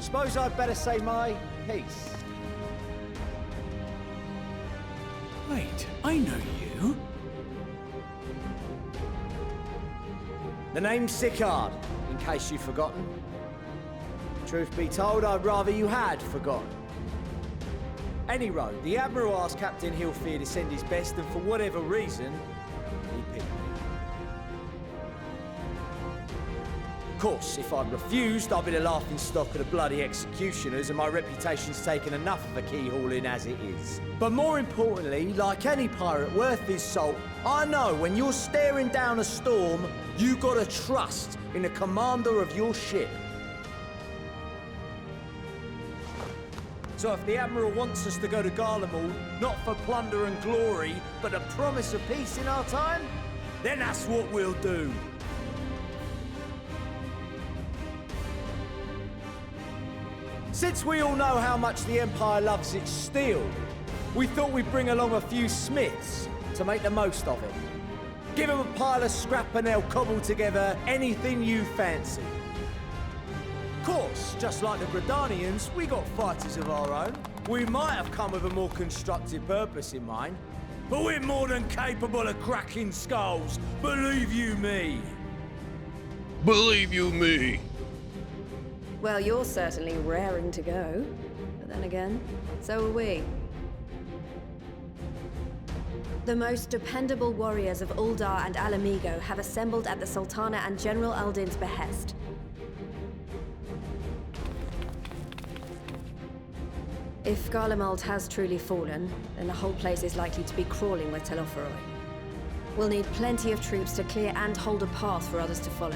Speaker 19: Suppose I'd better say my piece.
Speaker 14: Wait, I know you.
Speaker 19: The name's Sicard, in case you've forgotten. Truth be told, I'd rather you had forgotten. Any road, the Admiral asked Captain Hilfear to send his best, and for whatever reason, he picked me. Of course, if I'd refused, I'd be the laughingstock of the bloody executioners, and my reputation's taken enough of a keyhauling as it is. But more importantly, like any pirate worth his salt, I know when you're staring down a storm, you gotta trust in the commander of your ship. So if the Admiral wants us to go to Garlemald, not for plunder and glory, but a promise of peace in our time, then that's what we'll do. Since we all know how much the Empire loves its steel, we thought we'd bring along a few smiths to make the most of it. Give them a pile of scrap and they'll cobble together anything you fancy. Of course, just like the Gridanians, we got fighters of our own. We might have come with a more constructive purpose in mind, but we're more than capable of cracking skulls, believe you me.
Speaker 1: Believe you me.
Speaker 2: Well, you're certainly raring to go. But then again, so are we. The most dependable warriors of Uldar and Alamigo have assembled at the Sultana and General Aldin's behest. If Garlemald has truly fallen, then the whole place is likely to be crawling with Telophoroi. We'll need plenty of troops to clear and hold a path for others to follow.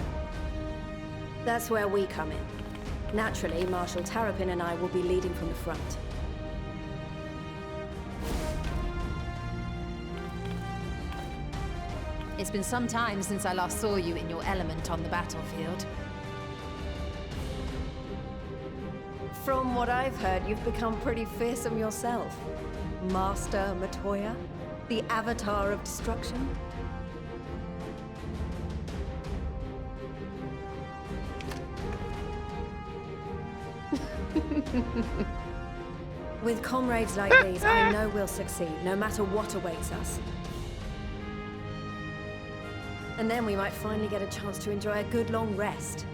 Speaker 2: That's where we come in. Naturally, Marshal Terrapin and I will be leading from the front.
Speaker 4: It's been some time since I last saw you in your element on the battlefield.
Speaker 2: From what I've heard, you've become pretty fearsome yourself, Master Matoya. The avatar of destruction? With comrades like these, I know we'll succeed, no matter what awaits us. And then we might finally get a chance to enjoy a good long rest.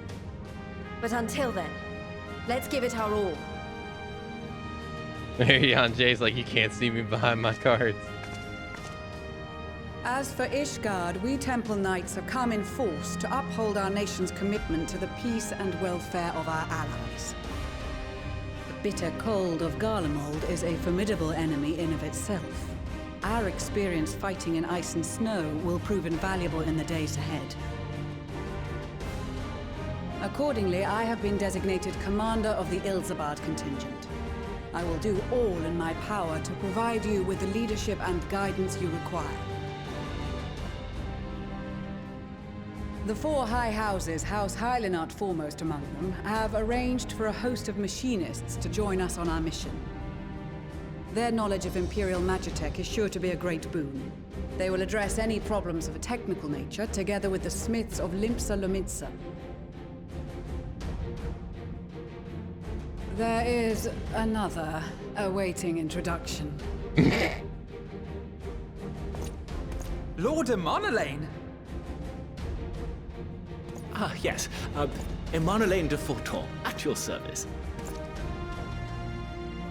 Speaker 2: But until then, let's give it our all.
Speaker 1: Jan Jay's like, you can't see me behind my cards.
Speaker 17: As for Ishgard, we Temple Knights have come in force to uphold our nation's commitment to the peace and welfare of our allies. The bitter cold of Garlemald is a formidable enemy in of itself. Our experience fighting in ice and snow will prove invaluable in the days ahead. Accordingly, I have been designated commander of the Ilzabard contingent. I will do all in my power to provide you with the leadership and guidance you require. The four high houses, House Hylinart foremost among them, have arranged for a host of machinists to join us on our mission. Their knowledge of Imperial Magitech is sure to be a great boon. They will address any problems of a technical nature, together with the smiths of Limpsa Lomitsa. There is another awaiting introduction.
Speaker 20: Lord Emanolaine!
Speaker 21: Ah, yes. Emanolaine de Forton, at your service.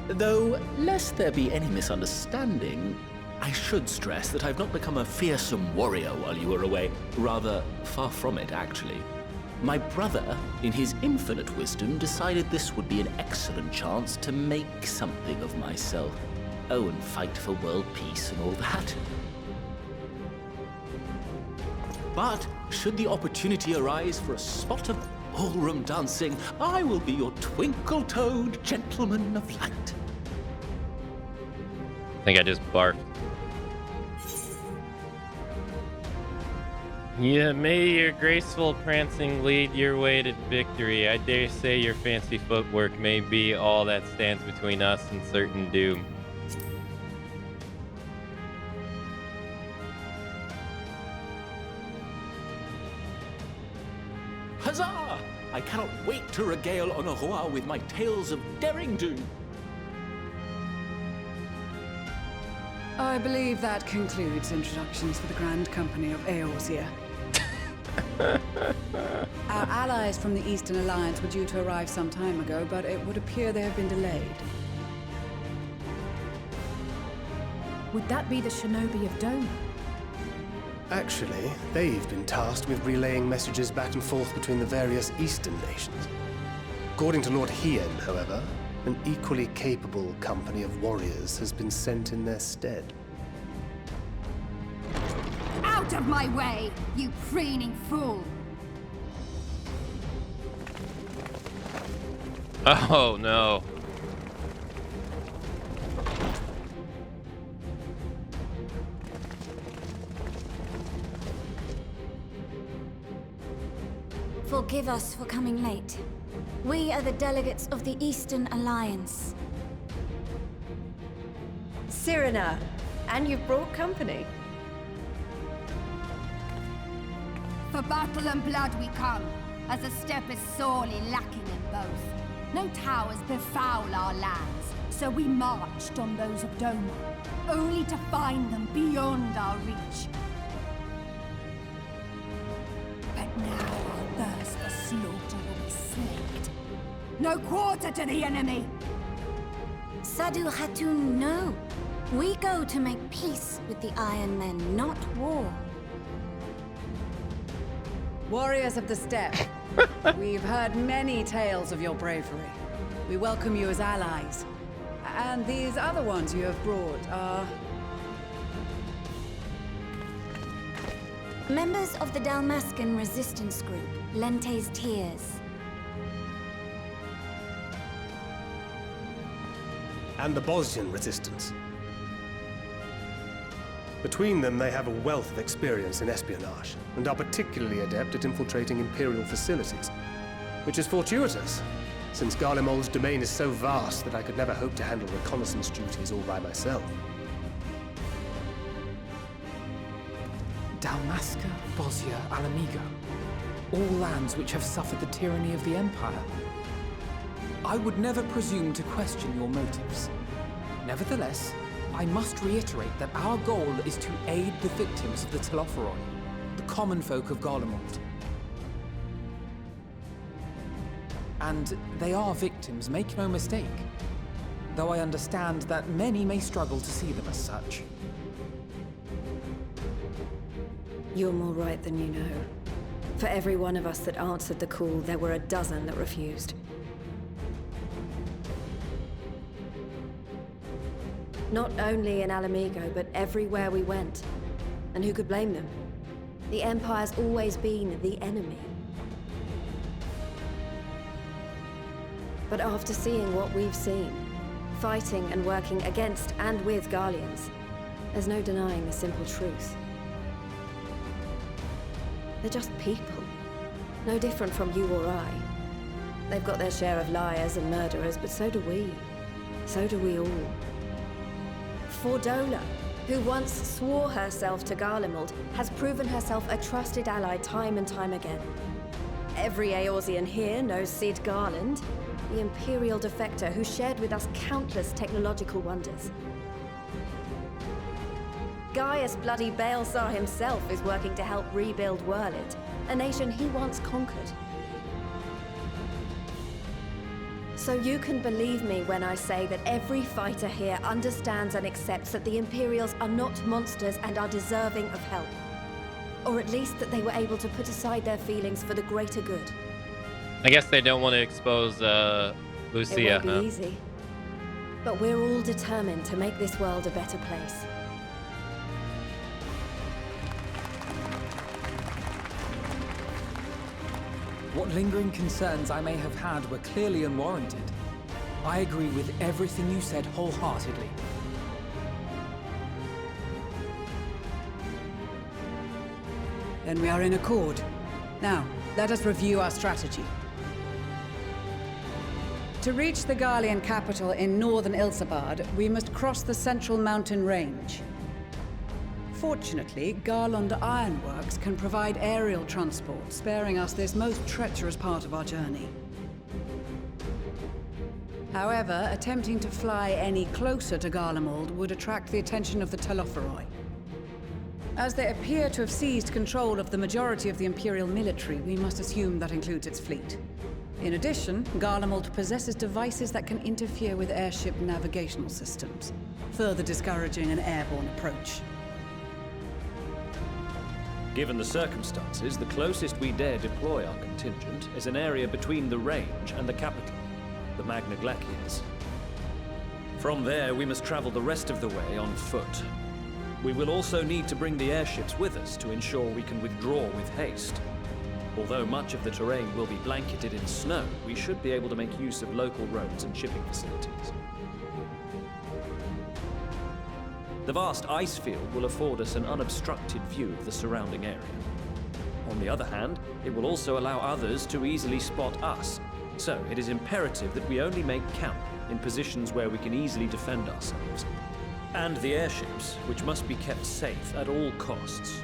Speaker 21: Though, lest there be any misunderstanding, I should stress that I've not become a fearsome warrior while you were away. Rather, far from it, actually. My brother, in his infinite wisdom, decided this would be an excellent chance to make something of myself. Oh, and fight for world peace and all that. But, should the opportunity arise for a spot of ballroom dancing, I will be your twinkle-toed gentleman of light.
Speaker 1: I think I just barked. Yeah, may your graceful prancing lead your way to victory. I dare say your fancy footwork may be all that stands between us and certain doom.
Speaker 21: Huzzah! I cannot wait to regale Honoroa with my tales of daring do.
Speaker 17: I believe that concludes introductions for the Grand Company of Eorzea. Our allies from the Eastern Alliance were due to arrive some time ago, but it would appear they have been delayed.
Speaker 3: Would that be the Shinobi of Dome?
Speaker 8: Actually, they've been tasked with relaying messages back and forth between the various Eastern nations. According to Lord Hien, however, an equally capable company of warriors has been sent in their stead.
Speaker 22: Out of my way, you preening fool!
Speaker 1: Oh no.
Speaker 23: Forgive us for coming late. We are the delegates of the Eastern Alliance.
Speaker 2: Cyrena, and you've brought company.
Speaker 22: For battle and blood we come, as a step is sorely lacking in both. No towers befoul our lands, so we marched on those of Doma, only to find them beyond our reach. But now our thirst for slaughter will be slaked. No quarter to the enemy!
Speaker 23: Sadu Hatun, no. We go to make peace with the Iron Men, not war.
Speaker 17: Warriors of the Steppe, we've heard many tales of your bravery. We welcome you as allies. And these other ones you have brought are...
Speaker 23: Members of the Dalmascan resistance group, Lente's Tears.
Speaker 8: And the Bosnian resistance. Between them, they have a wealth of experience in espionage, and are particularly adept at infiltrating Imperial facilities. Which is fortuitous, since Garlemald's domain is so vast that I could never hope to handle reconnaissance duties all by myself.
Speaker 6: Dalmasca, Bosnia, Alamigo. All lands which have suffered the tyranny of the Empire. I would never presume to question your motives. Nevertheless, I must reiterate that our goal is to aid the victims of the Telophoroi, the common folk of Garlemald. And they are victims, make no mistake. Though I understand that many may struggle to see them as such.
Speaker 2: You're more right than you know. For every one of us that answered the call, there were a dozen that refused. Not only in Alamigo, but everywhere we went. And who could blame them? The Empire's always been the enemy. But after seeing what we've seen, fighting and working against and with Garleans, there's no denying the simple truth. They're just people. No different from you or I. They've got their share of liars and murderers, but so do we. So do we all. Fordola, who once swore herself to Garlemald, has proven herself a trusted ally time and time again. Every Eorzean here knows Cid Garland, the Imperial defector who shared with us countless technological wonders. Gaius bloody Baelsar himself is working to help rebuild Werlit, a nation he once conquered. So you can believe me when I say that every fighter here understands and accepts that the Imperials are not monsters and are deserving of help. Or at least that they were able to put aside their feelings for the greater good.
Speaker 1: I guess they don't want to expose Lucia,
Speaker 2: It won't be easy. But we're all determined to make this world a better place.
Speaker 6: What lingering concerns I may have had were clearly unwarranted. I agree with everything you said wholeheartedly.
Speaker 17: Then we are in accord. Now, let us review our strategy. To reach the Garlean capital in northern Ilsabard, we must cross the central mountain range. Fortunately, Garlond Ironworks can provide aerial transport, sparing us this most treacherous part of our journey. However, attempting to fly any closer to Garlemald would attract the attention of the Telophoroi. As they appear to have seized control of the majority of the Imperial military, we must assume that includes its fleet. In addition, Garlemald possesses devices that can interfere with airship navigational systems, further discouraging an airborne approach.
Speaker 7: Given the circumstances, the closest we dare deploy our contingent is an area between the range and the capital, the Magna Glaciers. From there, we must travel the rest of the way on foot. We will also need to bring the airships with us to ensure we can withdraw with haste. Although much of the terrain will be blanketed in snow, we should be able to make use of local roads and shipping facilities. The vast ice field will afford us an unobstructed view of the surrounding area. On the other hand, it will also allow others to easily spot us, so it is imperative that we only make camp in positions where we can easily defend ourselves. And the airships, which must be kept safe at all costs.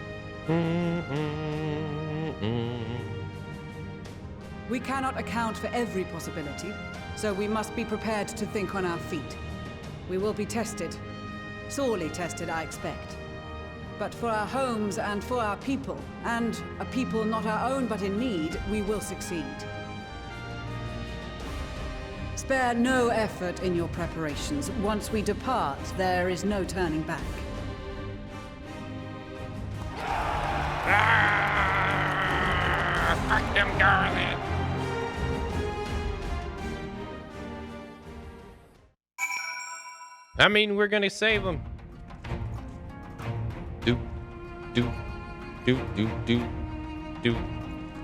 Speaker 17: We cannot account for every possibility, so we must be prepared to think on our feet. We will be tested. Sorely tested, I expect. But for our homes and for our people, and a people not our own but in need, we will succeed. Spare no effort in your preparations. Once we depart, there is no turning back.
Speaker 1: Fuck them Garland. I mean, we're gonna save them. Do, do, do, do, do, do,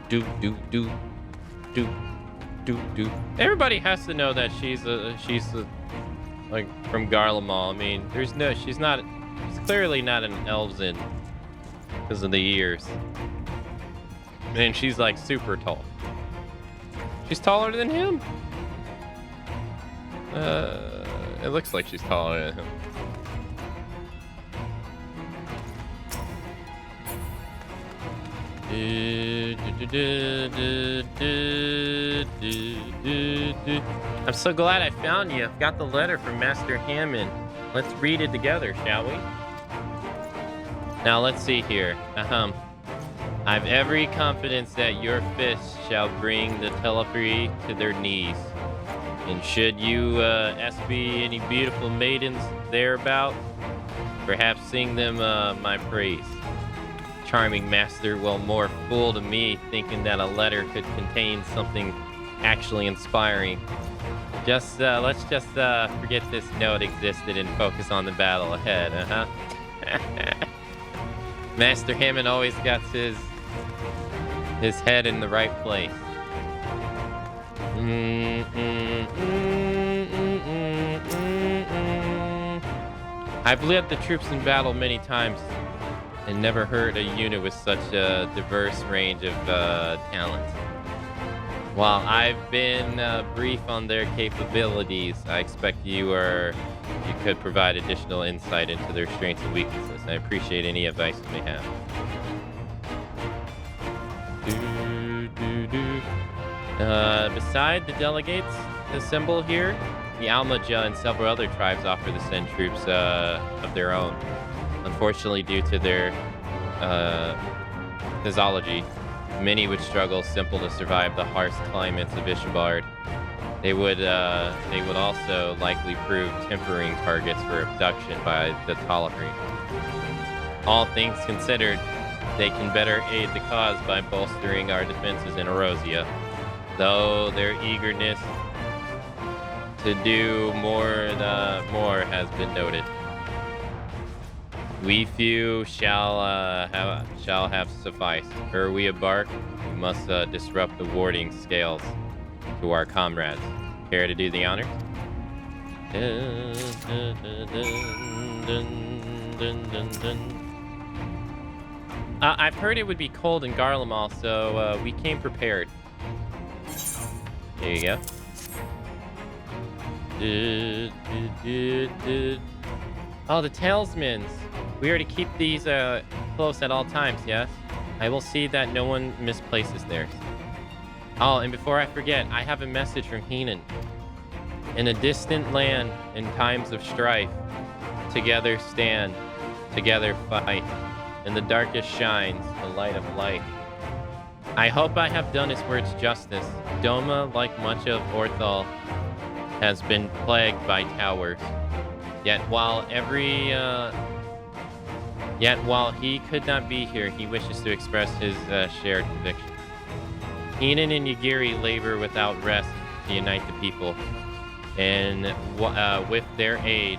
Speaker 1: do, do, do, do, do, do. Everybody has to know that she's like from Garlemald. I mean, she's clearly not an Elven because of the years. And she's like super tall. She's taller than him. It looks like she's taller than him. I'm so glad I found you. I've got the letter from Master Hammond. Let's read it together, shall we? Now let's see here. I've every confidence that your fists shall bring the telepathy to their knees. And should you SB any beautiful maidens thereabout, perhaps sing them my praise. Charming master, well, more fool to me, thinking that a letter could contain something actually inspiring. Let's just forget this note existed and focus on the battle ahead, Master Hammond always got his head in the right place. I've led the troops in battle many times and never heard a unit with such a diverse range of talents. While I've been brief on their capabilities, I expect you could provide additional insight into their strengths and weaknesses. I appreciate any advice you may have. Beside the delegates assembled here, the Almaja and several other tribes offer to send troops of their own. Unfortunately, due to their physiology, many would struggle simple to survive the harsh climates of Ishbard. They would also likely prove tempering targets for abduction by the Talapri. All things considered, they can better aid the cause by bolstering our defenses in Erosia, though their eagerness to do more has been noted. We few shall have suffice. Ere we embark, we must disrupt the warding scales to our comrades. Care to do the honors? I've heard it would be cold in Garlemald, so we came prepared. There you go. Oh, the talismans. We are to keep these close at all times, yes? I will see that no one misplaces theirs. Oh, and before I forget, I have a message from Heenan. In a distant land, in times of strife, together stand, together fight. In the darkest shines the light of light. I hope I have done his words justice. Doma, like much of Orthal, has been plagued by towers. Yet while he could not be here, he wishes to express his shared conviction. Heenan and Yagiri labor without rest to unite the people, and with their aid,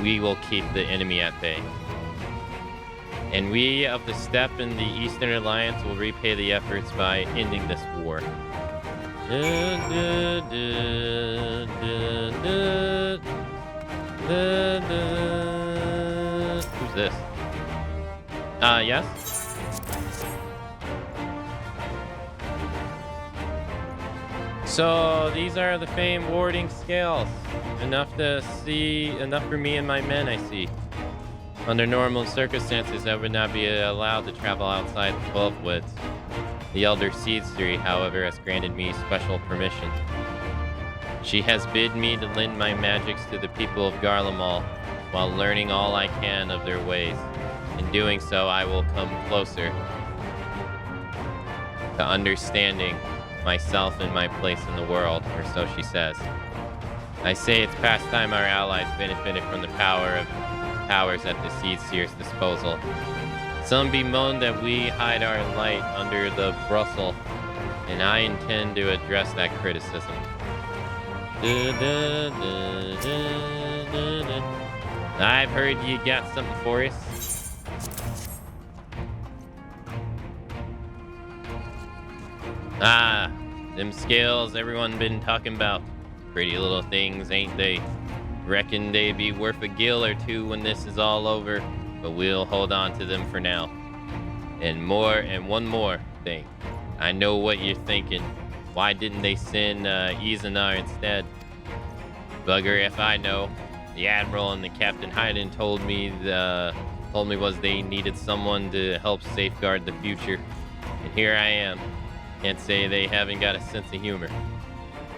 Speaker 1: we will keep the enemy at bay. And we of the Steppe and the Eastern Alliance will repay the efforts by ending this war. Who's this? Yes? So these are the famed warding scales. Enough for me and my men, I see. Under normal circumstances, I would not be allowed to travel outside the 12 Woods. The Elder Seedstree, however, has granted me special permission. She has bid me to lend my magics to the people of Garlemald while learning all I can of their ways. In doing so, I will come closer to understanding myself and my place in the world, or so she says. I say it's past time our allies benefited from the powers at the Seedseer's disposal. Some bemoan that we hide our light under the Brussel, and I intend to address that criticism. I've heard you got something for us. Ah, them scales everyone been talking about. Pretty little things, ain't they? Reckon they be worth a gill or two when this is all over, but we'll hold on to them for now. And one more thing. I know what you're thinking. Why didn't they send Izanar instead? Bugger if I know. The Admiral and the Captain Hyden told me told me was they needed someone to help safeguard the future. And here I am. Can't say they haven't got a sense of humor.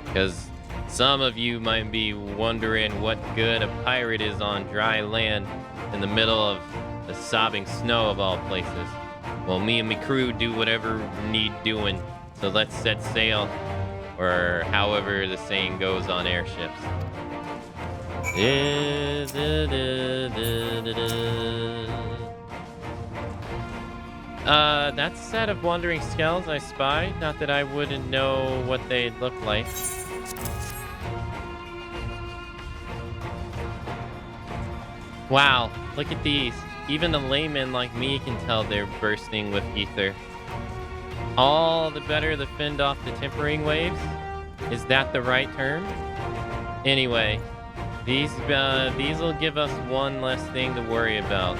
Speaker 1: Because some of you might be wondering what good a pirate is on dry land in the middle of the sobbing snow of all places. Well, me and my crew do whatever need doing, so let's set sail, or however the saying goes on airships. That's a set of wandering skulls I spy. Not that I wouldn't know what they'd look like. Wow, look at these. Even a layman like me can tell they're bursting with ether. All the better to fend off the tempering waves? Is that the right term? Anyway, these will give us one less thing to worry about,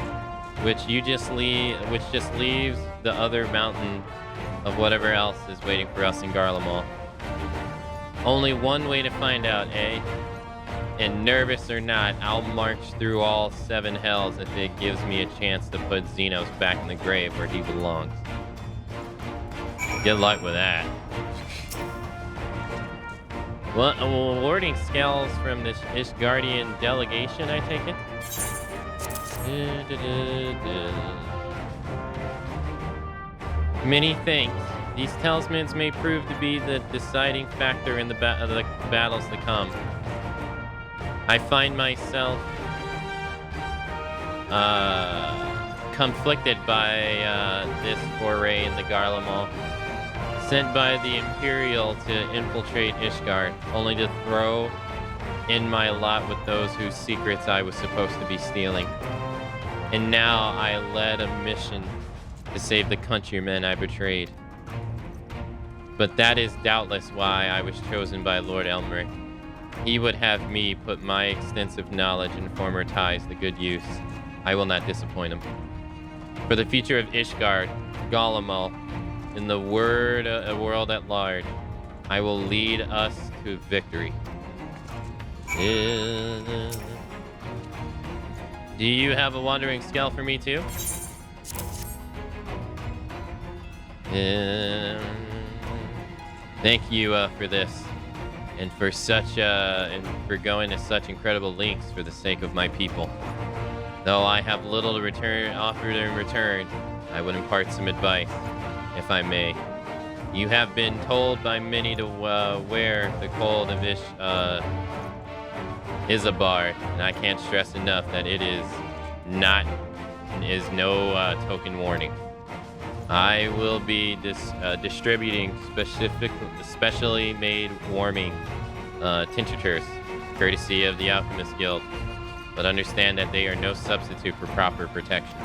Speaker 1: which just leaves the other mountain of whatever else is waiting for us in Garlemald. Only one way to find out, eh? And nervous or not, I'll march through all 7 hells if it gives me a chance to put Xenos back in the grave where he belongs. Good luck with that. Well, awarding scales from this Ishgardian delegation, I take it? Many thanks. These talismans may prove to be the deciding factor in the battles to come. I find myself conflicted by this foray in the Garlemald, sent by the Imperial to infiltrate Ishgard, only to throw in my lot with those whose secrets I was supposed to be stealing. And now I led a mission to save the countrymen I betrayed. But that is doubtless why I was chosen by Lord Elmeric. He would have me put my extensive knowledge and former ties to good use. I will not disappoint him. For the future of Ishgard, Garlemald, and the world at large, I will lead us to victory. Do you have a wandering scale for me too? Thank you for this. And for going to such incredible lengths for the sake of my people. Though I have little to offer in return, I would impart some advice, if I may. You have been told by many to wear the cold of Isambard, and I can't stress enough that it is no token warning. I will be distributing specially made warming tinctures, courtesy of the Alchemist Guild, but understand that they are no substitute for proper protection.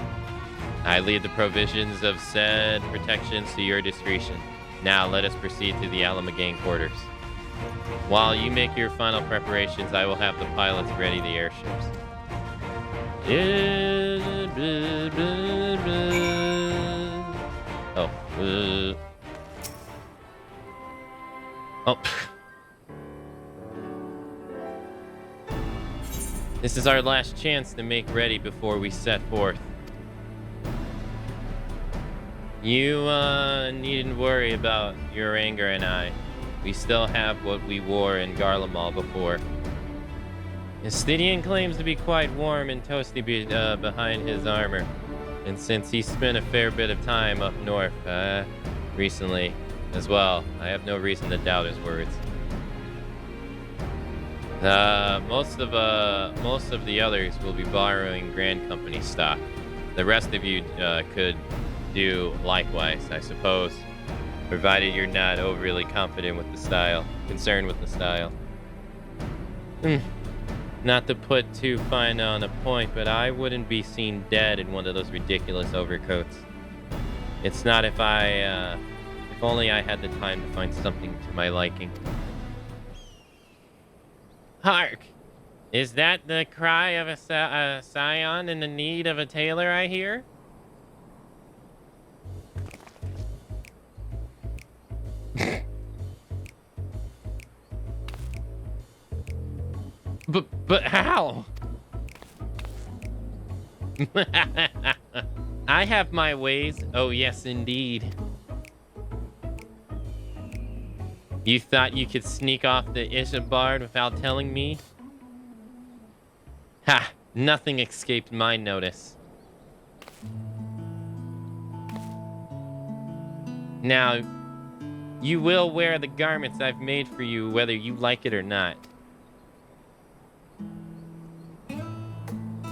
Speaker 1: I leave the provisions of said protections to your discretion. Now let us proceed to the Alamagane quarters. While you make your final preparations, I will have the pilots ready the airships. Oh. This is our last chance to make ready before we set forth. You needn't worry about your anger and I. We still have what we wore in Garlemald before. Estidian claims to be quite warm and toasty behind his armor. And since he spent a fair bit of time up north recently as well, I have no reason to doubt his words. Most of the others will be borrowing Grand Company stock. The rest of you could do likewise, I suppose, provided you're not overly concerned with the style. Not to put too fine on a point, but I wouldn't be seen dead in one of those ridiculous overcoats. It's not if only I had the time to find something to my liking. Hark! Is that the cry of a scion in the need of a tailor I hear? But how? I have my ways. Oh, yes, indeed. You thought you could sneak off the Isambard without telling me? Ha! Nothing escaped my notice. Now, you will wear the garments I've made for you, whether you like it or not.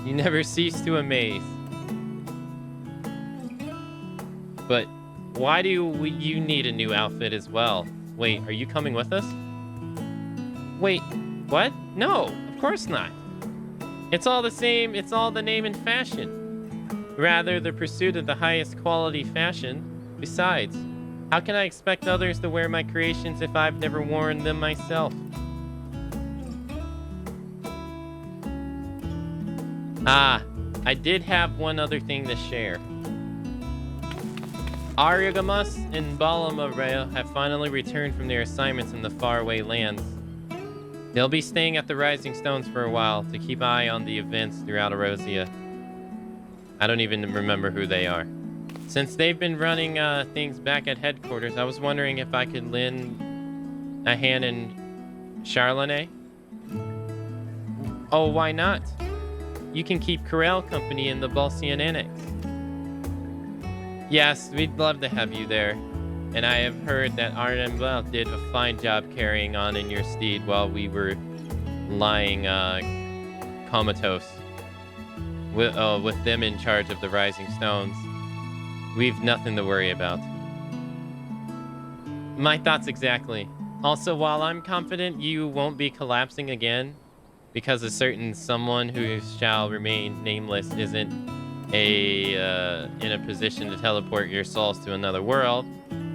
Speaker 1: You never cease to amaze. But why do you need a new outfit as well? Wait, are you coming with us? Wait, what? No, of course not. It's all the same, it's all the name and fashion. Rather, the pursuit of the highest quality fashion. Besides, how can I expect others to wear my creations if I've never worn them myself? Ah, I did have one other thing to share. Arigamus and Balamareya have finally returned from their assignments in the faraway lands. They'll be staying at the Rising Stones for a while to keep an eye on the events throughout Erosia. I don't even remember who they are. Since they've been running things back at headquarters, I was wondering if I could lend a hand in Charlene. Oh, why not? You can keep Corel company in the Balsian Annex. Yes, we'd love to have you there. And I have heard that Ardenbel did a fine job carrying on in your stead while we were lying comatose. With them in charge of the Rising Stones. We've nothing to worry about. My thoughts exactly. Also, while I'm confident you won't be collapsing again, because a certain someone who shall remain nameless isn't in a position to teleport your souls to another world,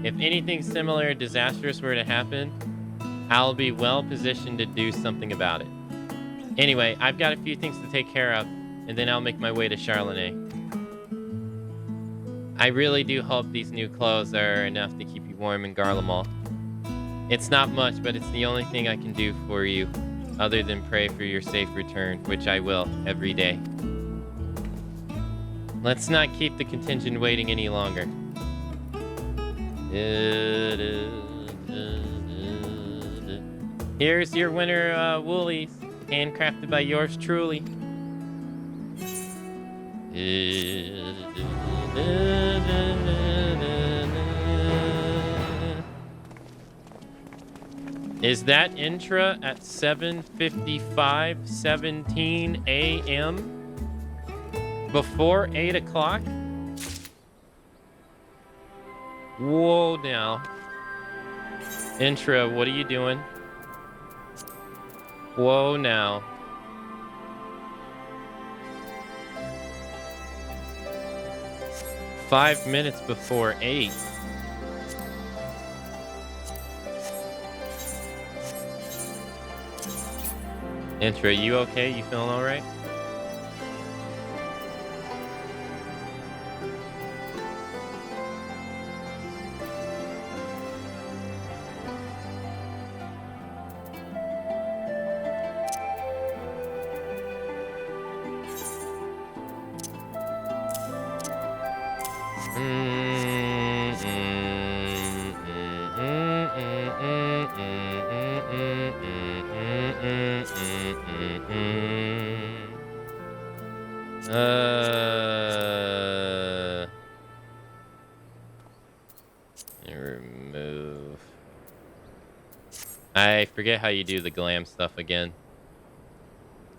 Speaker 1: if anything similar or disastrous were to happen, I'll be well positioned to do something about it. Anyway, I've got a few things to take care of, and then I'll make my way to Charlene. I really do hope these new clothes are enough to keep you warm in Garlemald. It's not much, but it's the only thing I can do for you, other than pray for your safe return, which I will every day. Let's not keep the contingent waiting any longer. Here's your winter woolies, handcrafted by yours truly. Is that intra at 7:55:17 a.m. before 8 o'clock? Whoa, now. Intra, what are you doing? Whoa, now. Five minutes before 8. Intra, you okay? You feeling all right? Remove. I forget how you do the glam stuff again.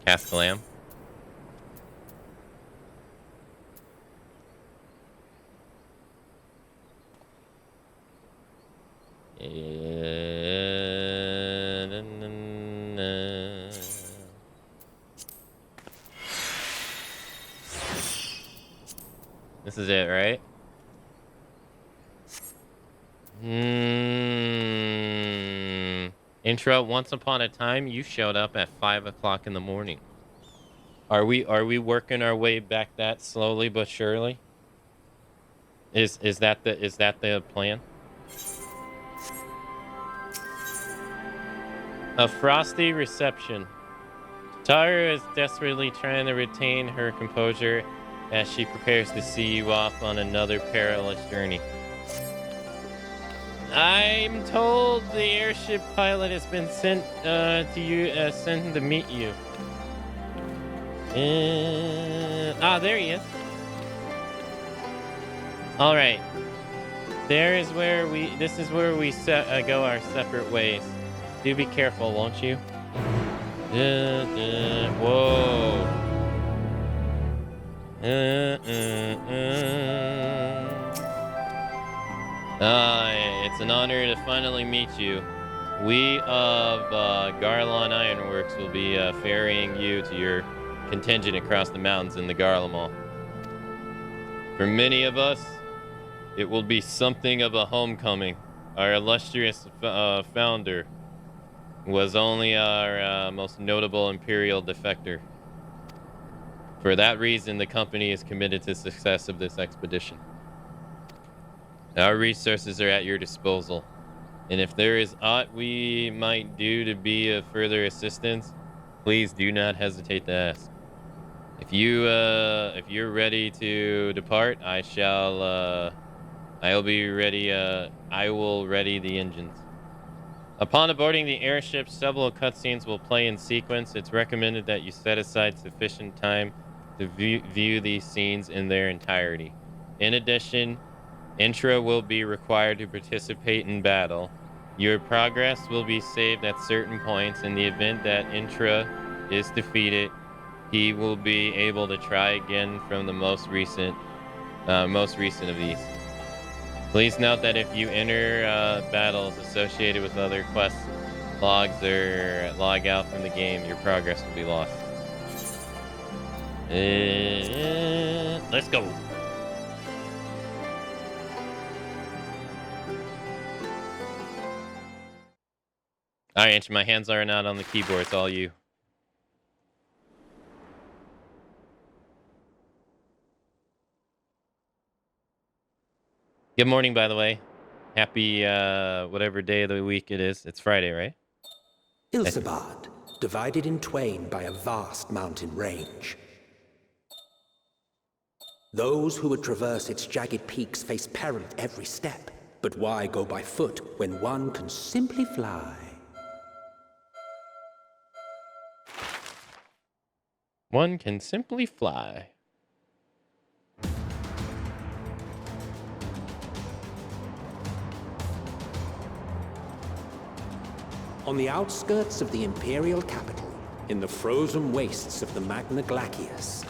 Speaker 1: Cast glam. This is it, right? Intro, once upon a time, you showed up at 5 o'clock in the morning. Are we working our way back that slowly but surely? Is that the plan? A frosty reception. Taru is desperately trying to retain her composure as she prepares to see you off on another perilous journey. I'm told the airship pilot has been sent to meet you. There he is. All right. This is where we go our separate ways. Do be careful, won't you? Whoa. It's an honor to finally meet you. We of Garlon Ironworks will be ferrying you to your contingent across the mountains in the Garlemald. For many of us, it will be something of a homecoming. Our illustrious founder was only our most notable Imperial defector. For that reason, the company is committed to the success of this expedition. Our resources are at your disposal, and if there is aught we might do to be of further assistance, please do not hesitate to ask. If you're ready to depart, I will ready the engines. Upon boarding the airship, several cutscenes will play in sequence. It's recommended that you set aside sufficient time to view these scenes in their entirety. In addition, Intra will be required to participate in battle. Your progress will be saved at certain points. In the event that Intra is defeated, he will be able to try again from the most recent of these. Please note that if you enter battles associated with other quests, logs, or log out from the game, your progress will be lost. Let's go. All right, my hands are not on the keyboard. It's all you. Good morning, by the way. Happy whatever day of the week it is. It's Friday, right?
Speaker 9: Ilsabad, divided in twain by a vast mountain range. Those who would traverse its jagged peaks face peril at every step. But why go by foot when one can simply fly?
Speaker 1: One can simply fly.
Speaker 9: On the outskirts of the Imperial capital, in the frozen wastes of the Magna Glacius,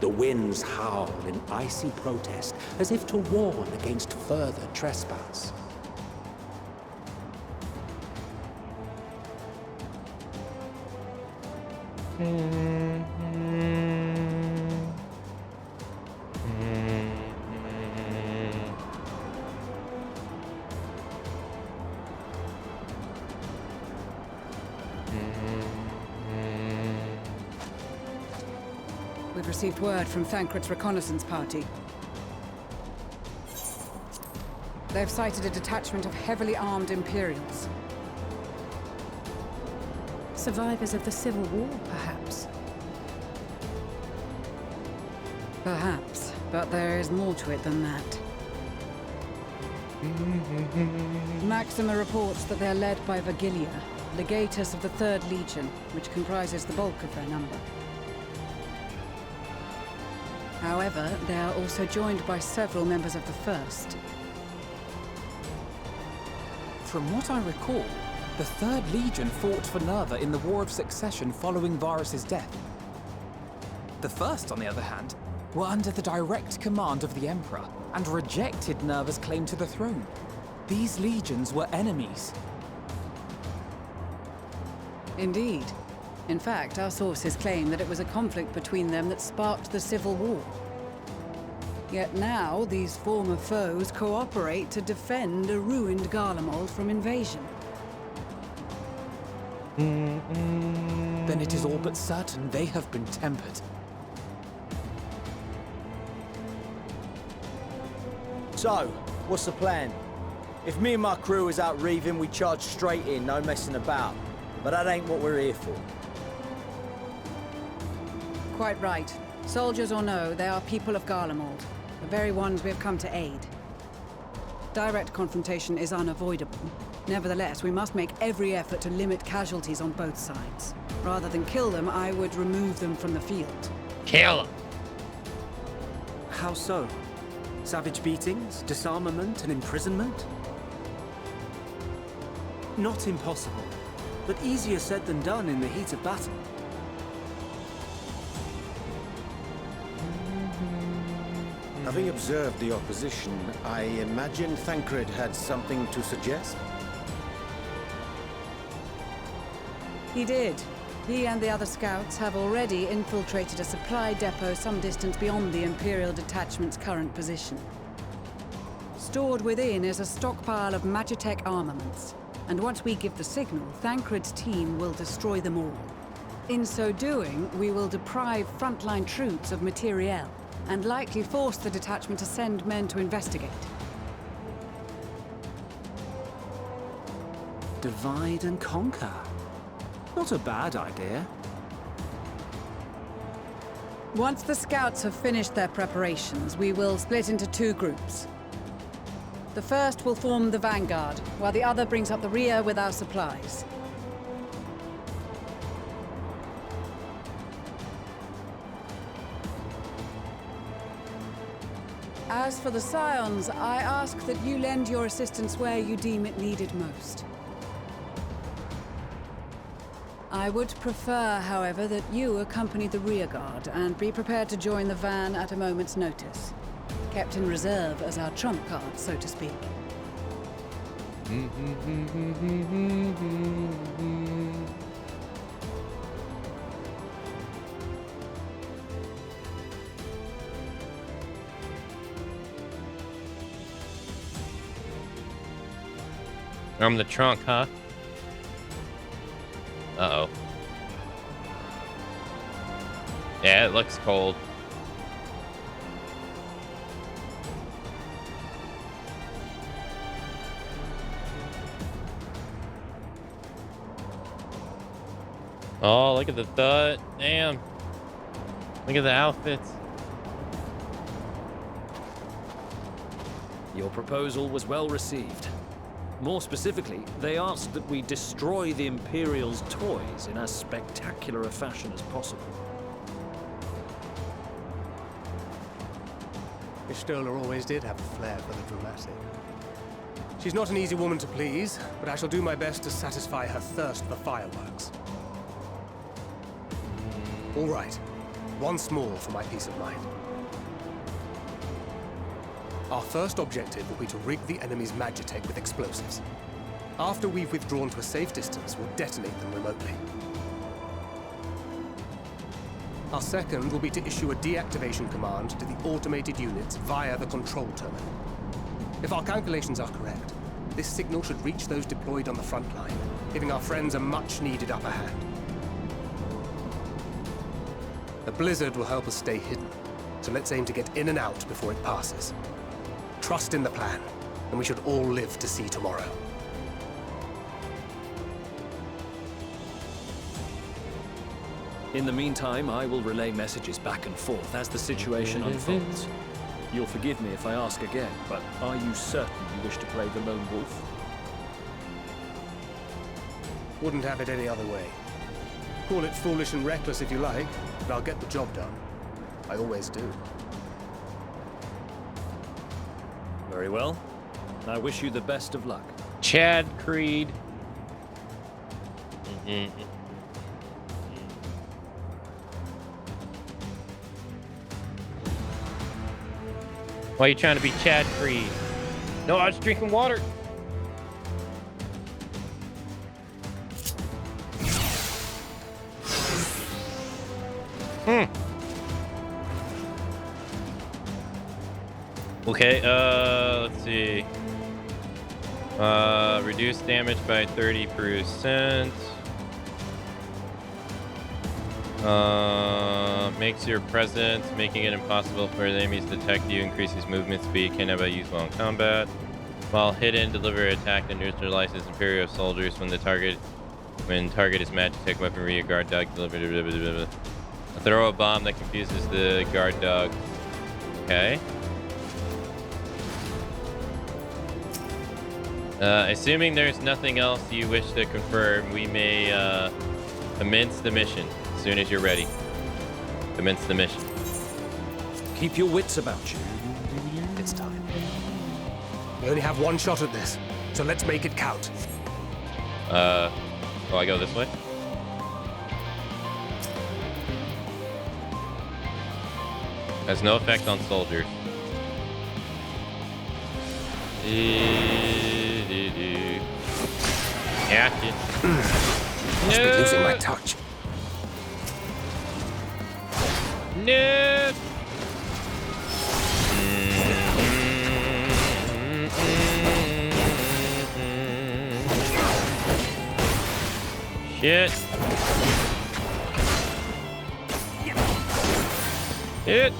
Speaker 9: the winds howl in icy protest, as if to warn against further trespass.
Speaker 17: We've received word from Thancred's reconnaissance party. They've sighted a detachment of heavily armed Imperials.
Speaker 3: Survivors of the Civil War, perhaps?
Speaker 17: Perhaps, but there is more to it than that. Maxima reports that they're led by Vergilia, legatus of the 3rd Legion, which comprises the bulk of their number. However, they are also joined by several members of the 1st.
Speaker 6: From what I recall, the 3rd Legion fought for Nerva in the War of Succession following Varus's death. The 1st, on the other hand, were under the direct command of the Emperor and rejected Nerva's claim to the throne. These legions were enemies.
Speaker 17: Indeed. In fact, our sources claim that it was a conflict between them that sparked the Civil War. Yet now, these former foes cooperate to defend a ruined Garlemald from invasion.
Speaker 6: Then it is all but certain they have been tempered.
Speaker 19: So, what's the plan? If me and my crew is out reaving, we charge straight in, no messing about. but that ain't what we're here for.
Speaker 17: Quite right. Soldiers or no, they are people of Garlemald, the very ones we have come to aid. Direct confrontation is unavoidable. Nevertheless, we must make every effort to limit casualties on both sides. Rather than kill them, I would remove them from the field.
Speaker 1: Kill them!
Speaker 18: How so? Savage beatings, disarmament, and imprisonment? Not impossible, but easier said than done in the heat of battle.
Speaker 10: Having observed the opposition, I imagine Thancred had something to suggest?
Speaker 17: He did. He and the other scouts have already infiltrated a supply depot some distance beyond the Imperial detachment's current position. Stored within is a stockpile of Magitech armaments, and once we give the signal, Thancred's team will destroy them all. In so doing, we will deprive frontline troops of materiel, and likely force the detachment to send men to investigate.
Speaker 18: Divide and conquer. Not a bad idea.
Speaker 17: Once the scouts have finished their preparations, we will split into two groups. The first will form the vanguard, while the other brings up the rear with our supplies. As for the Scions, I ask that you lend your assistance where you deem it needed most. I would prefer, however, that you accompany the rearguard and be prepared to join the van at a moment's notice. Kept in reserve as our trump card, so to speak.
Speaker 1: I'm the trunk, huh? Uh-oh. Yeah, it looks cold. Oh, look at the thud. Damn. Look at the outfits.
Speaker 7: Your proposal was well received. More specifically, they asked that we destroy the Imperial's toys in as spectacular a fashion as possible.
Speaker 8: Ishtola always did have a flair for the dramatic. She's not an easy woman to please, but I shall do my best to satisfy her thirst for fireworks. All right, once more for my peace of mind. Our first objective will be to rig the enemy's Magitech with explosives. After we've withdrawn to a safe distance, we'll detonate them remotely. Our second will be to issue a deactivation command to the automated units via the control terminal. If our calculations are correct, this signal should reach those deployed on the front line, giving our friends a much-needed upper hand. The blizzard will help us stay hidden, so let's aim to get in and out before it passes. Trust in the plan, and we should all live to see tomorrow.
Speaker 7: In the meantime, I will relay messages back and forth as the situation unfolds. You'll forgive me if I ask again, but are you certain you wish to play the lone wolf?
Speaker 8: Wouldn't have it any other way. Call it foolish and reckless if you like, but I'll get the job done. I always do.
Speaker 7: Very well. I wish you the best of luck.
Speaker 1: Chad Creed. Why are you trying to be Chad Creed? No, I was drinking water. Okay, let's see. Reduce damage by 30%. Makes your presence, making it impossible for the enemies to detect you, increases movement speed, can never be used while in combat. While hidden, deliver attack and neutralizes Imperial soldiers when the target When target is matched, take weaponry, a guard dog. Throw a bomb that confuses the guard dog. Okay. Assuming there's nothing else you wish to confirm, we may commence the mission as soon as you're ready. Commence the mission.
Speaker 7: Keep your wits about you.
Speaker 8: It's time. We only have one shot at this, so let's make it count.
Speaker 1: Oh, I go this way? Has no effect on soldiers. Gotcha.
Speaker 8: Must be losing my touch.
Speaker 1: No. Shit. Hit.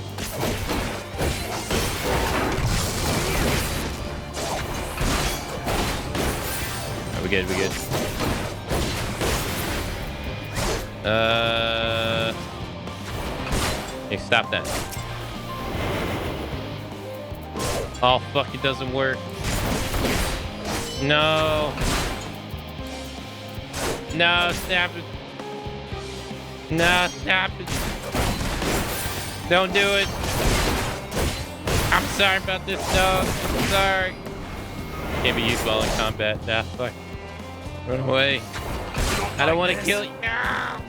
Speaker 1: We good, we good. Hey, stop that. Oh, fuck, it doesn't work. No. No, stop it. No, stop it. Don't do it. I'm sorry about this, dog. I'm sorry. Can't be used while in combat. Nah, fuck. Run away. I don't want to kill you. No.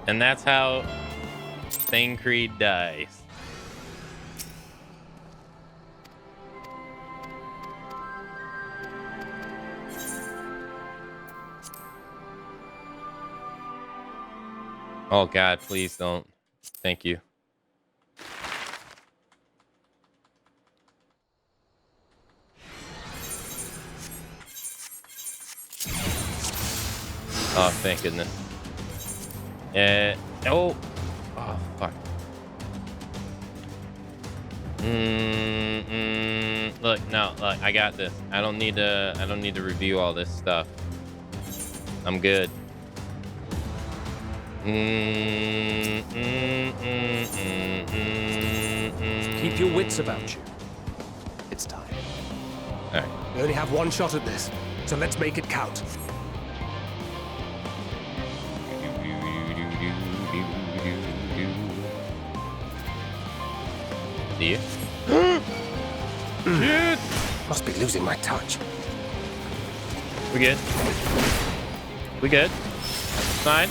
Speaker 1: And that's how Thancred dies. Oh God, please don't. Thank you. Oh, thank goodness. Oh, fuck. Look, no, look, I got this. I don't need to review all this stuff. I'm good.
Speaker 7: Keep your wits about you.
Speaker 8: It's time.
Speaker 1: All right.
Speaker 8: We only have one shot at this, so let's make it count.
Speaker 1: See ya.
Speaker 8: Shit! Must be losing my touch.
Speaker 1: We good? We good? Fine.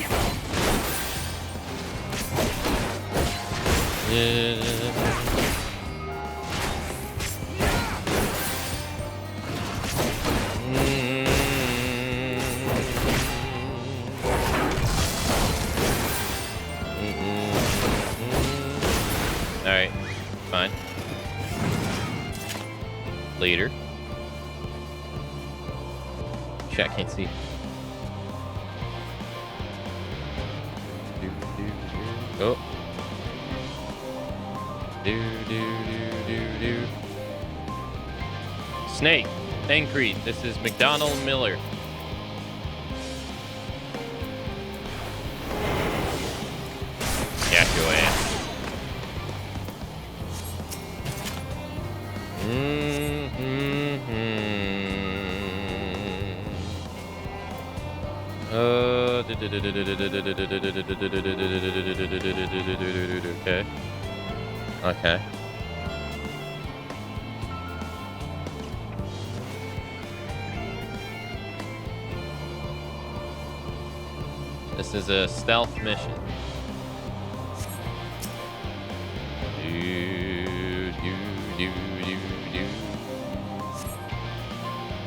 Speaker 1: All right, fine. Later. Shit, I can't see. Oh. Snake, Thancred, this is McDonald Miller. Got your ass. Okay. Okay. This is a stealth mission.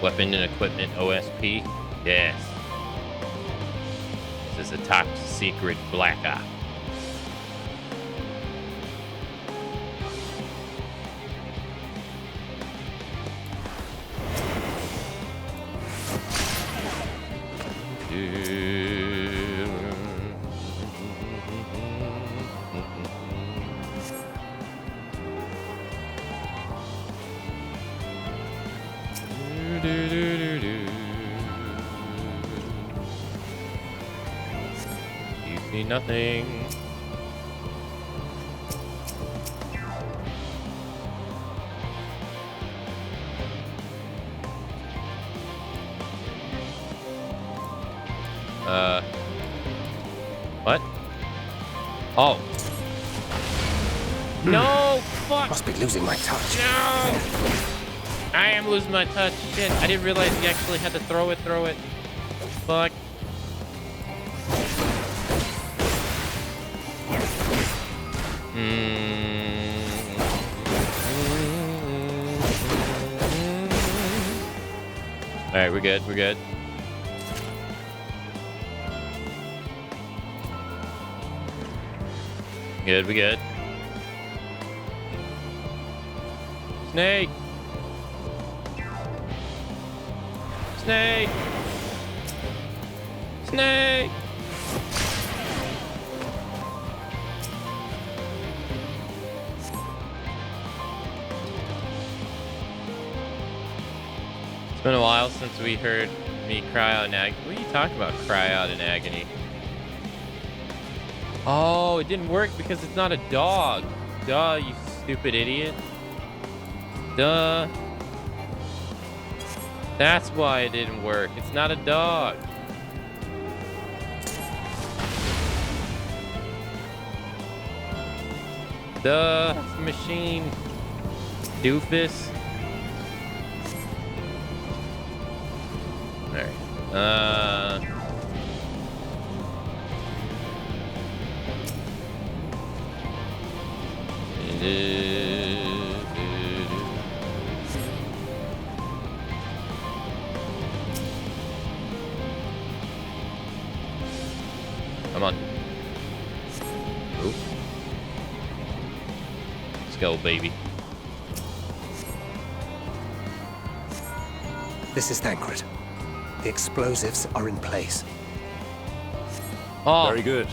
Speaker 1: Weapon and equipment OSP. Yes. This is a top secret black op. See nothing. What? Oh. No! Fuck!
Speaker 8: Must be losing my touch.
Speaker 1: No! I am losing my touch. Shit, I didn't realize you actually had to throw it. Fuck. Alright, we're good. We good. Snake! Snake! Snake! It's been a while since we heard me cry out in agony. What are you talking about, cry out in agony? Oh, it didn't work because it's not a dog. Duh, you stupid idiot. Duh. That's why it didn't work. It's not a dog. Duh, it's a machine. Doofus. Alright. Come on. Ooh. Let's go, baby.
Speaker 8: This is Thancred. The explosives are in place.
Speaker 1: Oh.
Speaker 7: Very good.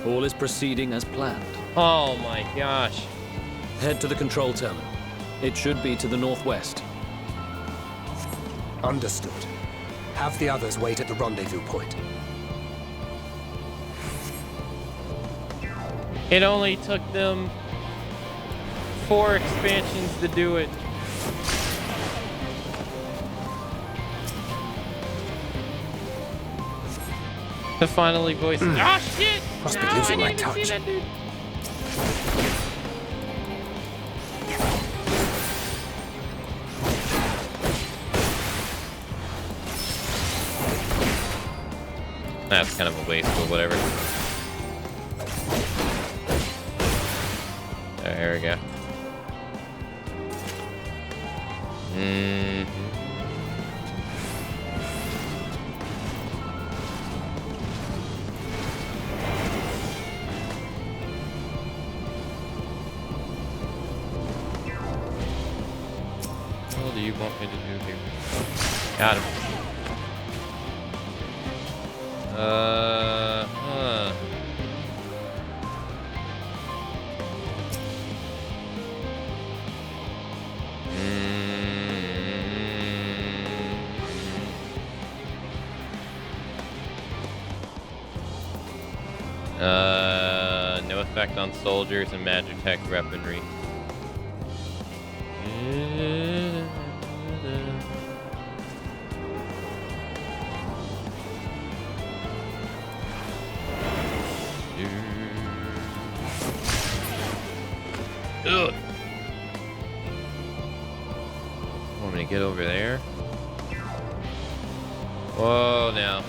Speaker 7: All is proceeding as planned.
Speaker 1: Oh my gosh.
Speaker 7: Head to the control terminal. It should be to the northwest.
Speaker 8: Understood. Have the others wait at the rendezvous point.
Speaker 1: It only took them 4 expansions to do it. To finally voice it. Ah, shit!
Speaker 8: Must be
Speaker 1: No,
Speaker 8: losing
Speaker 1: I
Speaker 8: my
Speaker 1: didn't even
Speaker 8: touch.
Speaker 1: see that, dude. That's kind of a waste, but whatever. There we go. What do you want me to do here? Got him. No effect on soldiers and magitech weaponry. Ugh. Want me to get over there? Whoa, now.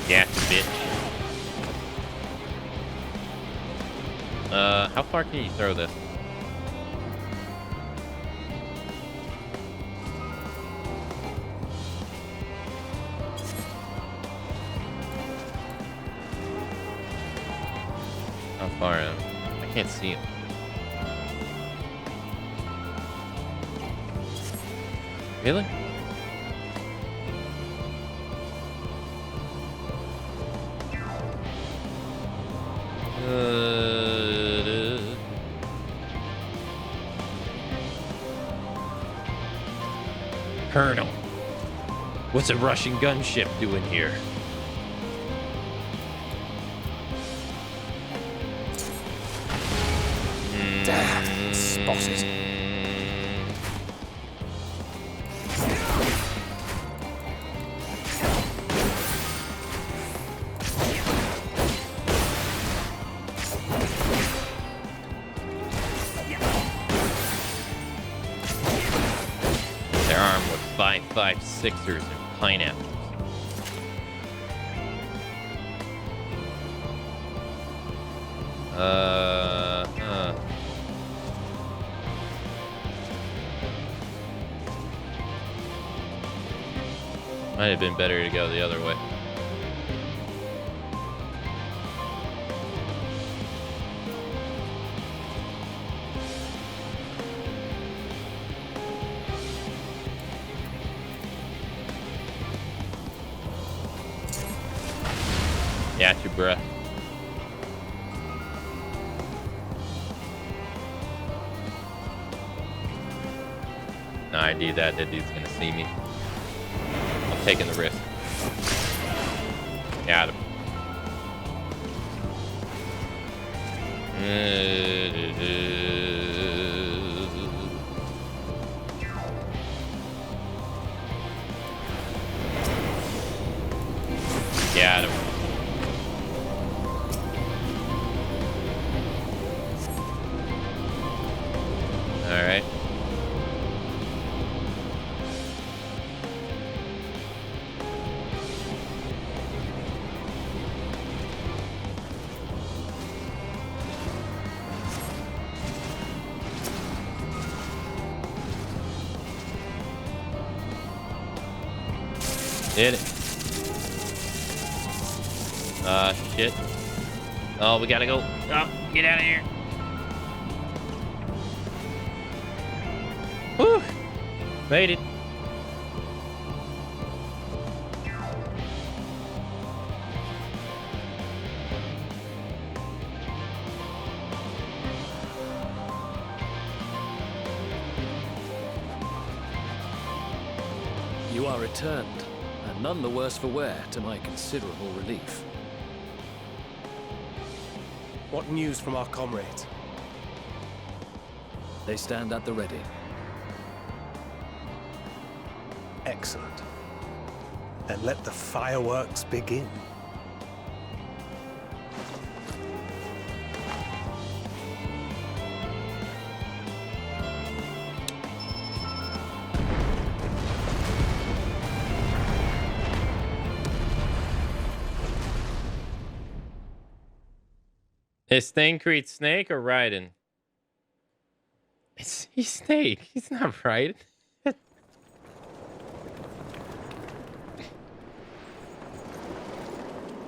Speaker 1: Yeah, bitch. How far can you throw this? How far? I can't see him. Really? Colonel, what's a Russian gunship doing here?
Speaker 8: Damn, spotted.
Speaker 1: They're armed with 5.56ers and pineapples. Might have been better to go the other way. Got you, bruh. No idea that dude's gonna see me. I'm taking the risk. Got him. Got him. All right. Did it. Shit. Oh, we gotta go. Oh, get out of here. Whew. Made it.
Speaker 7: You are returned, and none the worse for wear, to my considerable relief.
Speaker 8: What news from our comrades?
Speaker 7: They stand at the ready.
Speaker 8: Excellent. Then let the fireworks begin.
Speaker 1: Is Thancred Snake or Raiden? He's Snake. He's not Raiden. I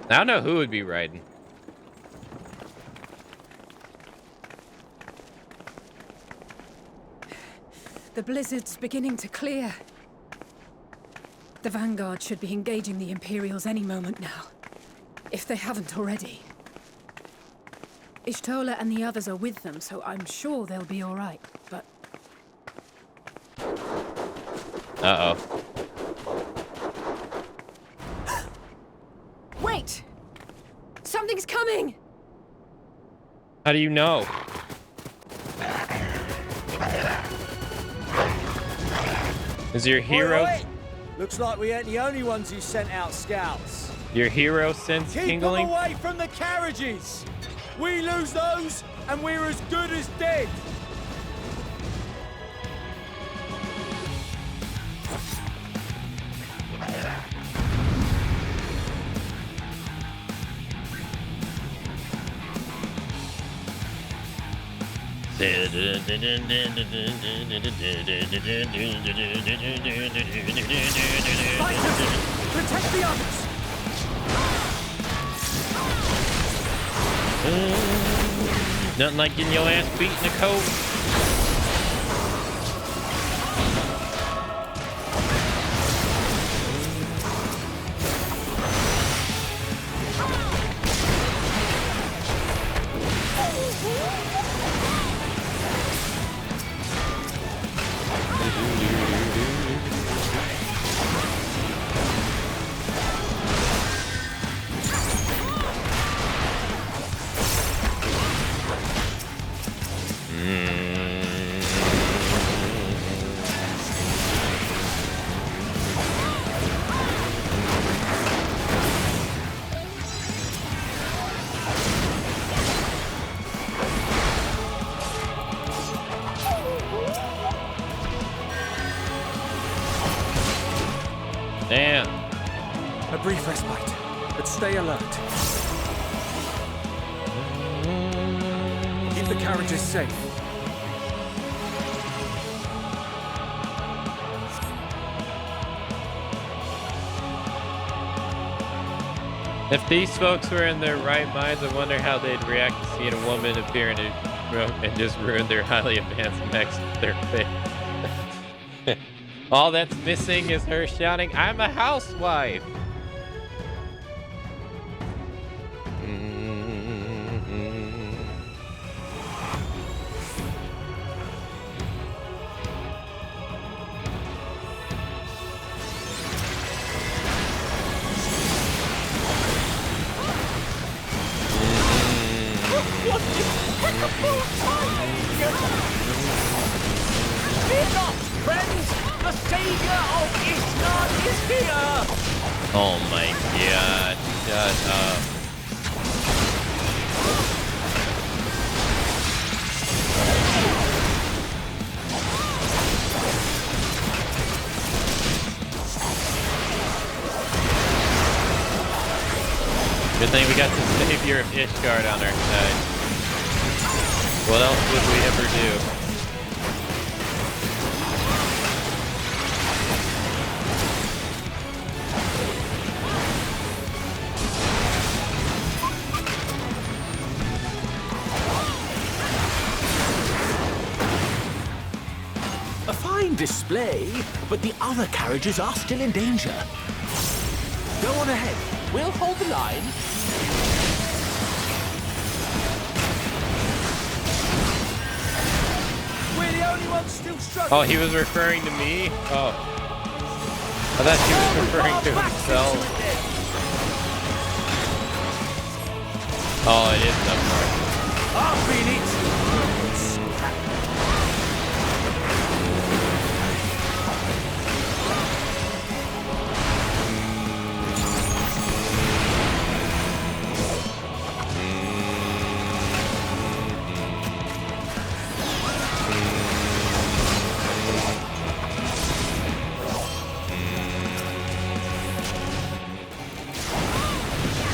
Speaker 1: don't know who would be Raiden.
Speaker 3: The blizzard's beginning to clear. The Vanguard should be engaging the Imperials any moment now, if they haven't already. Ishtola and the others are with them, so I'm sure they'll be all right, but...
Speaker 1: Uh-oh.
Speaker 3: Wait! Something's coming!
Speaker 1: How do you know? Is your hero...
Speaker 19: Oi, oi. Looks like we ain't the only ones who sent out scouts.
Speaker 1: Your hero sense
Speaker 19: Keep
Speaker 1: tingling?
Speaker 19: them away from the carriages! We lose those, and we're as good as dead!
Speaker 14: Protect the others!
Speaker 1: Nothing like getting your ass beat in the coat. Damn.
Speaker 18: A brief respite, but stay alert. Keep the carriages safe.
Speaker 1: If these folks were in their right minds, I wonder how they'd react to seeing a woman appear in and just ruin their highly advanced mechs with their face. All that's missing is her shouting, "I'm a housewife!" Oh my god, shut up. Good thing we got the savior of Ishgard on our side. What else would we ever do?
Speaker 21: Display, but the other carriages are still in danger. Go on ahead. We'll hold the line.
Speaker 19: We're the only ones still struggling.
Speaker 1: Oh, he was referring to me? Oh. I thought he was referring to himself. Oh, it is up north.
Speaker 19: I've been eaten.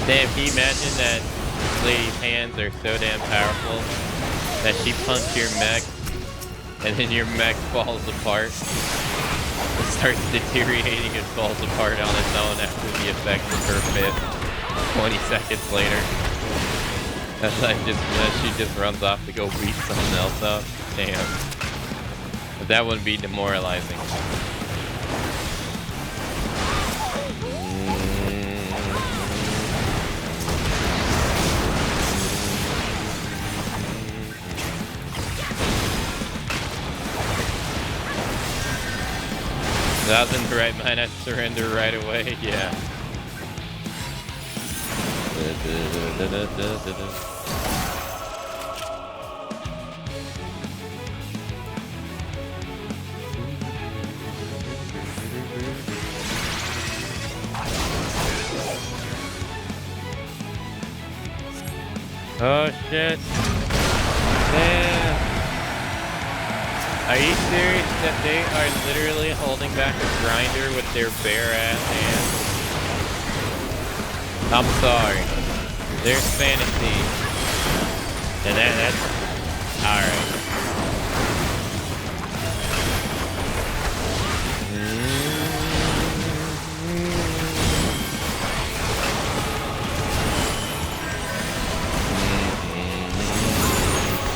Speaker 1: Damn, can you imagine that this lady's hands are so damn powerful that she punched your mech and then your mech falls apart? It starts deteriorating and falls apart on its own after the effect of her fist 20 seconds later. She just runs off to go beat someone else up. Damn. But that wouldn't be demoralizing. If I was in the right mind, I'd surrender right away. Yeah. Oh shit. Damn. Are you serious that they are literally holding back a grinder with their bare ass hands? I'm sorry. There's fantasy. And that's alright.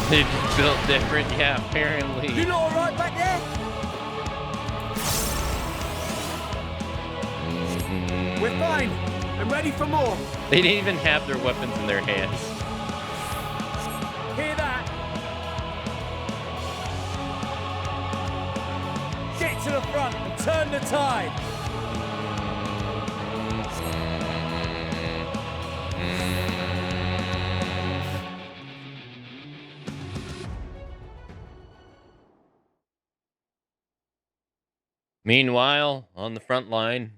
Speaker 1: They're just built different, yeah, apparently.
Speaker 19: You know alright back there? We're fine. I'm ready for more.
Speaker 1: They didn't even have their weapons in their hands.
Speaker 19: Hear that? Get to the front and turn the tide.
Speaker 1: Meanwhile, on the front line.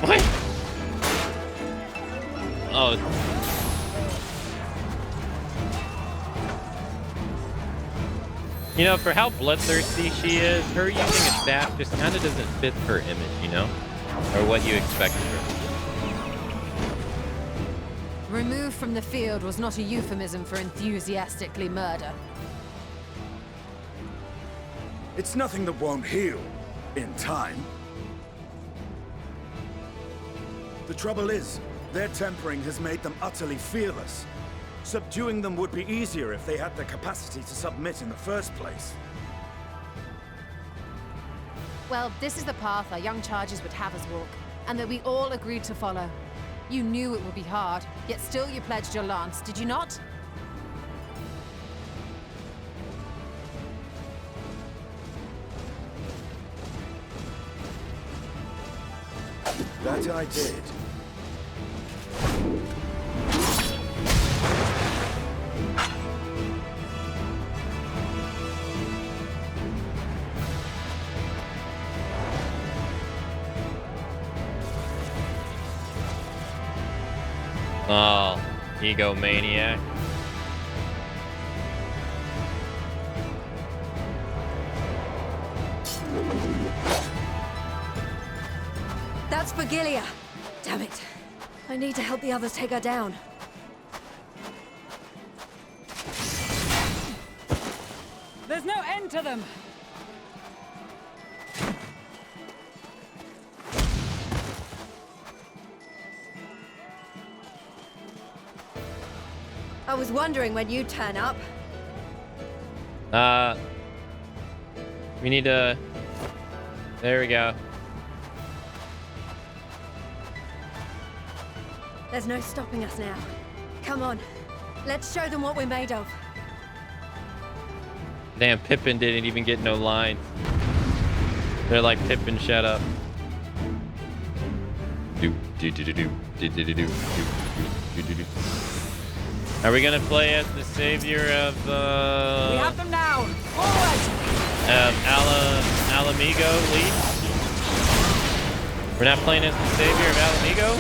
Speaker 1: What? Oh. You know, for how bloodthirsty she is, her using a staff just kind of doesn't fit her image, you know? Or what you expect of her.
Speaker 4: Removed from the field was not a euphemism for enthusiastically murder.
Speaker 11: It's nothing that won't heal in time. The trouble is, their tempering has made them utterly fearless. Subduing them would be easier if they had the capacity to submit in the first place.
Speaker 4: Well, this is the path our young charges would have us walk, and that we all agreed to follow. You knew it would be hard, yet still you pledged your lance, did you not?
Speaker 11: That I did.
Speaker 1: Oh, egomaniac.
Speaker 12: That's Vigilia. Damn it. I need to help the others take her down.
Speaker 17: There's no end to them!
Speaker 12: I was wondering when you'd turn up.
Speaker 1: We need to... There we go.
Speaker 12: There's no stopping us now. Come on. Let's show them what we're made of.
Speaker 1: Damn, Pippin didn't even get no lines. They're like, Pippin, shut up. Are we gonna play as the savior of
Speaker 17: We have them now! Forward!
Speaker 1: Alamigo Leaf? We're not playing as the savior of Alamigo?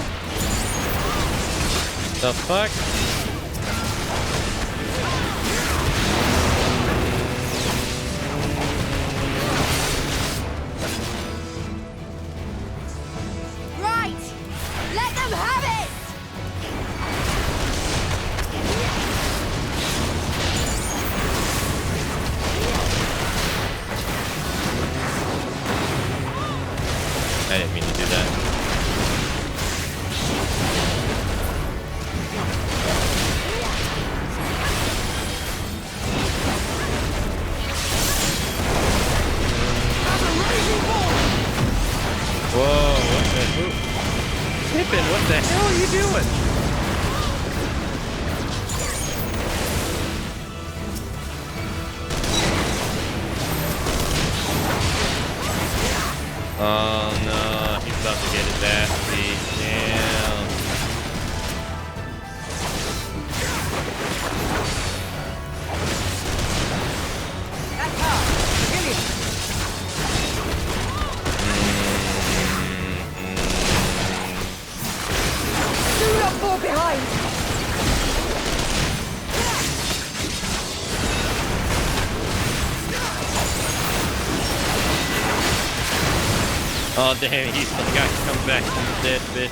Speaker 1: The fuck?
Speaker 12: Right! Let them have it!
Speaker 1: I didn't mean to do that. Whoa, what the... Pippin, what the hell are you doing? Oh no, he's about to get his ass beat. Damn.
Speaker 12: Do not fall behind!
Speaker 1: Oh damn, he's the guy who comes back from the dead, bitch.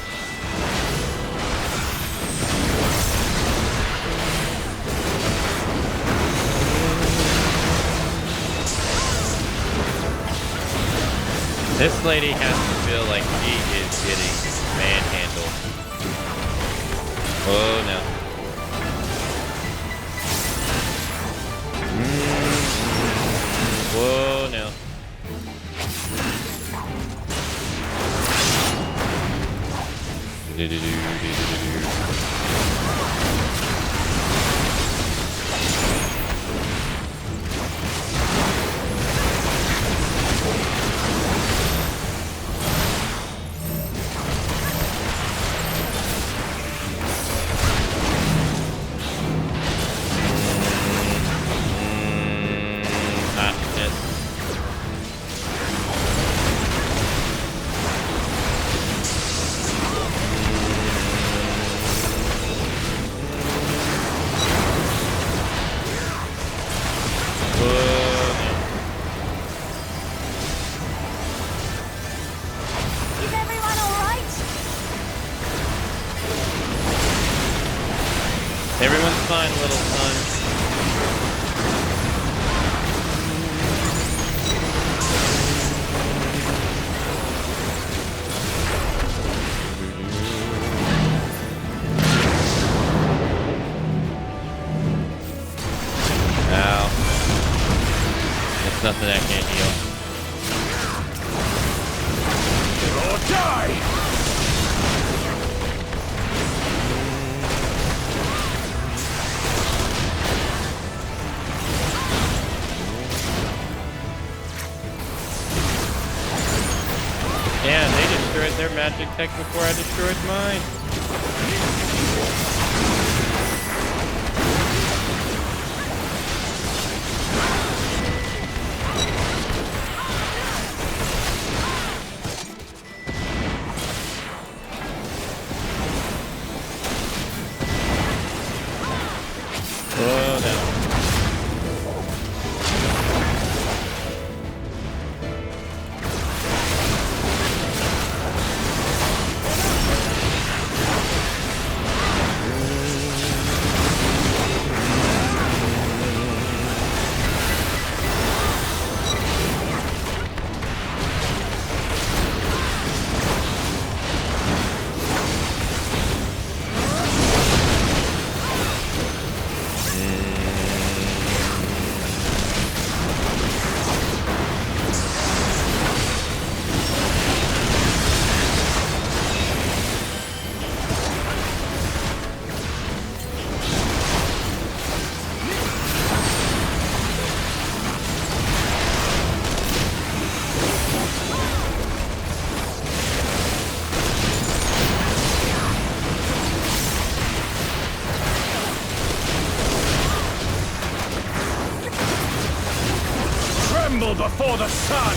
Speaker 1: This lady has to feel like she is getting manhandled. Oh no. Whoa no. little son. Ow. There's nothing I can't heal.
Speaker 11: Or die!
Speaker 1: Yeah, they destroyed their magic tech before I destroyed mine. Oh, no.
Speaker 11: Tremble before the sun!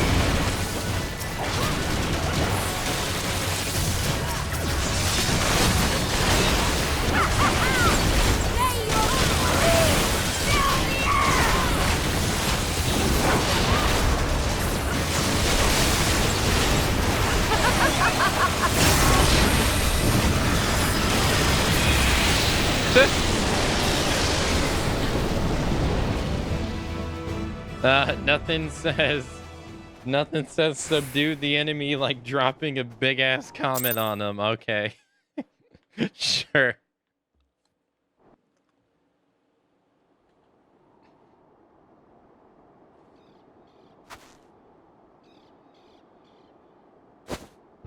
Speaker 1: Nothing says subdue the enemy like dropping a big ass comment on them. Okay. Sure.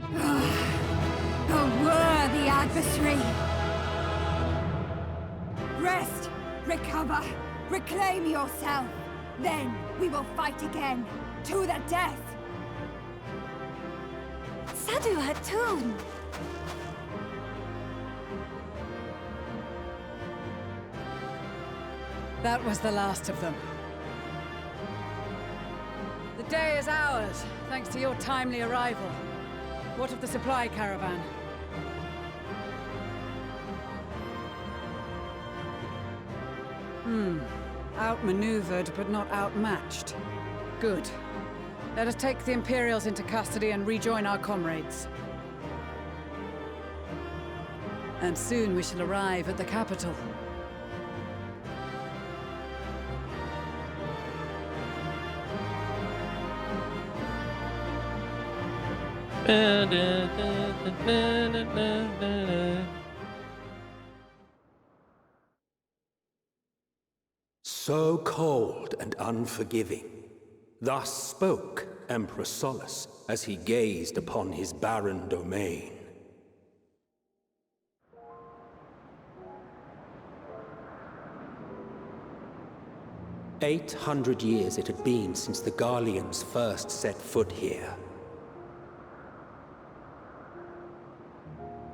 Speaker 22: A worthy adversary! Rest, recover, reclaim yourself. Then we will fight again, to the death!
Speaker 12: Sadu Hatun!
Speaker 17: That was the last of them. The day is ours, thanks to your timely arrival. What of the supply caravan? Outmaneuvered, but not outmatched. Good. Let us take the Imperials into custody and rejoin our comrades. And soon we shall arrive at the capital.
Speaker 9: So cold and unforgiving. Thus spoke Emperor Solus as he gazed upon his barren domain. "800 years it had been since the Garleans first set foot here.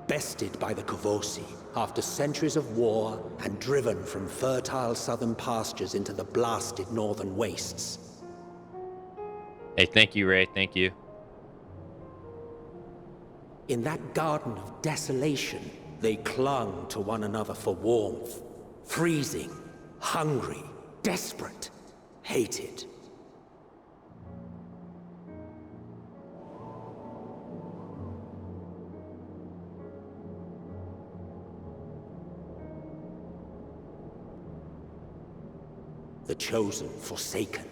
Speaker 9: Bested by the Kavosi after centuries of war and driven from fertile southern pastures into the blasted northern wastes.
Speaker 1: Hey, thank you, Ray. Thank you.
Speaker 9: In that garden of desolation, they clung to one another for warmth. Freezing, hungry, desperate, hated. the chosen forsaken.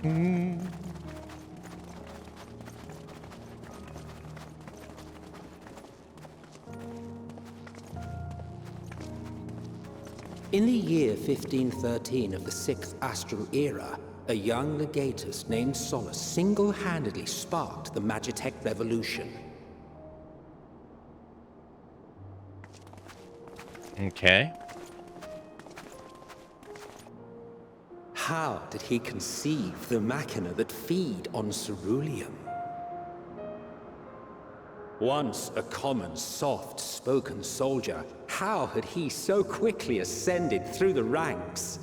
Speaker 9: In the year 1513 of the 6th Astral Era, a young legatus named Solace single-handedly sparked the Magitech Revolution.
Speaker 1: Okay.
Speaker 9: How did he conceive the machina that feed on ceruleum? Once a common, soft-spoken soldier, how had he so quickly ascended through the ranks?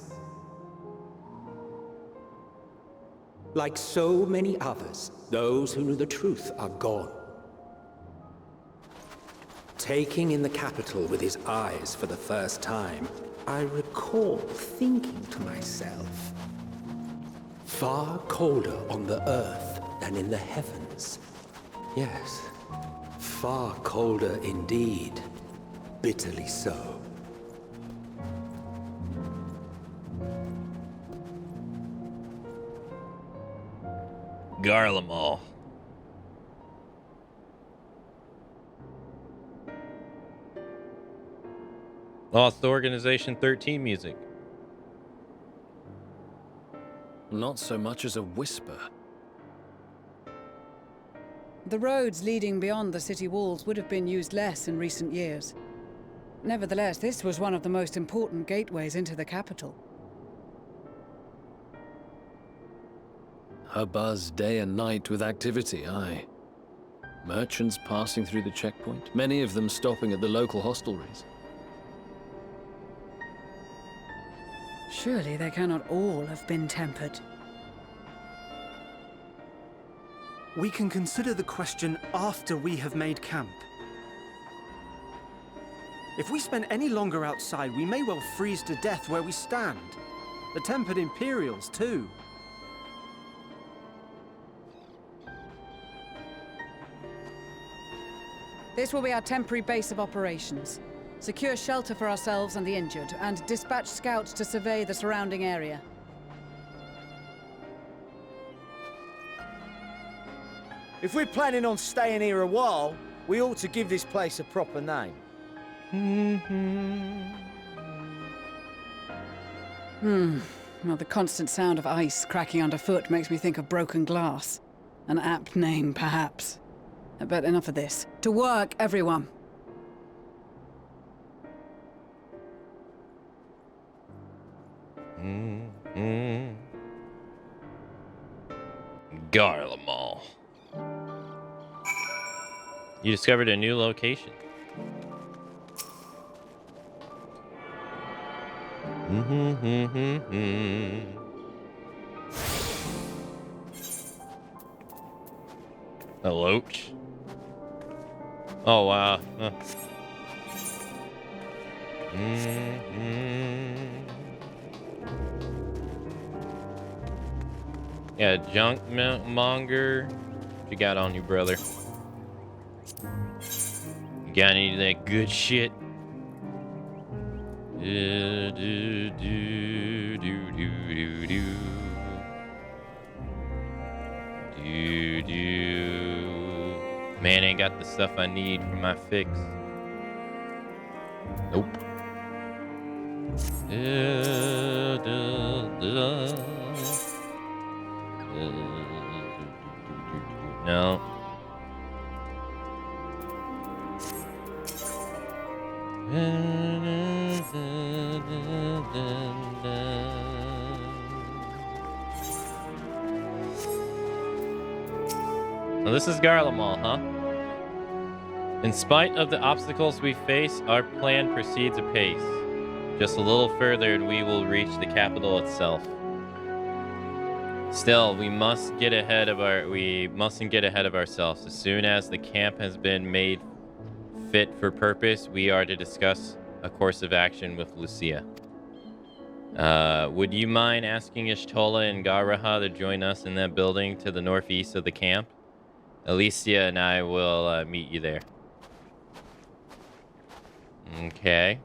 Speaker 9: Like so many others, those who knew the truth are gone. Taking in the capital with his eyes for the first time, I recall thinking to myself, far colder on the earth than in the heavens. Yes, far colder indeed. Bitterly so.
Speaker 1: Garlemald. Lost Organization 13 music.
Speaker 7: Not so much as a whisper.
Speaker 17: The roads leading beyond the city walls would have been used less in recent years. Nevertheless, this was one of the most important gateways into the capital.
Speaker 7: A buzz day and night with activity, aye. Merchants passing through the checkpoint, many of them stopping at the local hostelries.
Speaker 17: Surely they cannot all have been tempered.
Speaker 18: We can consider the question after we have made camp. If we spend any longer outside, we may well freeze to death where we stand. The tempered Imperials, too.
Speaker 17: This will be our temporary base of operations. Secure shelter for ourselves and the injured, and dispatch scouts to survey the surrounding area.
Speaker 19: If we're planning on staying here a while, we ought to give this place a proper name.
Speaker 17: Well, the constant sound of ice cracking underfoot makes me think of broken glass. An apt name, perhaps. But enough of this. To work, everyone!
Speaker 1: Garlemald. You discovered a new location. A loach? Oh, wow. Huh. Yeah, junk monger. What you got on you, brother? You got any of that good shit? Do, do, do, do, do, do. Do, do. Man, ain't got the stuff I need for my fix. Nope. No. Now this is Garlemald, huh? In spite of the obstacles we face, our plan proceeds apace. Just a little further and we will reach the capital itself. Still, we mustn't get ahead of ourselves. As soon as the camp has been made fit for purpose, we are to discuss a course of action with Lucia. Would you mind asking Ishtola and Garaha to join us in that building to the northeast of the camp? Alicia and I will meet you there. Okay.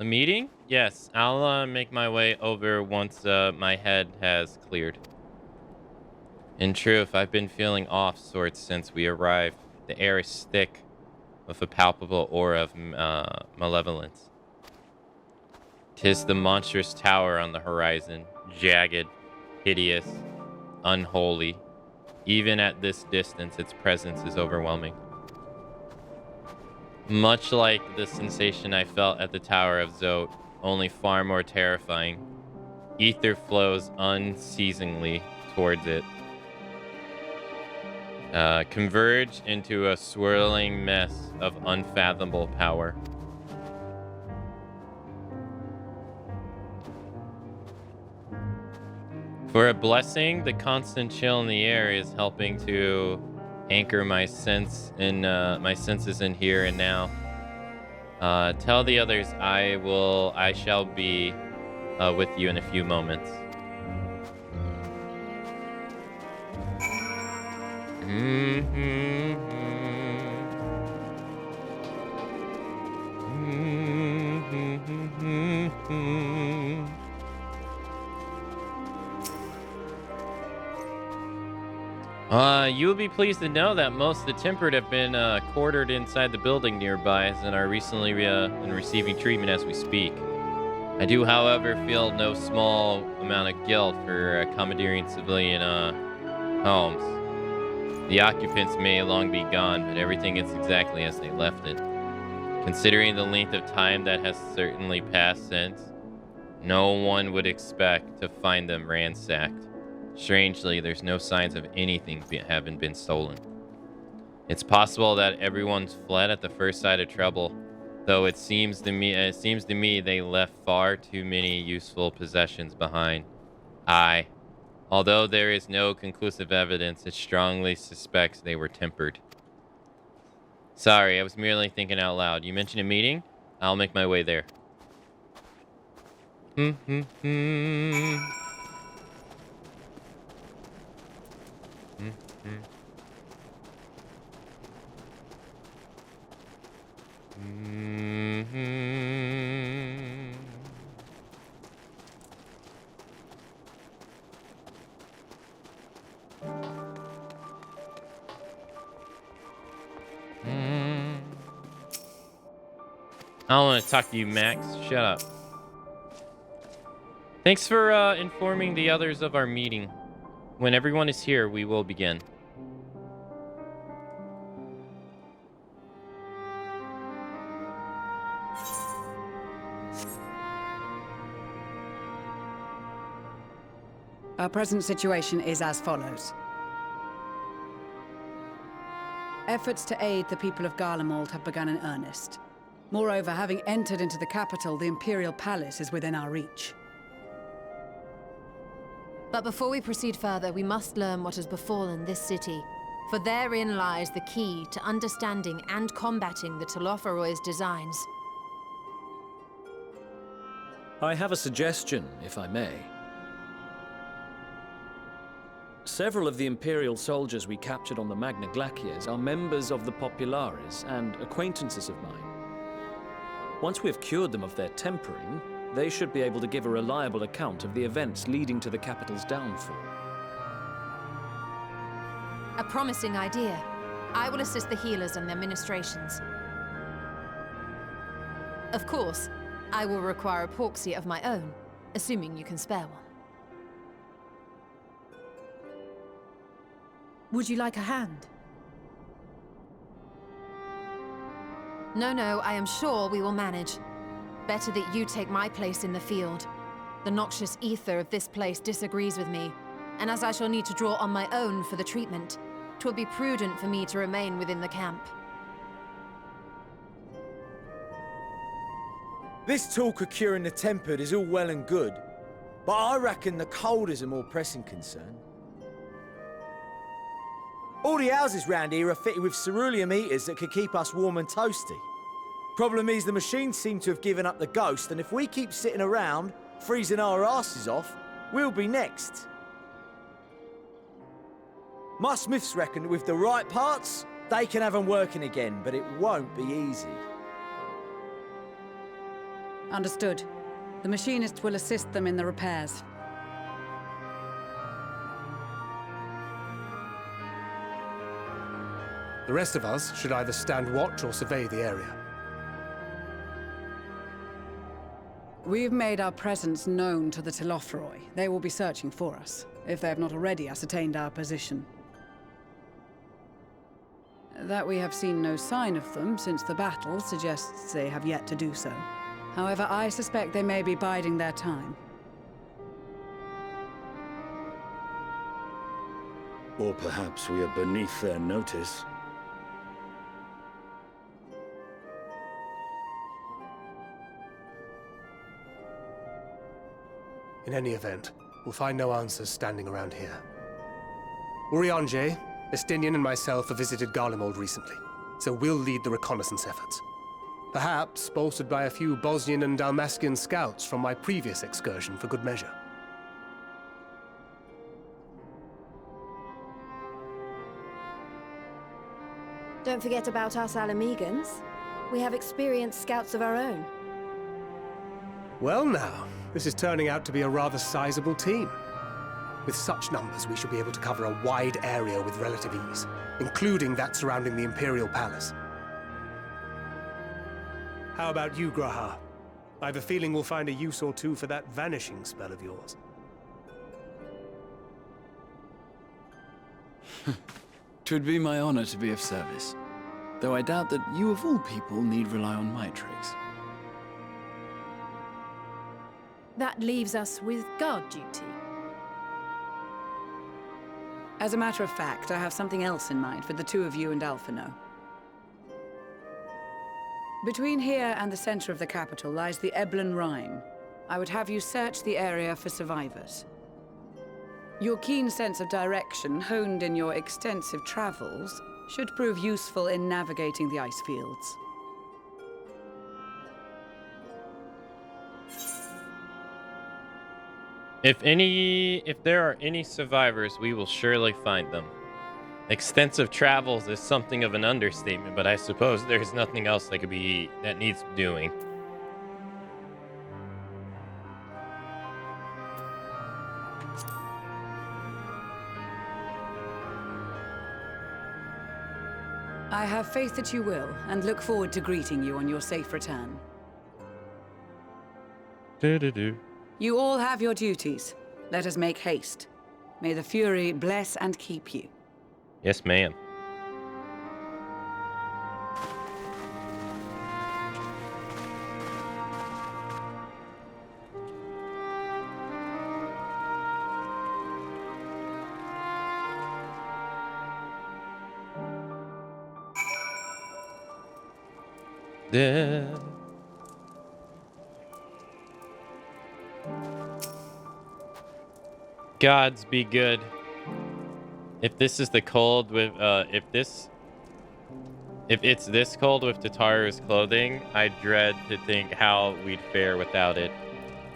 Speaker 1: A meeting? Yes, I'll make my way over once my head has cleared. In truth, I've been feeling off sorts since we arrived. The air is thick with a palpable aura of malevolence. 'Tis the monstrous tower on the horizon, jagged, hideous, unholy. Even at this distance, its presence is overwhelming. Much like the sensation I felt at the Tower of Zote, only far more terrifying. Ether flows unceasingly towards it. Converge into a swirling mess of unfathomable power. For a blessing, the constant chill in the air is helping to anchor my senses in here and now. Tell the others I shall be with you in a few moments. You will be pleased to know that most of the tempered have been quartered inside the building nearby and are recently receiving treatment as we speak. I do, however, feel no small amount of guilt for commandeering civilian homes. The occupants may long be gone, but everything is exactly as they left it. Considering the length of time that has certainly passed since, no one would expect to find them ransacked. Strangely, there's no signs of anything having been stolen. It's possible that everyone's fled at the first sight of trouble, though it seems to me they left far too many useful possessions behind. Although there is no conclusive evidence, it strongly suspects they were tempered. Sorry, I was merely thinking out loud. You mentioned a meeting? I'll make my way there. I don't want to talk to you, Max. Shut up. Thanks for informing the others of our meeting. When everyone is here, we will begin.
Speaker 17: Our present situation is as follows. Efforts to aid the people of Garlemald have begun in earnest. Moreover, having entered into the capital, the Imperial Palace is within our reach.
Speaker 4: But before we proceed further, we must learn what has befallen this city, for therein lies the key to understanding and combating the Telophoroid's designs.
Speaker 7: I have a suggestion, if I may. Several of the Imperial soldiers we captured on the Magna Glaciers are members of the Populares and acquaintances of mine. Once we have cured them of their tempering, they should be able to give a reliable account of the events leading to the capital's downfall.
Speaker 4: A promising idea. I will assist the healers in their ministrations. Of course, I will require a proxy of my own, assuming you can spare one.
Speaker 3: Would you like a hand?
Speaker 4: No, I am sure we will manage. Better that you take my place in the field. The noxious ether of this place disagrees with me, and as I shall need to draw on my own for the treatment, 'twill be prudent for me to remain within the camp.
Speaker 19: This talk of curing the tempered is all well and good, but I reckon the cold is a more pressing concern. All the houses round here are fitted with cerulean heaters that could keep us warm and toasty. Problem is, the machines seem to have given up the ghost, and if we keep sitting around, freezing our asses off, we'll be next. My smiths reckon that with the right parts, they can have them working again, but it won't be easy.
Speaker 17: Understood. The machinists will assist them in the repairs.
Speaker 8: The rest of us should either stand watch or survey the area.
Speaker 17: We've made our presence known to the Telothroi. They will be searching for us, if they have not already ascertained our position. That we have seen no sign of them since the battle suggests they have yet to do so. However, I suspect they may be biding their time.
Speaker 10: Or perhaps we are beneath their notice.
Speaker 8: In any event, we'll find no answers standing around here. Urianger, Estinian and myself have visited Garlemald recently, so we'll lead the reconnaissance efforts. Perhaps bolstered by a few Bosnian and Dalmatian scouts from my previous excursion for good measure.
Speaker 12: Don't forget about us Alamegans. We have experienced scouts of our own.
Speaker 8: Well now, this is turning out to be a rather sizable team. With such numbers, we should be able to cover a wide area with relative ease, including that surrounding the Imperial Palace. How about you, Graha? I have a feeling we'll find a use or two for that vanishing spell of yours.
Speaker 5: 'Twould be my honor to be of service, though I doubt that you of all people need rely on my tricks.
Speaker 3: That leaves us with guard duty.
Speaker 17: As a matter of fact, I have something else in mind for the two of you and Alphino. Between here and the center of the capital lies the Eblan Rhine. I would have you search the area for survivors. Your keen sense of direction, honed in your extensive travels, should prove useful in navigating the ice fields.
Speaker 1: If there are any survivors, we will surely find them. Extensive travels is something of an understatement, but I suppose there's nothing else that needs doing.
Speaker 17: I have faith that you will, and look forward to greeting you on your safe return. You all have your duties. Let us make haste. May the Fury bless and keep you.
Speaker 1: Yes, ma'am. Yeah. Gods be good. If this is the cold with if it's this cold with Tataru's clothing, I dread to think how we'd fare without it.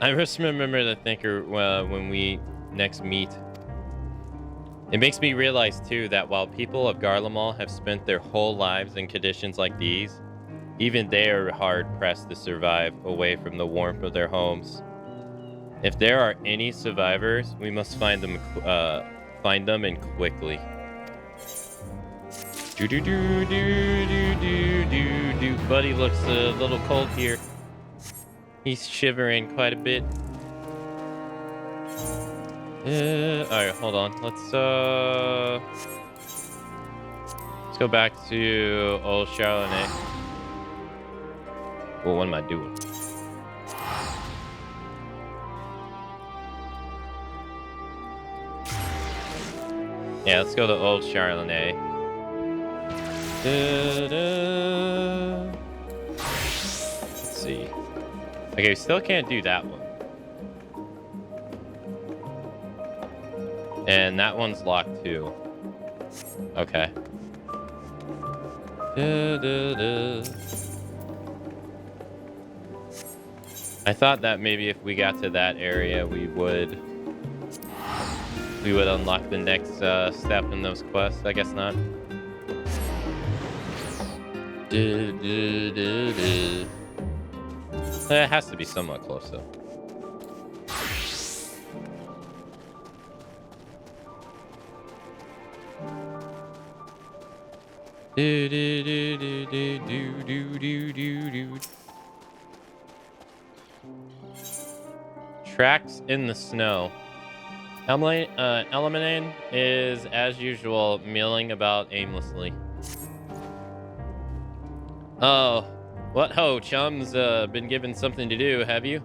Speaker 1: I just remember to think when we next meet. It makes me realize too that while people of Garlemald have spent their whole lives in conditions like these, even they are hard pressed to survive away from the warmth of their homes. If there are any survivors, we must find them and quickly. Buddy looks a little cold here. He's shivering quite a bit. Alright, hold on. Let's go back to old Charlotte. Well, what am I doing? Yeah, let's go to old Charlotte. Let's see. Okay, we still can't do that one. And that one's locked too. Okay. I thought that maybe if we got to that area, we would unlock the next step in those quests. I guess not. It has to be somewhat close though. Tracks in the snow. Eliminating is, as usual, milling about aimlessly. Oh, what ho, chums? Been given something to do, have you?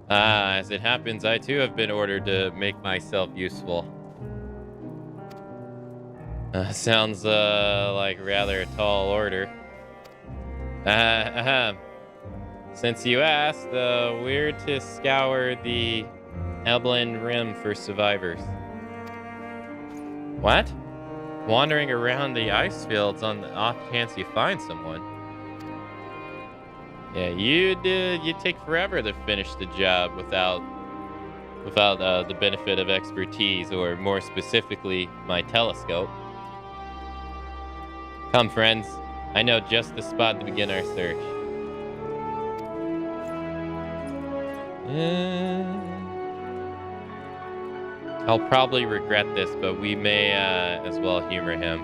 Speaker 1: As it happens, I too have been ordered to make myself useful. Sounds like rather a tall order. Since you asked, we're to scour the Eblan Rim for survivors. What? Wandering around the ice fields on the off chance you find someone. Yeah, you'd take forever to finish the job without the benefit of expertise, or more specifically, my telescope. Come, friends. I know just the spot to begin our search. I'll probably regret this, but we may as well humor him.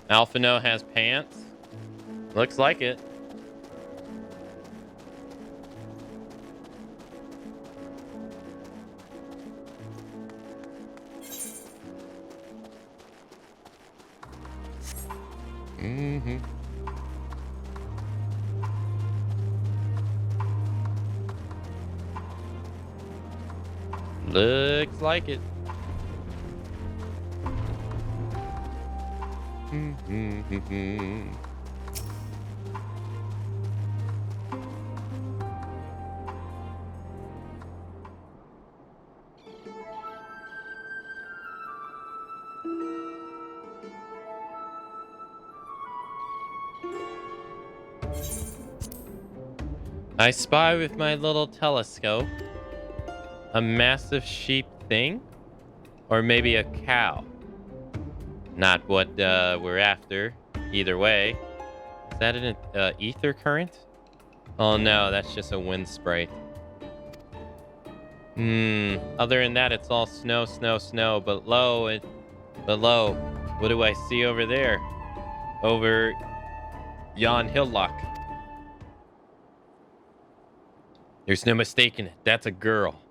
Speaker 1: Alphino has pants. Looks like it. Looks like it. I spy with my little telescope a massive sheep thing, or maybe a cow. Not what we're after. Either way. Is that an ether current? Oh no, that's just a wind sprite. Other than that, it's all snow, snow, snow. But below, what do I see over there? Over yon hillock. There's no mistaking it. That's a girl.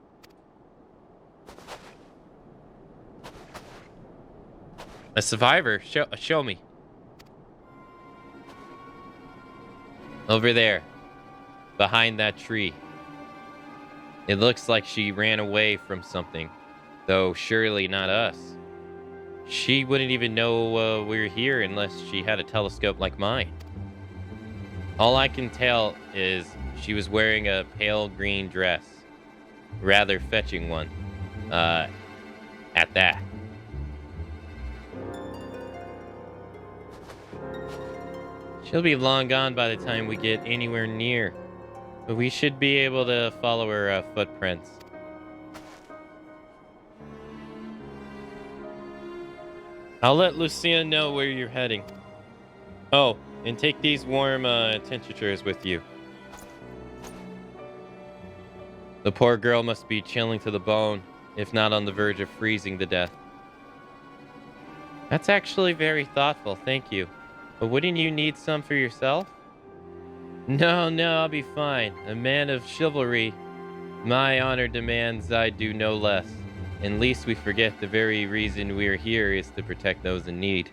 Speaker 1: A survivor? Show me. Over there. Behind that tree. It looks like she ran away from something. Though surely not us. She wouldn't even know we're here unless she had a telescope like mine. All I can tell is she was wearing a pale green dress. Rather fetching one. At that. She'll be long gone by the time we get anywhere near. But we should be able to follow her footprints. I'll let Lucia know where you're heading. Oh, and take these warm tinctures with you. The poor girl must be chilling to the bone, if not on the verge of freezing to death. That's actually very thoughtful, thank you. But wouldn't you need some for yourself? No, I'll be fine. A man of chivalry. My honor demands I do no less. And lest we forget the very reason we're here is to protect those in need.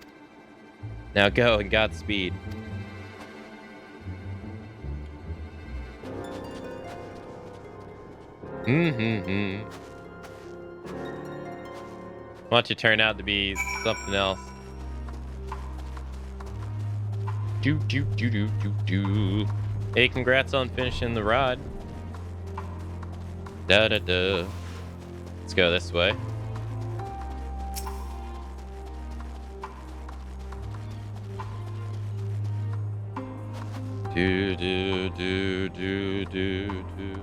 Speaker 1: Now go, and Godspeed. Watch it turn out to be something else. Hey, congrats on finishing the rod. Da da da. Let's go this way. Do do do do do do.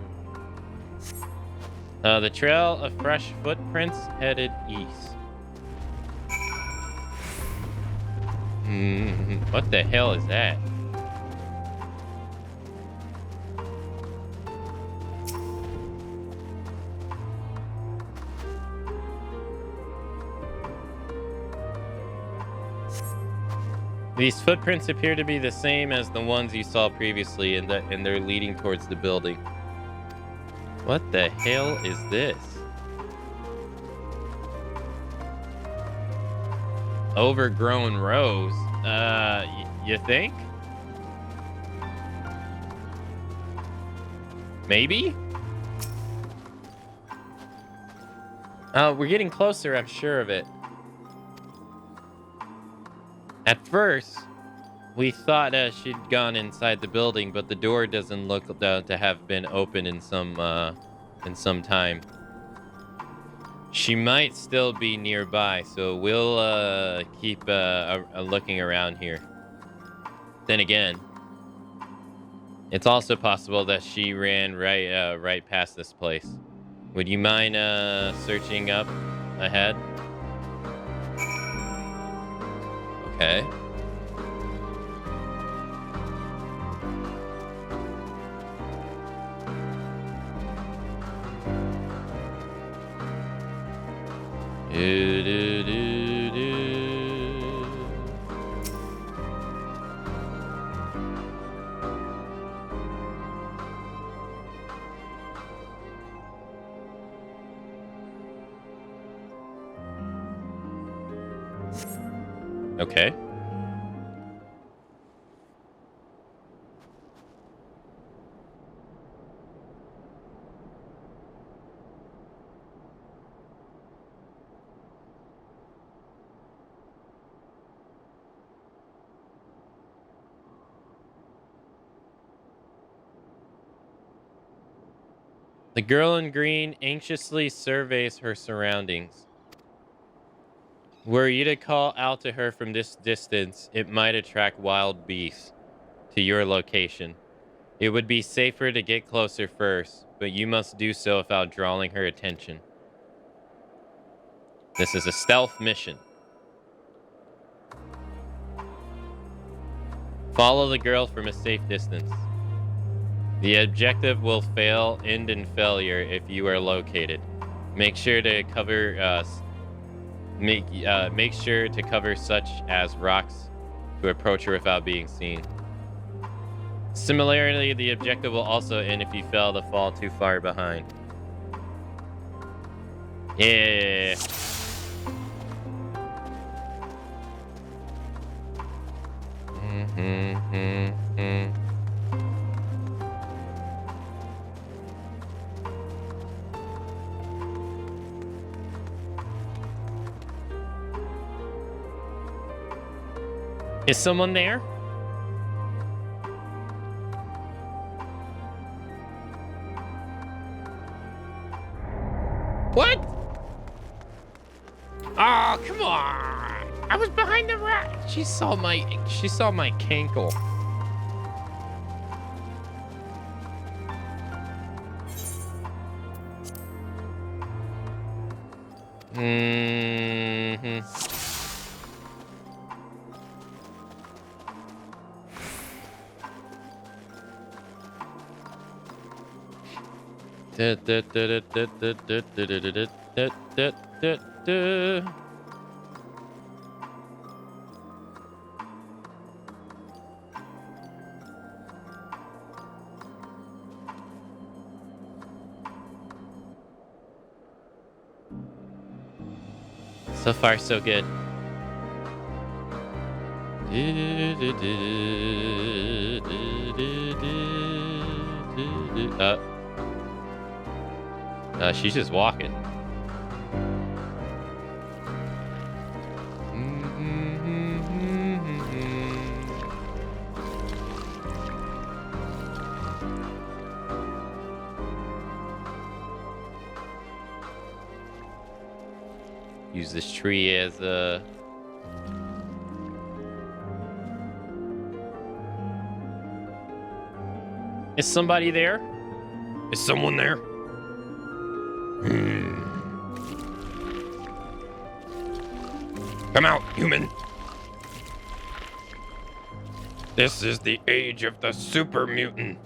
Speaker 1: The trail of fresh footprints headed east. What the hell is that? These footprints appear to be the same as the ones you saw previously, and they're leading towards the building. What the hell is this? Overgrown rows? You think? Maybe? We're getting closer, I'm sure of it. At first, we thought she'd gone inside the building, but the door doesn't look to have been open in some time. She might still be nearby, so we'll keep looking around here. Then again, it's also possible that she ran right past this place. Would you mind searching up ahead? Okay. Okay. The girl in green anxiously surveys her surroundings. Were you to call out to her from this distance, it might attract wild beasts to your location. It would be safer to get closer first, but you must do so without drawing her attention. This is a stealth mission. Follow the girl from a safe distance. The objective will end in failure if you are located. Make sure to cover make sure to cover such as rocks to approach her without being seen. Similarly, the objective will also end if you fail to fall too far behind. Yeah. Is someone there? What? Oh, come on. I was behind the rack. She saw my cankle. So far, so good. She's just walking. Use this tree as a... Is somebody there? Is someone there? Come out, human. This is the age of the super mutant.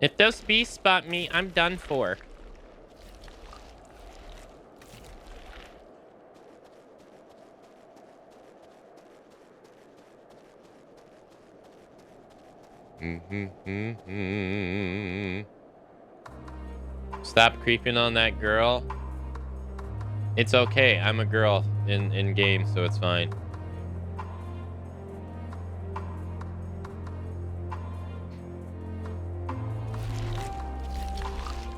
Speaker 1: If those beasts spot me, I'm done for. Stop creeping on that girl. It's okay. I'm a girl in game, so it's fine.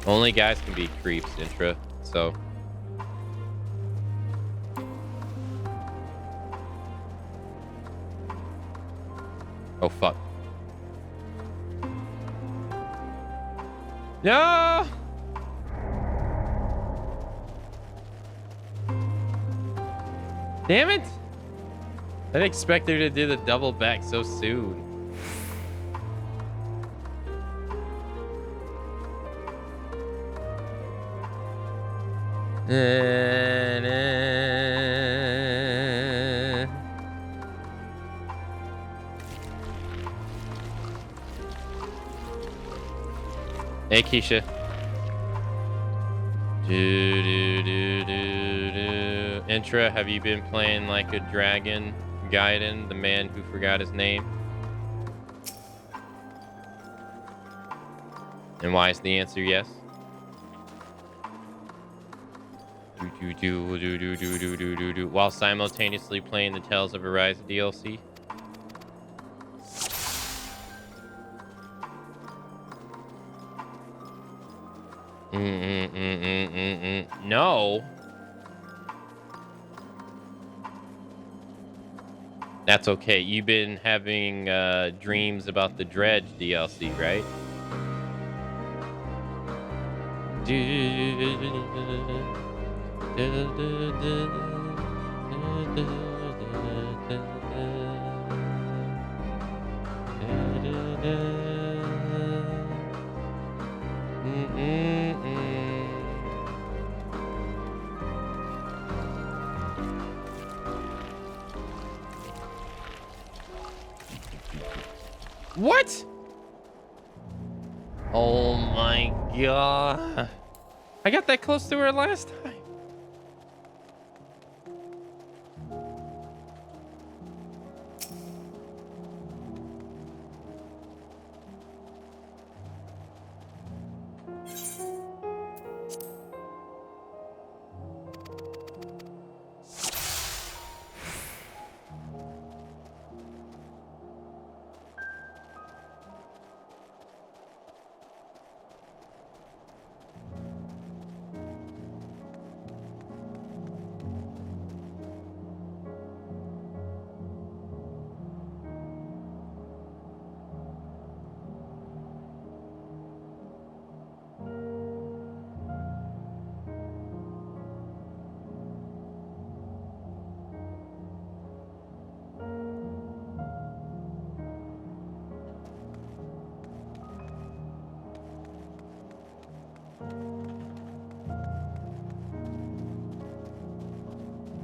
Speaker 1: Only guys can be creeps, Intra, so. Oh, fuck. No! Damn it! I didn't expect her to do the double back so soon. Hey, Keisha. Intra, have you been playing like a dragon Gaiden, the man who forgot his name? And why is the answer yes? While simultaneously playing the Tales of Arise DLC. No. That's okay. You've been having dreams about the Dredge DLC, right? What? Oh my god. I got that close to her last time.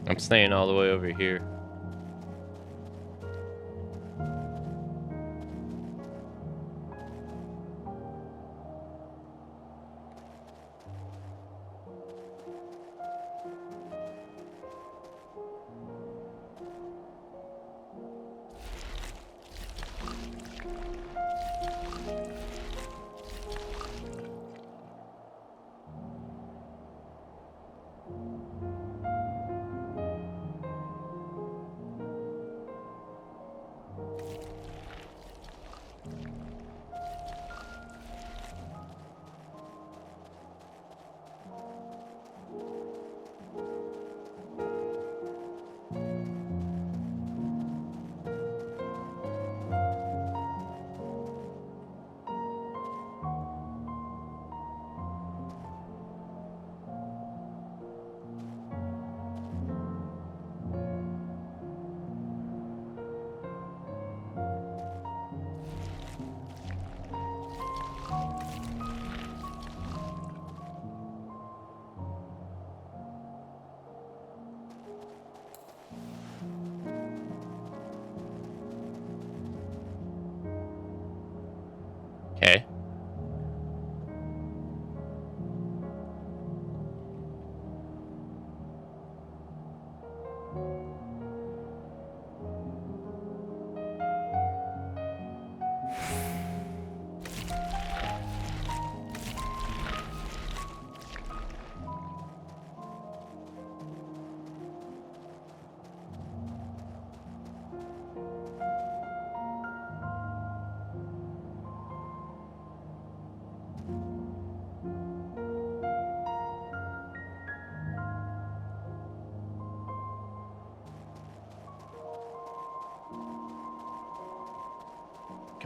Speaker 1: I'm staying all the way over here.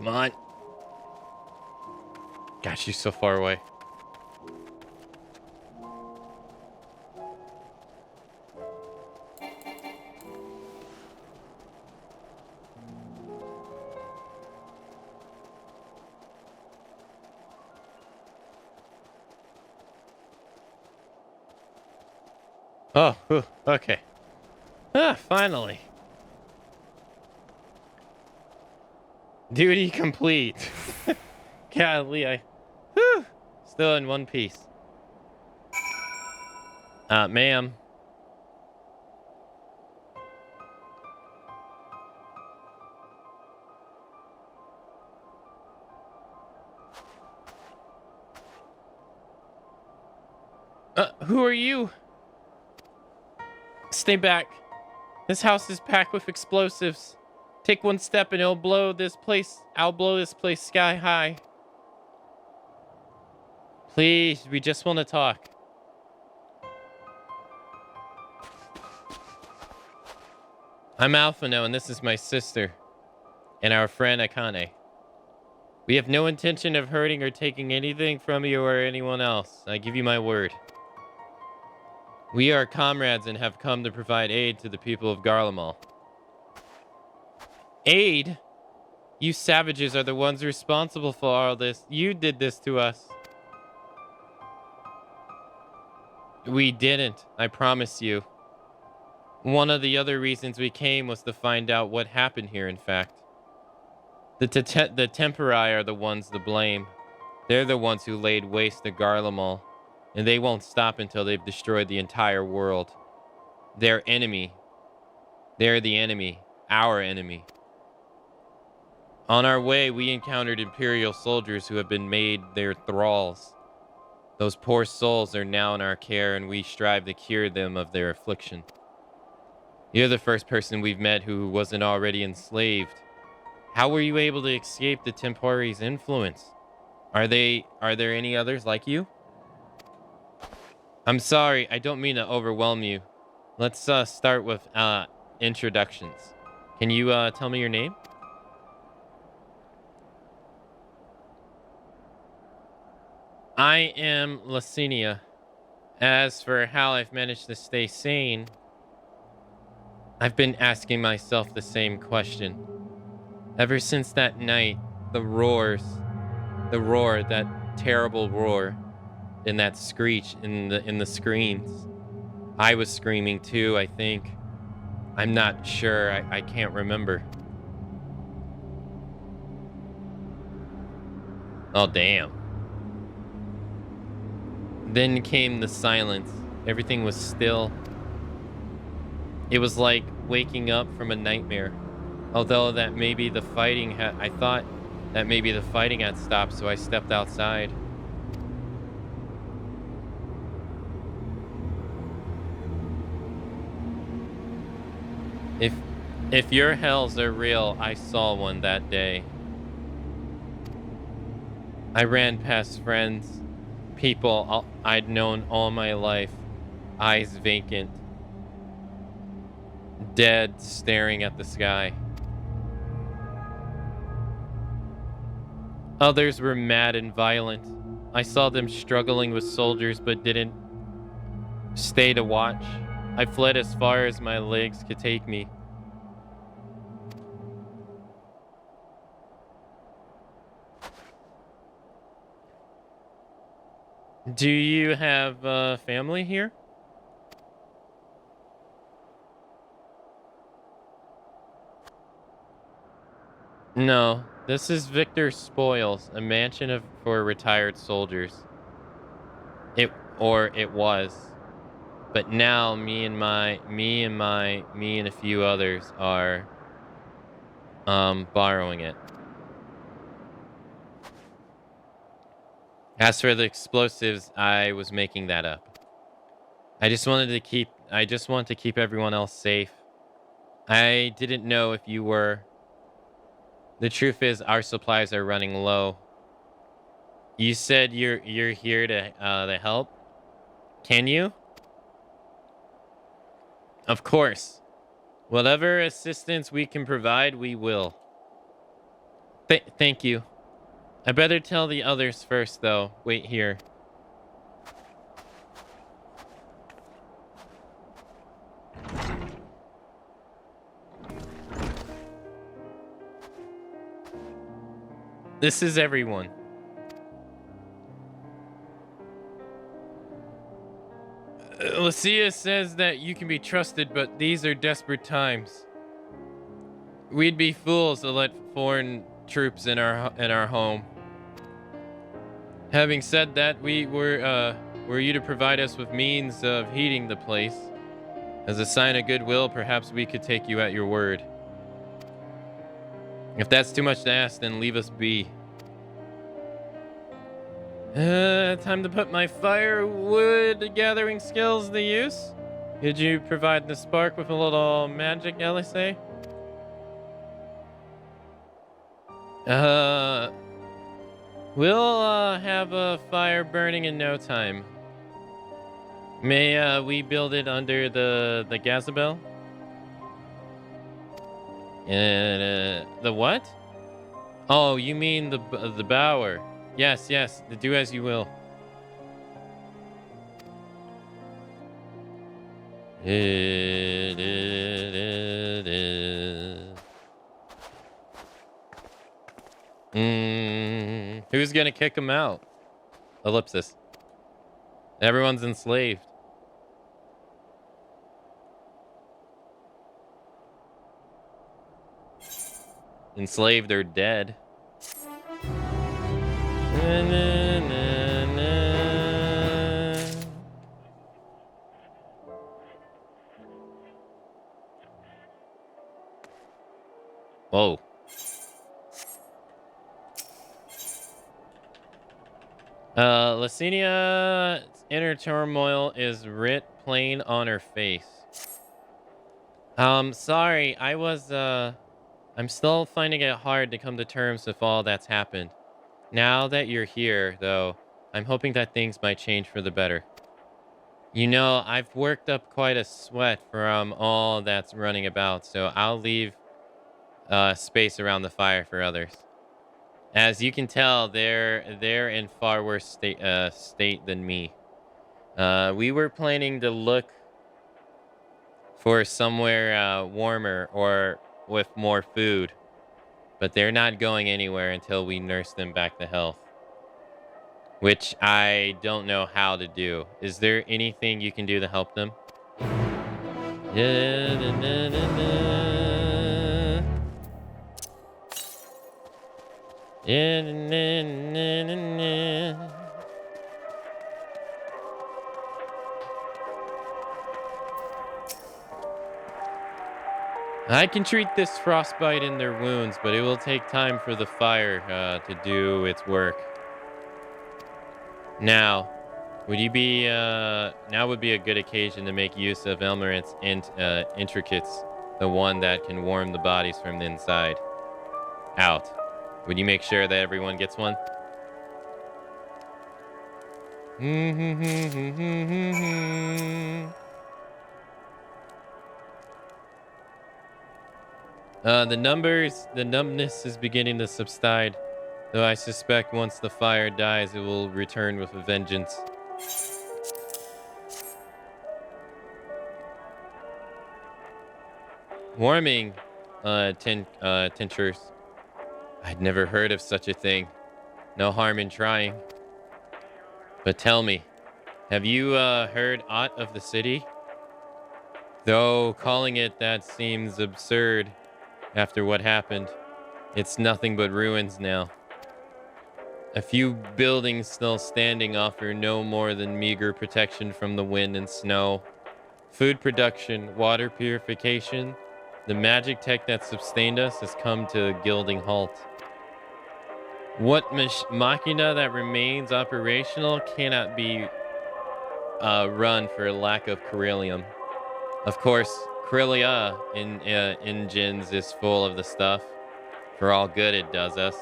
Speaker 1: Come on. God, she's so far away. Oh, whew, okay. Finally. Duty complete. Golly, still in one piece. Ma'am. Who are you? Stay back. This house is packed with explosives. Take one step and I'll blow this place sky high. Please, we just want to talk. I'm Alphino and this is my sister. And our friend Akane. We have no intention of hurting or taking anything from you or anyone else. I give you my word. We are comrades and have come to provide aid to the people of Garlemald. Aid? You savages are the ones responsible for all this. You did this to us. We didn't, I promise you. One of the other reasons we came was to find out what happened here, in fact. The Tempori are the ones to blame. They're the ones who laid waste to Garlemald. And they won't stop until they've destroyed the entire world. Their enemy. They're the enemy. Our enemy. On our way, we encountered Imperial soldiers who have been made their thralls. Those poor souls are now in our care, and we strive to cure them of their affliction. You're the first person we've met who wasn't already enslaved. How were you able to escape the Tempori's influence? Are there any others like you? I'm sorry, I don't mean to overwhelm you. Let's start with introductions. Can you tell me your name? I am Licinia. As for how I've managed to stay sane, I've been asking myself the same question. Ever since that night, the roar, that terrible roar, and that screech in the screams. I was screaming too, I think. I'm not sure, I can't remember. Oh, damn. Then came the silence. Everything was still. It was like waking up from a nightmare. Although that maybe the fighting I thought that maybe the fighting had stopped, so I stepped outside. If your hells are real, I saw one that day. I ran past friends, people I'd known all my life, eyes vacant, dead, staring at the sky. Others were mad and violent. I saw them struggling with soldiers but didn't stay to watch. I fled as far as my legs could take me. Do you have family here? No, this is Victor's Spoils, a mansion for retired soldiers. It was. But now me and a few others are borrowing it. As for the explosives, I was making that up. I just want to keep everyone else safe. I didn't know if you were. The truth is, our supplies are running low. You said you're here to help. Can you? Of course. Whatever assistance we can provide, we will. Thank you. I better tell the others first, though. Wait here. This is everyone. Lucia says that you can be trusted, but these are desperate times. We'd be fools to let foreign troops in our home. Having said that, were you to provide us with means of heating the place, as a sign of goodwill, perhaps we could take you at your word. If that's too much to ask, then leave us be. Time to put my firewood gathering skills to use. Could you provide the spark with a little magic, LSA? We'll have a fire burning in no time. May we build it under the gazebel? The what? Oh, you mean the bower? Yes, do as you will. Who's gonna kick him out? Ellipsis. Everyone's enslaved. Enslaved or dead. Whoa. Lasinia's inner turmoil is writ plain on her face. Sorry, I'm still finding it hard to come to terms with all that's happened. Now that you're here, though, I'm hoping that things might change for the better. You know, I've worked up quite a sweat from all that's running about, so I'll leave space around the fire for others. As you can tell, they're in far worse state than me. We were planning to look for somewhere warmer or with more food, but they're not going anywhere until we nurse them back to health, which I don't know how to do. Is there anything you can do to help them? I can treat this frostbite in their wounds, but it will take time for the fire to do its work. Now would be a good occasion to make use of Elmerant's intricates, the one that can warm the bodies from the inside out. Would you make sure that everyone gets one? The numbness is beginning to subside, though I suspect once the fire dies, it will return with a vengeance. Warming tinctures. I'd never heard of such a thing. No harm in trying. But tell me, have you heard aught of the city? Though calling it that seems absurd after what happened. It's nothing but ruins now. A few buildings still standing offer no more than meager protection from the wind and snow. Food production, water purification, the magic tech that sustained us has come to a gilding halt. What machina that remains operational cannot be run for lack of Corellium. Of course, Corellia in engines is full of the stuff. For all good it does us.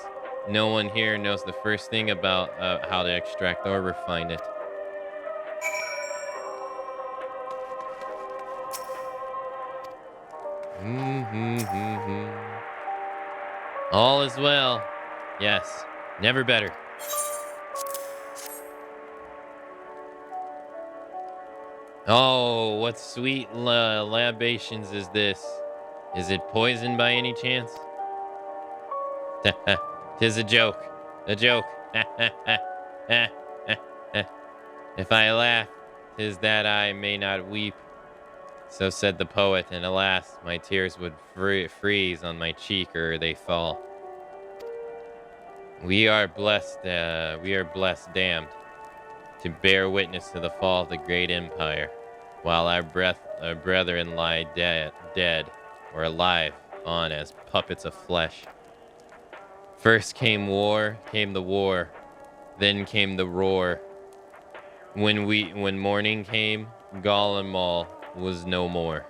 Speaker 1: No one here knows the first thing about how to extract or refine it. All is well. Yes. Never better. Oh, what sweet libations is this? Is it poison by any chance? Tis a joke. A joke. If I laugh, 'tis that I may not weep. So said the poet, and alas, my tears would freeze on my cheek ere they fall. We are blessed, damned, to bear witness to the fall of the great empire, while our brethren lie dead or alive on as puppets of flesh. First came the war, then came the roar. When morning came, Golemall was no more.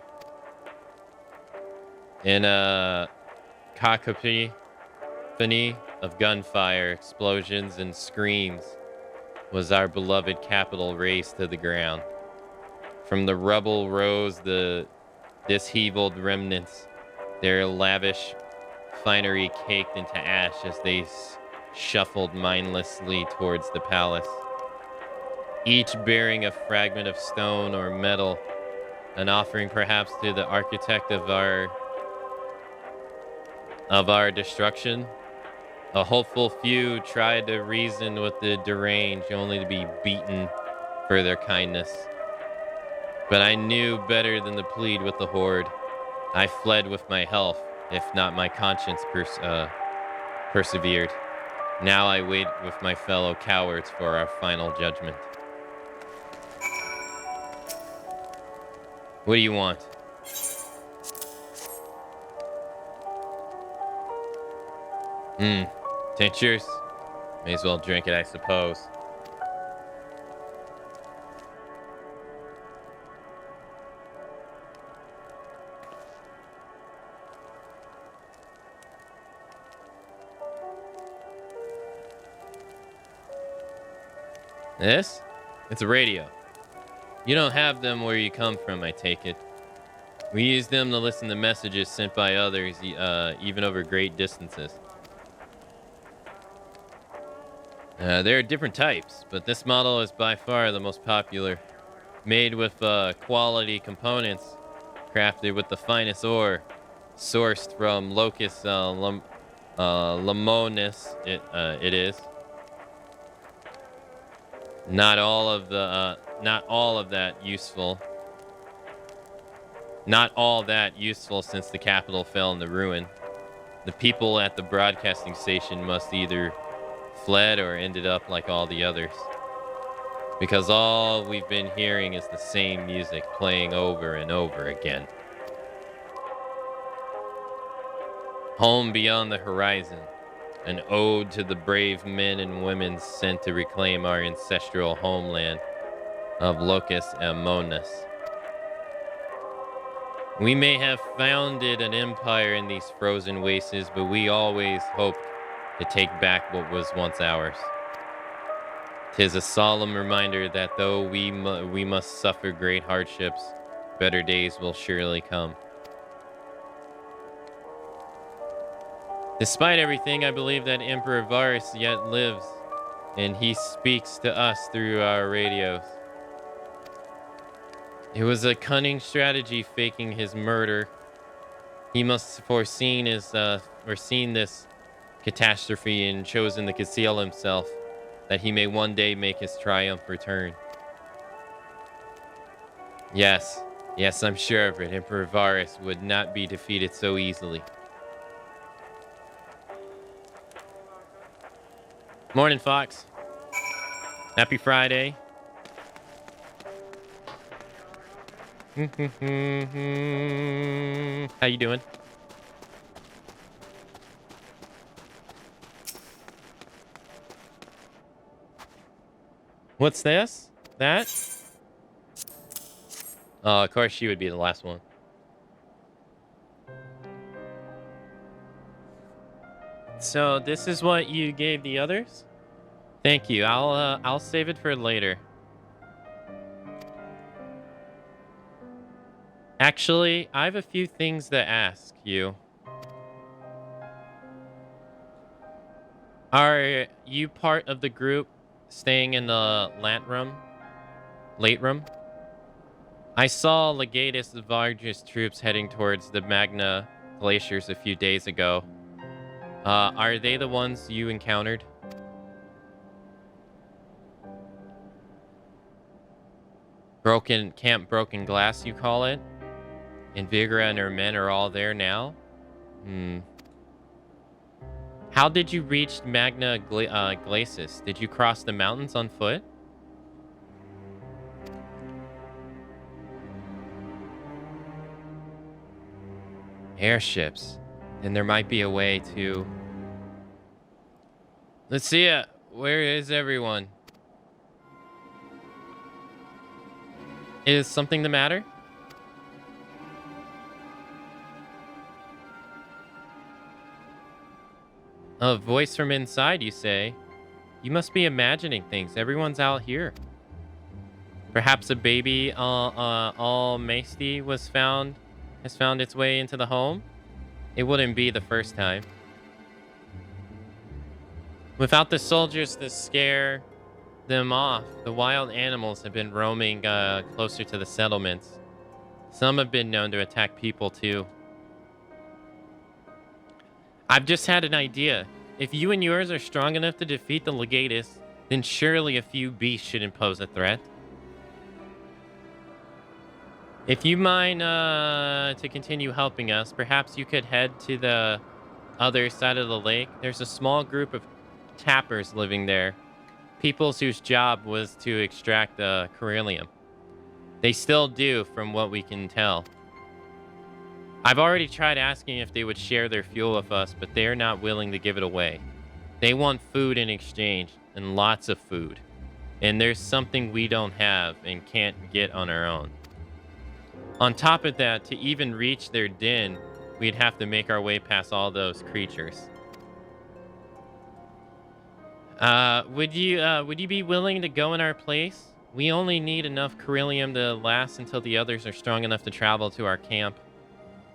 Speaker 1: In a cacophony of gunfire, explosions, and screams was our beloved capital razed to the ground. From the rubble rose the disheveled remnants, their lavish finery caked into ash as they shuffled mindlessly towards the palace, each bearing a fragment of stone or metal, an offering perhaps to the architect of our destruction. A hopeful few tried to reason with the deranged, only to be beaten for their kindness. But I knew better than to plead with the horde. I fled with my health, if not my conscience persevered. Now I wait with my fellow cowards for our final judgment. What do you want? Tinctures? May as well drink it, I suppose. This? It's a radio. You don't have them where you come from, I take it. We use them to listen to messages sent by others, even over great distances. There are different types, but this model is by far the most popular. Made with quality components, crafted with the finest ore, sourced from Locus Lamonis. It is. Not all that useful since the capital fell into ruin. The people at the broadcasting station must either fled or ended up like all the others. Because all we've been hearing is the same music playing over and over again. Home beyond the horizon, an ode to the brave men and women sent to reclaim our ancestral homeland of Locus Amonis. We may have founded an empire in these frozen wastes, but we always hoped to take back what was once ours. 'Tis a solemn reminder that though we must suffer great hardships, better days will surely come. Despite everything, I believe that Emperor Varus yet lives, and he speaks to us through our radios. It was a cunning strategy faking his murder. He must have foreseen this catastrophe and chosen to conceal himself, that he may one day make his triumph return. Yes, I'm sure of it. Emperor Varus would not be defeated so easily. Morning, Fox. Happy Friday. How you doing? What's this? That? Oh, of course she would be the last one. So this is what you gave the others? Thank you. I'll save it for later. Actually, I have a few things to ask you. Are you part of the group staying in the late room? I saw Legatus Vargas troops heading towards the Magna glaciers a few days ago. Are they the ones you encountered? Camp Broken Glass, you call it? Invigra and her men are all there now? How did you reach Magna Glacis? Did you cross the mountains on foot? Airships. Then there might be a way to... Let's see it. Where is everyone? Is something the matter? A voice from inside, you say? You must be imagining things. Everyone's out here. Perhaps a baby all masty has found its way into the home? It wouldn't be the first time. Without the soldiers to scare them off, the wild animals have been roaming closer to the settlements. Some have been known to attack people too. I've just had an idea. If you and yours are strong enough to defeat the Legatus, then surely a few beasts shouldn't pose a threat. If you mind to continue helping us, perhaps you could head to the other side of the lake. There's a small group of tappers living there. Peoples whose job was to extract the beryllium. They still do, from what we can tell. I've already tried asking if they would share their fuel with us, but they're not willing to give it away. They want food in exchange, and lots of food. And there's something we don't have and can't get on our own. On top of that, to even reach their den, we'd have to make our way past all those creatures. Would you be willing to go in our place? We only need enough beryllium to last until the others are strong enough to travel to our camp.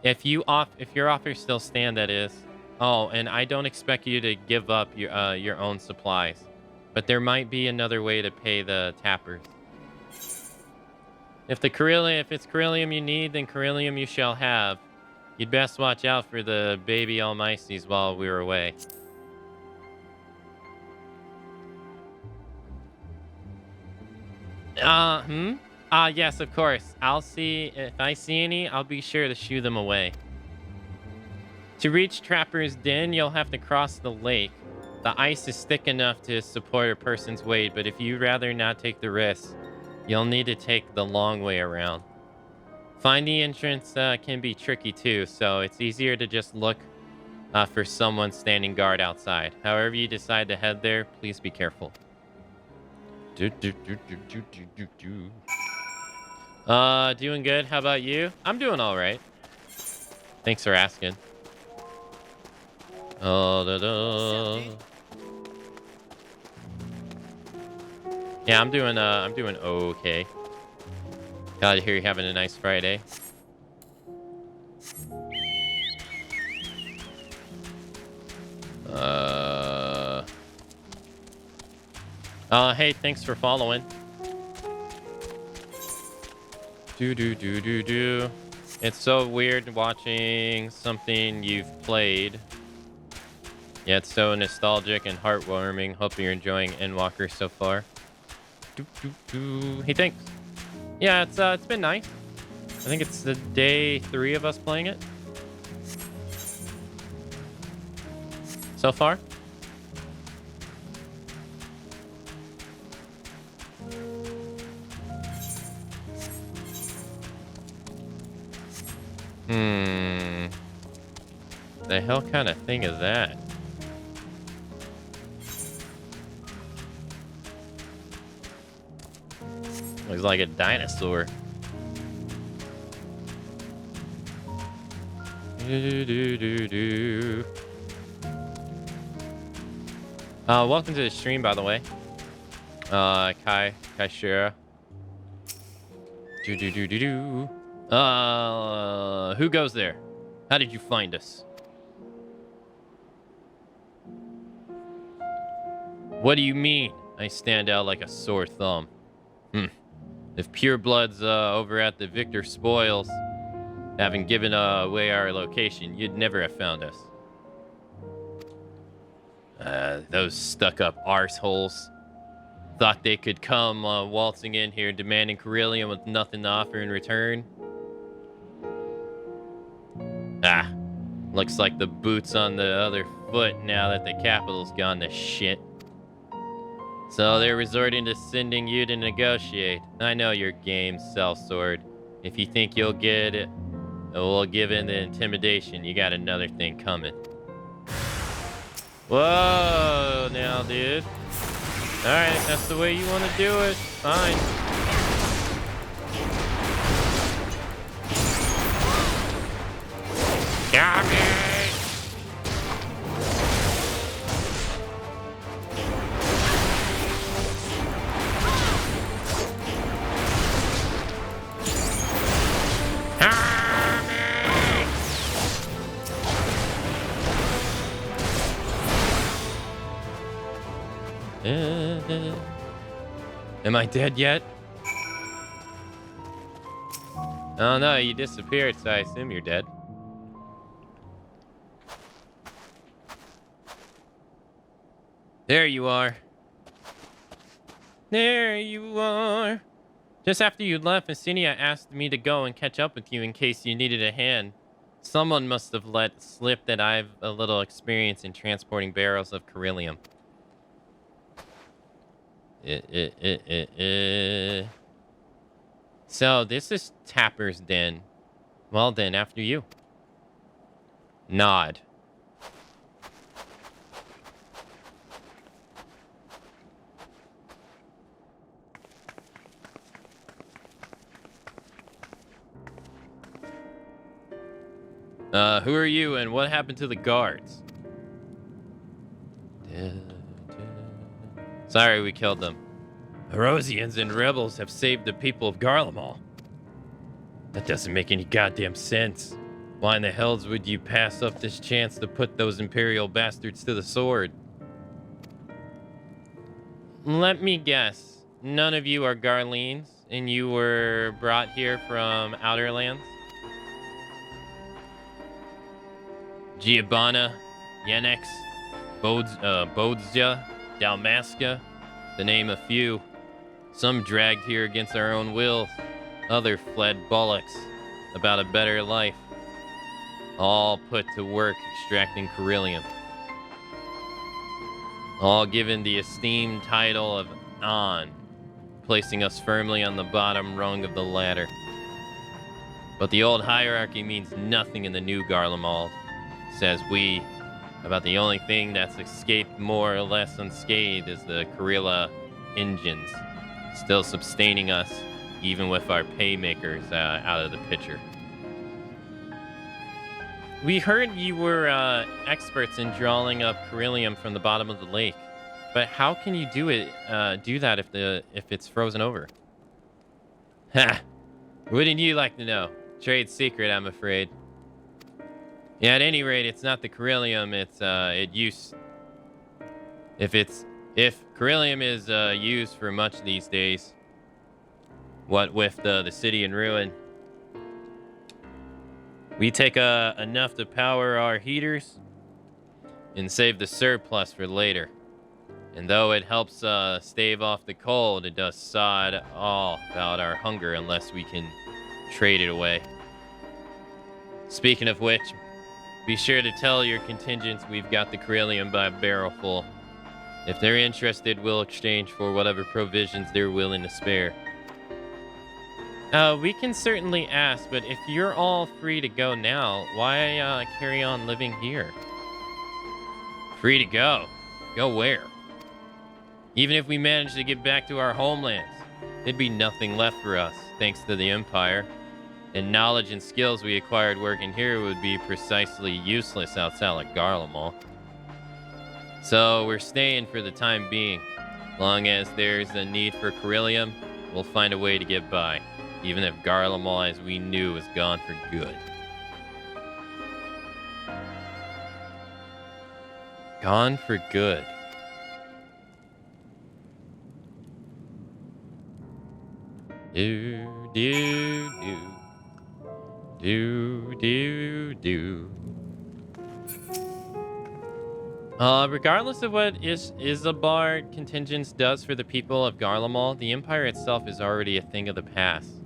Speaker 1: If your offers still stand, that is. Oh, and I don't expect you to give up your own supplies, but there might be another way to pay the tappers. If it's beryllium you need, then beryllium you shall have. You'd best watch out for the baby almighties while we're away. Yes, of course. I'll see if I see any. I'll be sure to shoo them away. To reach Trapper's Den, you'll have to cross the lake. The ice is thick enough to support a person's weight, but if you'd rather not take the risk, you'll need to take the long way around. Finding the entrance can be tricky too, so it's easier to just look for someone standing guard outside. However you decide to head there, please be careful. Doing good. How about you? I'm doing all right. Thanks for asking. Yeah, I'm doing okay. Glad to hear you're having a nice Friday. Hey, thanks for following. It's so weird watching something you've played. Yeah, it's so nostalgic and heartwarming. Hope you're enjoying Endwalker so far. Hey, thanks. Yeah, it's been nice. I think it's the day 3 of us playing it so far. The hell kind of thing is that? Looks like a dinosaur. Welcome to the stream, by the way. Kai Shira. Who goes there? How did you find us? What do you mean? I stand out like a sore thumb. If purebloods over at the Victor Spoils haven't given away our location, you'd never have found us. Those stuck-up arseholes thought they could come waltzing in here demanding Carillion with nothing to offer in return. Looks like the boot's on the other foot now that the capital's gone to shit. So they're resorting to sending you to negotiate. I know your game, sellsword. If you think you'll get it, we'll give in the intimidation. You got another thing coming. Whoa, now, dude. Alright, that's the way you want to do it. Fine. Got me! Am I dead yet? Oh no, you disappeared, so I assume you're dead. There you are. There you are. Just after you left, Messinia asked me to go and catch up with you in case you needed a hand. Someone must have let slip that I've a little experience in transporting barrels of Carillium. So this is Tapper's Den. Well then, after you. Nod. Who are you and what happened to the guards? Sorry we killed them. Herosians and rebels have saved the people of Garlemald. That doesn't make any goddamn sense. Why in the hells would you pass up this chance to put those Imperial bastards to the sword? Let me guess. None of you are Garleans, and you were brought here from Outer Lands? Giovanna, Yenex, Bodzia, Dalmasca, to name a few. Some dragged here against our own wills. Other fled bullocks about a better life. All put to work extracting Carillium. All given the esteemed title of An, placing us firmly on the bottom rung of the ladder. But the old hierarchy means nothing in the new Garlemald. Says we, about the only thing that's escaped more or less unscathed is the Carilla engines, still sustaining us, even with our paymakers out of the picture. We heard you were experts in drawing up Carillium from the bottom of the lake, but how can you do that if it's frozen over? Ha! Wouldn't you like to know? Trade secret, I'm afraid. Yeah, at any rate, it's not the Carillium, it's If Carillium is used for much these days, what with the city in ruin, we take enough to power our heaters and save the surplus for later. And though it helps stave off the cold, it does sod all about our hunger unless we can trade it away. Speaking of which, be sure to tell your contingents we've got the Carillium by a barrel full. If they're interested, we'll exchange for whatever provisions they're willing to spare. We can certainly ask, but if you're all free to go now, why carry on living here? Free to go? Go where? Even if we manage to get back to our homelands, there'd be nothing left for us, thanks to the Empire. And knowledge and skills we acquired working here would be precisely useless outside like Garlemald. So we're staying for the time being. Long as there's a need for Carillium, we'll find a way to get by, even if Garlemald as we knew is gone for good. Gone for good. Do, do, do. Do, do, do. Regardless of what Isabar contingents does for the people of Garlemald, the Empire itself is already a thing of the past.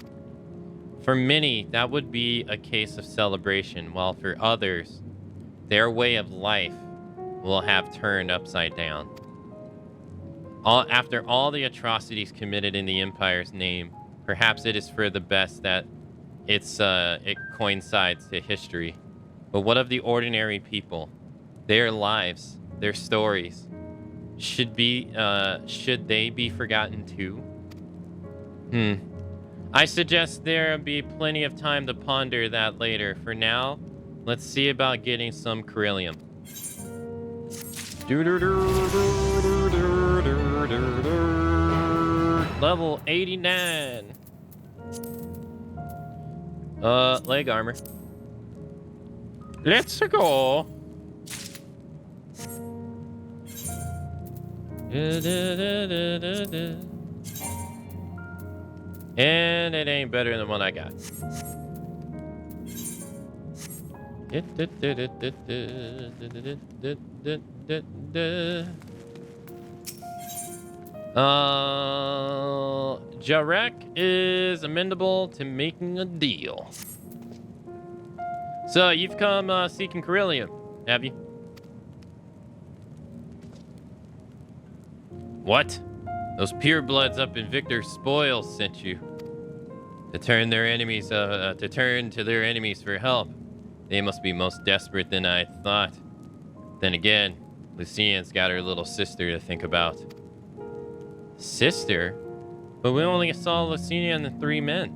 Speaker 1: For many, that would be a case of celebration, while for others, their way of life will have turned upside down. After all the atrocities committed in the Empire's name, perhaps it is for the best that it coincides to history. But what of the ordinary people? Their lives, their stories, should they be forgotten too? I suggest there be plenty of time to ponder that later. For now, let's see about getting some Corellium. Level 89. Leg armor. Let's go. And it ain't better than what I got. Jarek is amenable to making a deal. So you've come seeking Corellium, have you? What? Those purebloods up in Victor's spoils sent you to turn their enemies to their enemies for help. They must be most desperate than I thought. Then again, Lucien's got her little sister to think about. Sister? But we only saw Lucinia and the 3 men.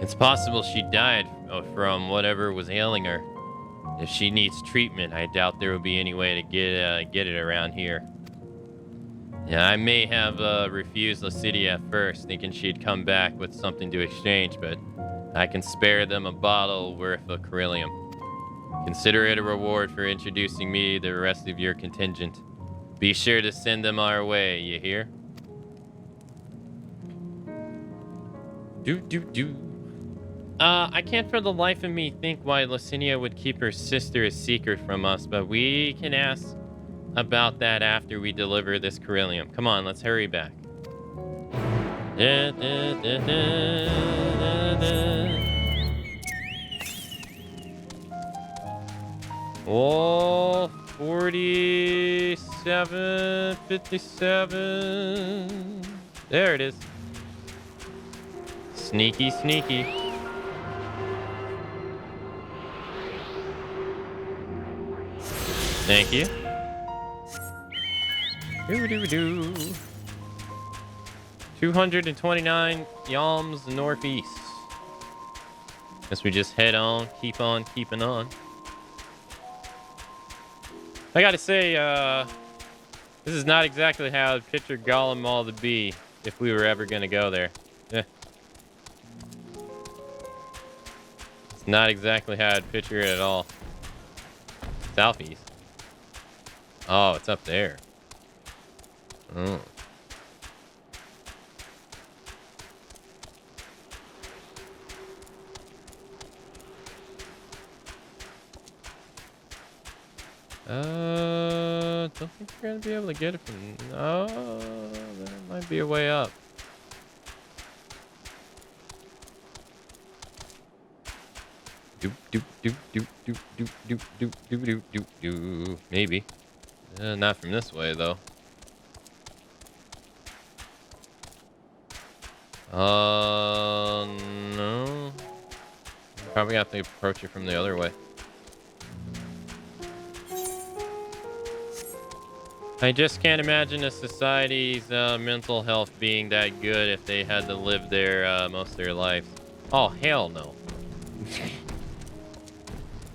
Speaker 1: It's possible she died from whatever was ailing her. If she needs treatment, I doubt there will be any way to get it around here. Yeah, I may have refused Lucidia at first, thinking she'd come back with something to exchange, but I can spare them a bottle worth of Corellium. Consider it a reward for introducing me to the rest of your contingent. Be sure to send them our way, you hear? I can't for the life of me think why Lucinia would keep her sister a secret from us, but we can ask about that after we deliver this Corellium. Come on, let's hurry back. Oh, 47, 57. There it is. Sneaky, sneaky. Thank you. 229 yalms northeast. Guess we just head on, keep on keeping on. I gotta say, this is not exactly how I'd picture Garlemald to be if we were ever gonna go there. It's not exactly how I'd picture it at all. Southeast. Oh, it's up there. Oh. Don't think we're gonna be able to get it from. Oh, there might be a way up. Maybe. Not from this way though. No. Probably have to approach it from the other way. I just can't imagine a society's mental health being that good if they had to live there most of their life. Oh, hell no.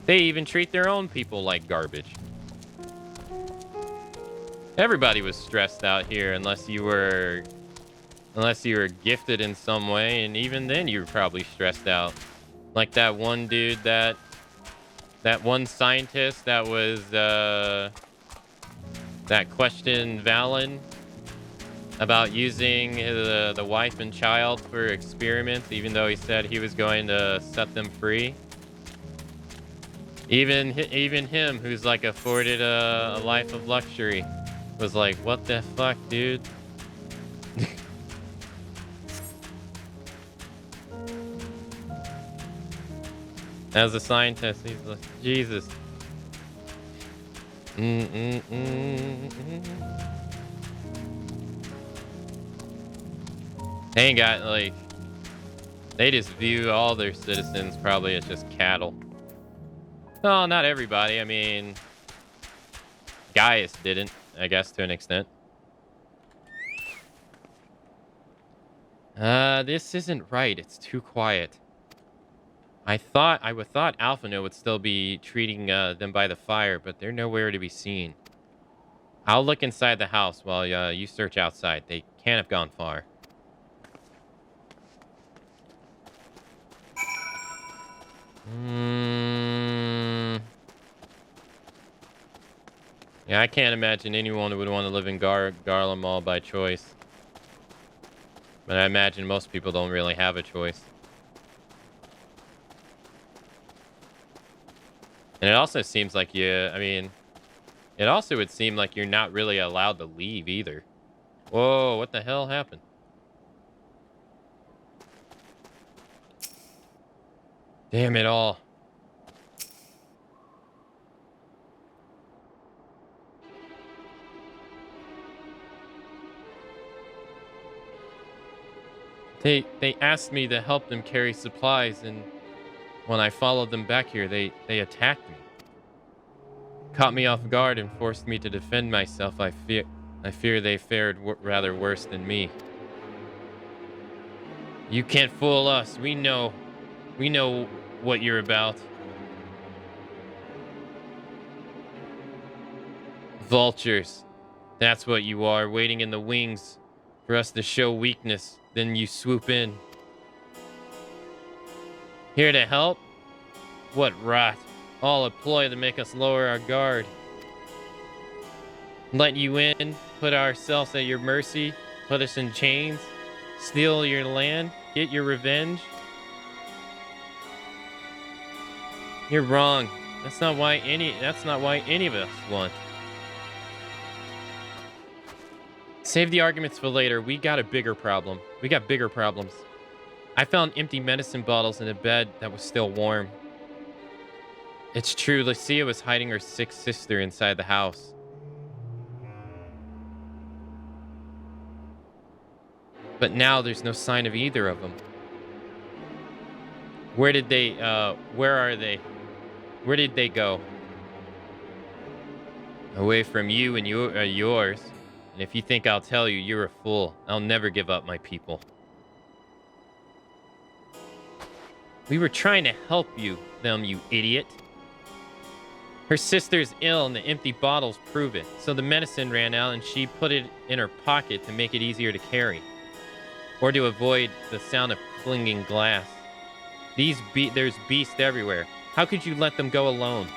Speaker 1: They even treat their own people like garbage. Everybody was stressed out here unless you were gifted in some way, and even then you were probably stressed out. Like that one dude, that one scientist that was that questioned Valen about using the wife and child for experiments, even though he said he was going to set them free. Even him, who's like afforded a life of luxury, was like, "What the fuck, dude?" As a scientist, he's like, Jesus. They ain't got, like, they just view all their citizens probably as just cattle. No, not everybody. I mean, Gaius didn't, I guess, to an extent. This isn't right. It's too quiet. I thought Alphino would still be treating them by the fire, but they're nowhere to be seen. I'll look inside the house while you search outside. They can't have gone far. Yeah, I can't imagine anyone would want to live in Garlemald Mall by choice. But I imagine most people don't really have a choice. And it also seems like it also would seem like you're not really allowed to leave either. Whoa, what the hell happened? Damn it all. They asked me to help them carry supplies, and when I followed them back here, they attacked me. Caught me off guard and forced me to defend myself. I fear they fared rather worse than me. You can't fool us. We know what you're about. Vultures. That's what you are, waiting in the wings for us to show weakness. Then you swoop in. Here to help? What rot. All a ploy to make us lower our guard. Let you in, put ourselves at your mercy, put us in chains, steal your land, get your revenge. You're wrong. That's not why any of us want. Save the arguments for later. We got a bigger problem. We got bigger problems. I found empty medicine bottles in a bed that was still warm. It's true, Lucia was hiding her sick sister inside the house. But now there's no sign of either of them. Where are they? Where did they go? Away from you and yours. And if you think I'll tell you, you're a fool. I'll never give up my people. We were trying to help them, you idiot. Her sister's ill and the empty bottles prove it. So the medicine ran out and she put it in her pocket to make it easier to carry. Or to avoid the sound of clinging glass. There's beasts everywhere. How could you let them go alone?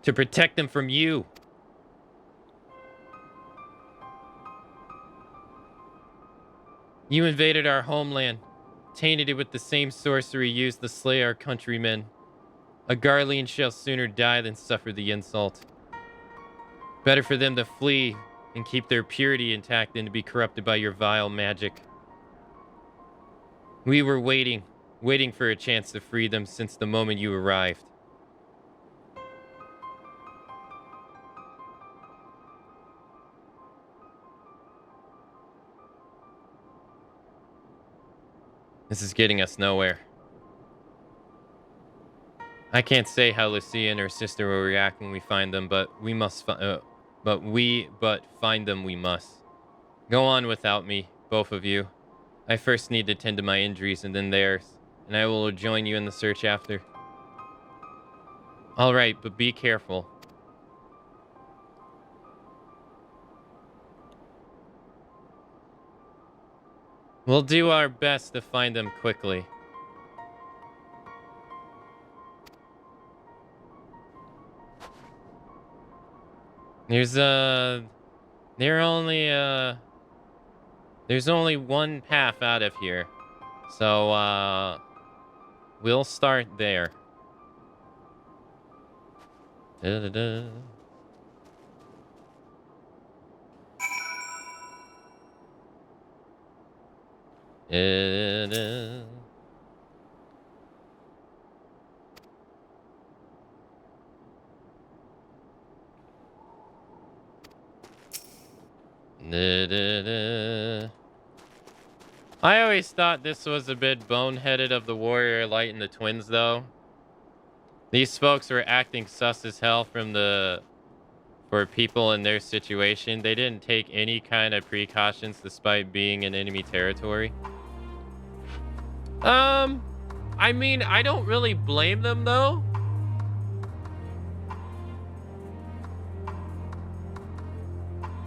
Speaker 1: To protect them from you. You invaded our homeland, tainted it with the same sorcery used to slay our countrymen. A Garlean shall sooner die than suffer the insult. Better for them to flee and keep their purity intact than to be corrupted by your vile magic. We were waiting for a chance to free them since the moment you arrived. This is getting us nowhere. I can't say how Lucia and her sister will react when we find them, but find them we must. Go on without me, both of you. I first need to tend to my injuries and then theirs, and I will join you in the search after. All right, but be careful. We'll do our best to find them quickly. They're only There's only one path out of here. So, we'll start there. Da-da-da. Da-da-da. Da-da-da. I always thought this was a bit boneheaded of the Warrior Light and the twins, though. These folks were acting sus as hell for people in their situation. They didn't take any kind of precautions despite being in enemy territory. I mean, I don't really blame them, though.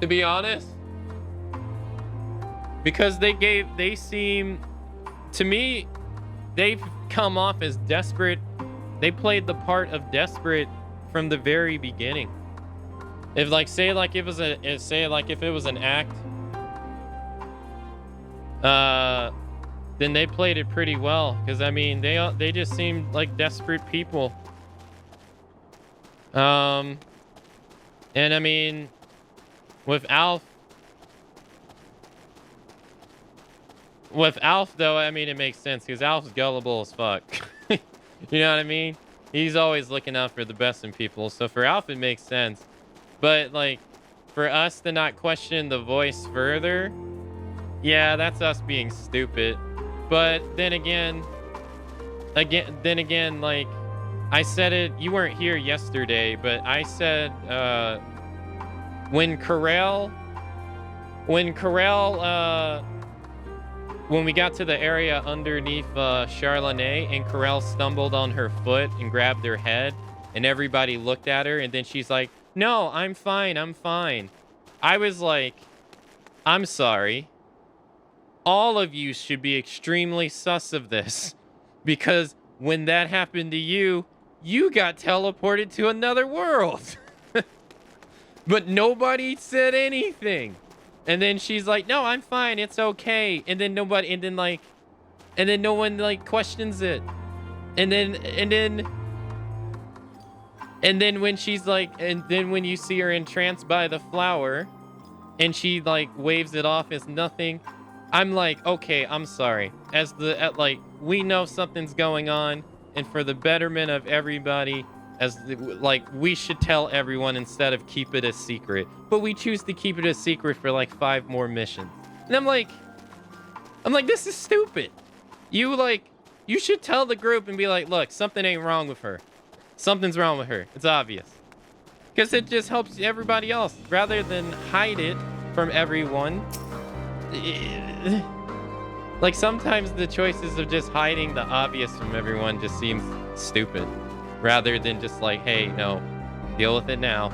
Speaker 1: To be honest. Because they seem, to me, they've come off as desperate. They played the part of desperate from the very beginning. If say if it was an act, then they played it pretty well. Because I mean, they just seemed like desperate people. And I mean, with Alf though, I mean, it makes sense because Alf's gullible as fuck. You know what I mean? He's always looking out for the best in people. So for Alf, it makes sense. But like, for us to not question the voice further, yeah, that's us being stupid. But then again, like I said it, you weren't here yesterday, but I said when we got to the area underneath Charlene and Corel stumbled on her foot and grabbed her head and everybody looked at her and then she's like, no, I'm fine. I was like, I'm sorry. All of you should be extremely sus of this because when that happened to you, you got teleported to another world. But nobody said anything. And then she's like, no, I'm fine. It's okay. And then no one like questions it. And then when she's like, and then when you see her entranced by the flower and she like waves it off as nothing, I'm like, okay, I'm sorry. We know something's going on and for the betterment of everybody, we should tell everyone instead of keep it a secret. But we choose to keep it a secret for like 5 more missions. And I'm like, this is stupid. You should tell the group and be like, look, something ain't wrong with her. Something's wrong with her. It's obvious. Because it just helps everybody else rather than hide it from everyone. Like sometimes the choices of just hiding the obvious from everyone just seems stupid. Rather than just like, hey, no, deal with it now.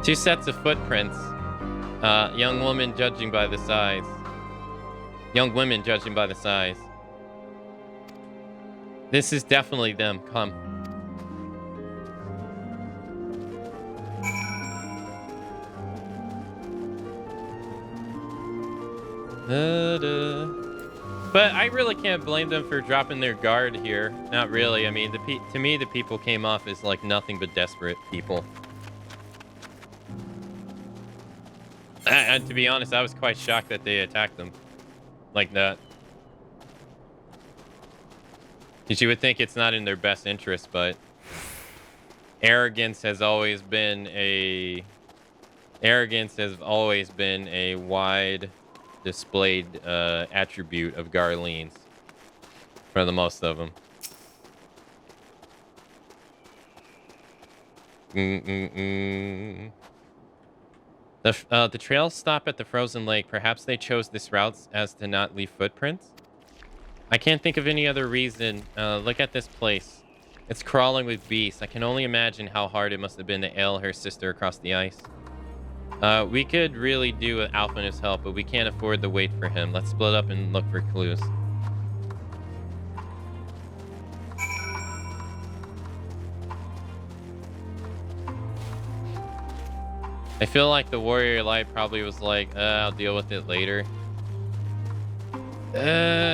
Speaker 1: Two sets of footprints. Young woman judging by the size. Young women judging by the size. This is definitely them. Come. But I really can't blame them for dropping their guard here. Not really. I mean, to me, the people came off as like nothing but desperate people. And to be honest, I was quite shocked that they attacked them like that. Because you would think it's not in their best interest, but arrogance has always been a wide displayed attribute of Garleans for the most of them. The trails stop at the frozen lake. Perhaps they chose this route as to not leave footprints. I can't think of any other reason. Look at this place. It's crawling with beasts. I can only imagine how hard it must have been to ail her sister across the ice. We could really do with Alpha and his help, but we can't afford to wait for him. Let's split up and look for clues. I feel like the Warrior Light probably was like, I'll deal with it later.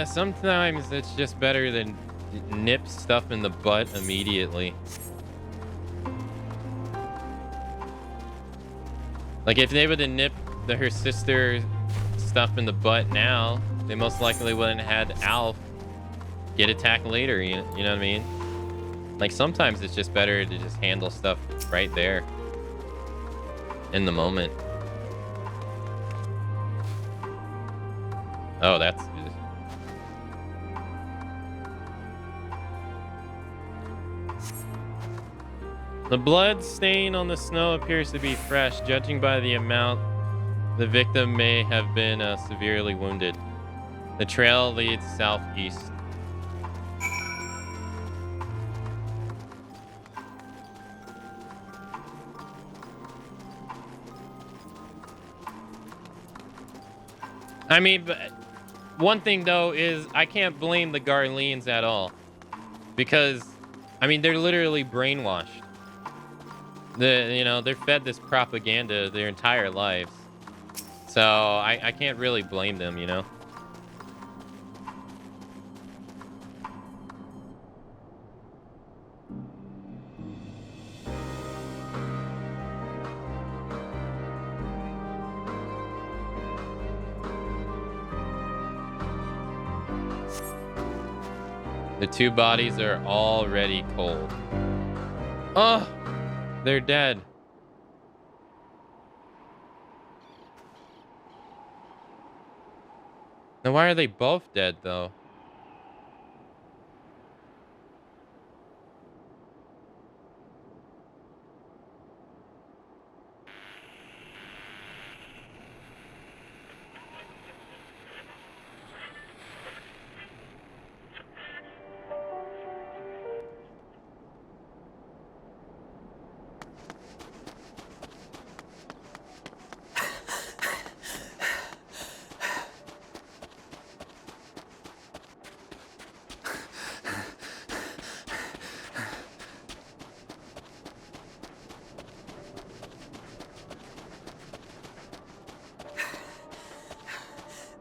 Speaker 1: Sometimes it's just better than nip stuff in the butt immediately. Like, if they would have nipped her sister stuff in the butt now, they most likely wouldn't have had Alf get attacked later, you know what I mean? Like, sometimes it's just better to just handle stuff right there. In the moment. Oh, that's... The blood stain on the snow appears to be fresh. Judging by the amount, the victim may have been severely wounded. The trail leads southeast. I mean, but one thing though is I can't blame the Garleans at all, because I mean they're literally brainwashed. They're fed this propaganda their entire lives, so I can't really blame them, you know. The two bodies are already cold. Oh, they're dead. Now, why are they both dead, though?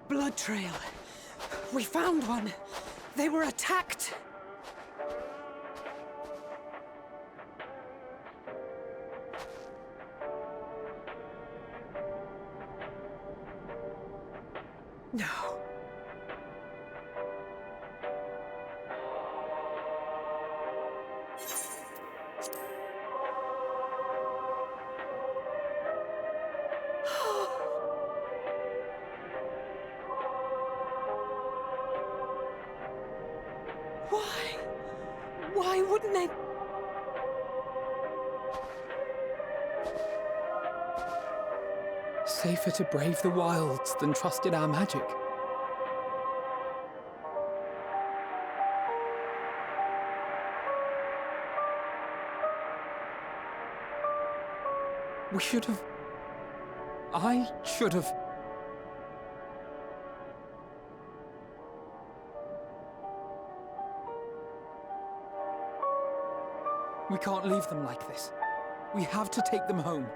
Speaker 6: Blood trail. We found one. They were attacked. No. Why wouldn't they? Safer to brave the wilds than trust in our magic. We should have... I should have... We can't leave them like this. We have to take them home.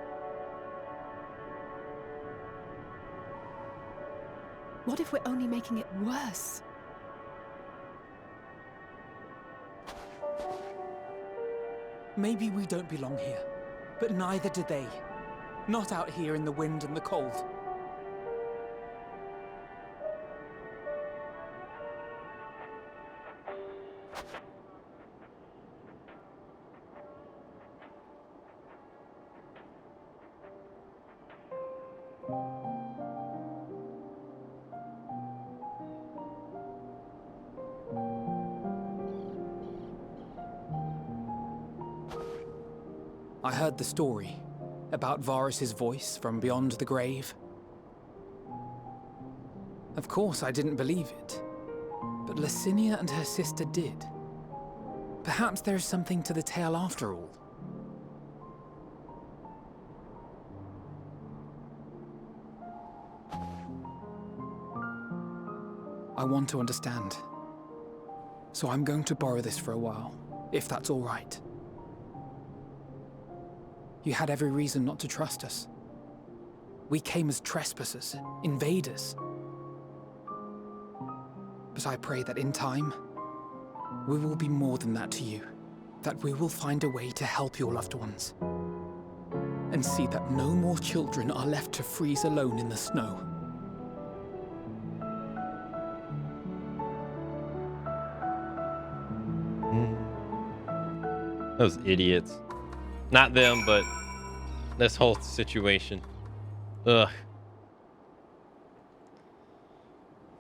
Speaker 3: What if we're only making it worse?
Speaker 6: Maybe we don't belong here, but neither do they. Not out here in the wind and the cold. I heard the story about Varus's voice from beyond the grave. Of course, I didn't believe it, but Licinia and her sister did. Perhaps there is something to the tale after all. I want to understand. So I'm going to borrow this for a while, if that's all right. You had every reason not to trust us, We came as trespassers, invaders. But I pray that in time, we will be more than that to you. That we will find a way to help your loved ones. And see that no more children are left to freeze alone in the snow.
Speaker 1: Those idiots. Not them, but this whole situation. Ugh.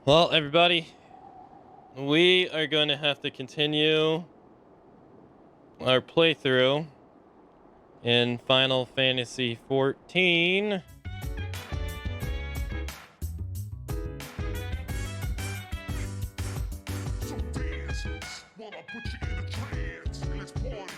Speaker 1: Well, everybody, we are going to have to continue our playthrough in Final Fantasy XIV.
Speaker 13: So dance, while I put you in a trance, and let's party